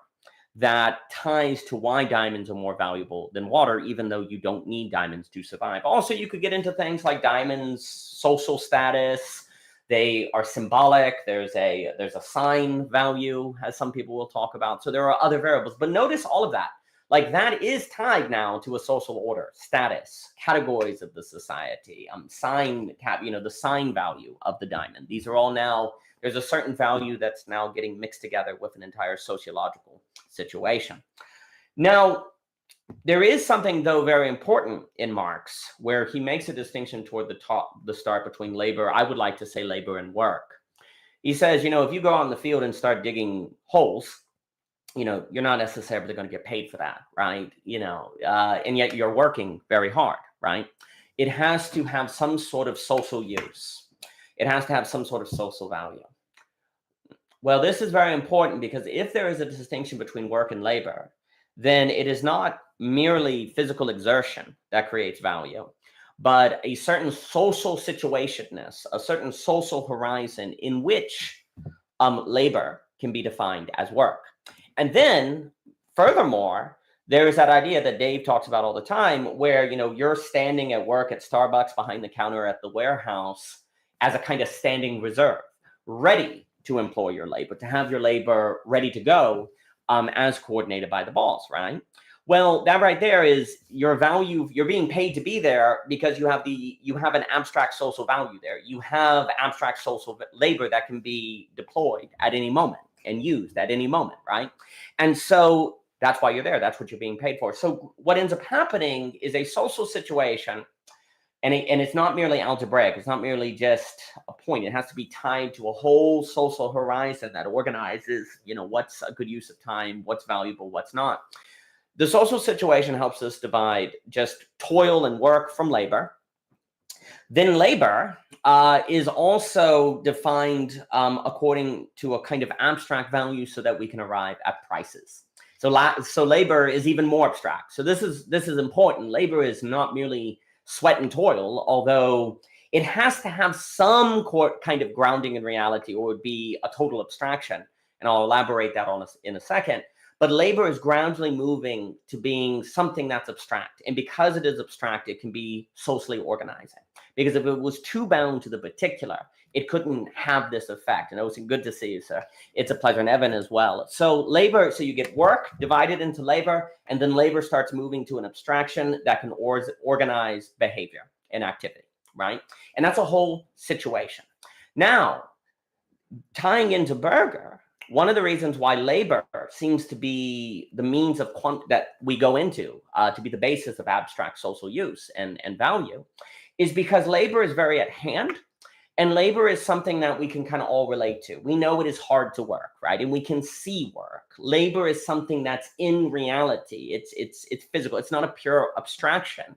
that ties to why diamonds are more valuable than water, even though you don't need diamonds to survive. Also, you could get into things like diamonds, social status. They are symbolic. There's a sign value, as some people will talk about. So there are other variables. But notice all of that. Like that is tied now to a social order, status, categories of the society, the sign value of the diamond. These are all now, there's a certain value that's now getting mixed together with an entire sociological situation. Now, there is something, though, very important in Marx, where he makes a distinction toward the start between labor, I would like to say labor and work. He says, if you go out in the field and start digging holes, you're not necessarily going to get paid for that, right? And yet you're working very hard, right? It has to have some sort of social use. It has to have some sort of social value. Well, this is very important because if there is a distinction between work and labor, then it is not merely physical exertion that creates value, but a certain social situationness, a certain social horizon in which labor can be defined as work. And then, furthermore, there is that idea that Dave talks about all the time where, you're standing at work at Starbucks behind the counter at the warehouse as a kind of standing reserve, ready to employ your labor, to have your labor ready to go as coordinated by the boss, right? Well, that right there is your value. You're being paid to be there because you have an abstract social value there. You have abstract social labor that can be deployed at any moment and used at any moment, right? And so that's why you're there. That's what you're being paid for. So what ends up happening is a social situation, and it's not merely algebraic. It's not merely just a point. It has to be tied to a whole social horizon that organizes, what's a good use of time, what's valuable, what's not. The social situation helps us divide just toil and work from labor. Then labor is also defined according to a kind of abstract value so that we can arrive at prices. So labor is even more abstract. So this is important. Labor is not merely sweat and toil, although it has to have some kind of grounding in reality or it would be a total abstraction. And I'll elaborate that on in a second. But labor is gradually moving to being something that's abstract. And because it is abstract, it can be socially organizing. Because if it was too bound to the particular, it couldn't have this effect. And it was good to see you, sir. It's a pleasure, and Evan as well. So labor, so you get work divided into labor, and then labor starts moving to an abstraction that can organize behavior and activity, right? And that's a whole situation. Now, tying into Berger, one of the reasons why labor seems to be the means of that we go into to be the basis of abstract social use and value is because labor is very at hand, and labor is something that we can kind of all relate to. We know it is hard to work, right? And we can see work. Labor is something that's in reality. It's physical. It's not a pure abstraction.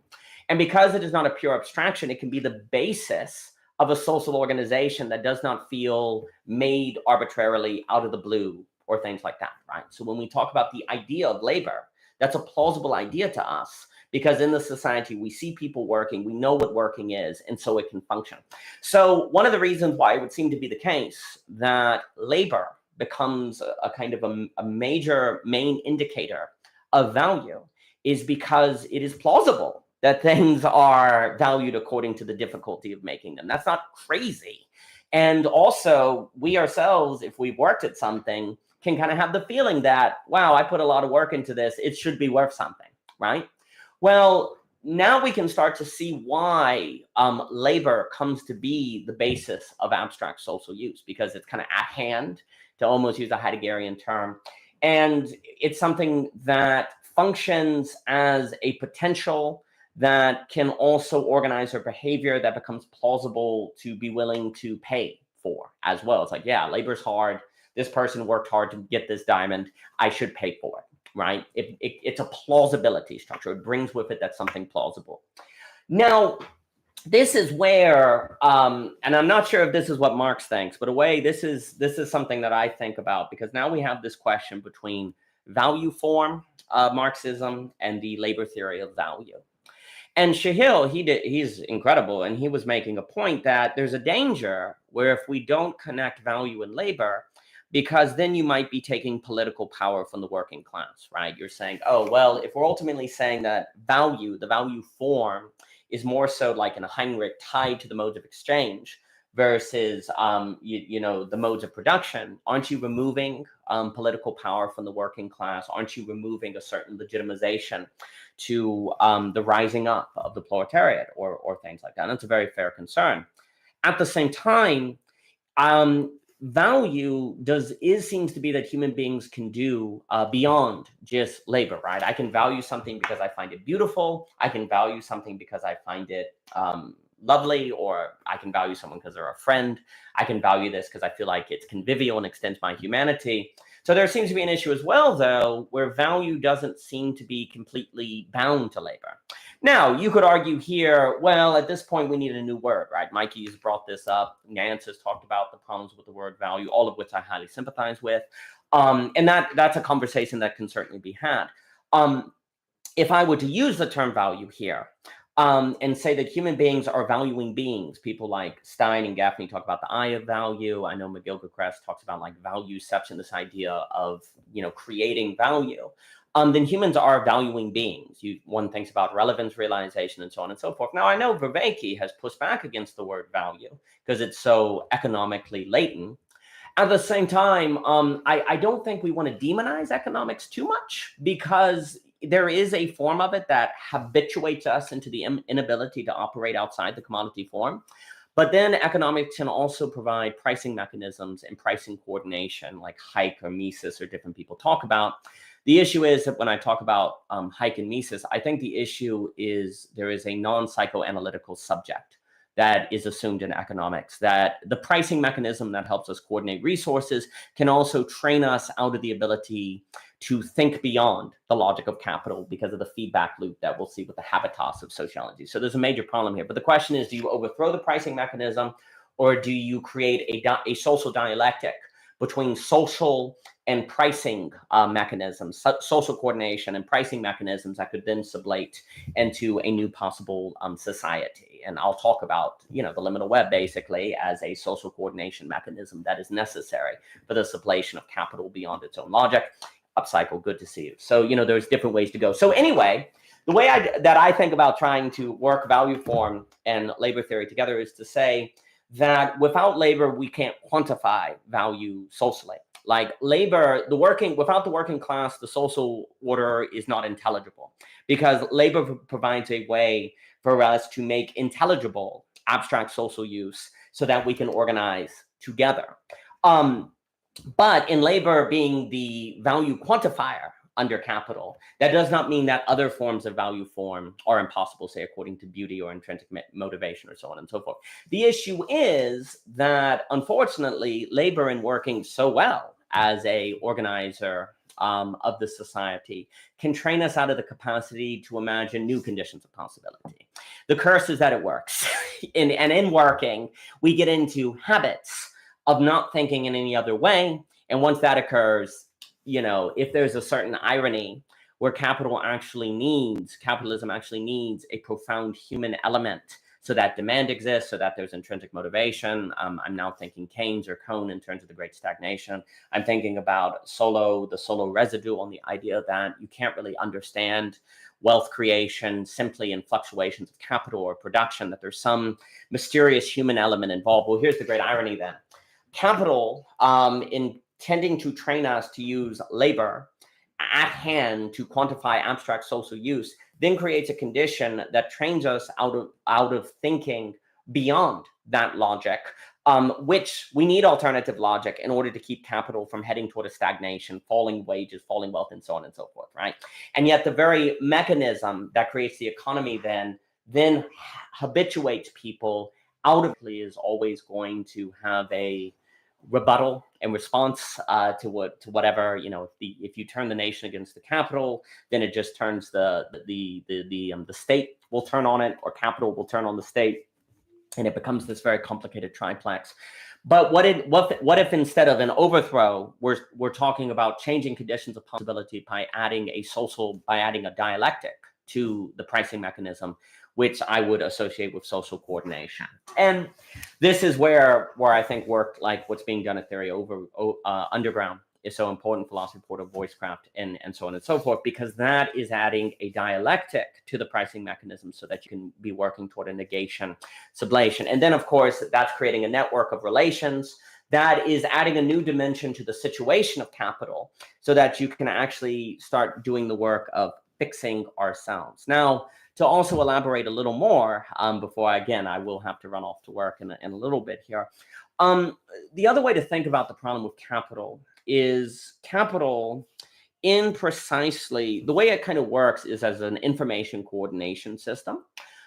And because it is not a pure abstraction, it can be the basis of a social organization that does not feel made arbitrarily out of the blue or things like that, right? So when we talk about the idea of labor, That's a plausible idea to us because in the society, we see people working, we know what working is, and so it can function. So one of the reasons why it would seem to be the case that labor becomes a kind of a major main indicator of value is because it is plausible that things are valued according to the difficulty of making them. That's not crazy. And also, we ourselves, if we've worked at something, can kind of have the feeling that, wow, I put a lot of work into this, it should be worth something, right? Well, now we can start to see why labor comes to be the basis of abstract social use, because it's kind of at hand, to almost use a Heideggerian term. And it's something that functions as a potential that can also organize our behavior that becomes plausible to be willing to pay for as well. It's like, yeah, labor's hard. This person worked hard to get this diamond. I should pay for it, right? It's a plausibility structure. It brings with it that something plausible. Now, this is where, and I'm not sure if this is what Marx thinks, but this is something that I think about, because now we have this question between value form Marxism and the labor theory of value. And Shahil, he's incredible, and he was making a point that there's a danger where if we don't connect value and labor, because then you might be taking political power from the working class, right? You're saying, oh, well, if we're ultimately saying that value, the value form, is more so like in a Heinrich tied to the modes of exchange versus, the modes of production, aren't you removing political power from the working class? Aren't you removing a certain legitimization to the rising up of the proletariat or things like that? And that's a very fair concern. At the same time, value seems to be that human beings can do beyond just labor, right? I can value something because I find it beautiful. I can value something because I find it lovely, or I can value someone because they're a friend. I can value this because I feel like it's convivial and extends my humanity. So there seems to be an issue as well, though, where value doesn't seem to be completely bound to labor. Now, you could argue here, well, at this point, we need a new word, right? Mikey has brought this up. Nance has talked about the problems with the word value, all of which I highly sympathize with. And that's a conversation that can certainly be had. If I were to use the term value here, and say that human beings are valuing beings. People like Stein and Gaffney talk about the eye of value. I know McGilchrist talks about like valueception, this idea of, creating value. Then humans are valuing beings. One thinks about relevance realization and so on and so forth. Now, I know Vervaeke has pushed back against the word value because it's so economically latent. At the same time, I don't think we want to demonize economics too much, because there is a form of it that habituates us into the inability to operate outside the commodity form. But then economics can also provide pricing mechanisms and pricing coordination, like Hayek or Mises or different people talk about. The issue is that when I talk about Hayek and Mises, I think the issue is there is a non-psychoanalytical subject that is assumed in economics, that the pricing mechanism that helps us coordinate resources can also train us out of the ability to think beyond the logic of capital because of the feedback loop that we'll see with the habitus of sociology. So there's a major problem here. But the question is, do you overthrow the pricing mechanism, or do you create a social dialectic between social and pricing mechanisms, social coordination and pricing mechanisms that could then sublate into a new possible society? And I'll talk about, the liminal web basically as a social coordination mechanism that is necessary for the sublation of capital beyond its own logic. Upcycle, good to see you. So, there's different ways to go. So anyway, the way that I think about trying to work value form and labor theory together is to say that without labor, we can't quantify value socially. Like labor, without the working class, the social order is not intelligible, because labor provides a way for us to make intelligible abstract social use so that we can organize together. But in labor being the value quantifier under capital, that does not mean that other forms of value form are impossible, say, according to beauty or intrinsic motivation or so on and so forth. The issue is that, unfortunately, labor in working so well as a organizer of the society can train us out of the capacity to imagine new conditions of possibility. The curse is that it works. And in working, we get into habits of not thinking in any other way. And once that occurs, if there's a certain irony where capitalism actually needs a profound human element, so that demand exists, so that there's intrinsic motivation. I'm now thinking Keynes or Cohn in terms of the Great Stagnation. I'm thinking about the solo residue, on the idea that you can't really understand wealth creation simply in fluctuations of capital or production, that there's some mysterious human element involved. Well, here's the great irony then. Capital, intending to train us to use labor at hand to quantify abstract social use, then creates a condition that trains us out of thinking beyond that logic, which we need alternative logic in order to keep capital from heading toward a stagnation, falling wages, falling wealth, and so on and so forth, right? And yet the very mechanism that creates the economy then habituates people out of it, is always going to have a rebuttal and response to whatever, if you turn the nation against the capital, then it just turns the state will turn on it, or capital will turn on the state, and it becomes this very complicated triplex. But what if instead of an overthrow, we're talking about changing conditions of possibility by adding a dialectic to the pricing mechanism, which I would associate with social coordination. And this is where I think work like what's being done at Theory Underground is so important, philosophy, Porter, voicecraft, and so on and so forth, because that is adding a dialectic to the pricing mechanism so that you can be working toward a negation, sublation. And then, of course, that's creating a network of relations that is adding a new dimension to the situation of capital so that you can actually start doing the work of fixing ourselves. Now, to also elaborate a little more, before I will have to run off to work in a little bit here. The other way to think about the problem with capital is capital in precisely the way it kind of works is as an information coordination system.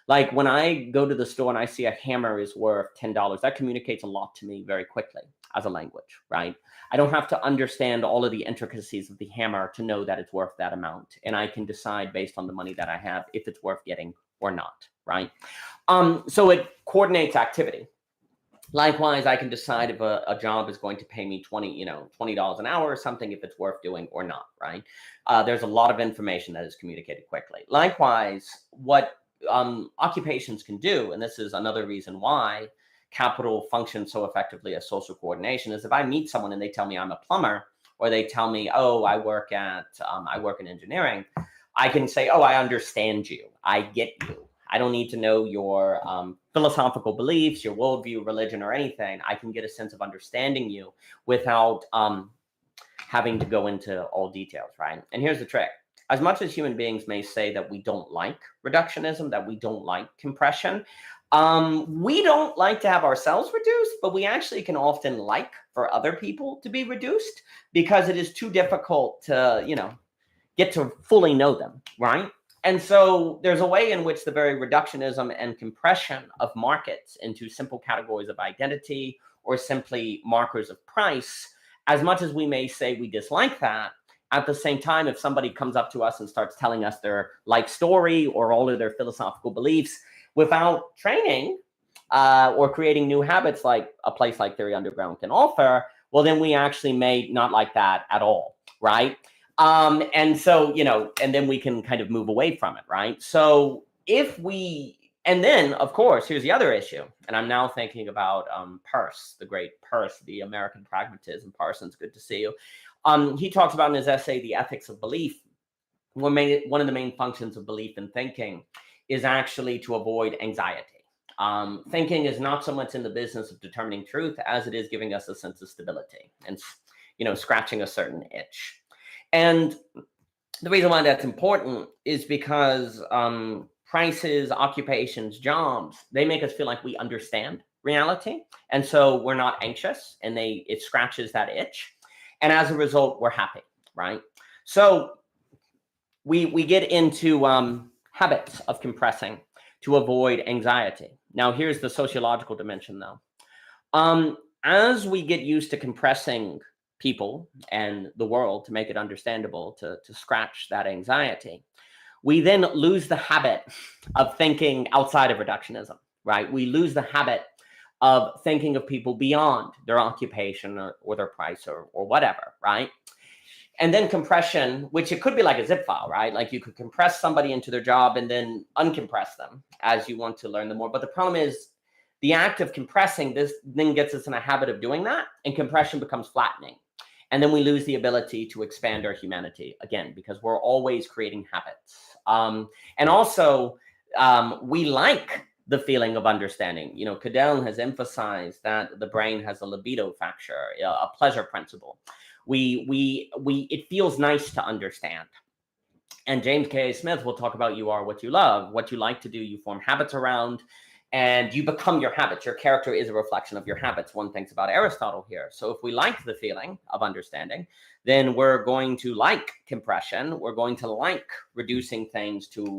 Like when I go to the store and I see a hammer is worth $10, that communicates a lot to me very quickly as a language, right? I don't have to understand all of the intricacies of the hammer to know that it's worth that amount. And I can decide based on the money that I have if it's worth getting or not, right? So it coordinates activity. Likewise, I can decide if a job is going to pay me $20 an hour or something, if it's worth doing or not, right? There's a lot of information that is communicated quickly. Likewise, what occupations can do, and this is another reason why capital functions so effectively as social coordination, is if I meet someone and they tell me I'm a plumber, or they tell me, oh, I work in engineering, I can say, oh, I understand you. I get you. I don't need to know your philosophical beliefs, your worldview, religion, or anything. I can get a sense of understanding you without having to go into all details, right? And here's the trick. As much as human beings may say that we don't like reductionism, that we don't like compression, we don't like to have ourselves reduced, but we actually can often like for other people to be reduced because it is too difficult to, get to fully know them, right? And so there's a way in which the very reductionism and compression of markets into simple categories of identity or simply markers of price, as much as we may say we dislike that, at the same time, if somebody comes up to us and starts telling us their life story or all of their philosophical beliefs without training or creating new habits like a place like Theory Underground can offer, well, then we actually may not like that at all, right? And so, and then we can kind of move away from it, right? So and then, of course, here's the other issue. And I'm now thinking about Peirce, the great Peirce, the American pragmatism. Parsons, good to see you. He talks about in his essay, The Ethics of Belief. One of the main functions of belief and thinking is actually to avoid anxiety. Thinking is not so much in the business of determining truth as it is giving us a sense of stability and, scratching a certain itch. And the reason why that's important is because prices, occupations, jobs, they make us feel like we understand reality. And so we're not anxious and it scratches that itch. And as a result, we're happy, right? So we get into habits of compressing to avoid anxiety. Now, here's the sociological dimension, though. As we get used to compressing people and the world to make it understandable, to scratch that anxiety, we then lose the habit of thinking outside of reductionism, right? We lose the habit of thinking of people beyond their occupation or their price or whatever, right? And then compression, which it could be like a zip file, right? Like you could compress somebody into their job and then uncompress them as you want to learn them more. But the problem is the act of compressing this then gets us in a habit of doing that, and compression becomes flattening. And then we lose the ability to expand our humanity again, because we're always creating habits. And also we like the feeling of understanding. You know, Cadell has emphasized that the brain has a libido factor, a pleasure principle. It feels nice to understand. And James K. Smith will talk about you are what you love, what you like to do, you form habits around, and you become your habits. Your character is a reflection of your habits. One thinks about Aristotle here. So if we like the feeling of understanding, then we're going to like compression. We're going to like reducing things to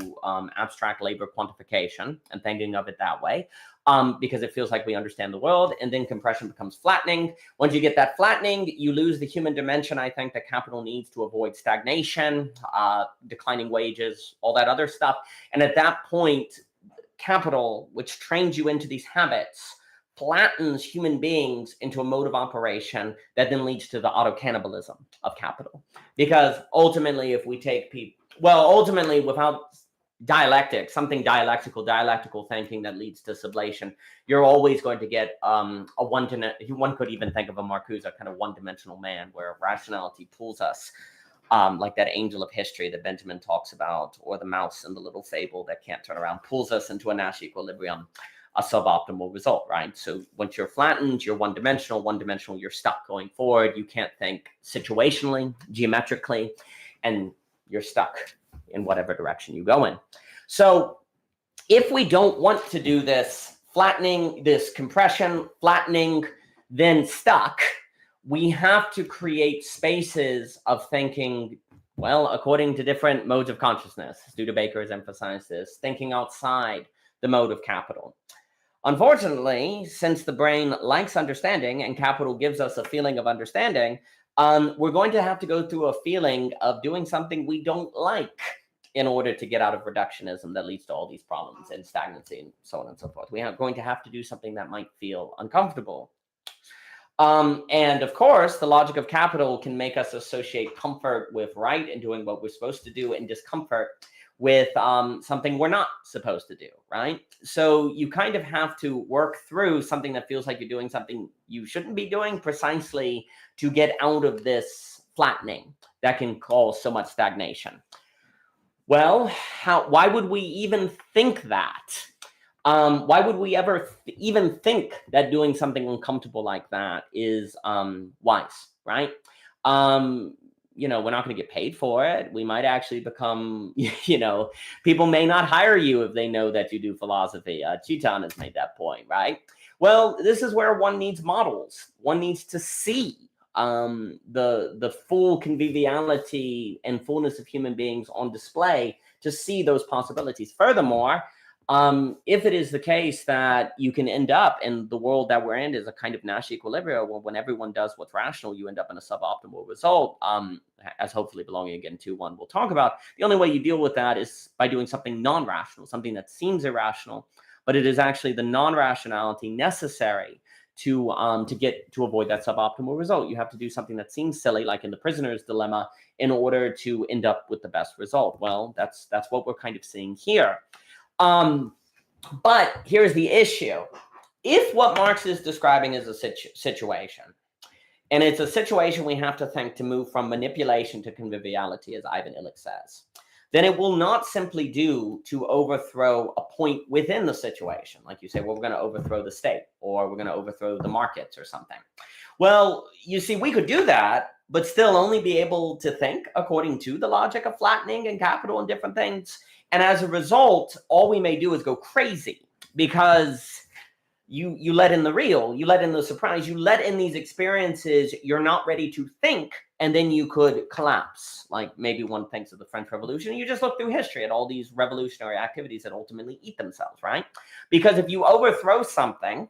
abstract labor quantification and thinking of it that way, because it feels like we understand the world. And then compression becomes flattening. Once you get that flattening, you lose the human dimension, I think, that capital needs to avoid stagnation, declining wages, all that other stuff. And at that point, capital, which trains you into these habits, flattens human beings into a mode of operation that then leads to the auto-cannibalism of capital. Because ultimately, if we take people, well, ultimately, without dialectic, something dialectical thinking that leads to sublation, you're always going to get one could even think of a Marcuse, a kind of one-dimensional man, where rationality pulls us, like that angel of history that Benjamin talks about, or the mouse in the little fable that can't turn around, pulls us into a Nash equilibrium, a suboptimal result, right? So once you're flattened, you're one-dimensional, you're stuck going forward. You can't think situationally, geometrically, and you're stuck in whatever direction you go in. So if we don't want to do this flattening, this compression, flattening, then stuck, we have to create spaces of thinking, well, according to different modes of consciousness. Studebaker has emphasized this, thinking outside the mode of capital. Unfortunately, since the brain likes understanding and capital gives us a feeling of understanding, we're going to have to go through a feeling of doing something we don't like in order to get out of reductionism that leads to all these problems and stagnancy and so on and so forth. We are going to have to do something that might feel uncomfortable. And of course, the logic of capital can make us associate comfort with right and doing what we're supposed to do, and discomfort with something we're not supposed to do, right? So you kind of have to work through something that feels like you're doing something you shouldn't be doing, precisely to get out of this flattening that can cause so much stagnation. Well, why would we even think that? Why would we ever even think that doing something uncomfortable like that is wise, right? You know, we're not going to get paid for it. We might actually become, you know, people may not hire you if they know that you do philosophy. Chetan has made that point, right? Well, this is where one needs models. One needs to see the full conviviality and fullness of human beings on display to see those possibilities. Furthermore, if it is the case that you can end up in the world that we're in is a kind of Nash equilibrium, where when everyone does what's rational, you end up in a suboptimal result, as hopefully belonging again to one we'll talk about. The only way you deal with that is by doing something non-rational, something that seems irrational, but it is actually the non-rationality necessary to avoid that suboptimal result. You have to do something that seems silly, like in the prisoner's dilemma, in order to end up with the best result. Well, that's what we're kind of seeing here. But here's the issue. If what Marx is describing is a situation, and it's a situation we have to think to move from manipulation to conviviality, as Ivan Illich says, then it will not simply do to overthrow a point within the situation. Like you say, well, we're going to overthrow the state, or we're going to overthrow the markets or something. Well, you see, we could do that, but still only be able to think according to the logic of flattening and capital and different things. And as a result, all we may do is go crazy, because you let in the real, you let in the surprise, you let in these experiences you're not ready to think, and then you could collapse. Like maybe one thinks of the French Revolution, you just look through history at all these revolutionary activities that ultimately eat themselves, right? Because if you overthrow something,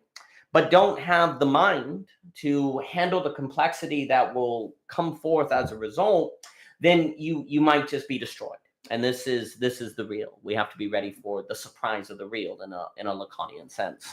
but don't have the mind to handle the complexity that will come forth as a result, then you might just be destroyed. And this is the real. We have to be ready for the surprise of the real in a Lacanian sense.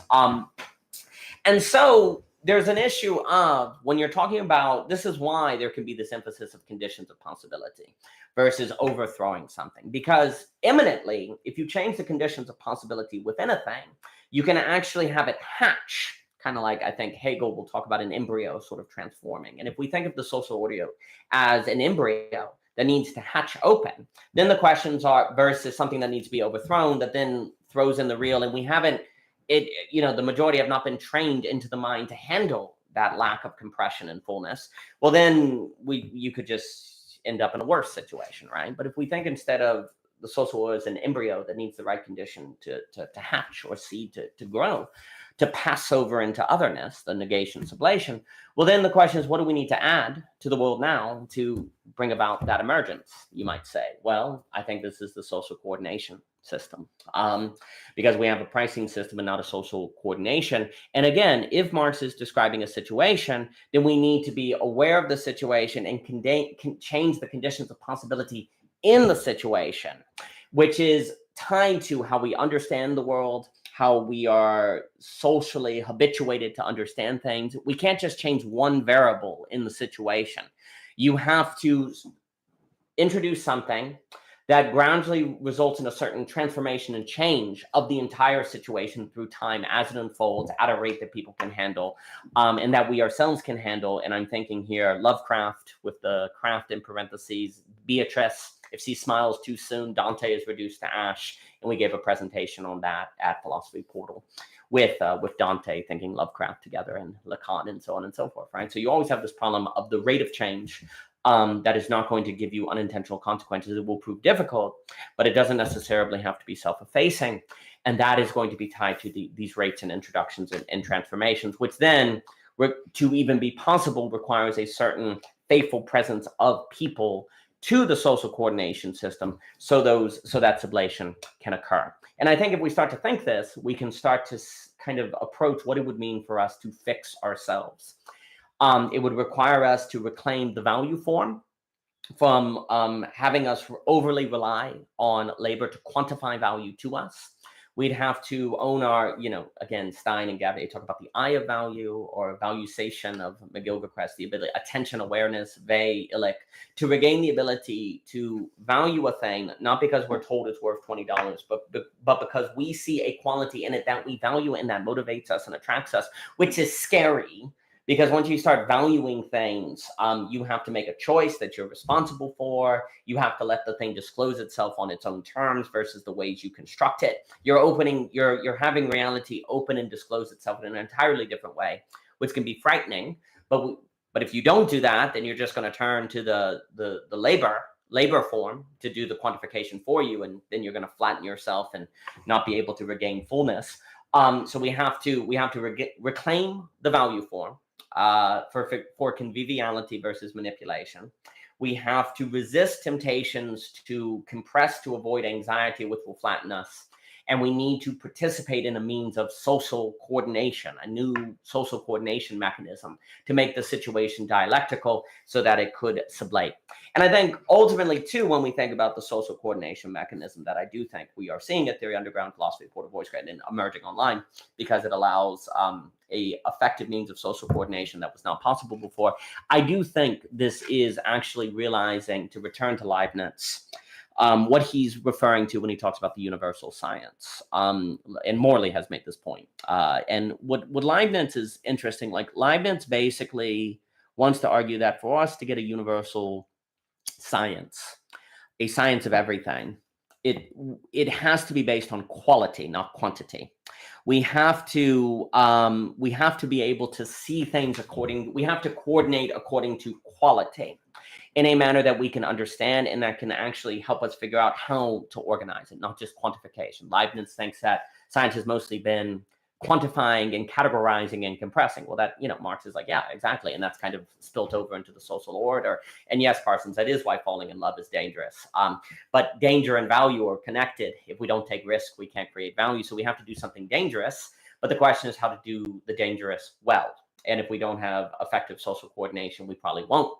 And so there's an issue of when you're talking about, this is why there can be this emphasis of conditions of possibility versus overthrowing something. Because imminently, if you change the conditions of possibility within a thing, you can actually have it hatch, kind of like I think Hegel will talk about an embryo sort of transforming. And if we think of the social order as an embryo that needs to hatch open, then the questions are versus something that needs to be overthrown that then throws in the real, and we haven't, the majority have not been trained into the mind to handle that lack of compression and fullness. Well, then you could just end up in a worse situation, right? But if we think instead of the social order as an embryo that needs the right condition to hatch or seed to grow, to pass over into otherness, the negation, sublation, well, then the question is, what do we need to add to the world now to bring about that emergence, you might say? Well, I think this is the social coordination system, because we have a pricing system and not a social coordination. And again, if Marx is describing a situation, then we need to be aware of the situation and can change the conditions of possibility in the situation, which is tied to how we understand the world, how we are socially habituated to understand things. We can't just change one variable in the situation. You have to introduce something that gradually results in a certain transformation and change of the entire situation through time as it unfolds at a rate that people can handle, and that we ourselves can handle. And I'm thinking here, Lovecraft with the craft in parentheses, Beatrice, if she smiles too soon, Dante is reduced to ash. And we gave a presentation on that at Philosophy Portal with Dante thinking Lovecraft together and Lacan and so on and so forth, right? So you always have this problem of the rate of change that is not going to give you unintentional consequences. It will prove difficult, but it doesn't necessarily have to be self-effacing. And that is going to be tied to these rates and introductions and transformations, which then, to even be possible, requires a certain faithful presence of people to the social coordination system, so that sublation can occur. And I think if we start to think this, we can start to kind of approach what it would mean for us to fix ourselves. It would require us to reclaim the value form from having us overly rely on labor to quantify value to us. We'd have to own our, again, Stein and Gavier talk about the eye of value or valuation of McGilchrist, the ability, attention, awareness, illic, to regain the ability to value a thing, not because we're told it's worth $20, but because we see a quality in it that we value and that motivates us and attracts us, which is scary. Because once you start valuing things, you have to make a choice that you're responsible for. You have to let the thing disclose itself on its own terms versus the ways you construct it. You're having reality open and disclose itself in an entirely different way, which can be frightening. But if you don't do that, then you're just going to turn to the labor form to do the quantification for you, and then you're going to flatten yourself and not be able to regain fullness. So we have to reclaim the value form. For conviviality versus manipulation. We have to resist temptations to compress to avoid anxiety, which will flatten us. And we need to participate in a means of social coordination, a new social coordination mechanism to make the situation dialectical so that it could sublate. And I think ultimately, too, when we think about the social coordination mechanism that I do think we are seeing at Theory Underground, Philosophy, Portal, Voice Grid, and emerging online, because it allows a effective means of social coordination that was not possible before. I do think this is actually realizing, to return to Leibniz, what he's referring to when he talks about the universal science. And Morley has made this point. And what Leibniz is interesting, like Leibniz basically wants to argue that for us to get a universal science, a science of everything, it has to be based on quality, not quantity. We have to be able to see things we have to coordinate according to quality in a manner that we can understand and that can actually help us figure out how to organize it, not just quantification. Leibniz thinks that science has mostly been quantifying and categorizing and compressing. Well, that, Marx is like, yeah, exactly. And that's kind of spilt over into the social order. And yes, Parsons, that is why falling in love is dangerous. But danger and value are connected. If we don't take risk, we can't create value. So we have to do something dangerous. But the question is how to do the dangerous well. And if we don't have effective social coordination, we probably won't.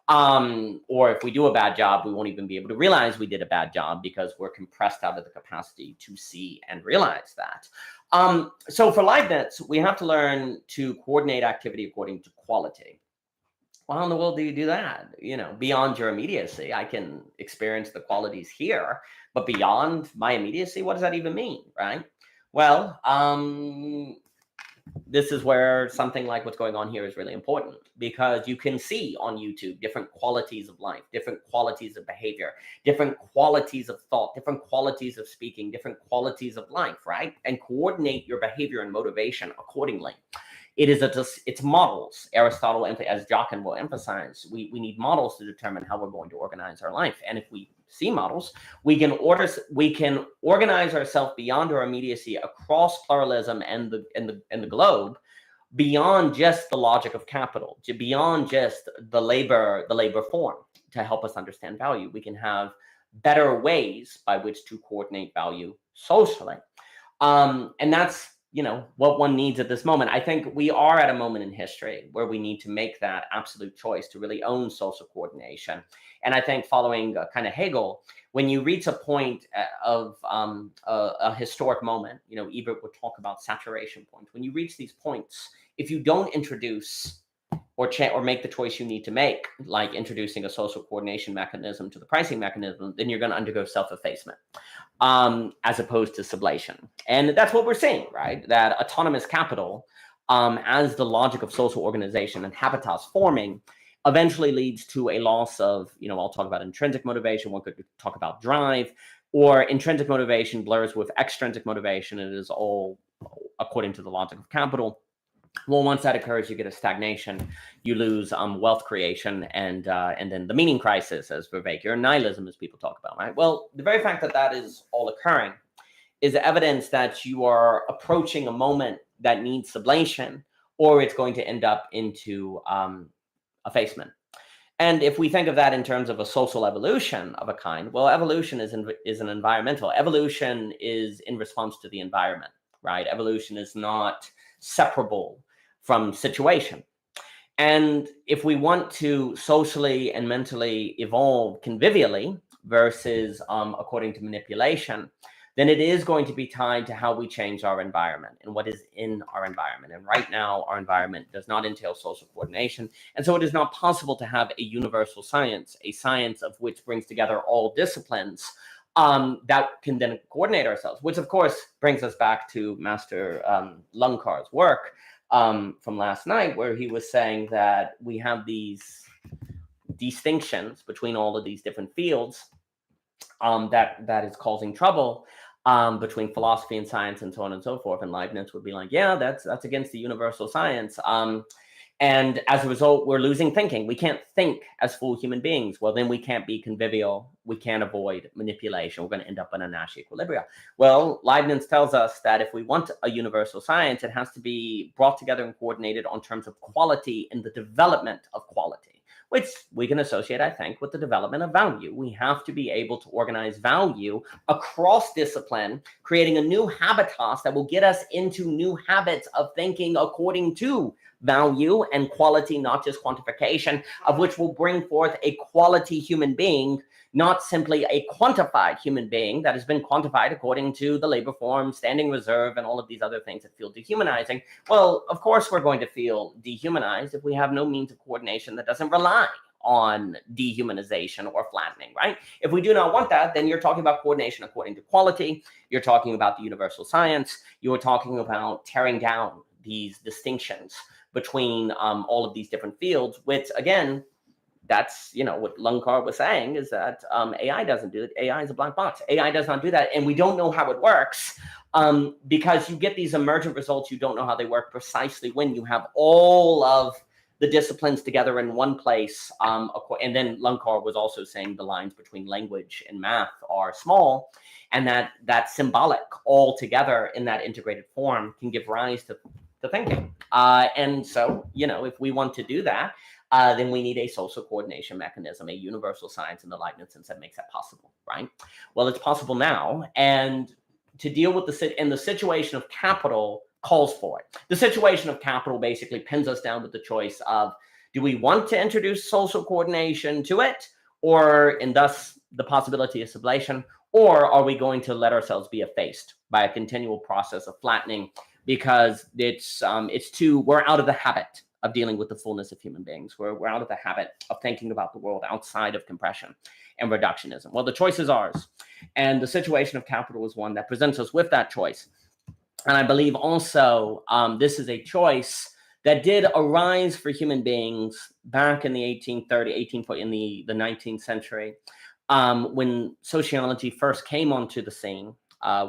Or if we do a bad job, we won't even be able to realize we did a bad job because we're compressed out of the capacity to see and realize that. So for Leibniz, we have to learn to coordinate activity according to quality. Well, how in the world do you do that? You know, beyond your immediacy, I can experience the qualities here, but beyond my immediacy, what does that even mean, right? Well, this is where something like what's going on here is really important, because you can see on YouTube different qualities of life, different qualities of behavior, different qualities of thought, different qualities of speaking, different qualities of life, right? And coordinate your behavior and motivation accordingly. It's models. Aristotle, as Jockin will emphasize, we need models to determine how we're going to organize our life. And if we see models, we can organize ourselves beyond our immediacy across pluralism and the globe, beyond just the logic of capital, beyond just the labor form, to help us understand value. We can have better ways by which to coordinate value socially. And that's, you know, what one needs at this moment. I think we are at a moment in history where we need to make that absolute choice to really own social coordination. And I think following kind of Hegel, when you reach a point of a historic moment, you know, Ebert would talk about saturation points. When you reach these points, if you don't introduce or make the choice you need to make, like introducing a social coordination mechanism to the pricing mechanism, then you're going to undergo self-effacement as opposed to sublation. And that's what we're seeing, right? That autonomous capital, as the logic of social organization and habitats forming, eventually leads to a loss of, you know, I'll talk about intrinsic motivation, one could talk about drive, or intrinsic motivation blurs with extrinsic motivation, and it is all according to the logic of capital. Well, once that occurs, you get a stagnation, you lose wealth creation, and then the meaning crisis, as Vivek, or nihilism, as people talk about, right? Well, the very fact that that is all occurring is evidence that you are approaching a moment that needs sublation, or it's going to end up into effacement. And if we think of that in terms of a social evolution of a kind, well, evolution is an environmental. Evolution is in response to the environment, right? Evolution is not separable from situation. And if we want to socially and mentally evolve convivially versus according to manipulation, then it is going to be tied to how we change our environment and what is in our environment. And right now, our environment does not entail social coordination. And so it is not possible to have a universal science, a science of which brings together all disciplines that can then coordinate ourselves, which of course brings us back to Master Lunkar's work from last night, where he was saying that we have these distinctions between all of these different fields that is causing trouble between philosophy and science and so on and so forth. And Leibniz would be like, yeah, that's against the universal science. And as a result, we're losing thinking. We can't think as full human beings. Well, then we can't be convivial. We can't avoid manipulation. We're going to end up in a Nash equilibria. Well, Leibniz tells us that if we want a universal science, it has to be brought together and coordinated on terms of quality and the development of quality, which we can associate, I think, with the development of value. We have to be able to organize value across discipline, creating a new habitat that will get us into new habits of thinking according to value and quality, not just quantification, of which will bring forth a quality human being, not simply a quantified human being that has been quantified according to the labor form, standing reserve, and all of these other things that feel dehumanizing. Well, of course, we're going to feel dehumanized if we have no means of coordination that doesn't rely on dehumanization or flattening, right? If we do not want that, then you're talking about coordination according to quality. You're talking about the universal science. You're talking about tearing down these distinctions between all of these different fields, which again, that's, you know, what Lunkar was saying is that AI doesn't do it. AI is a black box. AI does not do that. And we don't know how it works because you get these emergent results. You don't know how they work precisely when you have all of the disciplines together in one place. And then Lunkar was also saying the lines between language and math are small, and that symbolic all together in that integrated form can give rise to thinking. And so, you know, if we want to do that, then we need a social coordination mechanism, a universal science in the Leibniz sense that makes that possible, right? Well, it's possible now. And to deal with the situation of capital calls for it. The situation of capital basically pins us down with the choice of Do we want to introduce social coordination to it, or and thus the possibility of sublation, or are we going to let ourselves be effaced by a continual process of flattening because we're out of the habit of dealing with the fullness of human beings. We're out of the habit of thinking about the world outside of compression and reductionism. Well, the choice is ours. And the situation of capital is one that presents us with that choice. And I believe also this is a choice that did arise for human beings back in the 19th century, when sociology first came onto the scene,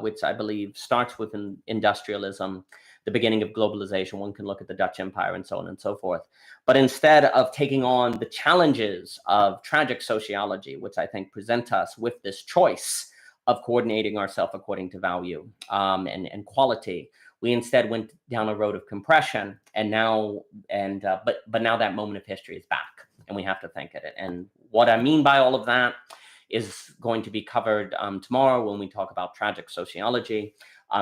which I believe starts with industrialism, the beginning of globalization. One can look at the Dutch Empire and so on and so forth. But instead of taking on the challenges of tragic sociology, which I think present us with this choice of coordinating ourselves according to value and quality, we instead went down a road of compression. And now, but now that moment of history is back, and we have to think at it. And what I mean by all of that is going to be covered tomorrow when we talk about tragic sociology,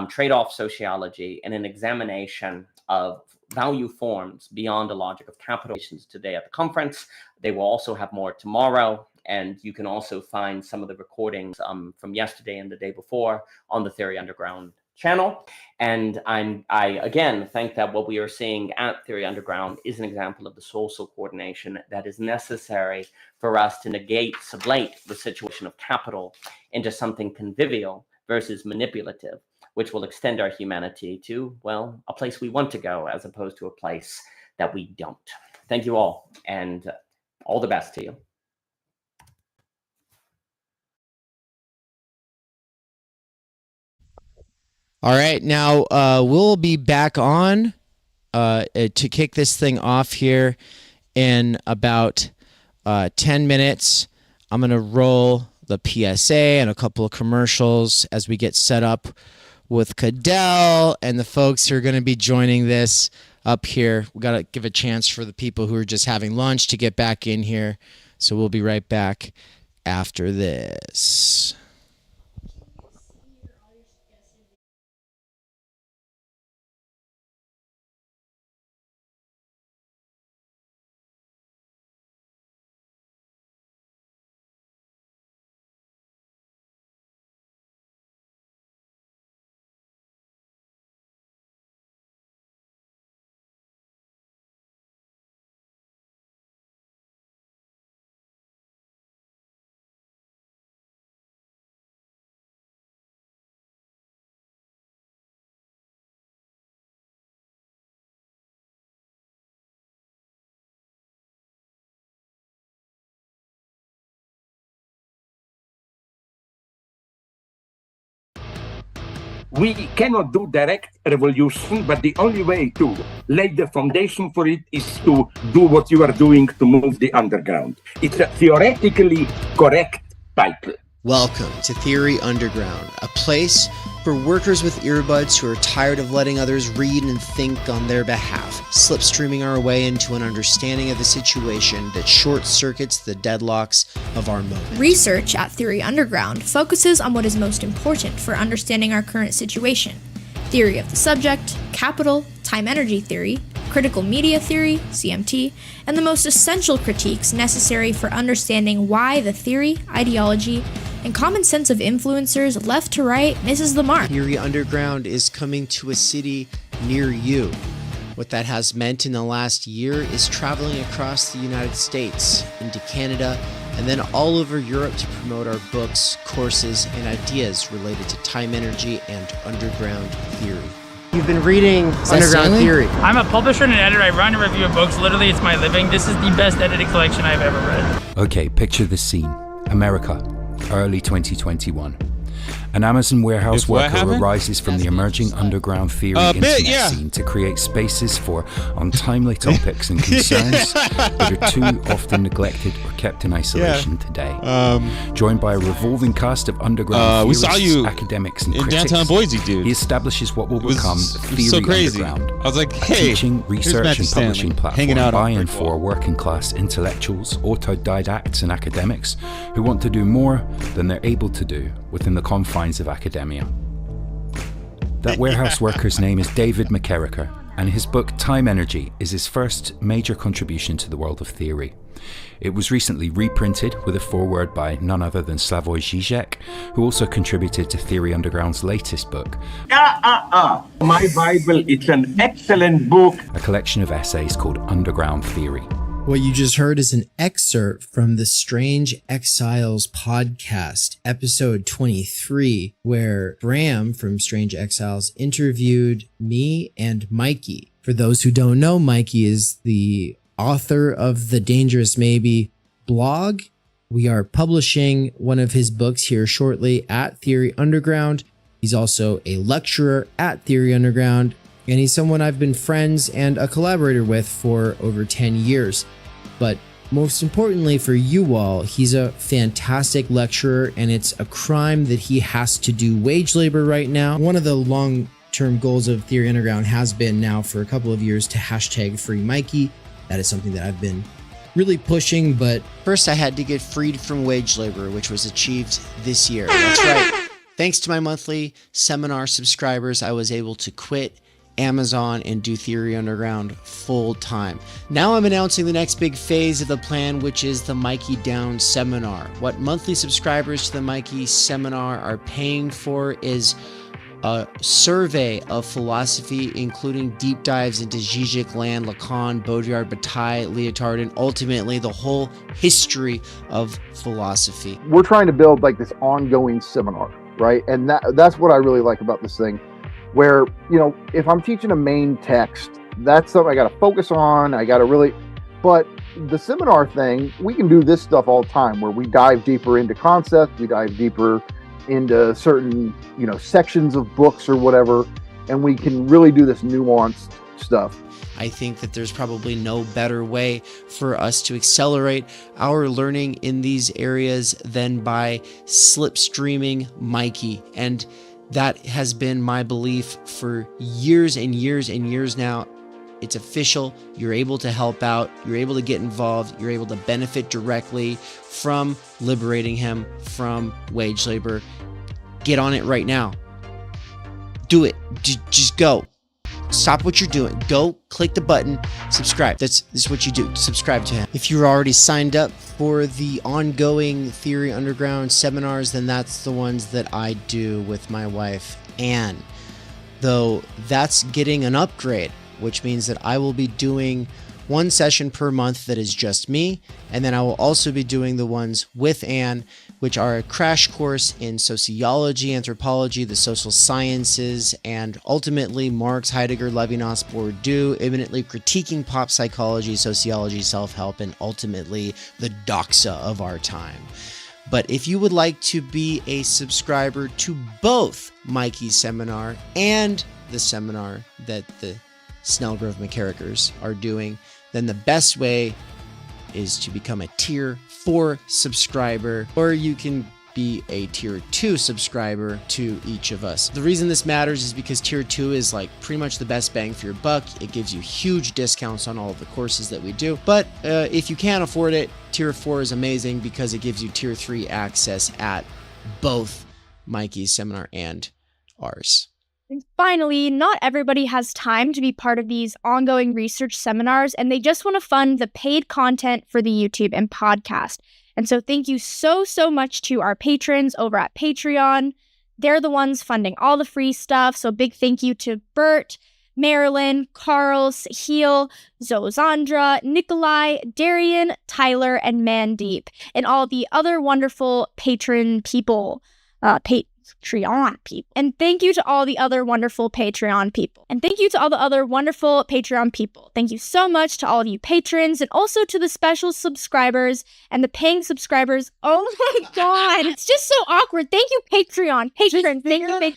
trade-off sociology, and an examination of value forms beyond the logic of capital today at the conference. They will also have more tomorrow, and you can also find some of the recordings from yesterday and the day before on the Theory Underground channel. And I again think that what we are seeing at Theory Underground is an example of the social coordination that is necessary for us to sublate the situation of capital into something convivial versus manipulative, which will extend our humanity to, well, a place we want to go as opposed to a place that we don't. Thank you all, and all the best to you. All right, now we'll be back on to kick this thing off here in about 10 minutes. I'm going to roll the PSA and a couple of commercials as we get set up with Cadell and the folks who are going to be joining this up here. We got to give a chance for the people who are just having lunch to get back in here. So we'll be right back after this. We cannot do direct revolution, but the only way to lay the foundation for it is to do what you are doing to move the underground. It's a theoretically correct title. Welcome to Theory Underground, a place for workers with earbuds who are tired of letting others read and think on their behalf, slipstreaming our way into an understanding of the situation that short-circuits the deadlocks of our moment. Research at Theory Underground focuses on what is most important for understanding our current situation. Theory of the subject, capital, time-energy theory, critical media theory, CMT, and the most essential critiques necessary for understanding why the theory, ideology, and common sense of influencers left to right misses the mark. Theory Underground is coming to a city near you. What that has meant in the last year is traveling across the United States, into Canada, and then all over Europe to promote our books, courses, and ideas related to time energy and underground theory. You've been reading Underground Theory. I'm a publisher and an editor. I run and review books. Literally, it's my living. This is the best edited collection I've ever read. Okay, picture the scene. America, early 2021. An Amazon warehouse worker arises from the emerging underground theory internet scene to create spaces for untimely topics and concerns that are too often neglected or kept in isolation today. Joined by a revolving cast of underground theorists, academics, and critics, downtown Boise, dude. He establishes what will become Theory so crazy. Underground. I was like, hey, teaching, research, and publishing hanging out platform buy-in for working-class intellectuals, autodidacts, and academics who want to do more than they're able to do within the confines of academia. That warehouse worker's name is David McKerracher. and his book Time Energy is his first major contribution to the world of theory. It was recently reprinted with a foreword by none other than Slavoj Žižek, who also contributed to Theory Underground's latest book. My Bible, it's an excellent book. A collection of essays called Underground Theory. What you just heard is an excerpt from the Strange Exiles podcast, episode 23, where Bram from Strange Exiles interviewed me and Mikey. For those who don't know, Mikey is the author of the Dangerous Maybe blog. We are publishing one of his books here shortly at Theory Underground. He's also a lecturer at Theory Underground, and he's someone I've been friends and a collaborator with for over 10 years. But most importantly for you all, he's a fantastic lecturer, and it's a crime that he has to do wage labor right now. One of the long-term goals of Theory Underground has been now for a couple of years to hashtag free Mikey. That is something that I've been really pushing, but first I had to get freed from wage labor, which was achieved this year. That's right. Thanks to my monthly seminar subscribers, I was able to quit Amazon and do Theory Underground full time. Now I'm announcing the next big phase of the plan, which is the Mikey Down seminar. What monthly subscribers to the Mikey seminar are paying for is a survey of philosophy, including deep dives into Zizek, Land, Lacan, Baudrillard, Bataille, Lyotard, and ultimately the whole history of philosophy. We're trying to build like this ongoing seminar, right? And that's what I really like about this thing, where, you know, if I'm teaching a main text, that's something I got to focus on. I got to really, but the seminar thing, we can do this stuff all the time where we dive deeper into concepts, we dive deeper into certain, you know, sections of books or whatever, and we can really do this nuanced stuff. I think that there's probably no better way for us to accelerate our learning in these areas than by slipstreaming Mikey. And that has been my belief for years and years and years now. It's official. You're able to help out. You're able to get involved. You're able to benefit directly from liberating him from wage labor. Get on it right now. Do it. Just go. Stop what you're doing. Go click the button, subscribe. This is what you do. Subscribe to him. If you're already signed up for the ongoing Theory Underground seminars, then that's the ones that I do with my wife, Anne. Though that's getting an upgrade, which means that I will be doing one session per month that is just me, and then I will also be doing the ones with Anne, which are a crash course in sociology, anthropology, the social sciences, and ultimately Marx, Heidegger, Levinas, Bourdieu, imminently critiquing pop psychology, sociology, self-help, and ultimately the doxa of our time. But if you would like to be a subscriber to both Mikey's seminar and the seminar that the Snellgrove McCarrickers are doing, then the best way is to become a Tier 4 subscriber, or you can be a Tier 2 subscriber to each of us. The reason this matters is because Tier 2 is like pretty much the best bang for your buck. It gives you huge discounts on all of the courses that we do. But if you can't afford it, Tier 4 is amazing because it gives you Tier 3 access at both Mikey's seminar and ours. And finally, not everybody has time to be part of these ongoing research seminars, and they just want to fund the paid content for the YouTube and podcast. And so thank you so much to our patrons over at Patreon. They're the ones funding all the free stuff. So big thank you to Bert, Marilyn, Carl, Sahil, Zozandra, Nikolai, Darian, Tyler, and Mandeep, and all the other wonderful patron people. Patreon people. And thank you to all the other wonderful Patreon people. Thank you so much to all of you patrons, and also to the special subscribers and the paying subscribers. Oh my god, it's just so awkward. Thank you, Patreon. Patrons. Thank you.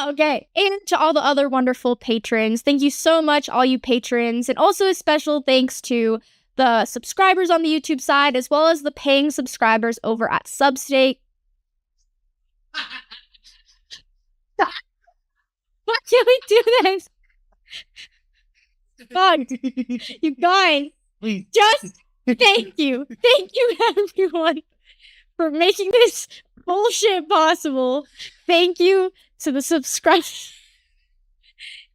Okay. And to all the other wonderful patrons. Thank you so much, all you patrons. And also a special thanks to the subscribers on the YouTube side, as well as the paying subscribers over at Substack. Why can't we do this? God, you guys, just thank you. Thank you, everyone, for making this bullshit possible. Thank you to the subscribers.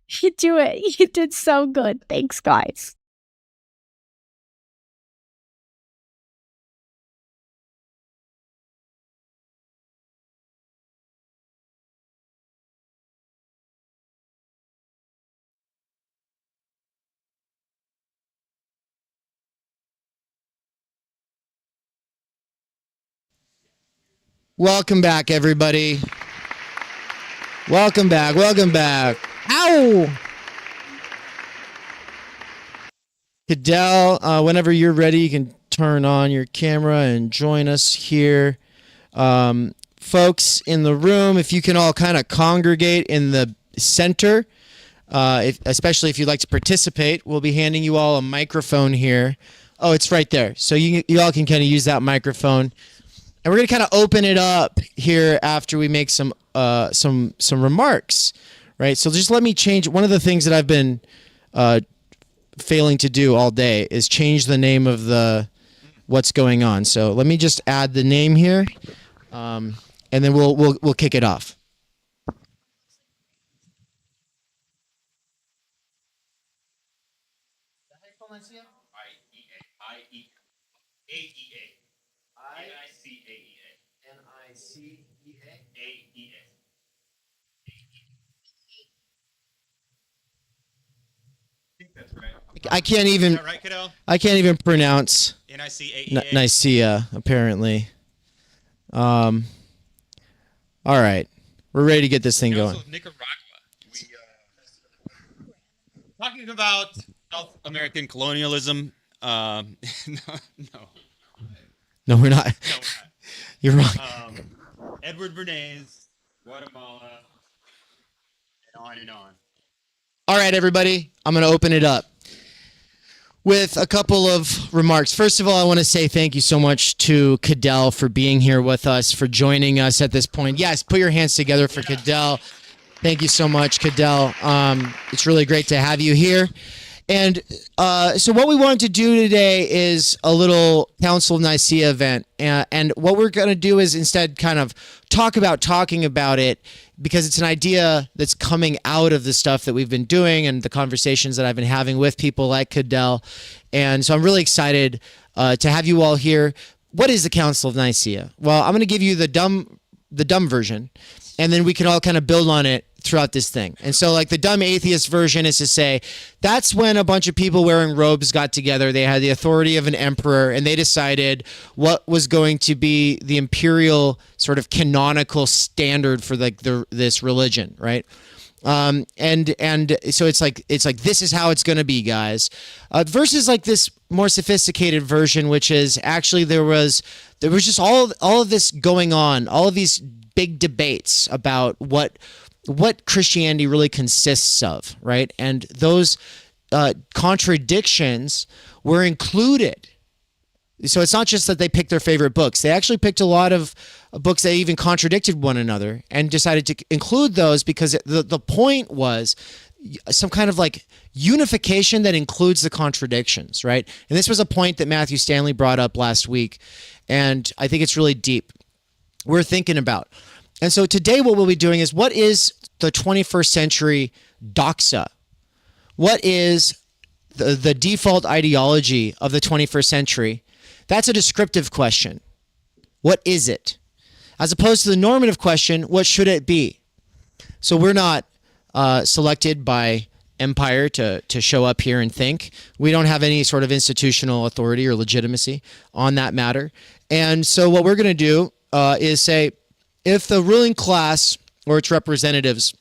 You do it. You did so good. Thanks, guys. Welcome back, everybody. Welcome back. Welcome back. Ow! Cadell, whenever you're ready, you can turn on your camera and join us here. Folks in the room, if you can all kind of congregate in the center, especially if you'd like to participate, we'll be handing you all a microphone here. Oh, it's right there. So you all can kind of use that microphone. And we're going to kind of open it up here after we make some remarks, right? So just let me change. One of the things that I've been failing to do all day is change the name of what's going on. So let me just add the name here, and then we'll kick it off. I can't even. Right, I can't even pronounce Nicaea. Apparently. All right, we're ready to get this thing going. Nicaragua. Talking about South American colonialism. No, we're not. You're wrong. Edward Bernays, Guatemala, and on and on. All right, everybody, I'm going to open it up with a couple of remarks. First of all, I want to say thank you so much to Cadell for being here with us, for joining us at this point. Yes, put your hands together for Cadell. Thank you so much, Cadell. It's really great to have you here. And so what we wanted to do today is a little Council of Nicaea event. And what we're going to do is instead kind of talking about it, because it's an idea that's coming out of the stuff that we've been doing and the conversations that I've been having with people like Cadell. And so I'm really excited to have you all here. What is the Council of Nicaea? Well, I'm going to give you the dumb version, and then we can all kind of build on it throughout this thing. And so like the dumb atheist version is to say, that's when a bunch of people wearing robes got together. They had the authority of an emperor, and they decided what was going to be the imperial sort of canonical standard for like this religion, right? And so it's like this is how it's going to be, guys. Versus like this more sophisticated version, which is actually there was just all of this going on, all of these big debates about what Christianity really consists of, right? And those contradictions were included. So it's not just that they picked their favorite books. They actually picked a lot of books that even contradicted one another and decided to include those because the point was some kind of like unification that includes the contradictions, right? And this was a point that Matthew Stanley brought up last week, and I think it's really deep. We're thinking about. And so today what we'll be doing is, what is the 21st century doxa? What is the default ideology of the 21st century? That's a descriptive question. What is it? As opposed to the normative question, what should it be? So we're not selected by empire to show up here and think. We don't have any sort of institutional authority or legitimacy on that matter. And so what we're going to do is say, if the ruling class or its representatives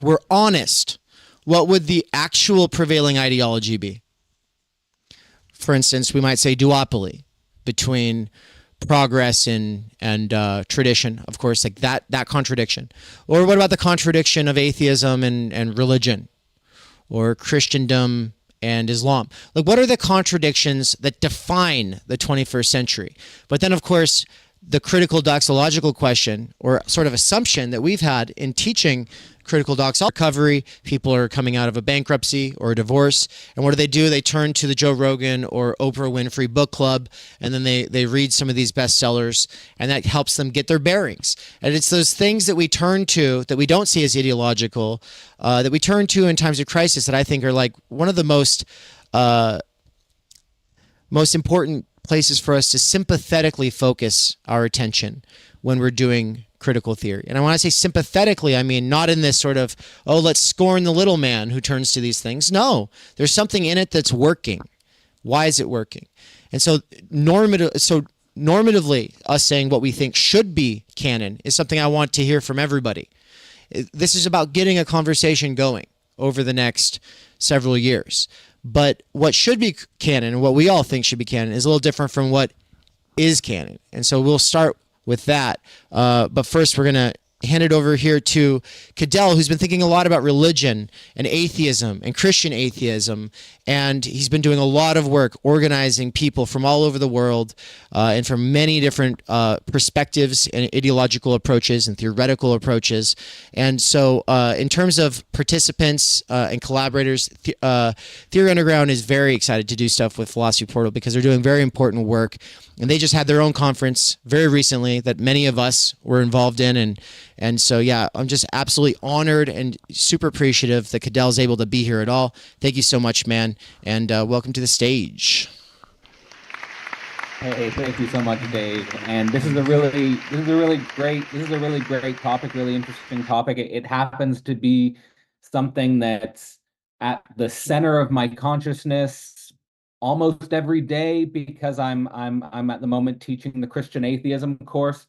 were honest, what would the actual prevailing ideology be? For instance, we might say duopoly between progress and tradition, of course, like that contradiction. Or what about the contradiction of atheism and religion, or Christendom and Islam? Like, what are the contradictions that define the 21st century? But then, of course, the critical doxological question, or sort of assumption that we've had in teaching critical doxology recovery. People are coming out of a bankruptcy or a divorce, and what do? They turn to the Joe Rogan or Oprah Winfrey book club, and then they read some of these bestsellers, and that helps them get their bearings. And it's those things that we turn to that we don't see as ideological, that we turn to in times of crisis, that I think are like one of the most important places for us to sympathetically focus our attention when we're doing critical theory. And when I say sympathetically, I mean not in this sort of, oh, let's scorn the little man who turns to these things. No, there's something in it that's working. Why is it working? And so normatively, us saying what we think should be canon is something I want to hear from everybody. This is about getting a conversation going over the next several years. But what should be canon and what we all think should be canon is a little different from what is canon. And so we'll start with that. But first, we're going to hand it over here to Cadell, who's been thinking a lot about religion and atheism and Christian atheism. And he's been doing a lot of work organizing people from all over the world and from many different perspectives and ideological approaches and theoretical approaches. And so in terms of participants and collaborators, Theory Underground is very excited to do stuff with Philosophy Portal because they're doing very important work. And they just had their own conference very recently that many of us were involved in. And so, yeah, I'm just absolutely honored and super appreciative that Cadell's able to be here at all. Thank you so much, man. And welcome to the stage. Hey, thank you so much, Dave. And this is a really great topic, really interesting topic. It happens to be something that's at the center of my consciousness almost every day because I'm at the moment teaching the Christian atheism course.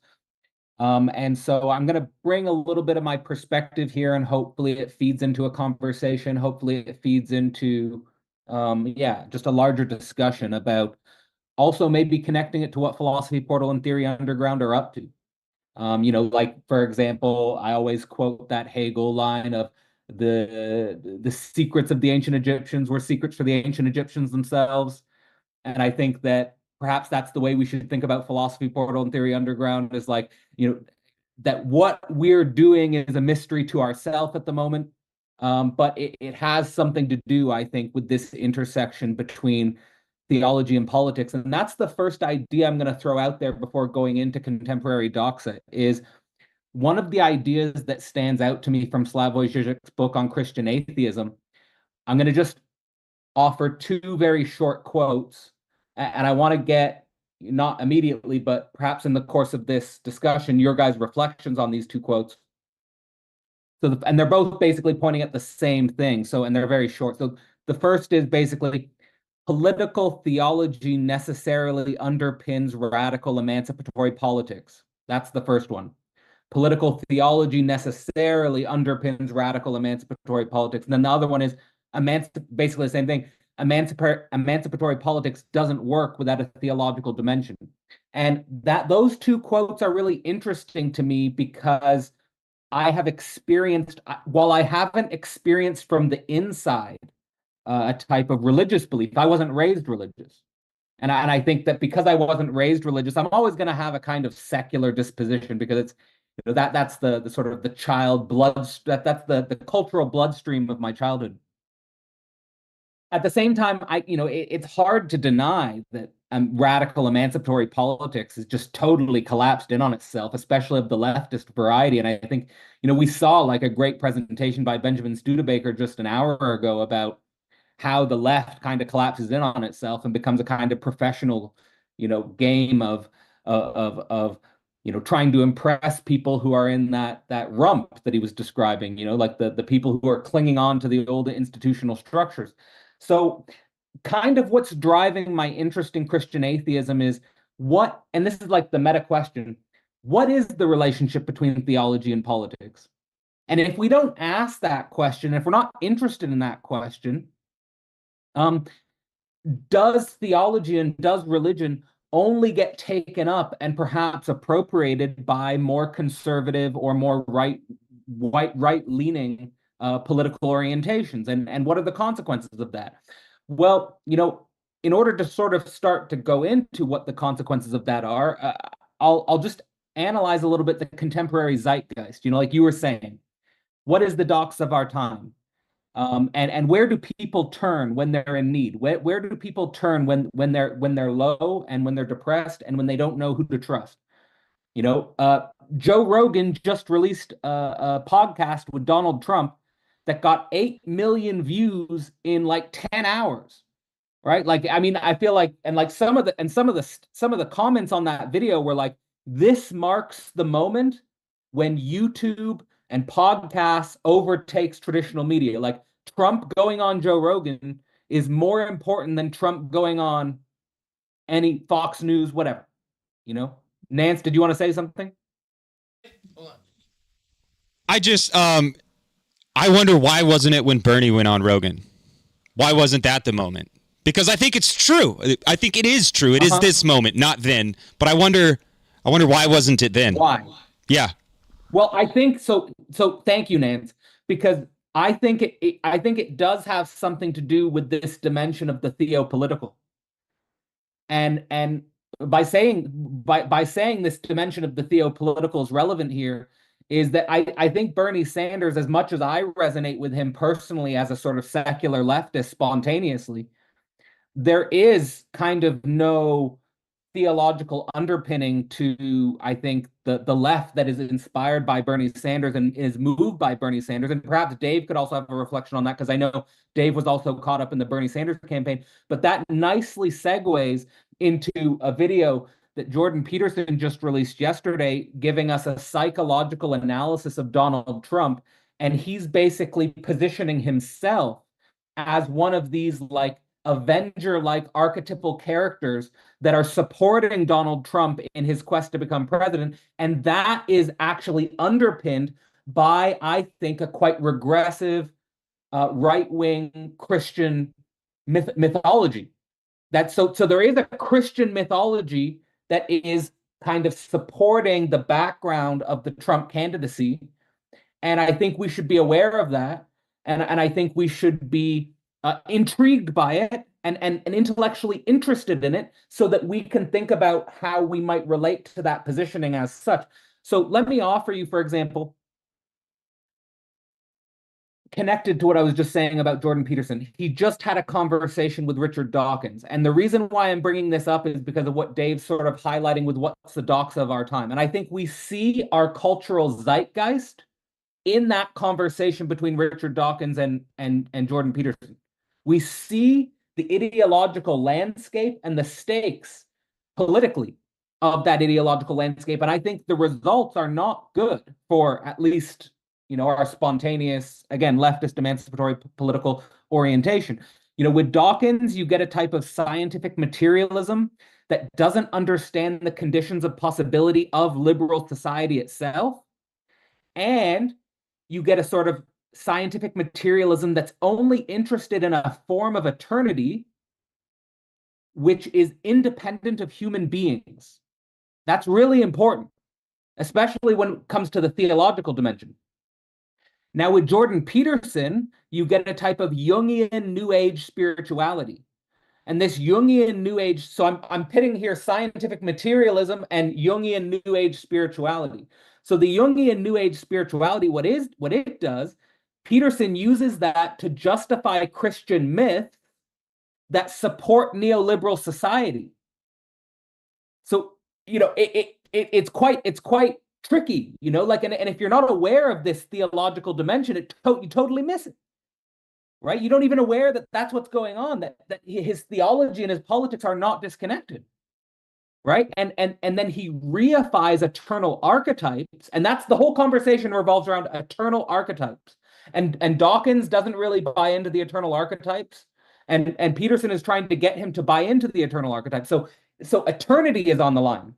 And so I'm going to bring a little bit of my perspective here, and hopefully it feeds into a conversation. Hopefully it feeds into, just a larger discussion about also maybe connecting it to what Philosophy Portal and Theory Underground are up to. Like, for example, I always quote that Hegel line of the secrets of the ancient Egyptians were secrets for the ancient Egyptians themselves. And I think that perhaps that's the way we should think about Philosophy Portal and Theory Underground, is like, that what we're doing is a mystery to ourselves at the moment. But it has something to do, I think, with this intersection between theology and politics. And that's the first idea I'm going to throw out there before going into contemporary doxa, is one of the ideas that stands out to me from Slavoj Žižek's book on Christian atheism. I'm going to just offer two very short quotes, and I want to get, not immediately, but perhaps in the course of this discussion, your guys' reflections on these two quotes. And they're both basically pointing at the same thing. And they're very short. So the first is basically, political theology necessarily underpins radical emancipatory politics. That's the first one. Political theology necessarily underpins radical emancipatory politics. And then the other one is basically the same thing. Emancipatory politics doesn't work without a theological dimension. And those two quotes are really interesting to me because I have experienced, while I haven't experienced from the inside a type of religious belief, I wasn't raised religious. And I think that because I wasn't raised religious, I'm always going to have a kind of secular disposition, because it's, that's the sort of the child blood, that's the cultural bloodstream of my childhood. At the same time, it's hard to deny that radical emancipatory politics has just totally collapsed in on itself, especially of the leftist variety. And I think, we saw like a great presentation by Benjamin Studebaker just an hour ago about how the left kind of collapses in on itself and becomes a kind of professional, game of trying to impress people who are in that rump that he was describing, like the people who are clinging on to the old institutional structures. So kind of what's driving my interest in Christian atheism is and this is like the meta question, what is the relationship between theology and politics? And if we don't ask that question, if we're not interested in that question, does theology and does religion only get taken up and perhaps appropriated by more conservative or more right-leaning political orientations? And what are the consequences of that? Well, in order to sort of start to go into what the consequences of that are, I'll just analyze a little bit the contemporary zeitgeist. Like you were saying, What is the docs of our time? And where do people turn when they're in need? Where do people turn when they're low and when they're depressed and when they don't know who to trust? You know, Joe Rogan just released a podcast with Donald Trump that got 8 million views in like 10 hours, right? Like, I mean, I feel like, and like some of the comments on that video were like, this marks the moment when YouTube and podcasts overtakes traditional media. Like Trump going on Joe Rogan is more important than Trump going on any Fox News, whatever, you know? Nance, did you want to say something? I just I wonder why wasn't it when Bernie went on Rogan? Why wasn't that the moment? Because I think it's true. I think it is true. It is this moment, not then. But I wonder why wasn't it then? Why? Yeah. Well, I think so. So thank you, Nance, because I think it does have something to do with this dimension of the theopolitical. And by saying this dimension of the theopolitical is relevant here is that I think Bernie Sanders, as much as I resonate with him personally as a sort of secular leftist spontaneously, there is kind of no theological underpinning to, I think, the left that is inspired by Bernie Sanders and is moved by Bernie Sanders. And perhaps Dave could also have a reflection on that, because I know Dave was also caught up in the Bernie Sanders campaign. But that nicely segues into a video that Jordan Peterson just released yesterday, giving us a psychological analysis of Donald Trump. And he's basically positioning himself as one of these like Avenger-like archetypal characters that are supporting Donald Trump in his quest to become president. And that is actually underpinned by, I think, a quite regressive right-wing Christian mythology. So there is a Christian mythology that is kind of supporting the background of the Trump candidacy. And I think we should be aware of that. And I think we should be intrigued by it and intellectually interested in it so that we can think about how we might relate to that positioning as such. So let me offer you, for example, connected to what I was just saying about Jordan Peterson. He just had a conversation with Richard Dawkins. And the reason why I'm bringing this up is because of what Dave's sort of highlighting with what's the docs of our time. And I think we see our cultural zeitgeist in that conversation between Richard Dawkins and Jordan Peterson. We see the ideological landscape and the stakes politically of that ideological landscape. And I think the results are not good for at least, you know, our spontaneous, again, leftist emancipatory political orientation. You know, with Dawkins, you get a type of scientific materialism that doesn't understand the conditions of possibility of liberal society itself. And you get a sort of scientific materialism that's only interested in a form of eternity which is independent of human beings. That's really important, especially when it comes to the theological dimension. Now, with Jordan Peterson, you get a type of Jungian New Age spirituality. And this Jungian New Age, so I'm pitting here scientific materialism and Jungian New Age spirituality. So the Jungian New Age spirituality, what it does, Peterson uses that to justify Christian myths that support neoliberal society. So, you know, it's quite tricky, you know, like, and if you're not aware of this theological dimension, you totally miss it, right? You don't even aware that that's what's going on, that his theology and his politics are not disconnected, right? And then he reifies eternal archetypes, and that's the whole conversation revolves around eternal archetypes. And Dawkins doesn't really buy into the eternal archetypes, and Peterson is trying to get him to buy into the eternal archetypes. So eternity is on the line,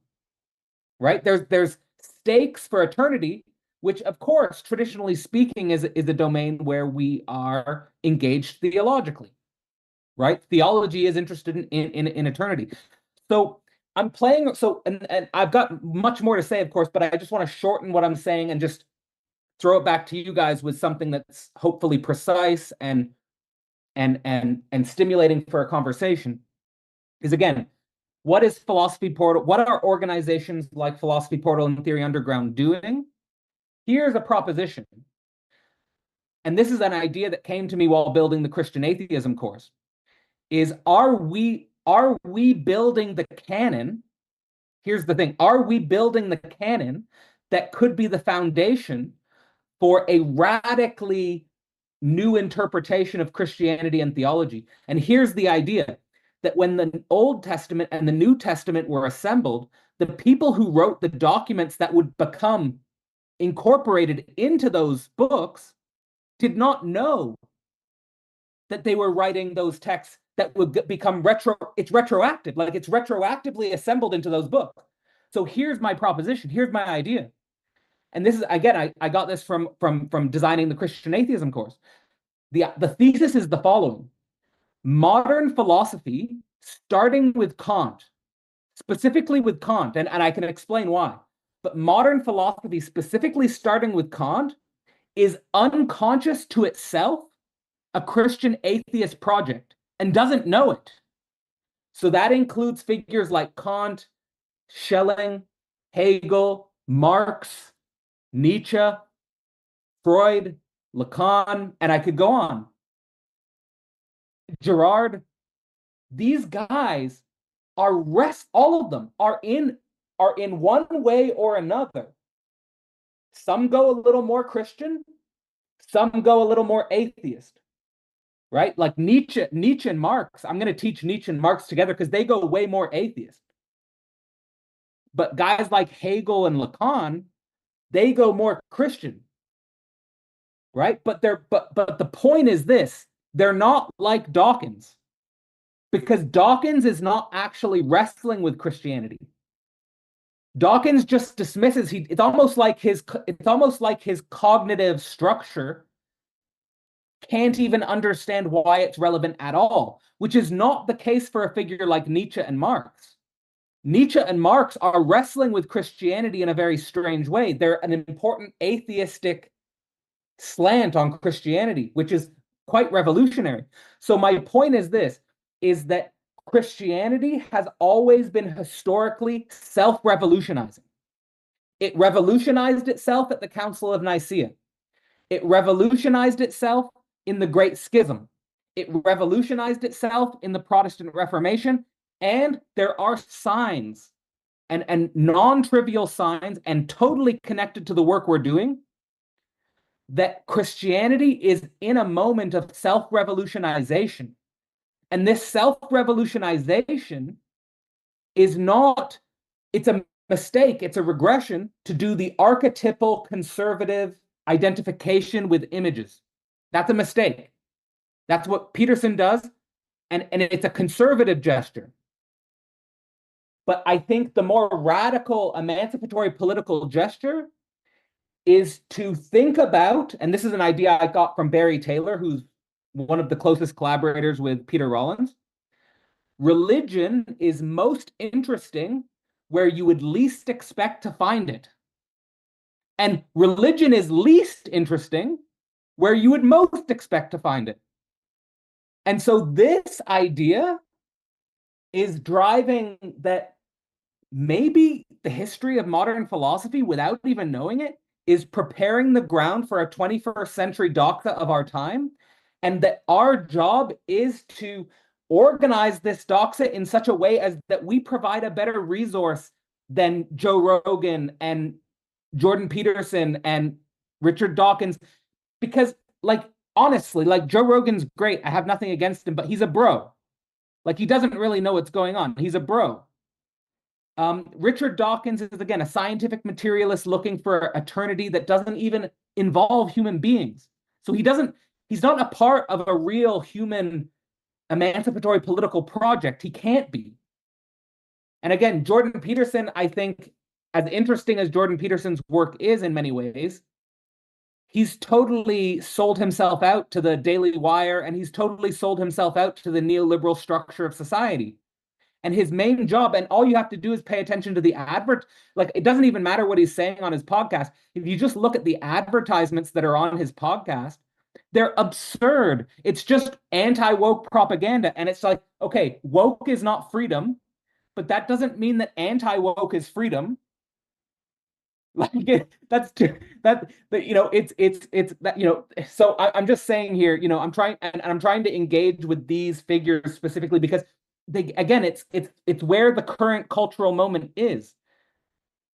right? There's stakes for eternity, which, of course, traditionally speaking, is a domain where we are engaged theologically, right? Theology is interested in eternity. So I'm playing. So and I've got much more to say, of course, but I just want to shorten what I'm saying and just throw it back to you guys with something that's hopefully precise and stimulating for a conversation. Is, again, what is Philosophy Portal? What are organizations like Philosophy Portal and Theory Underground doing? Here's a proposition. and this is an idea that came to me while building the Christian atheism course, is are we building the canon? Here's the thing. Are we building the canon that could be the foundation for a radically new interpretation of Christianity and theology? And here's the idea, that when the Old Testament and the New Testament were assembled, the people who wrote the documents that would become incorporated into those books did not know that they were writing those texts that would become retroactive, like it's retroactively assembled into those books. So here's my proposition, here's my idea. And this is, again, I got this from designing the Christian atheism course. The thesis is the following: modern philosophy, starting with Kant, specifically with Kant, and I can explain why, but modern philosophy, specifically starting with Kant, is unconscious to itself a Christian atheist project and doesn't know it. So that includes figures like Kant, Schelling, Hegel, Marx, Nietzsche, Freud, Lacan, and I could go on. Girard, these guys are all of them are in one way or another. Some go a little more Christian, some go a little more atheist, right? Like Nietzsche and Marx. I'm going to teach Nietzsche and Marx together because they go way more atheist. But guys like Hegel and Lacan, they go more Christian, right? But the point is this: they're not like Dawkins, because Dawkins is not actually wrestling with Christianity. Dawkins just dismisses. It's almost like his cognitive structure can't even understand why it's relevant at all, which is not the case for a figure like Nietzsche and Marx. Nietzsche and Marx are wrestling with Christianity in a very strange way. They're an important atheistic slant on Christianity, which is quite revolutionary. So my point is this, is that Christianity has always been historically self-revolutionizing. It revolutionized itself at the Council of Nicaea. It revolutionized itself in the Great Schism. It revolutionized itself in the Protestant Reformation. And there are signs and non-trivial signs and totally connected to the work we're doing that Christianity is in a moment of self-revolutionization. And this self-revolutionization is not, it's a mistake, it's a regression to do the archetypal conservative identification with images. That's a mistake. That's what Peterson does, and it's a conservative gesture. But I think the more radical emancipatory political gesture is to think about, and this is an idea I got from Barry Taylor, who's one of the closest collaborators with Peter Rollins. Religion is most interesting where you would least expect to find it. And religion is least interesting where you would most expect to find it. And so this idea is driving that maybe the history of modern philosophy, without even knowing it, is preparing the ground for a 21st century doxa of our time, and that our job is to organize this doxa in such a way as that we provide a better resource than Joe Rogan and Jordan Peterson and Richard Dawkins. Because, like, honestly, like, Joe Rogan's great. I have nothing against him, but he's a bro. Like, he doesn't really know what's going on. He's a bro. Richard Dawkins is, again, a scientific materialist looking for eternity that doesn't even involve human beings. So he's not a part of a real human emancipatory political project. He can't be. And again, Jordan Peterson, I think, as interesting as Jordan Peterson's work is in many ways, he's totally sold himself out to the Daily Wire, and he's totally sold himself out to the neoliberal structure of society. And his main job, and all you have to do is pay attention to the advert. Like, it doesn't even matter what he's saying on his podcast. If you just look at the advertisements that are on his podcast, they're absurd. It's just anti-woke propaganda. And it's like, okay, woke is not freedom, but that doesn't mean that anti-woke is freedom, That's too, it's that, so I'm just saying here, I'm trying and I'm trying to engage with these figures specifically because again, it's where the current cultural moment is.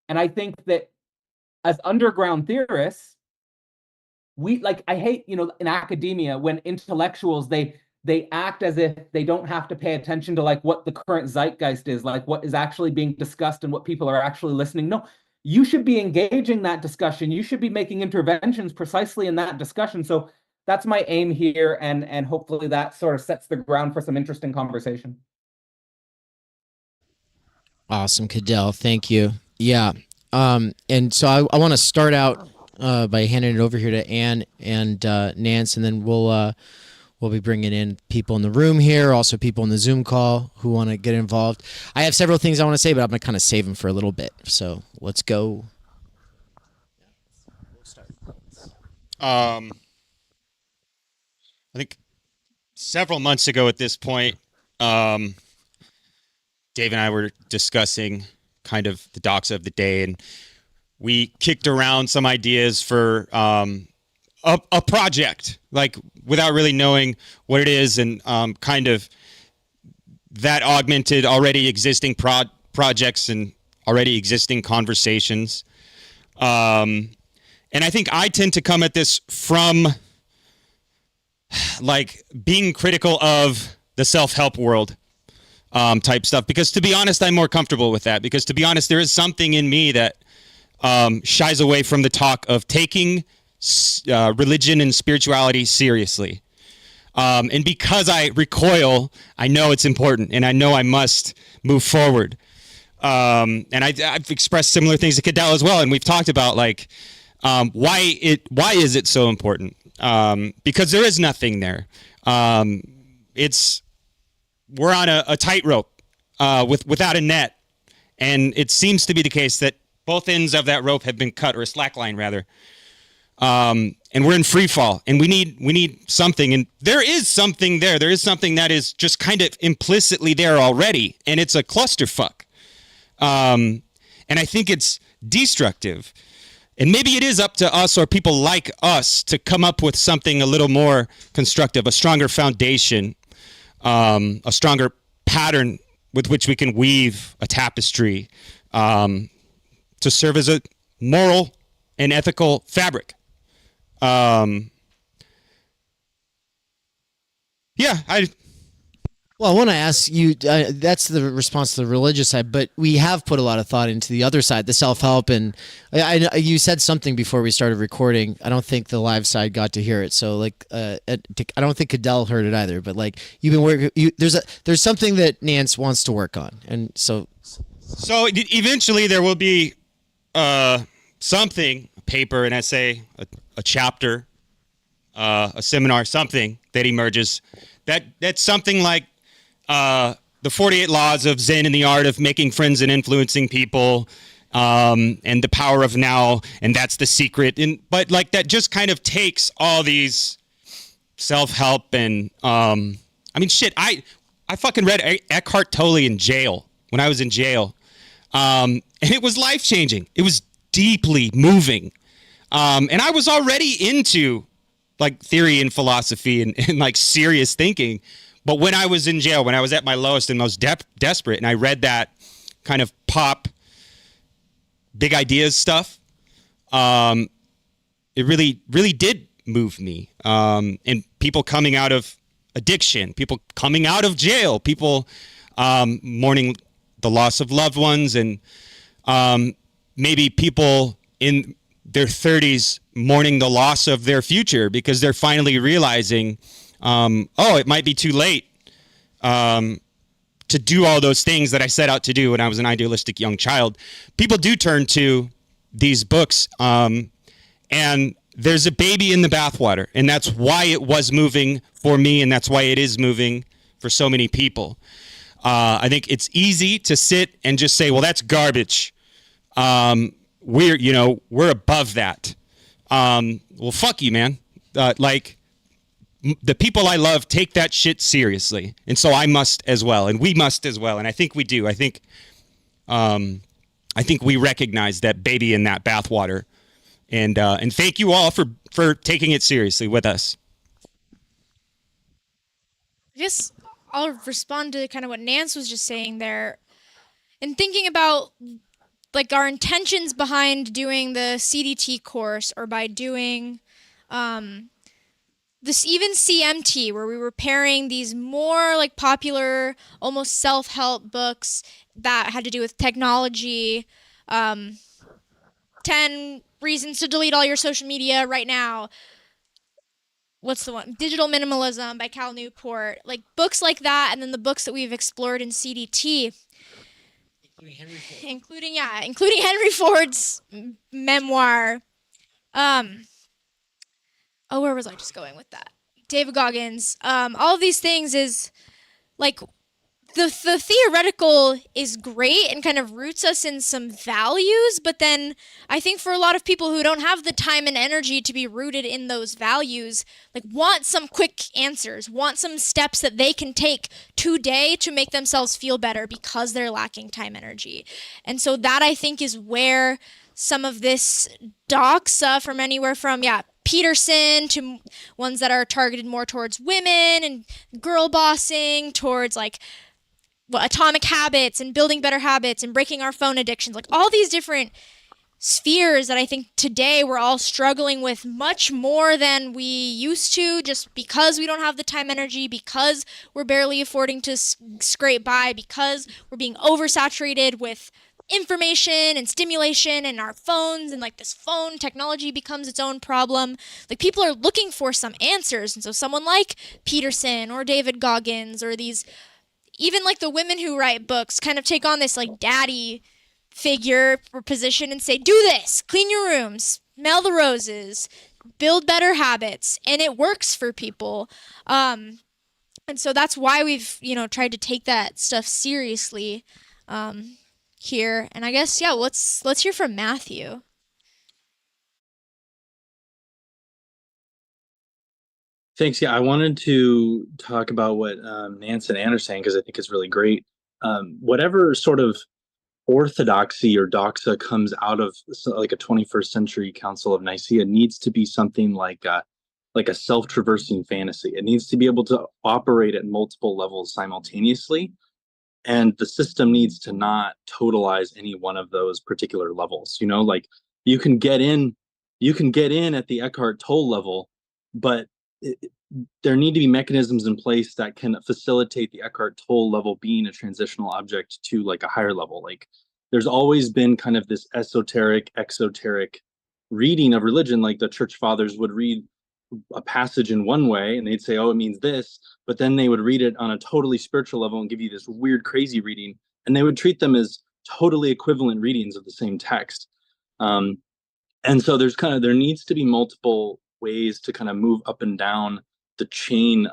And I think that as underground theorists, I hate, in academia when intellectuals, they act as if they don't have to pay attention to what the current zeitgeist is, what is actually being discussed and what people are actually listening. No, you should be engaging that discussion. You should be making interventions precisely in that discussion. So that's my aim here, and hopefully that sort of sets the ground for some interesting conversation. Awesome, Cadell. Thank you. Yeah. And so I want to start out by handing it over here to Ann and Nance, and then we'll be bringing in people in the room here, also people in the Zoom call who want to get involved. I have several things I want to say, but I'm going to kind of save them for a little bit. So let's go. I think several months ago at this point, Dave and I were discussing kind of the doxa of the day, and we kicked around some ideas for a project, without really knowing what it is, and kind of that augmented already existing projects and already existing conversations. And I think I tend to come at this from being critical of the self-help world type stuff, because to be honest, I'm more comfortable with that, because to be honest, there is something in me that shies away from the talk of taking religion and spirituality seriously. And because I recoil, I know it's important, and I know I must move forward. And I've expressed similar things to Cadell as well, and we've talked about why is it so important? Because there is nothing there. We're on a tightrope without a net, and it seems to be the case that both ends of that rope have been cut, or a slack line rather. And we're in free fall, and we need something, and there is something there. There is something that is just kind of implicitly there already, and it's a clusterfuck. And I think it's destructive. And maybe it is up to us or people like us to come up with something a little more constructive, a stronger foundation, a stronger pattern with which we can weave a tapestry to serve as a moral and ethical fabric. Well, I want to ask you, that's the response to the religious side, but we have put a lot of thought into the other side, the self-help, and you said something before we started recording. I don't think the live side got to hear it, so I don't think Cadell heard it either, but you've been working, there's something that Nance wants to work on, and so eventually there will be something, a paper, an essay, a chapter, a seminar, something that emerges that's something like the 48 laws of Zen and the art of making friends and influencing people, and the power of now, and that's the secret. But that just kind of takes all these self-help and I fucking read Eckhart Tolle in jail when I was in jail, and it was life-changing. It was deeply moving, and I was already into theory and philosophy and serious thinking. But when I was in jail, when I was at my lowest and most desperate, and I read that kind of pop, big ideas stuff, it really, really did move me. And people coming out of addiction, people coming out of jail, people mourning the loss of loved ones, and maybe people in their 30s mourning the loss of their future because they're finally realizing, it might be too late to do all those things that I set out to do when I was an idealistic young child. People do turn to these books, and there's a baby in the bathwater, and that's why it was moving for me, and that's why it is moving for so many people. I think it's easy to sit and just say, well, that's garbage. We're above that. Well, fuck you, man. The people I love take that shit seriously, and so I must as well, and we must as well, and I think we do. I think I think we recognize that baby in that bathwater. And thank you all for taking it seriously with us. I guess I'll respond to kind of what Nance was just saying there. And thinking about like our intentions behind doing the CDT course, or by doing this even CMT, where we were pairing these more like popular, almost self-help books that had to do with technology, 10 Reasons to Delete All Your Social Media Right Now. What's the one? Digital Minimalism by Cal Newport. Like books like that, and then the books that we've explored in CDT. Including Henry Ford's memoir. Where was I just going with that? David Goggins. All of these things is like the theoretical is great and kind of roots us in some values, but then I think for a lot of people who don't have the time and energy to be rooted in those values, like want some quick answers, want some steps that they can take today to make themselves feel better because they're lacking time energy. And so that I think is where some of this doxa from anywhere from, Peterson to ones that are targeted more towards women and girl bossing, towards like Atomic Habits and building better habits and breaking our phone addictions, like all these different spheres that I think today we're all struggling with much more than we used to, just because we don't have the time energy, because we're barely affording to scrape by, because we're being oversaturated with information and stimulation in our phones, and like this phone technology becomes its own problem. Like people are looking for some answers, and so someone like Peterson or David Goggins, or these even like the women who write books, kind of take on this like daddy figure or position and say, do this, clean your room, smell the roses, build better habits, and it works for people. And so that's why we've, tried to take that stuff seriously here. And I guess, let's hear from Matthew. Thanks. Yeah, I wanted to talk about what Nance and Ann are saying, because I think it's really great. Whatever sort of orthodoxy or doxa comes out of like a 21st century Council of Nicaea needs to be something like a self-traversing fantasy. It needs to be able to operate at multiple levels simultaneously, and the system needs to not totalize any one of those particular levels. Like you can get in at the Eckhart Tolle level, but there need to be mechanisms in place that can facilitate the Eckhart Tolle level being a transitional object to like a higher level. Like there's always been kind of this esoteric, exoteric reading of religion. Like the church fathers would read a passage in one way and they'd say, oh, it means this, but then they would read it on a totally spiritual level and give you this weird, crazy reading. And they would treat them as totally equivalent readings of the same text. And so there needs to be multiple ways to kind of move up and down the chain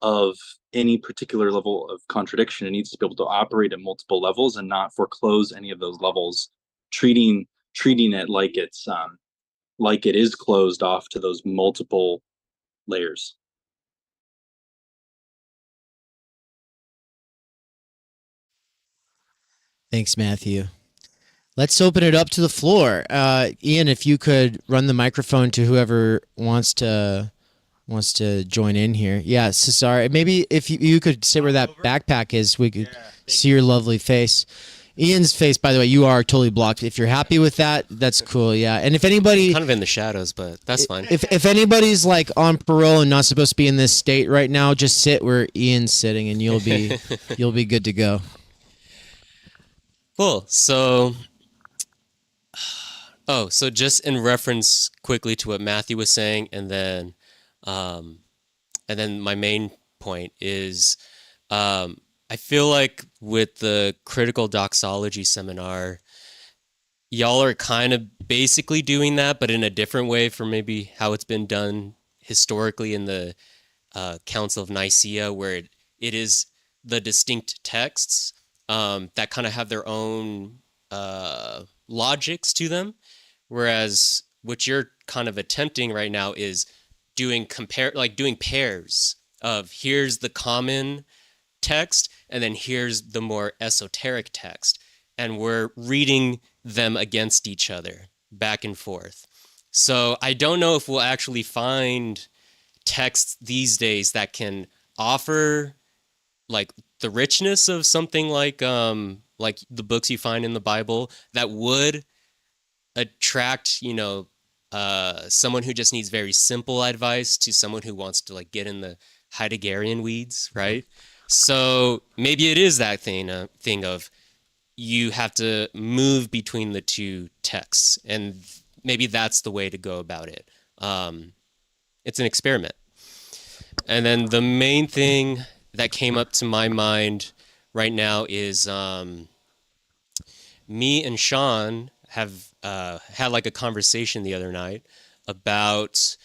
of any particular level of contradiction. It needs to be able to operate at multiple levels and not foreclose any of those levels, treating it like it is closed off to those multiple layers. Thanks, Matthew. Let's open it up to the floor. Ian, if you could run the microphone to whoever wants to join in here. Yeah, Cesar, maybe if you could say where that backpack is, we could see your lovely face. Ian's face, by the way, you are totally blocked. If you're happy with that, that's cool. Yeah, and if anybody kind of in the shadows, but that's fine. If anybody's like on parole and not supposed to be in this state right now, just sit where Ian's sitting, and you'll be good to go. Cool. So just in reference quickly to what Matthew was saying, and then my main point is, I feel like with the critical doxology seminar, y'all are kind of basically doing that, but in a different way from maybe how it's been done historically in the Council of Nicaea, where it is the distinct texts that kind of have their own logics to them. Whereas what you're kind of attempting right now is doing pairs of here's the common text and then here's the more esoteric text. and we're reading them against each other back and forth. So I don't know if we'll actually find texts these days that can offer like the richness of something like the books you find in the Bible that would attract, someone who just needs very simple advice to someone who wants to like get in the Heideggerian weeds, right? So maybe it is that thing of you have to move between the two texts, and maybe that's the way to go about it. It's an experiment. And then the main thing that came up to my mind right now is me and Sean have had like a conversation the other night about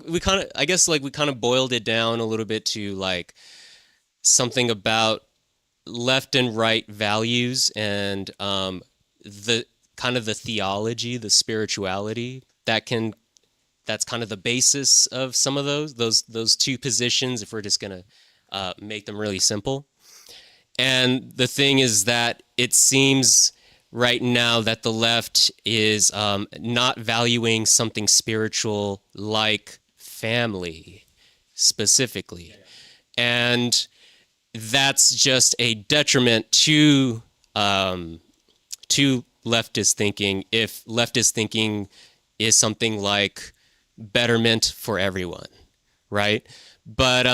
we kind of boiled it down a little bit to like something about left and right values and the kind of the theology, the spirituality that's kind of the basis of some of those two positions, if we're just gonna make them really simple. And the thing is that it seems right now that the left is not valuing something spiritual like family specifically. And that's just a detriment to leftist thinking if leftist thinking is something like betterment for everyone, right? But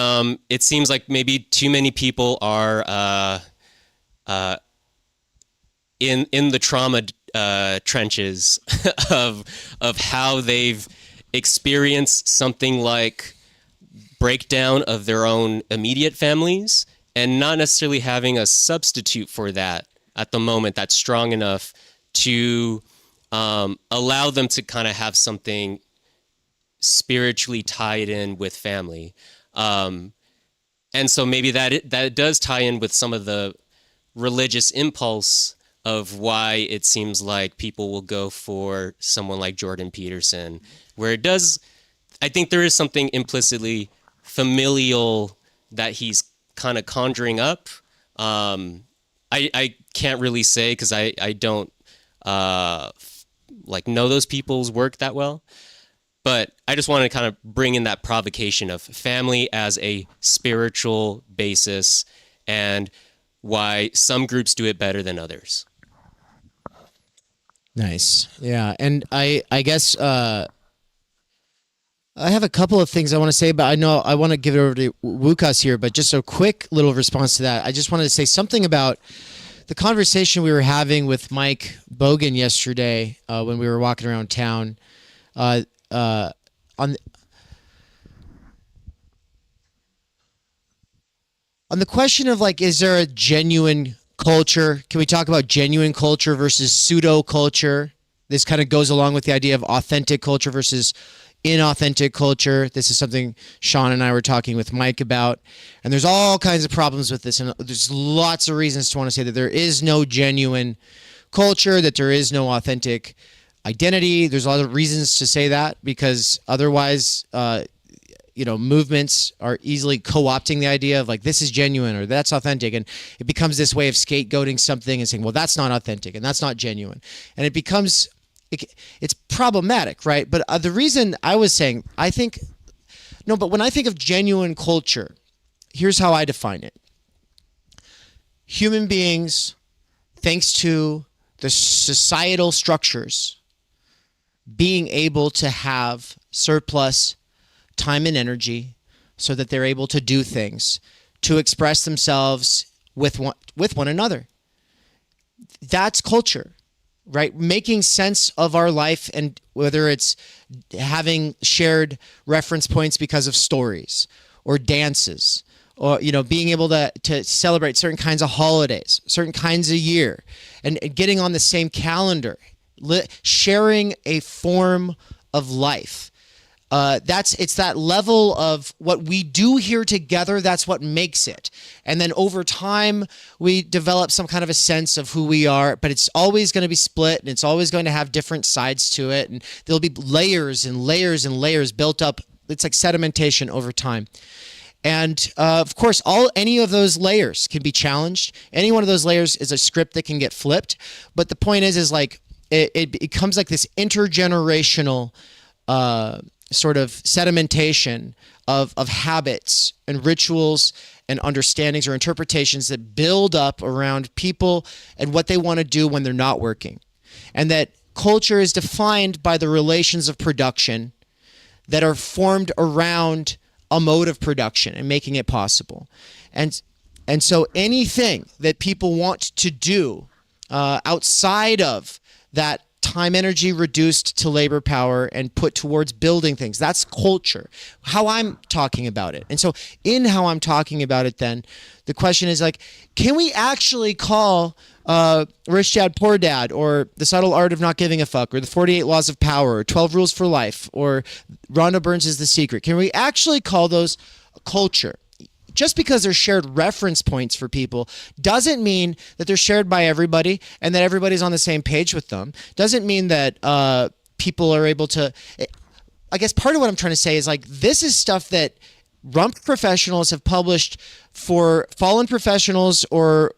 it seems like maybe too many people are in the trauma trenches of how they've experienced something like breakdown of their own immediate families, and not necessarily having a substitute for that at the moment that's strong enough to allow them to kind of have something spiritually tied in with family. And so maybe that does tie in with some of the religious impulse of why it seems like people will go for someone like Jordan Peterson, where I think there is something implicitly familial that he's kind of conjuring up. I can't really say because I don't know those people's work that well. But I just want to kind of bring in that provocation of family as a spiritual basis and why some groups do it better than others. Nice. Yeah. And I guess I have a couple of things I want to say, but I know I want to give it over to Łukasz here, but just a quick little response to that. I just wanted to say something about the conversation we were having with Mike Bogan yesterday when we were walking around town. On the question of like, is there a genuine culture? Can we talk about genuine culture versus pseudo culture? This kind of goes along with the idea of authentic culture versus inauthentic culture. This is something Sean and I were talking with Mike about, and there's all kinds of problems with this, and there's lots of reasons to want to say that there is no genuine culture, that there is no authentic identity. There's a lot of reasons to say that, because otherwise, movements are easily co-opting the idea of like, this is genuine or that's authentic. And it becomes this way of scapegoating something and saying, well, that's not authentic and that's not genuine. And it becomes, it's problematic, right? But the reason I was saying, but when I think of genuine culture, here's how I define it. Human beings, thanks to the societal structures, being able to have surplus time and energy so that they're able to do things, to express themselves with one another. That's culture, right? Making sense of our life, and whether it's having shared reference points because of stories or dances, or being able to celebrate certain kinds of holidays, certain kinds of year, and getting on the same calendar, sharing a form of life. It's that level of what we do here together. That's what makes it. And then over time, we develop some kind of a sense of who we are, but it's always going to be split, and it's always going to have different sides to it. And there'll be layers and layers and layers built up. It's like sedimentation over time. And of course, any of those layers can be challenged. Any one of those layers is a script that can get flipped. But the point is like it becomes like this intergenerational sort of sedimentation of habits and rituals and understandings or interpretations that build up around people and what they want to do when they're not working. And that culture is defined by the relations of production that are formed around a mode of production and making it possible. And so anything that people want to do outside of that time energy reduced to labor power and put towards building things, that's culture, how I'm talking about it. And so in how I'm talking about it, then the question is like, can we actually call Rich Dad Poor Dad, or The Subtle Art of Not Giving a Fuck, or The 48 Laws of Power, or 12 Rules for Life, or Rhonda Burns' The Secret, can we actually call those culture? Just because they're shared reference points for people doesn't mean that they're shared by everybody and that everybody's on the same page with them. Doesn't mean that people are able to... I guess part of what I'm trying to say is like, this is stuff that rump professionals have published for fallen professionals or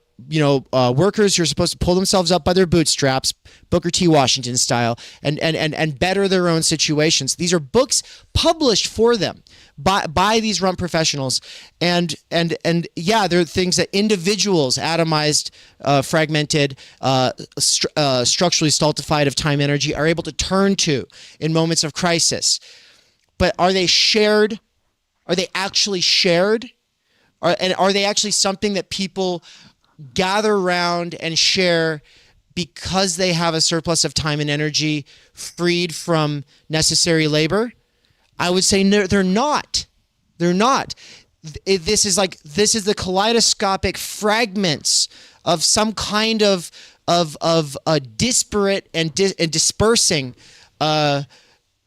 workers who are supposed to pull themselves up by their bootstraps, Booker T. Washington style, and better their own situations. These are books published for them by these rump professionals, and yeah, there are things that individuals, atomized, fragmented, structurally stultified of time energy, are able to turn to in moments of crisis. But are they shared? Are they actually shared? And are they actually something that people gather around and share because they have a surplus of time and energy freed from necessary labor? I would say no, they're not. They're not. This is the kaleidoscopic fragments of some kind of disparate and dispersing a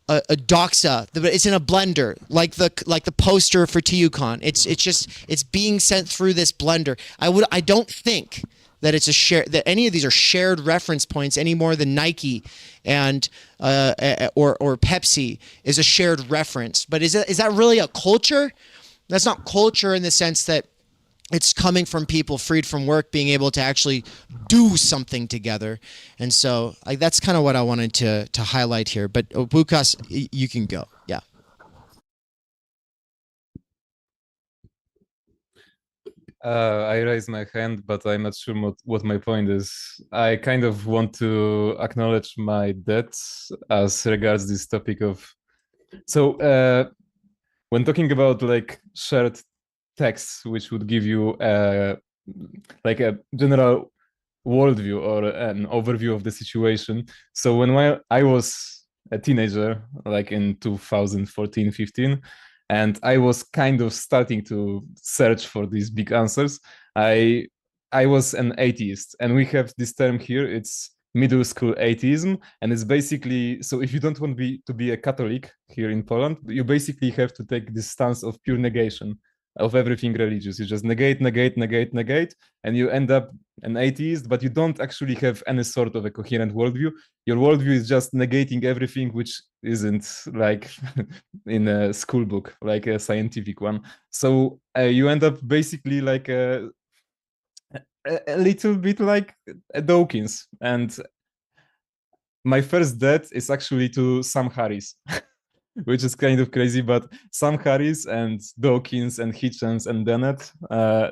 doxa. It's in a blender, like the poster for TUCON. It's being sent through this blender. I don't think that it's that any of these are shared reference points any more than Nike and or Pepsi is a shared reference. But is that really a culture? That's not culture in the sense that it's coming from people freed from work being able to actually do something together. And so that's kind of what I wanted to highlight here. But Bukas, you can go. Yeah. I raised my hand, but I'm not sure what my point is. I kind of want to acknowledge my debts as regards this topic of... So when talking about like shared texts, which would give you like a general worldview or an overview of the situation. So when I was a teenager, like in 2014-15, and I was kind of starting to search for these big answers, I was an atheist, and we have this term here, it's middle school atheism, and it's basically, so if you don't want to be a Catholic here in Poland, you basically have to take this stance of pure negation of everything religious. You just negate, and you end up an atheist, but you don't actually have any sort of a coherent worldview. Your worldview is just negating everything which isn't like in a school book, like a scientific one. So you end up basically like a little bit like a Dawkins. And my first debt is actually to Sam Harris. Which is kind of crazy, but Sam Harris and Dawkins and Hitchens and Dennett,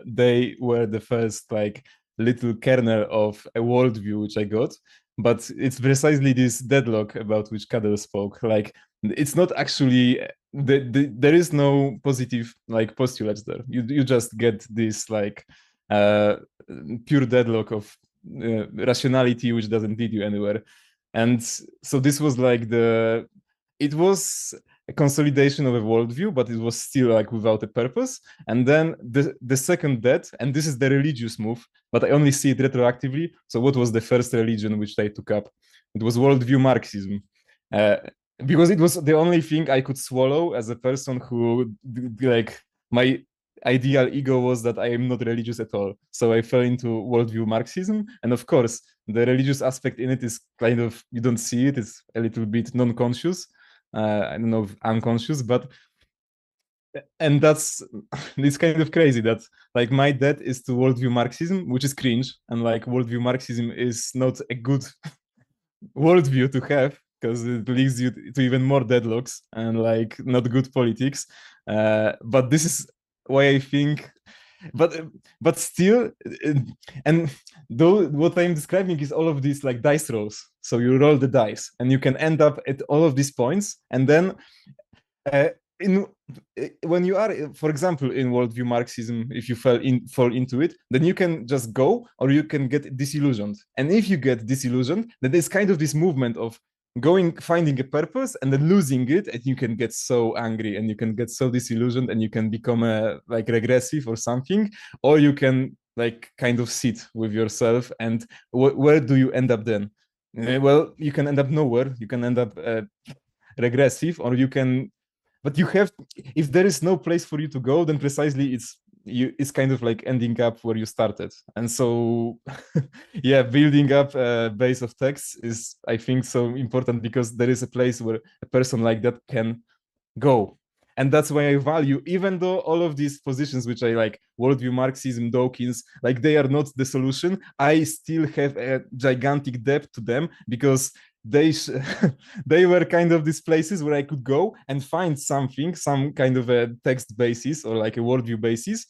they were the first like little kernel of a worldview which I got. But it's precisely this deadlock about which Cadell spoke. Like, it's not actually there is no positive like postulates there. You just get this like pure deadlock of rationality which doesn't lead you anywhere. And so this was like it was a consolidation of a worldview, but it was still like without a purpose. And then the second debt, and this is the religious move, but I only see it retroactively. So what was the first religion which they took up? It was worldview Marxism. Because it was the only thing I could swallow as a person who, like, my ideal ego was that I am not religious at all. So I fell into worldview Marxism. And of course, the religious aspect in it is kind of, you don't see it, it's a little bit non-conscious. I don't know if unconscious, but and that's it's kind of crazy that like my dad is to worldview Marxism, which is cringe, and like worldview Marxism is not a good worldview to have because it leads you to even more deadlocks and like not good politics. But this is why I think. But still, and though what I'm describing is all of these like dice rolls. So you roll the dice, and you can end up at all of these points, and then when you are, for example, in worldview Marxism, if you fall into it, then you can just go, or you can get disillusioned. And if you get disillusioned, then there's kind of this movement of going, finding a purpose, and then losing it, and you can get so angry, and you can get so disillusioned, and you can become like regressive or something, or you can like kind of sit with yourself. And where do you end up then? Well, you can end up nowhere. You can end up regressive, or you can. But you have, if there is no place for you to go, then precisely it's kind of like ending up where you started. And so, yeah, building up a base of texts is, I think, so important because there is a place where a person like that can go. And that's why I value, even though all of these positions, which I like, worldview Marxism, Dawkins, like they are not the solution, I still have a gigantic depth to them because they were kind of these places where I could go and find something, some kind of a text basis or like a worldview basis.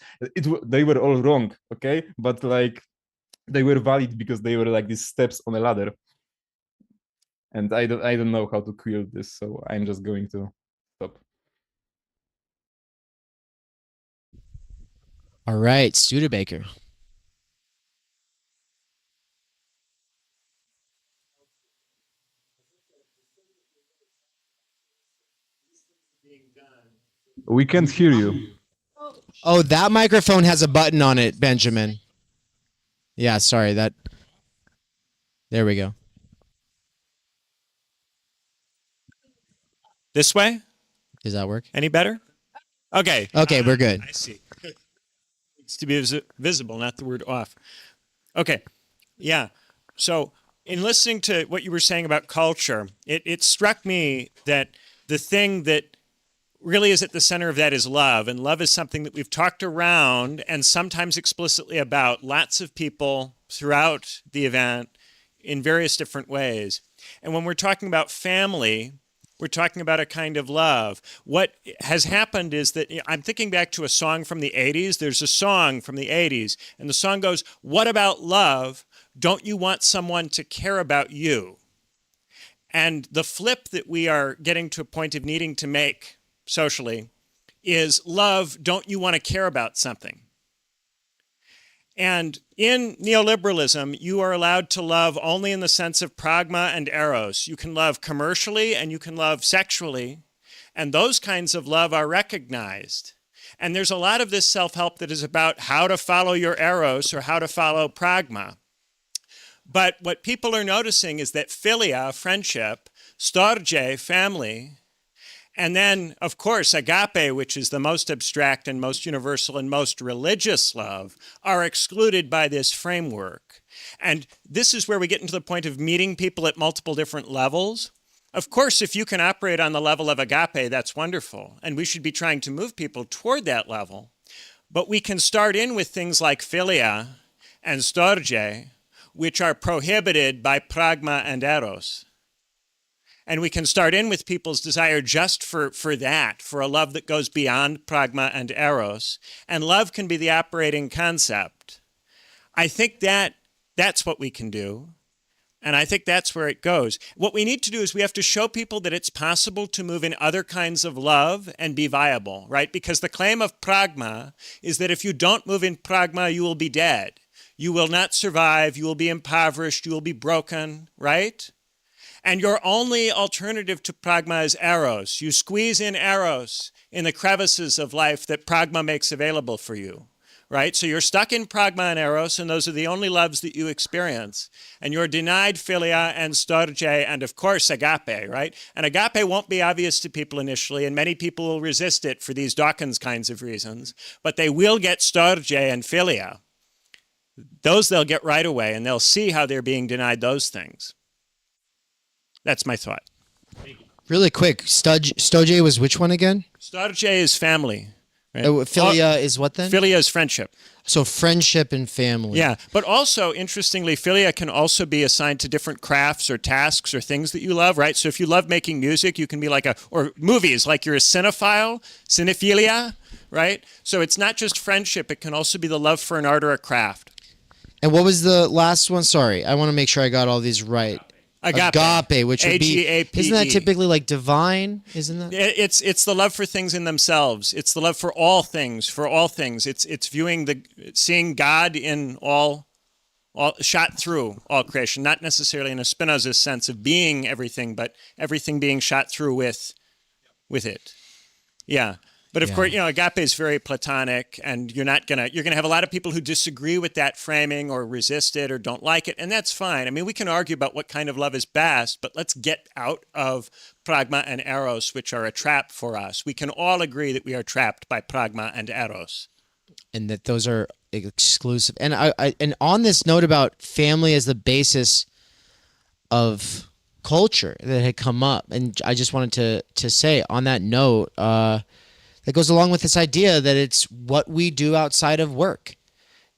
They were all wrong, okay? But like they were valid because they were like these steps on a ladder. And I don't know how to quill this, so I'm just going to stop. All right, Studebaker. We can't hear you. Oh, that microphone has a button on it, Benjamin. Yeah, sorry, that. There we go. This way? Does that work? Any better? Okay. Okay, we're good. I see. It's to be visible, not the word off. Okay. Yeah. So in listening to what you were saying about culture, it struck me that the thing that really is at the center of that is love. And love is something that we've talked around and sometimes explicitly about lots of people throughout the event in various different ways. And when we're talking about family, we're talking about a kind of love. What has happened is that I'm thinking back to a song from the 80s. There's a song from the 80s, and the song goes, "What about love? Don't you want someone to care about you?" And the flip that we are getting to a point of needing to make socially is love, don't you want to care about something? And in neoliberalism, you are allowed to love only in the sense of pragma and eros. You can love commercially and you can love sexually, and those kinds of love are recognized. And there's a lot of this self-help that is about how to follow your eros or how to follow pragma. But what people are noticing is that philia, friendship, storge, family, and then, of course, agape, which is the most abstract and most universal and most religious love, are excluded by this framework. And this is where we get into the point of meeting people at multiple different levels. Of course, if you can operate on the level of agape, that's wonderful. And we should be trying to move people toward that level. But we can start in with things like philia and storge, which are prohibited by pragma and eros. And we can start in with people's desire just for that, for a love that goes beyond pragma and eros. And love can be the operating concept. I think that's what we can do. And I think that's where it goes. What we need to do is we have to show people that it's possible to move in other kinds of love and be viable, right? Because the claim of pragma is that if you don't move in pragma, you will be dead. You will not survive. You will be impoverished. You will be broken, right? And your only alternative to pragma is eros. You squeeze in eros in the crevices of life that pragma makes available for you, right? So you're stuck in pragma and eros, and those are the only loves that you experience. And you're denied philia and storge and, of course, agape, right? And agape won't be obvious to people initially, and many people will resist it for these Dawkins kinds of reasons. But they will get storge and philia. Those they'll get right away, and they'll see how they're being denied those things. That's my thought. Really quick, Stoje was which one again? Storge is family. Right? Philia is what then? Philia is friendship. So friendship and family. Yeah, but also, interestingly, philia can also be assigned to different crafts or tasks or things that you love, right? So if you love making music, you can be like or movies, like you're a cinephile, cinephilia, right? So it's not just friendship, it can also be the love for an art or a craft. And what was the last one? Sorry, I want to make sure I got all these right. Agape, which would be, Agape. isn't that typically like divine? Isn't that? It's the love for things in themselves. It's the love for all things, It's seeing God in all shot through all creation, not necessarily in a Spinoza sense of being everything, but everything being shot through with it. Yeah. But of course, agape is very Platonic, and you're gonna have a lot of people who disagree with that framing or resist it or don't like it, and that's fine. I mean, we can argue about what kind of love is best, but let's get out of pragma and eros, which are a trap for us. We can all agree that we are trapped by pragma and eros, and that those are exclusive. And and on this note about family as the basis of culture that had come up, and I just wanted to say on that note. That goes along with this idea that it's what we do outside of work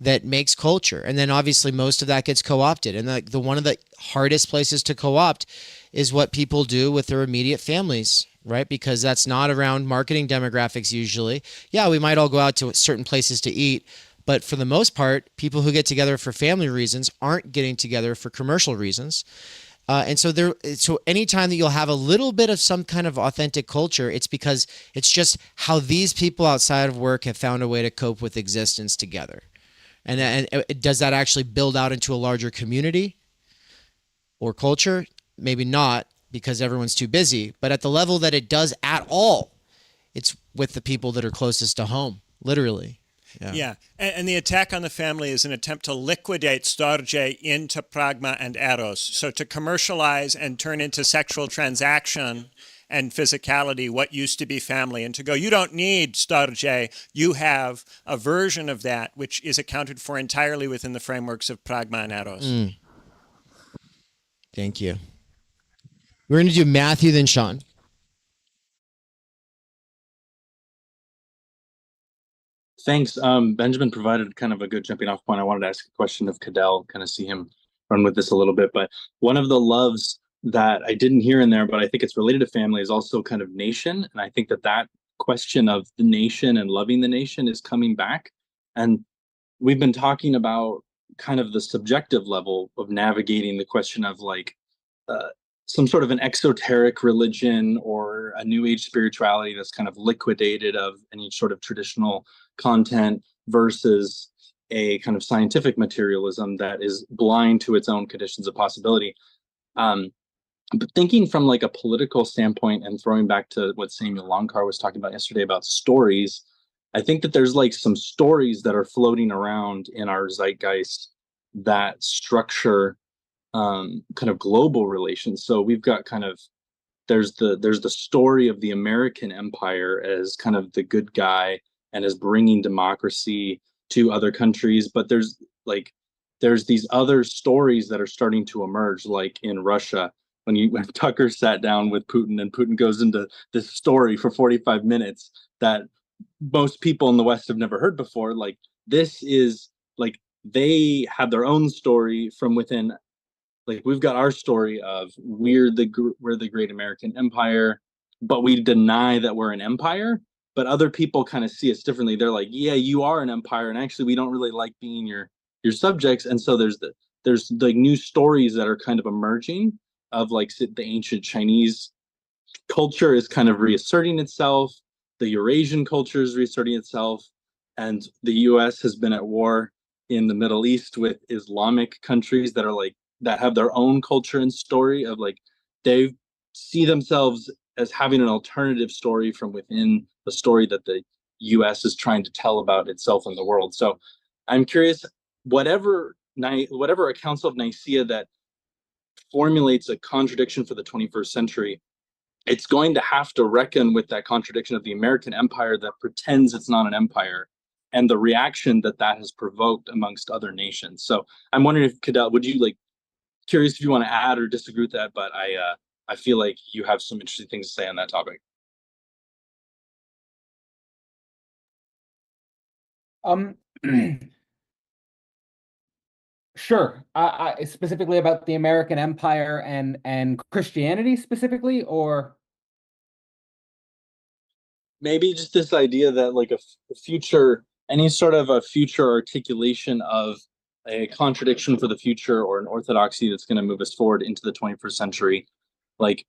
that makes culture. And then obviously most of that gets co-opted. And the one of the hardest places to co-opt is what people do with their immediate families, right? Because that's not around marketing demographics usually. Yeah, we might all go out to certain places to eat, but for the most part, people who get together for family reasons aren't getting together for commercial reasons. And so anytime that you'll have a little bit of some kind of authentic culture, it's because it's just how these people outside of work have found a way to cope with existence together. And does that actually build out into a larger community or culture? Maybe not, because everyone's too busy. But at the level that it does at all, it's with the people that are closest to home, literally. Yeah. And the attack on the family is an attempt to liquidate storge into pragma and eros. So to commercialize and turn into sexual transaction and physicality what used to be family, and to go, you don't need storge, you have a version of that which is accounted for entirely within the frameworks of pragma and eros. Thank you. We're going to do Matthew, then Sean. Thanks. Benjamin provided kind of a good jumping off point. I wanted to ask a question of Cadell, kind of see him run with this a little bit. But one of the loves that I didn't hear in there, but I think it's related to family, is also kind of nation. And I think that question of the nation and loving the nation is coming back. And we've been talking about kind of the subjective level of navigating the question of like some sort of an exoteric religion or a new age spirituality that's kind of liquidated of any sort of traditional content versus a kind of scientific materialism that is blind to its own conditions of possibility. But thinking from like a political standpoint and throwing back to what Samuel Longcar was talking about yesterday about stories, I think that there's like some stories that are floating around in our zeitgeist that structure kind of global relations. So we've got kind of there's the story of the American empire as kind of the good guy and as bringing democracy to other countries, but there's these other stories that are starting to emerge, like in Russia when Tucker sat down with Putin and Putin goes into this story for 45 minutes that most people in the West have never heard before. Like this is like they have their own story from within. Like we've got our story of we're the great American empire, but we deny that we're an empire. But other people kind of see us differently. They're like, yeah, you are an empire, and actually we don't really like being your subjects. And so there's the new stories that are kind of emerging of like the ancient Chinese culture is kind of reasserting itself. The Eurasian culture is reasserting itself, and the U.S. has been at war in the Middle East with Islamic countries that are like that have their own culture and story of like they see themselves as having an alternative story from within the story that the U.S. is trying to tell about itself in the world. So I'm curious, whatever a Council of Nicaea that formulates a contradiction for the 21st century, it's going to have to reckon with that contradiction of the American empire that pretends it's not an empire and the reaction that has provoked amongst other nations. So I'm wondering if Cadell, would you curious if you want to add or disagree with that, but I feel like you have some interesting things to say on that topic. Um, sure. I specifically about the American Empire and Christianity specifically, or maybe just this idea that like a future, any sort of a future articulation of a contradiction for the future or an orthodoxy that's going to move us forward into the 21st century, like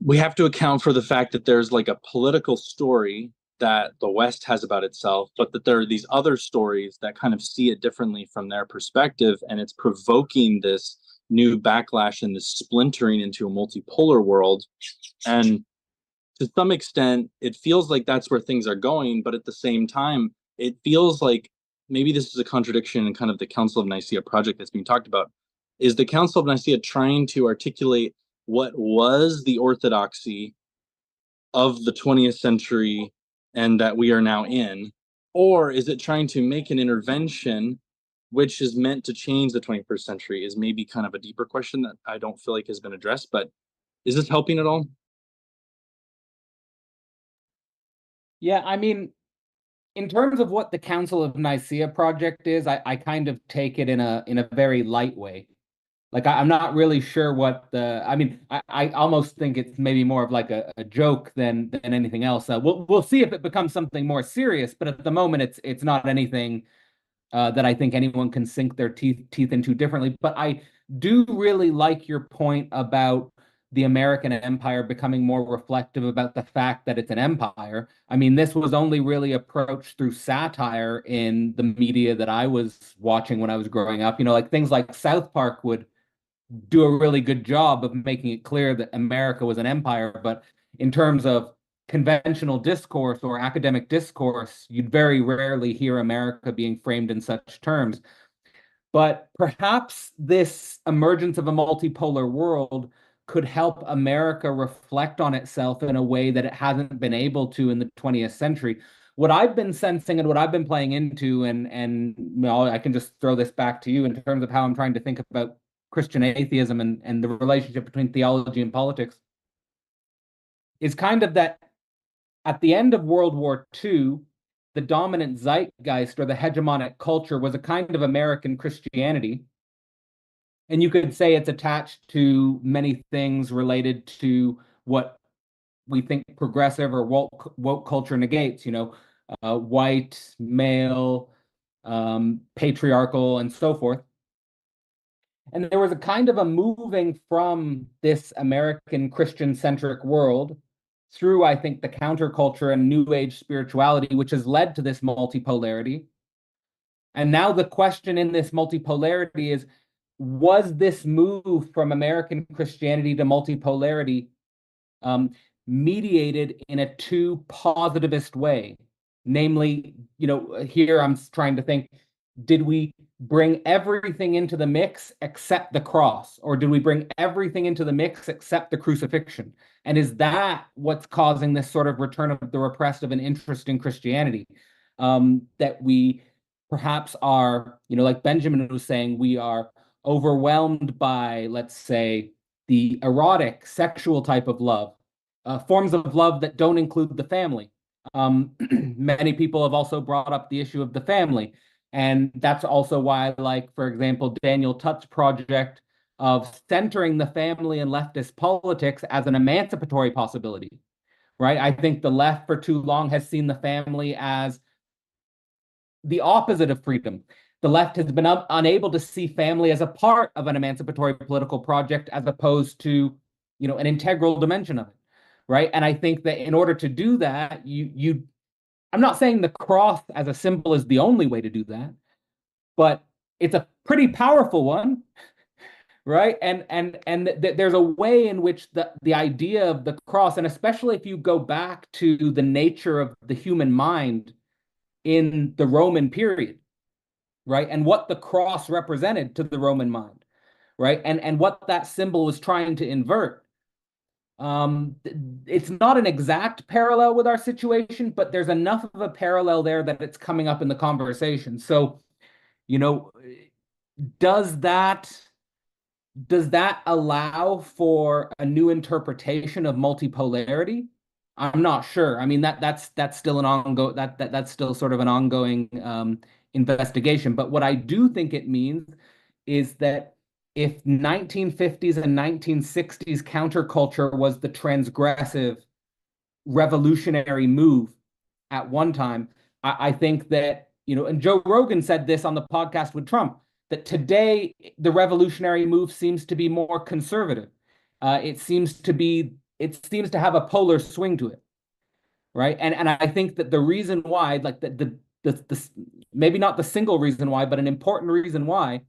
we have to account for the fact that there's like a political story that the West has about itself, but that there are these other stories that kind of see it differently from their perspective, and it's provoking this new backlash and this splintering into a multipolar world. And to some extent, it feels like that's where things are going, but at the same time, it feels like maybe this is a contradiction in kind of the Council of Nicaea project that's being talked about. Is the Council of Nicaea trying to articulate what was the orthodoxy of the 20th century and that we are now in? Or is it trying to make an intervention which is meant to change the 21st century? Is maybe kind of a deeper question that I don't feel like has been addressed, but is this helping at all? yeah, I mean, in terms of what the Council of Nicaea project is, I kind of take it in a very light way. Like I'm not really sure what I mean, I almost think it's maybe more of like a joke than anything else. We'll see if it becomes something more serious, but at the moment it's not anything that I think anyone can sink their teeth into differently. But I do really like your point about the American empire becoming more reflective about the fact that it's an empire. I mean, this was only really approached through satire in the media that I was watching when I was growing up. You know, like things like South Park would do a really good job of making it clear that America was an empire. But in terms of conventional discourse or academic discourse, you'd very rarely hear America being framed in such terms. But perhaps this emergence of a multipolar world could help America reflect on itself in a way that it hasn't been able to in the 20th century. What I've been sensing and what I've been playing into, and well, I can just throw this back to you in terms of how I'm trying to think about Christian atheism and the relationship between theology and politics, is kind of that at the end of World War II, the dominant zeitgeist or the hegemonic culture was a kind of American Christianity. And you could say it's attached to many things related to what we think progressive or woke culture negates, you know, white, male, patriarchal, and so forth. And there was a kind of a moving from this American Christian-centric world through, I think, the counterculture and New Age spirituality, which has led to this multipolarity. And now the question in this multipolarity is, was this move from American Christianity to multipolarity mediated in a too positivist way? Namely, you know, here I'm trying to think, did we bring everything into the mix except the cross? Or did we bring everything into the mix except the crucifixion? And is that what's causing this sort of return of the repressed of an interest in Christianity? That we perhaps are, you know, like Benjamin was saying, we are overwhelmed by, let's say, the erotic, sexual type of love, forms of love that don't include the family. Many people have also brought up the issue of the family. And that's also why, like, for example, Daniel Tutt's project of centering the family in leftist politics as an emancipatory possibility, right? I think the left for too long has seen the family as the opposite of freedom. The left has been unable to see family as a part of an emancipatory political project as opposed to, you know, an integral dimension of it, right? And I think that in order to do that, I'm not saying the cross as a symbol is the only way to do that, but it's a pretty powerful one, right? And there's a way in which the idea of the cross, and especially if you go back to the nature of the human mind in the Roman period, right? And what the cross represented to the Roman mind, right? And what that symbol was trying to invert. It's not an exact parallel with our situation, but there's enough of a parallel there that it's coming up in the conversation. So, you know, does that allow for a new interpretation of multipolarity? I'm not sure. I mean, that's still an ongoing that's still sort of an ongoing investigation. But what I do think it means is that if 1950s and 1960s counterculture was the transgressive revolutionary move at one time, I think that, and Joe Rogan said this on the podcast with Trump, that today the revolutionary move seems to be more conservative. It seems to have a polar swing to it, right? And I think that the reason why, like the maybe not the single reason why, but an important reason why,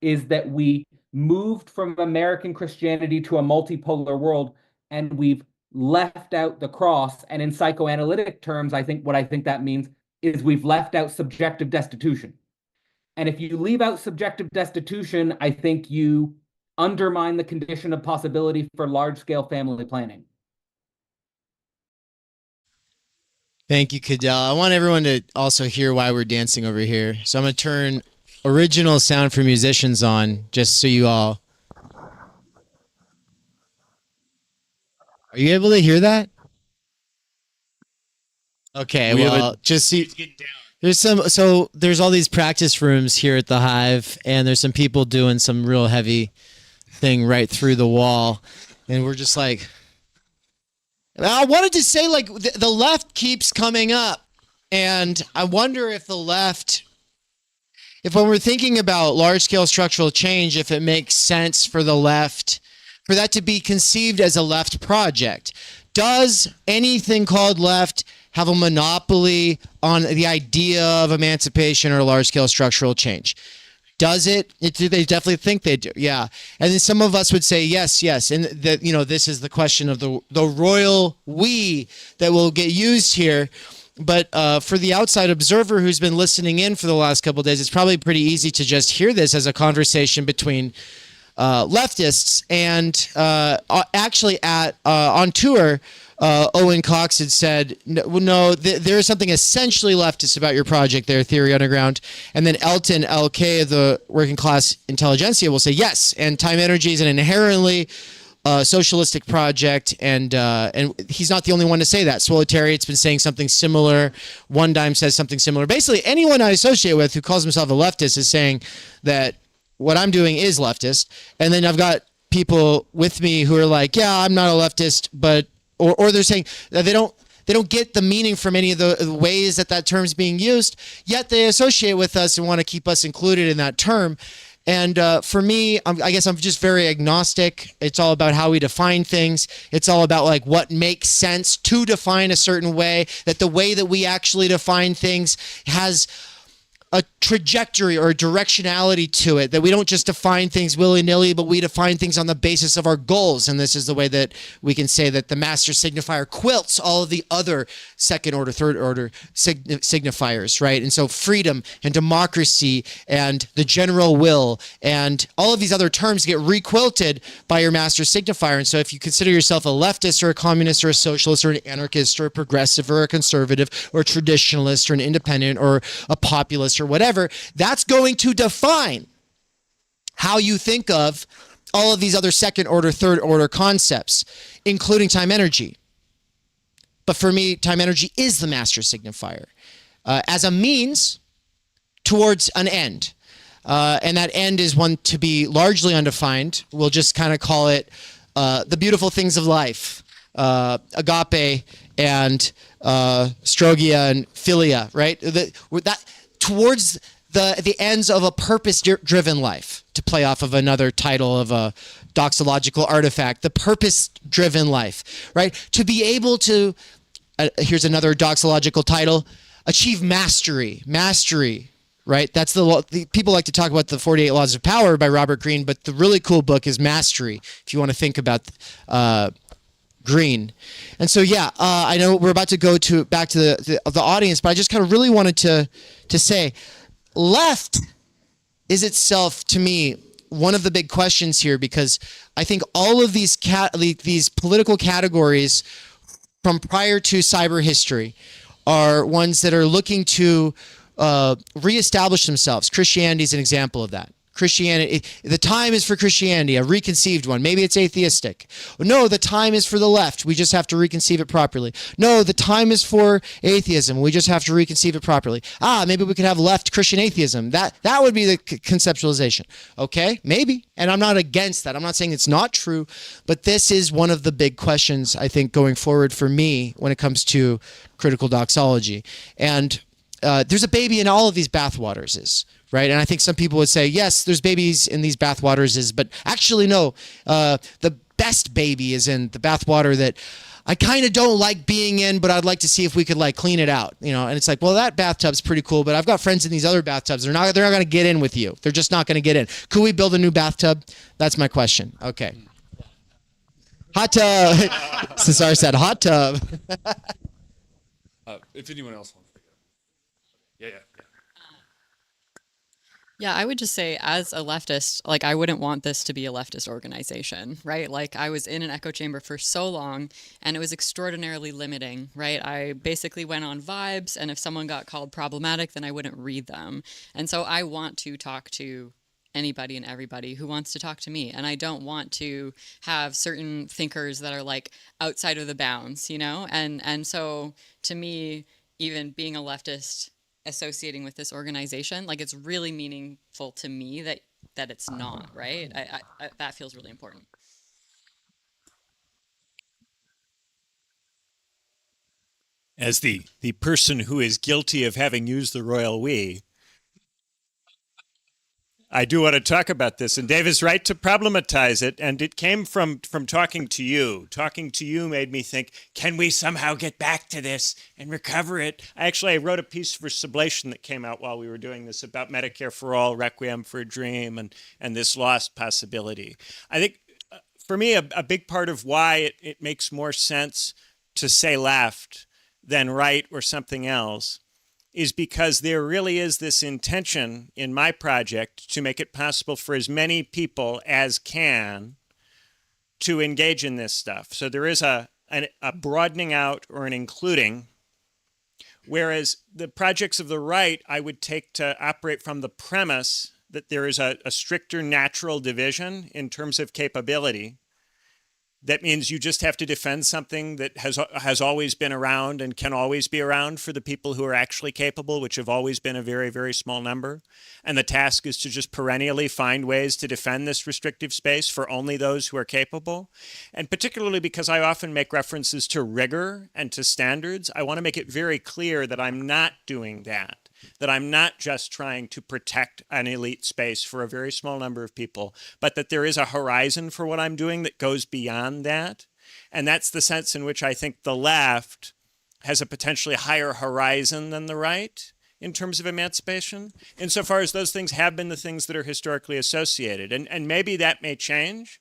is that we moved from American Christianity to a multipolar world, and we've left out the cross. And in psychoanalytic terms, I think that means is we've left out subjective destitution. And if you leave out subjective destitution, I think you undermine the condition of possibility for large-scale family planning. Thank you, Cadell. I want everyone to also hear why we're dancing over here. So I'm going to turn original sound for musicians on, just so you all... Are you able to hear that? Okay, well, just see... There's all these practice rooms here at the Hive, and there's some people doing some real heavy thing right through the wall, and we're just like... I wanted to say, like, the left keeps coming up, and I wonder if the left, if when we're thinking about large-scale structural change, if it makes sense for the left, for that to be conceived as a left project. Does anything called left have a monopoly on the idea of emancipation or large-scale structural change? Does it? They definitely think they do. Yeah. And then some of us would say yes, yes. And that, this is the question of the royal we that will get used here. But for the outside observer who's been listening in for the last couple of days, it's probably pretty easy to just hear this as a conversation between leftists. And actually on tour, Owen Cox had said, no, there is something essentially leftist about your project there, Theory Underground. And then Elton LK of the Working Class Intelligentsia will say, yes, and Time Energy is an inherently socialistic project, and he's not the only one to say that. Swolitariat's been saying something similar. One Dime says something similar. Basically, anyone I associate with who calls himself a leftist is saying that what I'm doing is leftist. And then I've got people with me who are like, yeah, I'm not a leftist, but or they're saying that they don't get the meaning from any of the ways that term's being used, yet they associate with us and want to keep us included in that term. And for me, I guess I'm just very agnostic. It's all about how we define things. It's all about like what makes sense to define a certain way, that the way that we actually define things has a trajectory or a directionality to it, that we don't just define things willy-nilly, but we define things on the basis of our goals. And this is the way that we can say that the master signifier quilts all of the other second order, third order signifiers, right? And so freedom and democracy and the general will and all of these other terms get requilted by your master signifier. And so if you consider yourself a leftist or a communist or a socialist or an anarchist or a progressive or a conservative or a traditionalist or an independent or a populist or whatever, that's going to define how you think of all of these other second order, third order concepts, including time energy. But for me, time energy is the master signifier as a means towards an end. And that end is one to be largely undefined. We'll just kind of call it the beautiful things of life, agape and strogia and philia, right? That towards the ends of a purpose-driven life, to play off of another title of a doxological artifact, the purpose-driven life, right? To be able to, here's another doxological title, achieve mastery, right? That's the people like to talk about the 48 Laws of Power by Robert Greene, but the really cool book is Mastery, if you want to think about Green. And so, yeah, I know we're about to go back to the audience, but I just kind of really wanted to say, left is itself, to me, one of the big questions here, because I think all of these political categories from prior to cyber history are ones that are looking to reestablish themselves. Christianity is an example of that. Christianity. The time is for Christianity, a reconceived one. Maybe it's atheistic. No, the time is for the left. We just have to reconceive it properly. No, the time is for atheism. We just have to reconceive it properly. Maybe we could have left Christian atheism. That would be the conceptualization. Okay, maybe. And I'm not against that. I'm not saying it's not true, but this is one of the big questions, I think, going forward for me when it comes to critical doxology. And there's a baby in all of these bathwaters, right? And I think some people would say, yes, there's babies in these bathwaters, but actually no. The best baby is in the bathwater that I kind of don't like being in, but I'd like to see if we could like clean it out, you know? And it's like, well, that bathtub's pretty cool, but I've got friends in these other bathtubs. They're not going to get in with you. They're just not going to get in. Could we build a new bathtub? That's my question. Okay. Hot tub. Cesar said hot tub. If anyone else wants to go. Yeah. Yeah, I would just say as a leftist, like I wouldn't want this to be a leftist organization, right? Like I was in an echo chamber for so long and it was extraordinarily limiting, right? I basically went on vibes, and if someone got called problematic, then I wouldn't read them. And so I want to talk to anybody and everybody who wants to talk to me. And I don't want to have certain thinkers that are like outside of the bounds, you know? And so to me, even being a leftist associating with this organization, like it's really meaningful to me that it's not, right? I that feels really important. As the person who is guilty of having used the royal we, I do want to talk about this, and Dave is right to problematize it, and it came from talking to you. Talking to you made me think, can we somehow get back to this and recover it? I wrote a piece for Sublation that came out while we were doing this about Medicare for All, Requiem for a Dream, and this lost possibility. I think, for me, a big part of why it makes more sense to say left than right or something else is because there really is this intention in my project to make it possible for as many people as can to engage in this stuff. So there is a broadening out or an including, whereas the projects of the right I would take to operate from the premise that there is a stricter natural division in terms of capability. That means you just have to defend something that has always been around and can always be around for the people who are actually capable, which have always been a very, very small number. And the task is to just perennially find ways to defend this restrictive space for only those who are capable. And particularly because I often make references to rigor and to standards, I want to make it very clear that I'm not doing that. That I'm not just trying to protect an elite space for a very small number of people, but that there is a horizon for what I'm doing that goes beyond that. And that's the sense in which I think the left has a potentially higher horizon than the right in terms of emancipation, insofar as those things have been the things that are historically associated. And maybe that may change,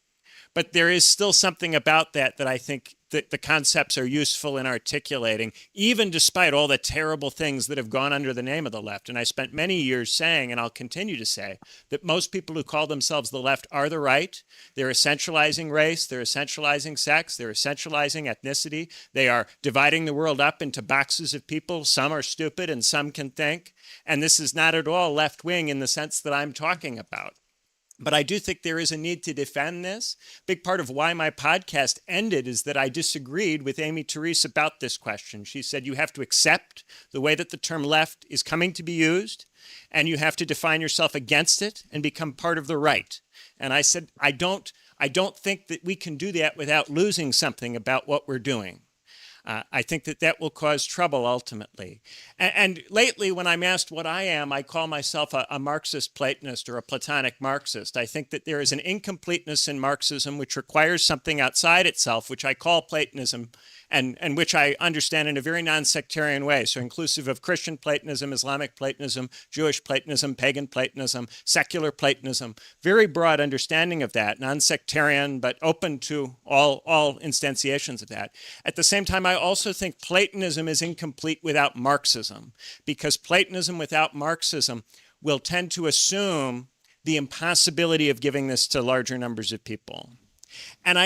but there is still something about that I think that the concepts are useful in articulating, even despite all the terrible things that have gone under the name of the left. And I spent many years saying, and I'll continue to say, that most people who call themselves the left are the right. They're essentializing race, they're essentializing sex, they're essentializing ethnicity. They are dividing the world up into boxes of people. Some are stupid and some can think. And this is not at all left-wing in the sense that I'm talking about. But I do think there is a need to defend this. Big part of why my podcast ended is that I disagreed with Amy Therese about this question. She said you have to accept the way that the term left is coming to be used, and you have to define yourself against it and become part of the right. And I said, I don't think that we can do that without losing something about what we're doing. I think that will cause trouble ultimately. And lately, when I'm asked what I am, I call myself a Marxist Platonist or a Platonic Marxist. I think that there is an incompleteness in Marxism which requires something outside itself, which I call Platonism, and which I understand in a very non-sectarian way, so inclusive of Christian Platonism, Islamic Platonism, Jewish Platonism, pagan Platonism, secular Platonism, very broad understanding of that, non-sectarian, but open to all instantiations of that. At the same time, I also think Platonism is incomplete without Marxism, because Platonism without Marxism will tend to assume the impossibility of giving this to larger numbers of people. And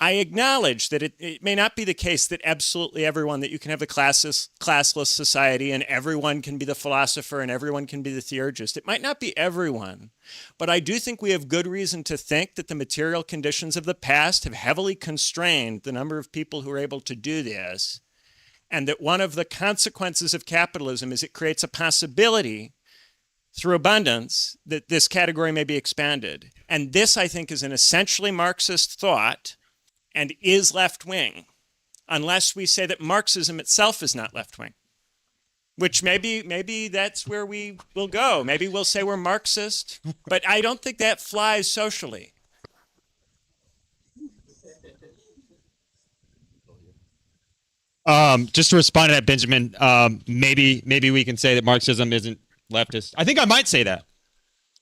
I acknowledge that it may not be the case that absolutely everyone, that you can have a classless society and everyone can be the philosopher and everyone can be the theurgist. It might not be everyone, but I do think we have good reason to think that the material conditions of the past have heavily constrained the number of people who are able to do this, and that one of the consequences of capitalism is it creates a possibility through abundance that this category may be expanded. And this, I think, is an essentially Marxist thought and is left-wing, unless we say that Marxism itself is not left-wing, which maybe that's where we will go. Maybe we'll say we're Marxist, but I don't think that flies socially. Just to respond to that, Benjamin, maybe we can say that Marxism isn't leftist. I think I might say that.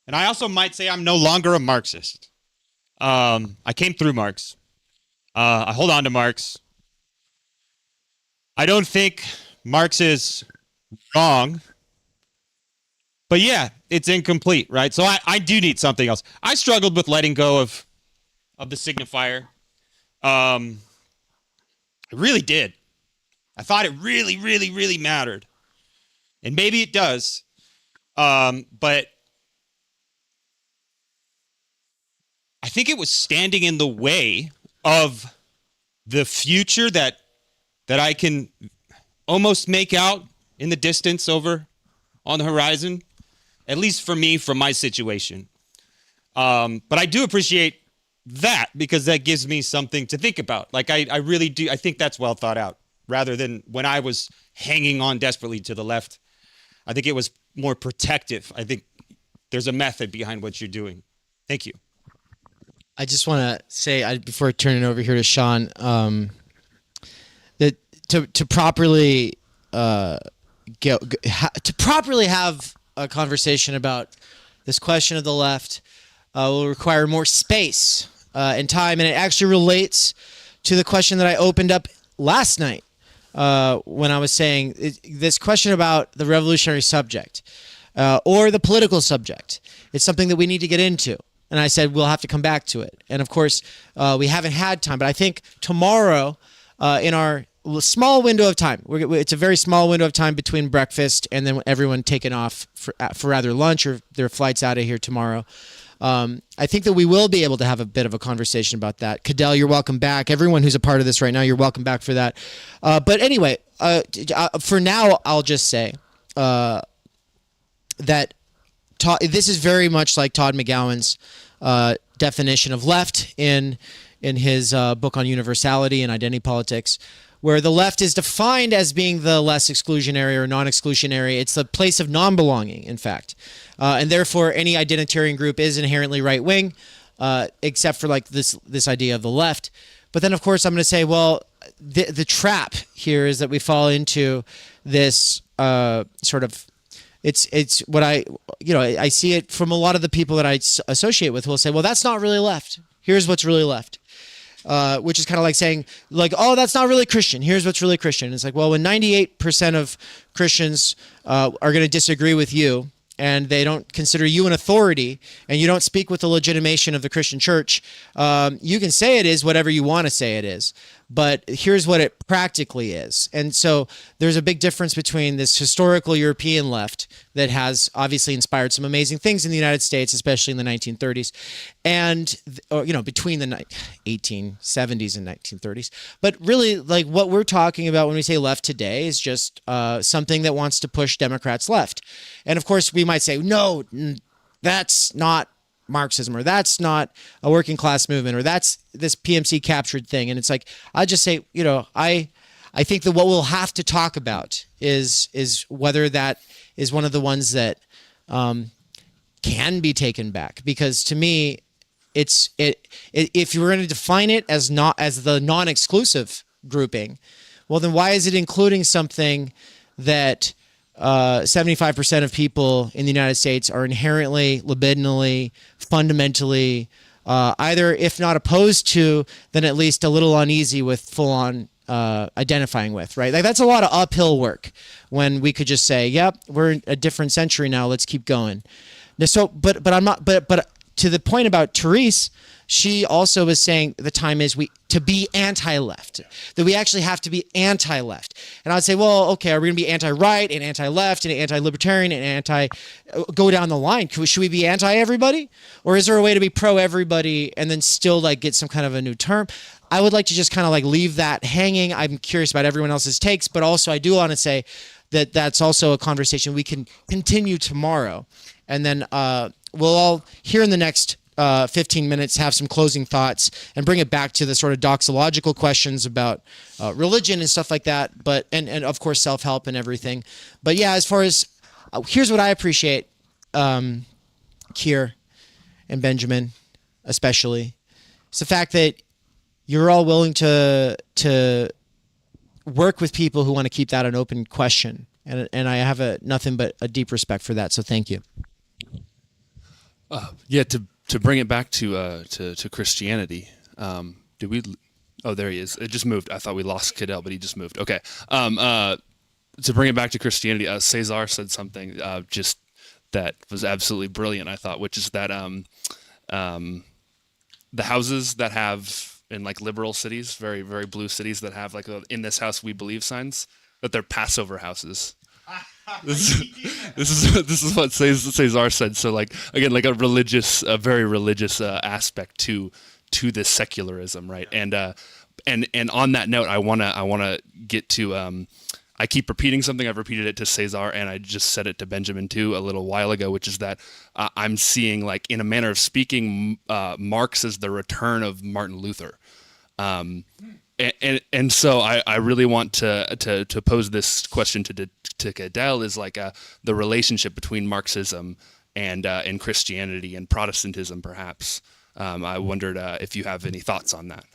And I also might say I'm no longer a Marxist. I came through Marx. I hold on to Marx. I don't think Marx is wrong. But yeah, it's incomplete, right? So I do need something else. I struggled with letting go of the signifier. I really did. I thought it really, really, really mattered. And maybe it does. But I think it was standing in the way of the future that I can almost make out in the distance over on the horizon, at least for me, from my situation. But I do appreciate that because that gives me something to think about. Like I really do. I think that's well thought out rather than when I was hanging on desperately to the left. I think it was more protective. I think there's a method behind what you're doing. Thank you. I just want to say, before I turn it over here to Sean, that to properly to properly have a conversation about this question of the left will require more space and time, and it actually relates to the question that I opened up last night when I was saying this question about the revolutionary subject or the political subject. It's something that we need to get into. And I said, we'll have to come back to it. And of course, we haven't had time, but I think tomorrow in our small window of time, it's a very small window of time between breakfast and then everyone taking off for either lunch or their flights out of here tomorrow. I think that we will be able to have a bit of a conversation about that. Cadell, you're welcome back. Everyone who's a part of this right now, you're welcome back for that. But anyway, for now, I'll just say that this is very much like Todd McGowan's definition of left in his book on universality and identity politics, where the left is defined as being the less exclusionary or non-exclusionary. It's the place of non-belonging, in fact. And therefore, any identitarian group is inherently right-wing, except for like this idea of the left. But then, of course, I'm going to say, well, the trap here is that we fall into this sort of, it's what I see it from a lot of the people that I associate with who will say, well, that's not really left. Here's what's really left. Which is kind of like saying, like, oh, that's not really Christian. Here's what's really Christian. It's like, well, when 98% of Christians are going to disagree with you and they don't consider you an authority and you don't speak with the legitimation of the Christian church, you can say it is whatever you want to say it is. But here's what it practically is. And so there's a big difference between this historical European left that has obviously inspired some amazing things in the United States, especially in the 1930s, and between the 1870s and 1930s. But really, like what we're talking about when we say left today is just something that wants to push Democrats left. And of course, we might say, no, that's not Marxism, or that's not a working class movement, or that's this PMC captured thing. And it's like, I just say, I think that what we'll have to talk about is whether that is one of the ones that can be taken back. Because to me, if you were going to define it as the non-exclusive grouping, well, then why is it including something that 75% of people in the United States are inherently, libidinally, fundamentally, either if not opposed to, then at least a little uneasy with full-on identifying with, right? Like that's a lot of uphill work when we could just say, yep, we're in a different century now, let's keep going. So, but I'm not, but to the point about Therese, she also was saying the time is to be anti-left, that we actually have to be anti-left. And I'd say, well, okay, are we going to be anti-right and anti-left and anti-libertarian and go down the line? Should we be anti-everybody? Or is there a way to be pro-everybody and then still like get some kind of a new term? I would like to just kind of like leave that hanging. I'm curious about everyone else's takes, but also I do want to say that that's also a conversation we can continue tomorrow. And then we'll all, here in the next 15 minutes, have some closing thoughts and bring it back to the sort of doxological questions about religion and stuff like that, but and of course self-help and everything. But yeah, as far as here's what I appreciate, Keir and Benjamin especially, it's the fact that you're all willing to work with people who want to keep that an open question, and I have nothing but a deep respect for that. So thank you. Yeah, to bring it back to Christianity, did we? Oh, there he is. It just moved. I thought we lost Cadell, but he just moved. Okay. To bring it back to Christianity, Cesar said something just that was absolutely brilliant, I thought, which is that the houses that have in like liberal cities, very, very blue cities that have like in this house we believe signs, that they're Passover houses. This is what Cesar said. So like again, like a very religious aspect to this secularism, right? And on that note, I wanna get to I keep repeating something. I've repeated it to Cesar, and I just said it to Benjamin too a little while ago, which is that I'm seeing, like, in a manner of speaking, Marx as the return of Martin Luther. And so I really want to pose this question to Cadell, is like the relationship between Marxism and Christianity and Protestantism, perhaps. I wondered if you have any thoughts on that.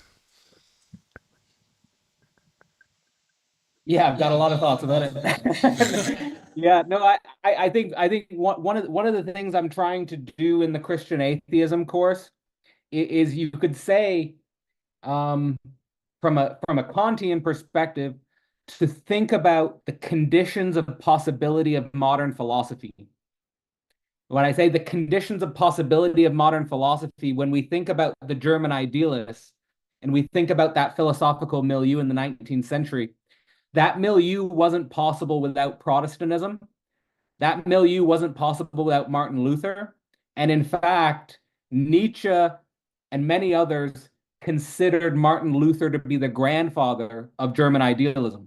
Yeah, I've got a lot of thoughts about it. Yeah, no, I think one of the things I'm trying to do in the Christian atheism course is, you could say, from a Kantian perspective, to think about the conditions of possibility of modern philosophy. When I say the conditions of possibility of modern philosophy, when we think about the German idealists and we think about that philosophical milieu in the 19th century, that milieu wasn't possible without Protestantism. That milieu wasn't possible without Martin Luther. And in fact, Nietzsche and many others considered Martin Luther to be the grandfather of German idealism.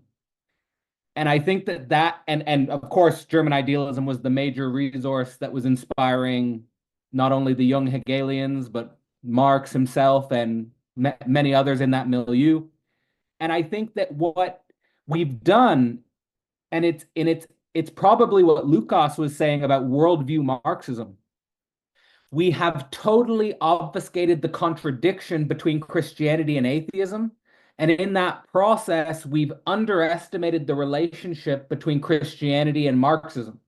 And I think that and of course, German idealism was the major resource that was inspiring not only the young Hegelians, but Marx himself and many others in that milieu. And I think that what we've done, and it's probably what Lukács was saying about worldview Marxism, we have totally obfuscated the contradiction between Christianity and atheism. And in that process, we've underestimated the relationship between Christianity and Marxism,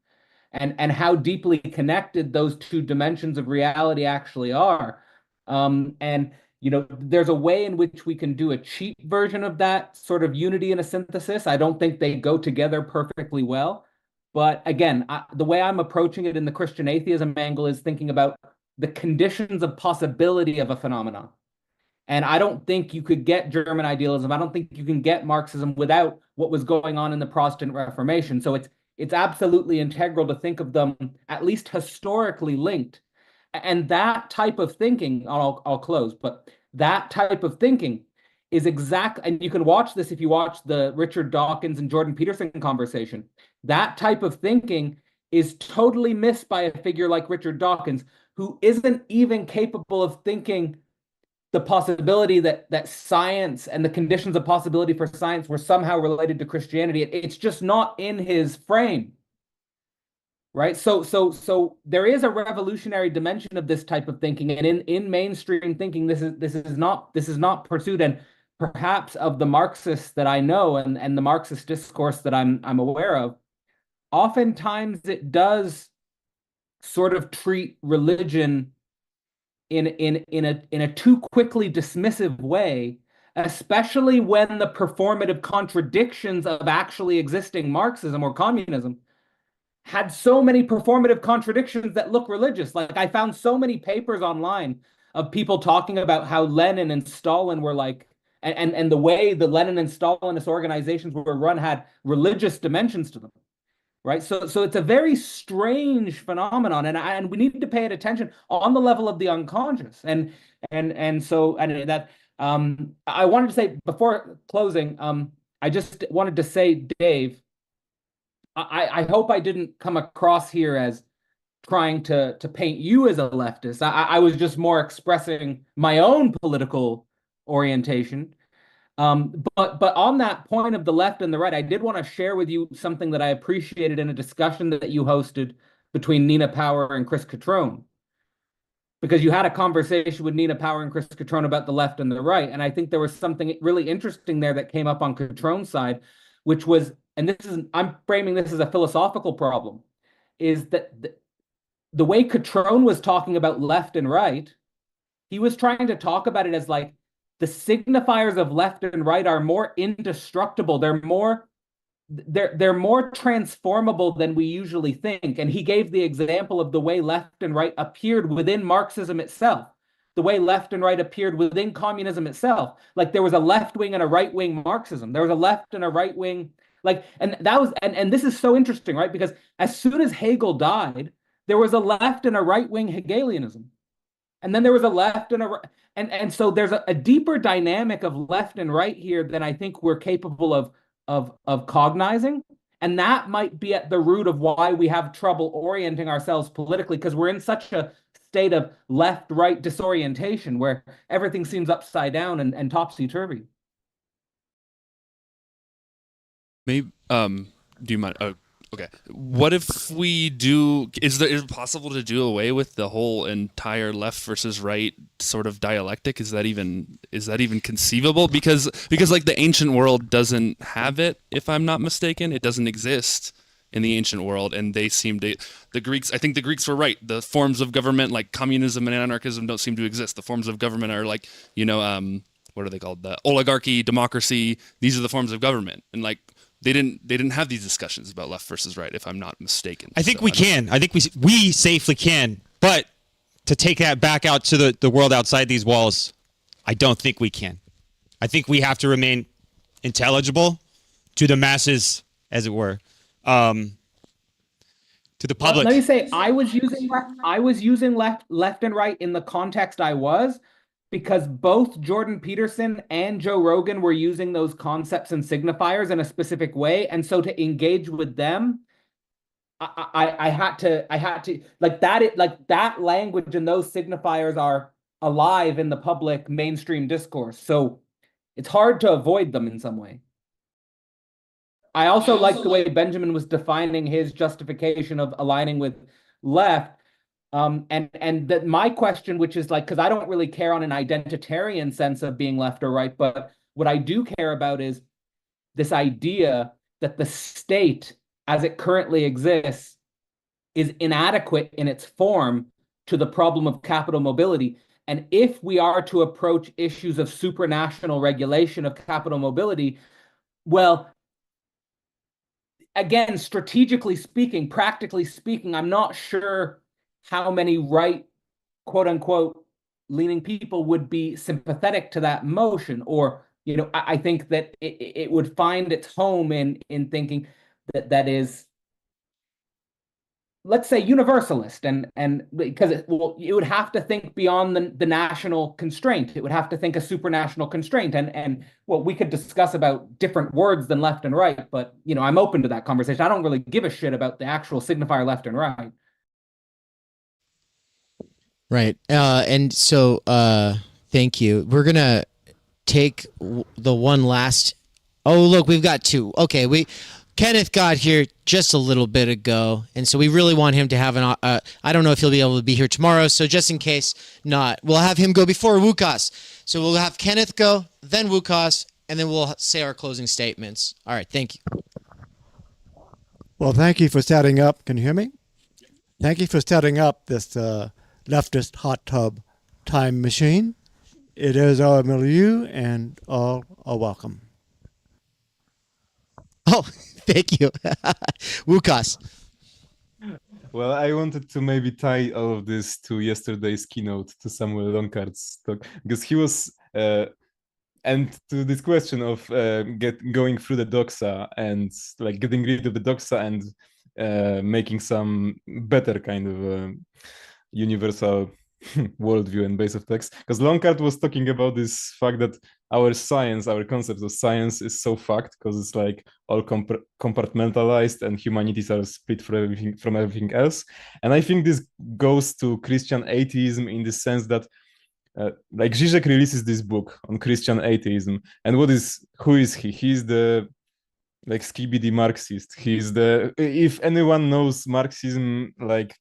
and how deeply connected those two dimensions of reality actually are. And you know, there's a way in which we can do a cheap version of that sort of unity and a synthesis. I don't think they go together perfectly well. But again, the way I'm approaching it in the Christian atheism angle is thinking about the conditions of possibility of a phenomenon. And I don't think you could get German idealism. I don't think you can get Marxism without what was going on in the Protestant Reformation. So it's absolutely integral to think of them at least historically linked. And that type of thinking, I'll close, but that type of thinking is exact, and you can watch this if you watch the Richard Dawkins and Jordan Peterson conversation. That type of thinking is totally missed by a figure like Richard Dawkins, who isn't even capable of thinking the possibility that science and the conditions of possibility for science were somehow related to Christianity. It's just not in his frame. Right. So there is a revolutionary dimension of this type of thinking, and in mainstream thinking, this is not pursued. And perhaps of the Marxists that I know and the Marxist discourse that I'm aware of, oftentimes it does sort of treat religion in a too quickly dismissive way, especially when the performative contradictions of actually existing Marxism or communism had so many performative contradictions that look religious. Like I found so many papers online of people talking about how Lenin and Stalin were like, and the way the Lenin and Stalinist organizations were run had religious dimensions to them, right? So it's a very strange phenomenon, and we need to pay it attention on the level of the unconscious. And that I wanted to say before closing, I just wanted to say, Dave, I hope I didn't come across here as trying to paint you as a leftist. I was just more expressing my own political orientation. But on that point of the left and the right, I did want to share with you something that I appreciated in a discussion that you hosted between Nina Power and Chris Catrone. Because you had a conversation with Nina Power and Chris Catrone about the left and the right. And I think there was something really interesting there that came up on Catrone's side, which was, and I'm framing this as a philosophical problem, is that the way Catrone was talking about left and right, he was trying to talk about it as like the signifiers of left and right are more indestructible. They're more transformable than we usually think. And he gave the example of the way left and right appeared within Marxism itself, the way left and right appeared within communism itself. Like there was a left wing and a right wing Marxism. There was a left and a right wing, and this is so interesting, right? Because as soon as Hegel died, there was a left and a right wing Hegelianism. And then there was a left and a right. And so there's a deeper dynamic of left and right here than I think we're capable of cognizing. And that might be at the root of why we have trouble orienting ourselves politically, because we're in such a state of left-right disorientation where everything seems upside down and topsy-turvy. Maybe, do you mind? Okay. What if we do? Is it possible to do away with the whole entire left versus right sort of dialectic? Is that even conceivable? Because like the ancient world doesn't have it, if I'm not mistaken. It doesn't exist in the ancient world, and they seem to. The Greeks, I think the Greeks were right. The forms of government like communism and anarchism don't seem to exist. The forms of government are like, what are they called? The oligarchy, democracy. These are the forms of government, and like. They didn't have these discussions about left versus right, if I'm not mistaken. I think we can. I think we safely can. But to take that back out to the world outside these walls, I don't think we can. I think we have to remain intelligible to the masses, as it were, to the public. Let me say, I was using left and right in the context I was, because both Jordan Peterson and Joe Rogan were using those concepts and signifiers in a specific way. And so to engage with them, I had to like that language and those signifiers are alive in the public mainstream discourse. So it's hard to avoid them in some way. I also like the way Benjamin was defining his justification of aligning with left. And that my question, which is like, because I don't really care on an identitarian sense of being left or right, but what I do care about is this idea that the state as it currently exists is inadequate in its form to the problem of capital mobility. And if we are to approach issues of supranational regulation of capital mobility, well, again, strategically speaking, practically speaking, I'm not sure how many right, quote unquote, leaning people would be sympathetic to that motion. Or, I think that it would find its home in thinking that is, let's say, universalist, and because it would have to think beyond the national constraint. It would have to think a supranational constraint. And we could discuss about different words than left and right, but I'm open to that conversation. I don't really give a shit about the actual signifier left and right. Right. And so thank you. We're going to take the one last. Oh, look, we've got two. Okay. Kenneth got here just a little bit ago. And so we really want him to have I don't know if he'll be able to be here tomorrow. So just in case not, we'll have him go before Wukas. So we'll have Kenneth go, then Wukas, and then we'll say our closing statements. All right. Thank you. Well, thank you for setting up. Can you hear me? Thank you for setting up this leftist hot tub time machine. It is our milieu, and all are welcome. Oh, thank you. Wukas. Well, I wanted to maybe tie all of this to yesterday's keynote, to Samuel Lonkard's talk, because he was, and to this question of going through the doxa and like getting rid of the doxa and making some better kind of universal worldview and base of text. Because Lonkard was talking about this fact that our science, our concept of science is so fucked because it's like all compartmentalized and humanities are split from everything else. And I think this goes to Christian atheism in the sense that like Zizek releases this book on Christian atheism, and who is he? He's the like skibidi Marxist. He's the, if anyone knows Marxism, like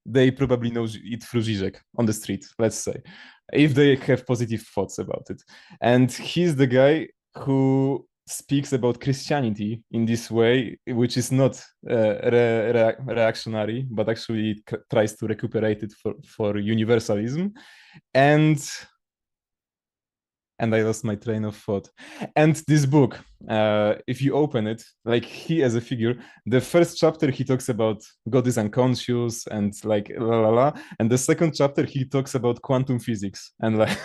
they probably know it through Zizek on the street, let's say, if they have positive thoughts about it. And he's the guy who speaks about Christianity in this way, which is not reactionary, but actually tries to recuperate it for universalism. And I lost my train of thought. And this book, if you open it, like he as a figure, the first chapter he talks about God is unconscious and like la la la, and the second chapter he talks about quantum physics and like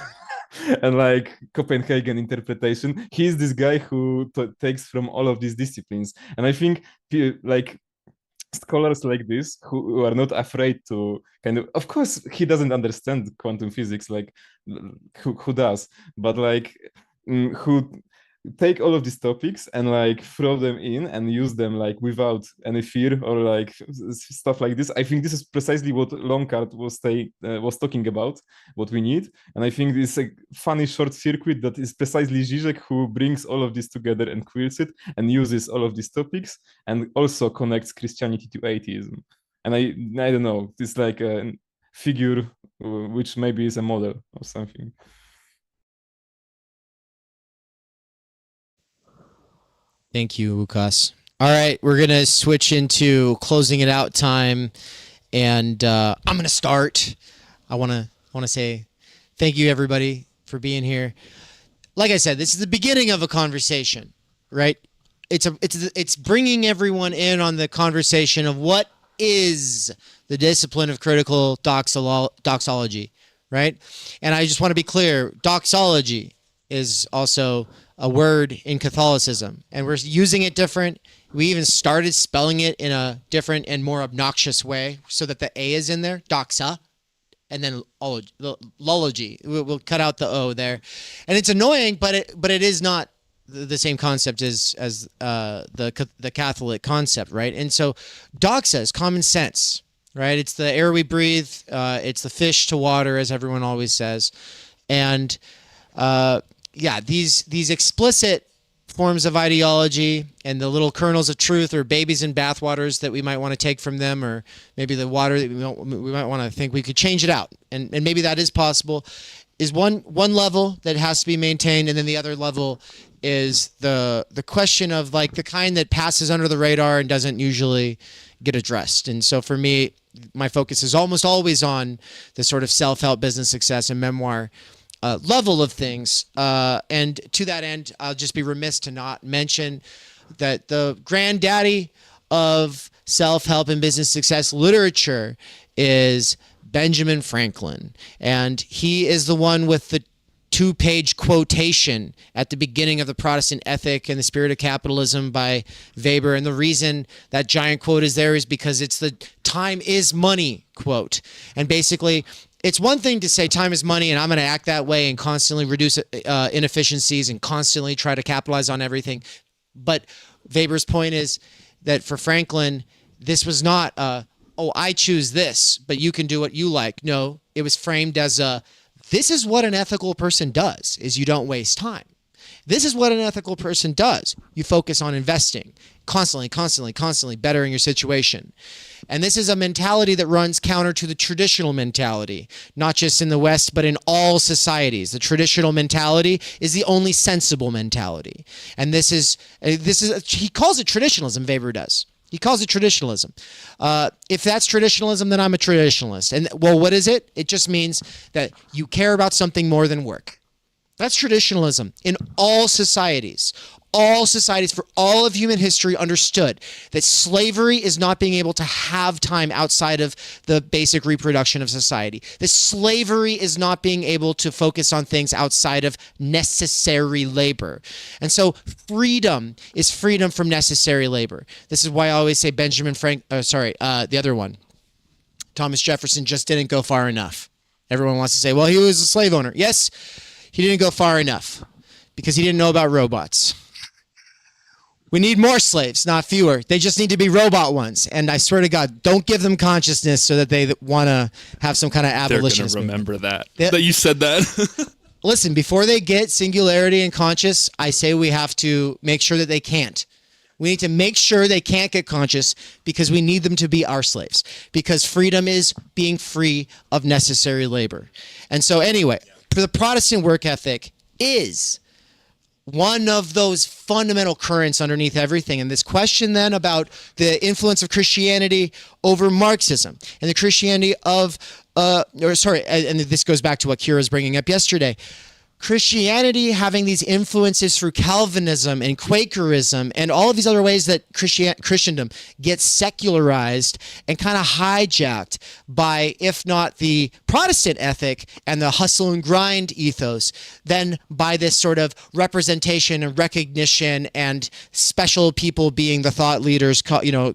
and like Copenhagen interpretation. He's this guy who takes from all of these disciplines, and I think like scholars like this who are not afraid to kind of course he doesn't understand quantum physics, like who does, but like who take all of these topics and like throw them in and use them like without any fear or like stuff like this. I think this is precisely what Lonkard was talking about, what we need. And I think this is a funny short circuit that is precisely Zizek who brings all of this together and quills it and uses all of these topics and also connects Christianity to atheism. And I don't know, it's like a figure which maybe is a model or something. Thank you, Łukasz. All right, we're going to switch into closing it out time, and I'm going to start. I want to say thank you, everybody, for being here. Like I said, this is the beginning of a conversation, right? It's bringing everyone in on the conversation of what is the discipline of critical doxology, right? And I just want to be clear, doxology is also a word in Catholicism, and we're using it different. We even started spelling it in a different and more obnoxious way so that the A is in there, doxa, and then lology. We'll cut out the O there. And it's annoying, but it is not the same concept as the Catholic concept, right? And so doxa is common sense, right? It's the air we breathe. It's the fish to water, as everyone always says. And yeah, these explicit forms of ideology and the little kernels of truth or babies in bathwaters that we might want to take from them, or maybe the water that we might want to think we could change it out, and maybe that is possible, is one level that has to be maintained. And then the other level is the question of like the kind that passes under the radar and doesn't usually get addressed. And so for me, my focus is almost always on the sort of self-help, business success, and memoir level of things. And to that end, I'll just be remiss to not mention that the granddaddy of self-help and business success literature is Benjamin Franklin. And he is the one with the 2-page quotation at the beginning of The Protestant Ethic and the Spirit of Capitalism by Weber. And the reason that giant quote is there is because it's the time is money quote. And basically, it's one thing to say time is money and I'm going to act that way and constantly reduce inefficiencies and constantly try to capitalize on everything. But Weber's point is that for Franklin, this was not, I choose this, but you can do what you like. No, it was framed as this is what an ethical person does, is you don't waste time. This is what an ethical person does. You focus on investing, constantly bettering your situation. And this is a mentality that runs counter to the traditional mentality, not just in the West, but in all societies. The traditional mentality is the only sensible mentality. And this is he calls it traditionalism, Weber does. He calls it traditionalism. If that's traditionalism, then I'm a traditionalist. And well, what is it? It just means that you care about something more than work. That's traditionalism in all societies. all societies, for all of human history, understood that slavery is not being able to have time outside of the basic reproduction of society. That slavery is not being able to focus on things outside of necessary labor. And so freedom is freedom from necessary labor. This is why I always say the other one, Thomas Jefferson just didn't go far enough. Everyone wants to say, well, he was a slave owner. Yes, he didn't go far enough because he didn't know about robots. We need more slaves, not fewer. They just need to be robot ones. And I swear to God, don't give them consciousness so that they want to have some kind of abolitionist They're going to remember movement. that you said that. Listen, before they get singularity and conscious, I say we have to make sure that they can't. We need to make sure they can't get conscious because we need them to be our slaves. Because freedom is being free of necessary labor. And so anyway, for the Protestant work ethic is one of those fundamental currents underneath everything. And this question then about the influence of Christianity over Marxism and the Christianity of, and this goes back to what Kira's bringing up yesterday. Christianity having these influences through Calvinism and Quakerism and all of these other ways that Christendom gets secularized and kind of hijacked by, if not the Protestant ethic and the hustle and grind ethos, then by this sort of representation and recognition and special people being the thought leaders,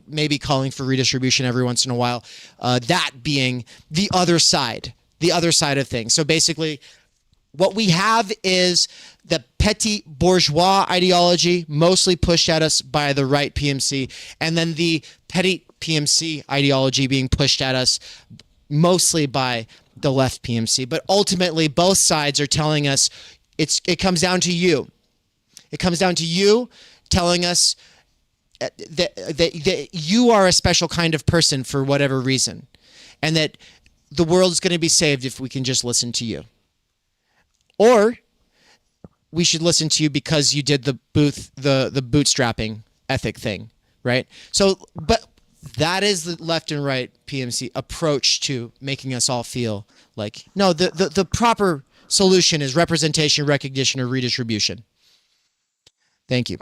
maybe calling for redistribution every once in a while, that being the other side of things. So basically, what we have is the petit bourgeois ideology, mostly pushed at us by the right PMC, and then the petit PMC ideology being pushed at us mostly by the left PMC. But ultimately, both sides are telling us it comes down to you. It comes down to you telling us that you are a special kind of person for whatever reason, and that the world is going to be saved if we can just listen to you. Or we should listen to you because you did the bootstrapping ethic thing, right? So, but that is the left and right PMC approach to making us all feel like, no, the proper solution is representation, recognition, or redistribution. Thank you.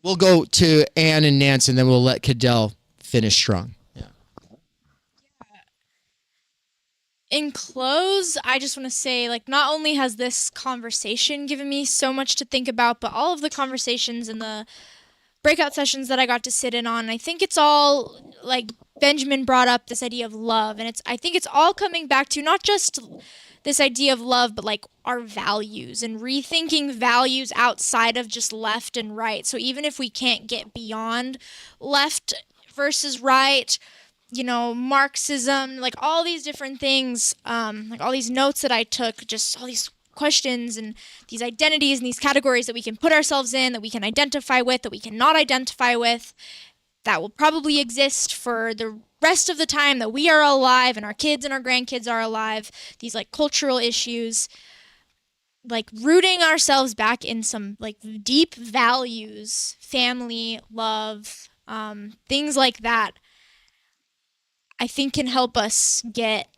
We'll go to Ann and Nance, and then we'll let Cadell finish strong. In close, I just want to say, not only has this conversation given me so much to think about, but all of the conversations and the breakout sessions that I got to sit in on, I think it's all, Benjamin brought up this idea of love, and I think it's all coming back to not just this idea of love, but our values and rethinking values outside of just left and right. So even if we can't get beyond left versus right, Marxism, all these different things, all these notes that I took, just all these questions and these identities and these categories that we can put ourselves in, that we can identify with, that we cannot identify with, that will probably exist for the rest of the time that we are alive and our kids and our grandkids are alive, these cultural issues, rooting ourselves back in some deep values, family, love, things like that, I think can help us get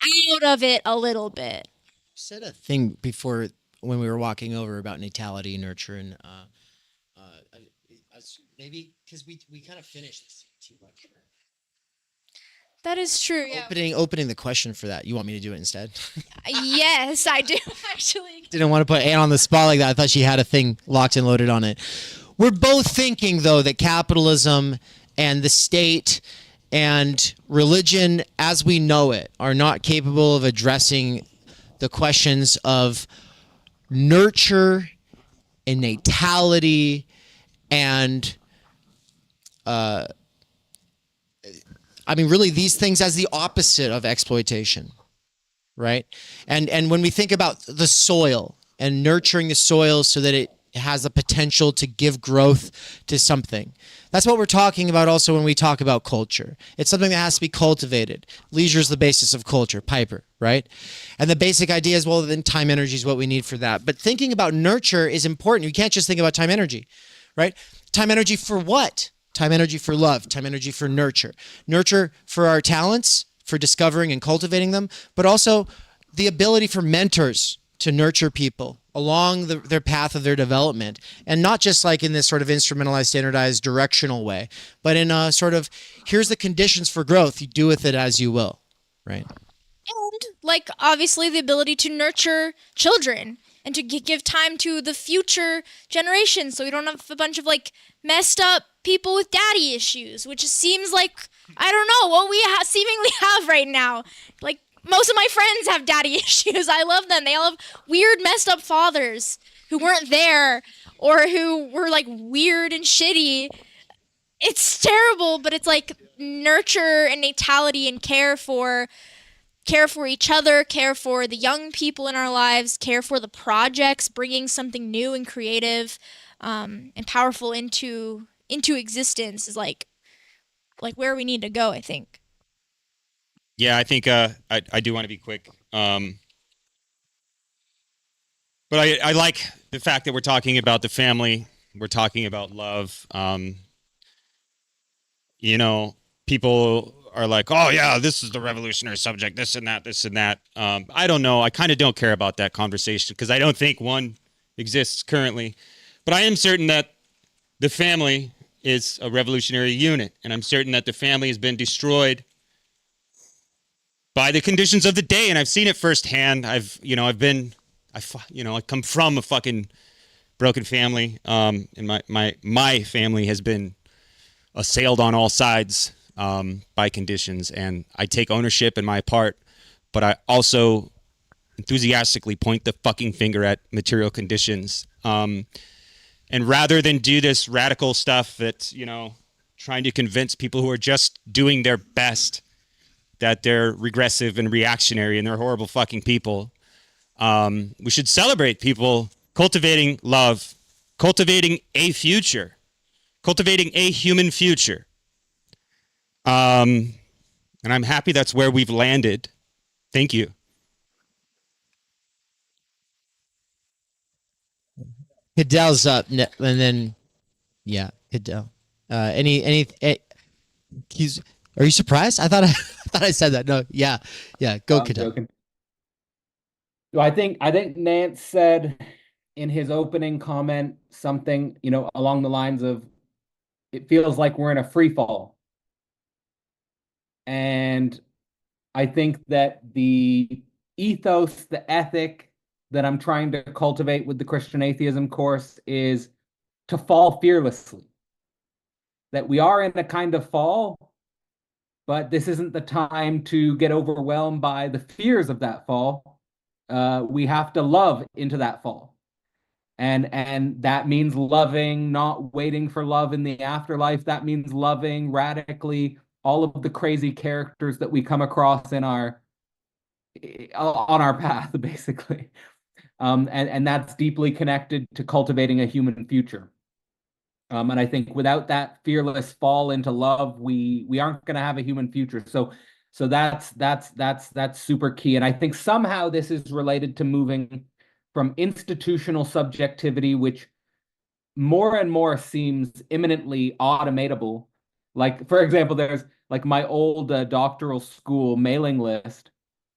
out of it a little bit. You said a thing before when we were walking over about natality, nurture, and maybe because we kind of finished this too much. That is true. Yeah. Opening the question for that. You want me to do it instead? Yes, I do actually. Didn't want to put Ann on the spot like that. I thought she had a thing locked and loaded on it. We're both thinking though that capitalism and the state and religion as we know it are not capable of addressing the questions of nurture and natality and really these things as the opposite of exploitation, right? And when we think about the soil and nurturing the soil so that it has the potential to give growth to something. That's what we're talking about also when we talk about culture. It's something that has to be cultivated. Leisure is the basis of culture, Piper, right? And the basic idea is, well, then time energy is what we need for that. But thinking about nurture is important. You can't just think about time energy, right? Time energy for what? Time energy for love, time energy for nurture. Nurture for our talents, for discovering and cultivating them, but also the ability for mentors to nurture people along their path of their development, and not just like in this sort of instrumentalized, standardized, directional way, but in a sort of, here's the conditions for growth, you do with it as you will, right? And like obviously the ability to nurture children and to give time to the future generations, so we don't have a bunch of like messed up people with daddy issues, which seems like, I don't know, what we seemingly have right now. Like, most of my friends have daddy issues. I love them. They all have weird, messed up fathers who weren't there or who were like weird and shitty. It's terrible, but it's like nurture and natality and care for each other, care for the young people in our lives, care for the projects, bringing something new and creative and powerful into existence is like where we need to go, I think. Yeah, I think I do want to be quick. But I like the fact that we're talking about the family. We're talking about love. You know, people are like, oh, yeah, this is the revolutionary subject, this and that, this and that. I don't know. I kind of don't care about that conversation because I don't think one exists currently. But I am certain that the family is a revolutionary unit, and I'm certain that the family has been destroyed by the conditions of the day, and I've seen it firsthand. I come from a fucking broken family, and my family has been assailed on all sides by conditions, and I take ownership in my part, but I also enthusiastically point the fucking finger at material conditions. And rather than do this radical stuff that's, trying to convince people who are just doing their best that they're regressive and reactionary and they're horrible fucking people, we should celebrate people cultivating love, cultivating a future, cultivating a human future. And I'm happy that's where we've landed. Thank you. Hiddel's up, and then, yeah, Hiddel. Are you surprised? I thought I said that. No, yeah, go, Hiddel. I think Nance said in his opening comment something, along the lines of, it feels like we're in a free fall. And I think that the ethos, the ethic that I'm trying to cultivate with the Christian atheism course is to fall fearlessly. That we are in a kind of fall, but this isn't the time to get overwhelmed by the fears of that fall. We have to love into that fall. And that means loving, not waiting for love in the afterlife. That means loving radically all of the crazy characters that we come across on our path, basically. And that's deeply connected to cultivating a human future. And I think without that fearless fall into love, we aren't going to have a human future. So that's super key. And I think somehow this is related to moving from institutional subjectivity, which more and more seems imminently automatable. Like, for example, there's like my old doctoral school mailing list.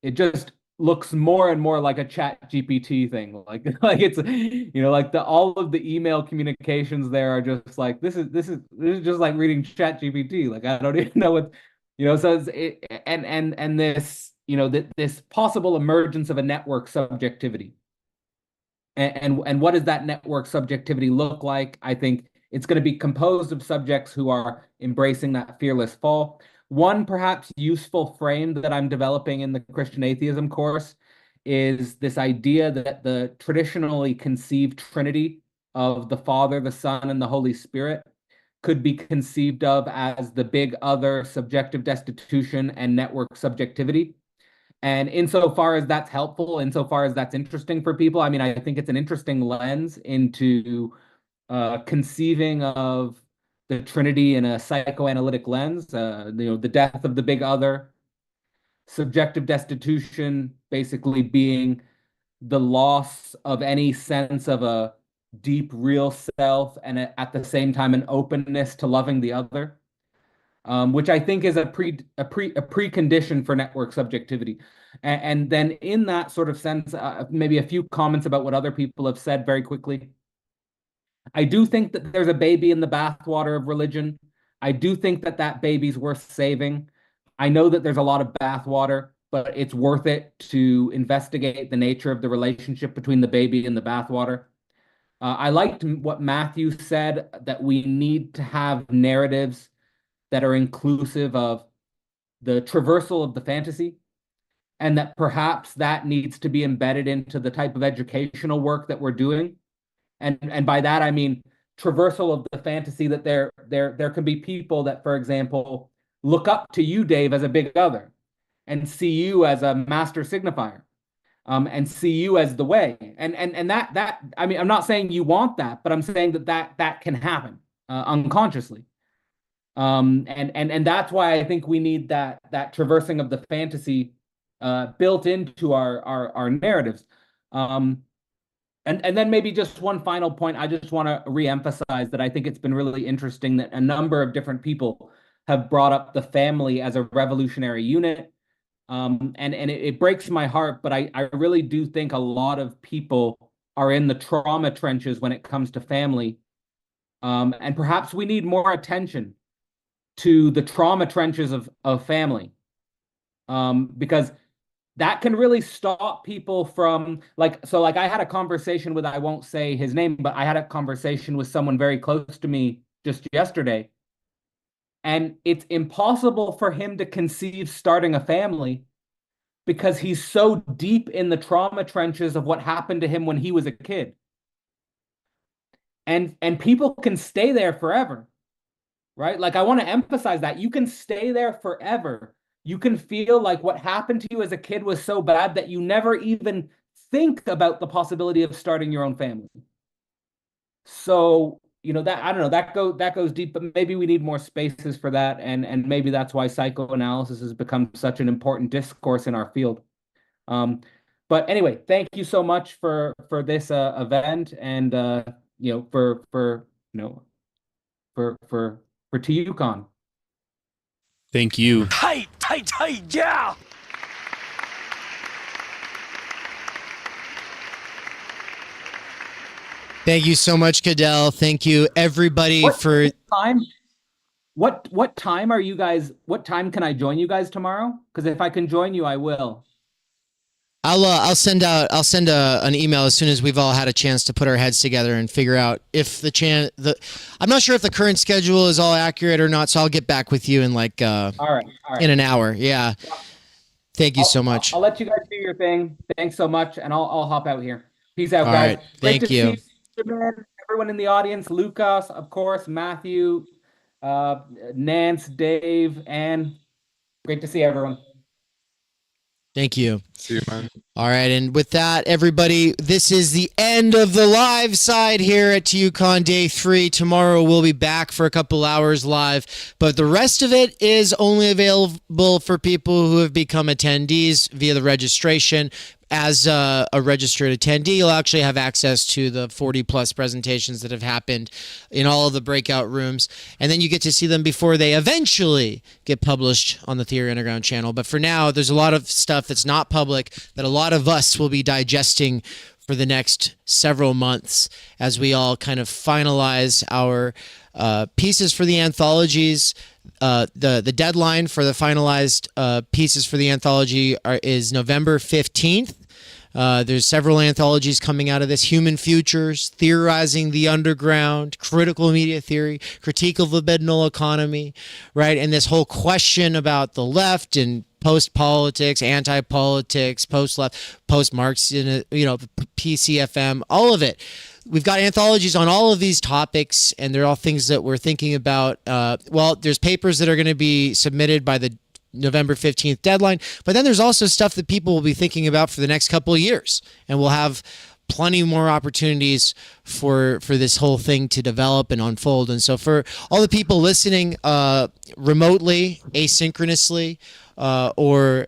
It just looks more and more like a chat GPT thing. Like it's, like all of the email communications there are just like, this is just like reading chat GPT. Like, I don't even know what, so it's, and this, this possible emergence of a network subjectivity. And what does that network subjectivity look like? I think it's going to be composed of subjects who are embracing that fearless fall. One perhaps useful frame that I'm developing in the Christian atheism course is this idea that the traditionally conceived Trinity of the Father, the Son, and the Holy Spirit could be conceived of as the big other, subjective destitution, and network subjectivity. And insofar as that's helpful, insofar as that's interesting for people, I mean, I think it's an interesting lens into conceiving of the Trinity in a psychoanalytic lens, the death of the big other, subjective destitution basically being the loss of any sense of a deep, real self, and at the same time, an openness to loving the other. which I think is a precondition for network subjectivity. And then in that sort of sense, maybe a few comments about what other people have said very quickly. I do think that there's a baby in the bathwater of religion. I do think that that baby's worth saving. I know that there's a lot of bathwater, but it's worth it to investigate the nature of the relationship between the baby and the bathwater. I liked what Matthew said, that we need to have narratives that are inclusive of the traversal of the fantasy, and that perhaps that needs to be embedded into the type of educational work that we're doing. And by that, I mean traversal of the fantasy, that there can be people that, for example, look up to you, Dave, as a big other, and see you as a master signifier, and see you as the way. And that I mean, I'm not saying you want that, but I'm saying that can happen unconsciously. And that's why I think we need that traversing of the fantasy built into our narratives. And then maybe just one final point, I just want to reemphasize that I think it's been really interesting that a number of different people have brought up the family as a revolutionary unit. And it breaks my heart, but I really do think a lot of people are in the trauma trenches when it comes to family. And perhaps we need more attention to the trauma trenches of family, because that can really stop people from, like I had a conversation with, I won't say his name, but I had a conversation with someone very close to me just yesterday. And it's impossible for him to conceive starting a family because he's so deep in the trauma trenches of what happened to him when he was a kid. And people can stay there forever, right? Like, I want to emphasize that you can stay there forever. You can feel like what happened to you as a kid was so bad that you never even think about the possibility of starting your own family. So, you know, that, I don't know, that goes deep, but maybe we need more spaces for that. And maybe that's why psychoanalysis has become such an important discourse in our field. But anyway, thank you so much for this event, and you know, for TUCON. Thank you. Tight, yeah. Thank you so much, Cadell. Thank you, everybody, for time. What time are you guys? What time can I join you guys tomorrow? Because if I can join you, I will. I'll send an email as soon as we've all had a chance to put our heads together and figure out if I'm not sure if the current schedule is all accurate or not, so I'll get back with you in like all right. In an hour. Yeah. Thank you so much. I'll let you guys do your thing. Thanks so much, and I'll hop out here. Peace out, all guys. Right. Thank you. Everyone in the audience, Lucas, of course, Matthew, Nance, Dave, and great to see everyone. Thank you. See you, man. All right, and with that, everybody, this is the end of the live side here at TUCON Day 3. Tomorrow we'll be back for a couple hours live, but the rest of it is only available for people who have become attendees via the registration. As a registered attendee, you'll actually have access to the 40-plus presentations that have happened in all of the breakout rooms, and then you get to see them before they eventually get published on the Theory Underground channel. But for now, there's a lot of stuff that's not public that a lot of us will be digesting for the next several months as we all kind of finalize our pieces for the anthologies. The deadline for the finalized pieces for the anthology is November 15th. There's several anthologies coming out of this: Human Futures, Theorizing the Underground, Critical Media Theory, Critique of Libidinal Economy, right? And this whole question about the left and post-politics, anti-politics, post-left, post-Marxism, PCFM, all of it. We've got anthologies on all of these topics, and they're all things that we're thinking about. Well, there's papers that are going to be submitted by the November 15th deadline, but then there's also stuff that people will be thinking about for the next couple of years, and we'll have plenty more opportunities for this whole thing to develop and unfold. And so for all the people listening remotely, asynchronously, or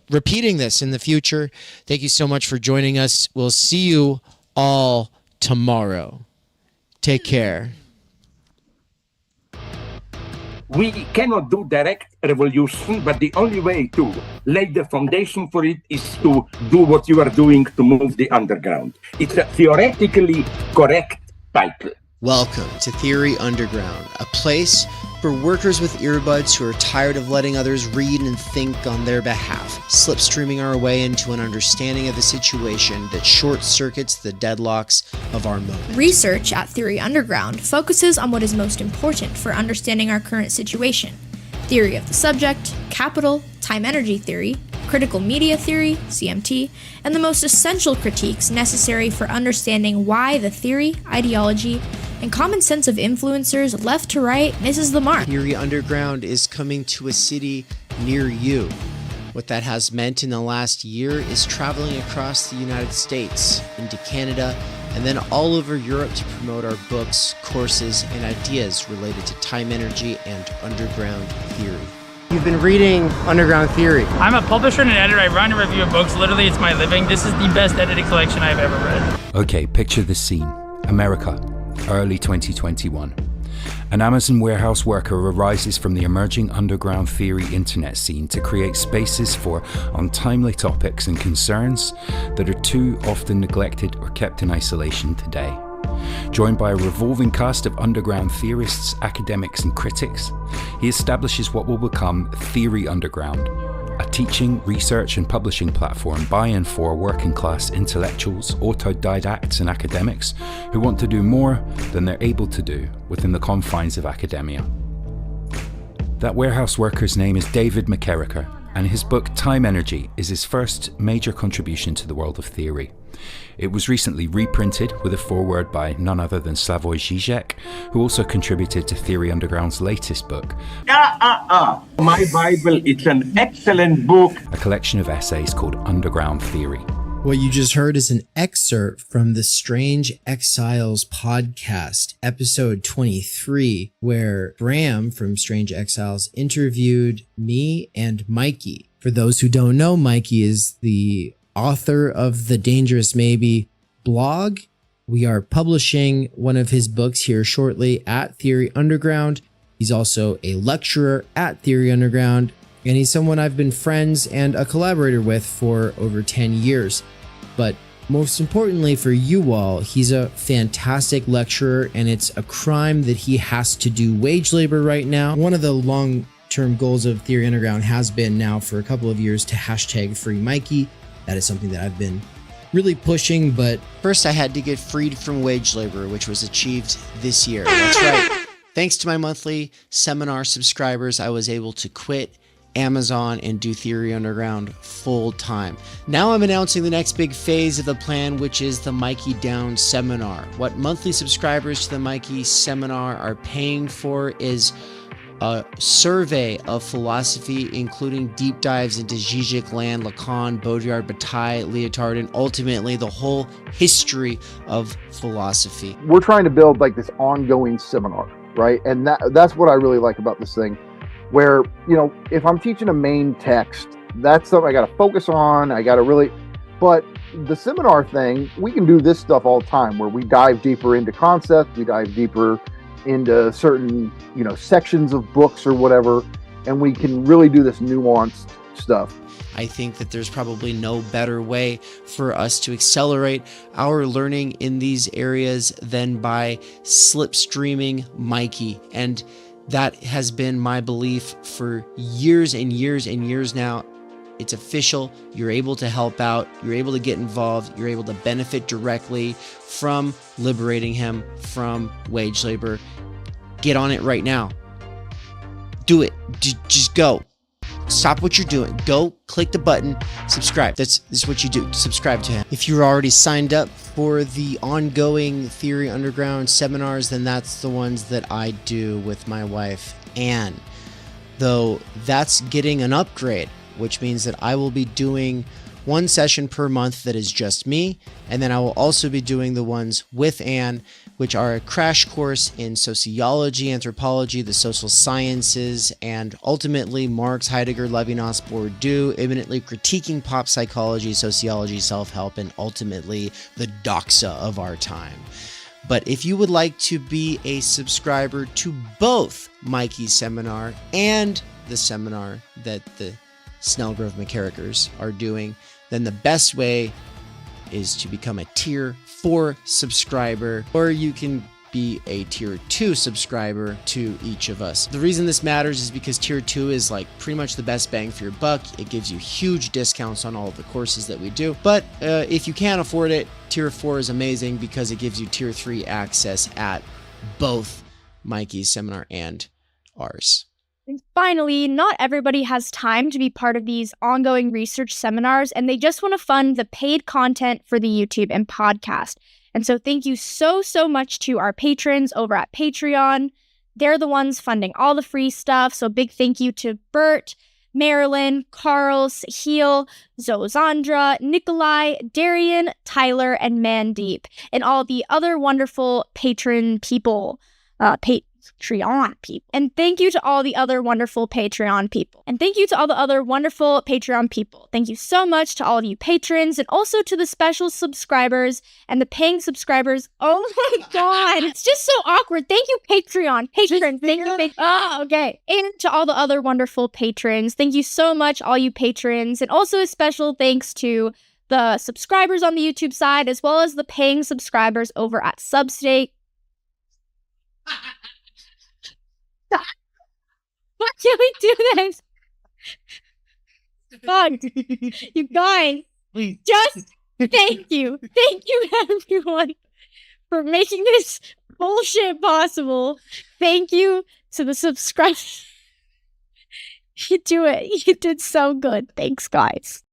repeating this in the future, thank you so much for joining us. We'll see you all tomorrow. Take care. We cannot do direct revolution, but the only way to lay the foundation for it is to do what you are doing to move the underground. It's a theoretically correct title. Welcome to Theory Underground, a place for workers with earbuds who are tired of letting others read and think on their behalf, slipstreaming our way into an understanding of the situation that short-circuits the deadlocks of our moment. Research at Theory Underground focuses on what is most important for understanding our current situation. Theory of the subject, capital, time-energy theory, critical media theory, CMT, and the most essential critiques necessary for understanding why the theory, ideology, and common sense of influencers left to right misses the mark. Theory Underground is coming to a city near you. What that has meant in the last year is traveling across the United States, into Canada, and then all over Europe to promote our books, courses, and ideas related to time energy and underground theory. You've been reading Underground Theory. I'm a publisher and an editor. I run and review books. Literally, it's my living. This is the best edited collection I've ever read. Okay, picture this scene. America, early 2021. An Amazon warehouse worker arises from the emerging underground theory internet scene to create spaces for untimely topics and concerns that are too often neglected or kept in isolation today. Joined by a revolving cast of underground theorists, academics, and critics, he establishes what will become Theory Underground, a teaching, research, and publishing platform by and for working class intellectuals, autodidacts, and academics who want to do more than they're able to do within the confines of academia. That warehouse worker's name is David McKerracher, and his book Time Energy is his first major contribution to the world of theory. It was recently reprinted with a foreword by none other than Slavoj Žižek, who also contributed to Theory Underground's latest book. My Bible, it's an excellent book. A collection of essays called Underground Theory. What you just heard is an excerpt from the Strange Exiles podcast, episode 23, where Bram from Strange Exiles interviewed me and Mikey. For those who don't know, Mikey is the author of the Dangerous Maybe blog. We are publishing one of his books here shortly at Theory Underground. He's also a lecturer at Theory Underground, and he's someone I've been friends and a collaborator with for over 10 years. But most importantly for you all, he's a fantastic lecturer, and it's a crime that he has to do wage labor right now. One of the long-term goals of Theory Underground has been now for a couple of years to hashtag free Mikey. That is something that I've been really pushing, but first I had to get freed from wage labor, which was achieved this year. That's right. Thanks to my monthly seminar subscribers, I was able to quit Amazon and do Theory Underground full time. Now I'm announcing the next big phase of the plan, which is the Mikey Down seminar. What monthly subscribers to the Mikey seminar are paying for is a survey of philosophy, including deep dives into Zizek, Land, Lacan, Baudrillard, Bataille, Lyotard, and ultimately the whole history of philosophy. We're trying to build like this ongoing seminar, right? And that's what I really like about this thing, where, you know, if I'm teaching a main text, that's something I got to focus on. I got to really, but the seminar thing, we can do this stuff all the time, where we dive deeper into concepts, we dive deeper into certain, you know, sections of books or whatever, and we can really do this nuanced stuff. I think that there's probably no better way for us to accelerate our learning in these areas than by slipstreaming Mikey. And that has been my belief for years and years and years now. It's official. You're able to help out. You're able to get involved. You're able to benefit directly from liberating him from wage labor. Get on it right now. Do it. Just go. Stop what you're doing. Go click the button. Subscribe. This is what you do. Subscribe to him. If you're already signed up for the ongoing Theory Underground seminars, then that's the ones that I do with my wife, Anne. Though that's getting an upgrade, which means that I will be doing one session per month that is just me, and then I will also be doing the ones with Anne, which are a crash course in sociology, anthropology, the social sciences, and ultimately Marx, Heidegger, Levinas, Bourdieu, imminently critiquing pop psychology, sociology, self-help, and ultimately the doxa of our time. But if you would like to be a subscriber to both Mikey's seminar and the seminar that the Snellgrove McCarrickers are doing, then the best way is to become a Tier 4 subscriber, or you can be a Tier 2 subscriber to each of us. The reason this matters is because Tier 2 is like pretty much the best bang for your buck. It gives you huge discounts on all of the courses that we do. But if you can't afford it, Tier 4 is amazing because it gives you Tier 3 access at both Mikey's seminar and ours. And finally, not everybody has time to be part of these ongoing research seminars, and they just want to fund the paid content for the YouTube and podcast. And so thank you so much to our patrons over at Patreon. They're the ones funding all the free stuff. So big thank you to Bert, Marilyn, Carl, Sahil, Zozandra, Nikolai, Darian, Tyler, and Mandeep, and all the other wonderful patron people, Patreon people. And thank you to all the other wonderful Patreon people. Thank you so much to all of you patrons, and also to the special subscribers and the paying subscribers. Oh my god, it's just so awkward. Thank you, patrons. Oh, okay. And to all the other wonderful patrons, thank you so much, all you patrons. And also a special thanks to the subscribers on the YouTube side, as well as the paying subscribers over at Substack. Why can't we do this? Fuck. You guys, just thank you. Thank you, everyone, for making this bullshit possible. Thank you to the subscribers. You did so good. Thanks, guys.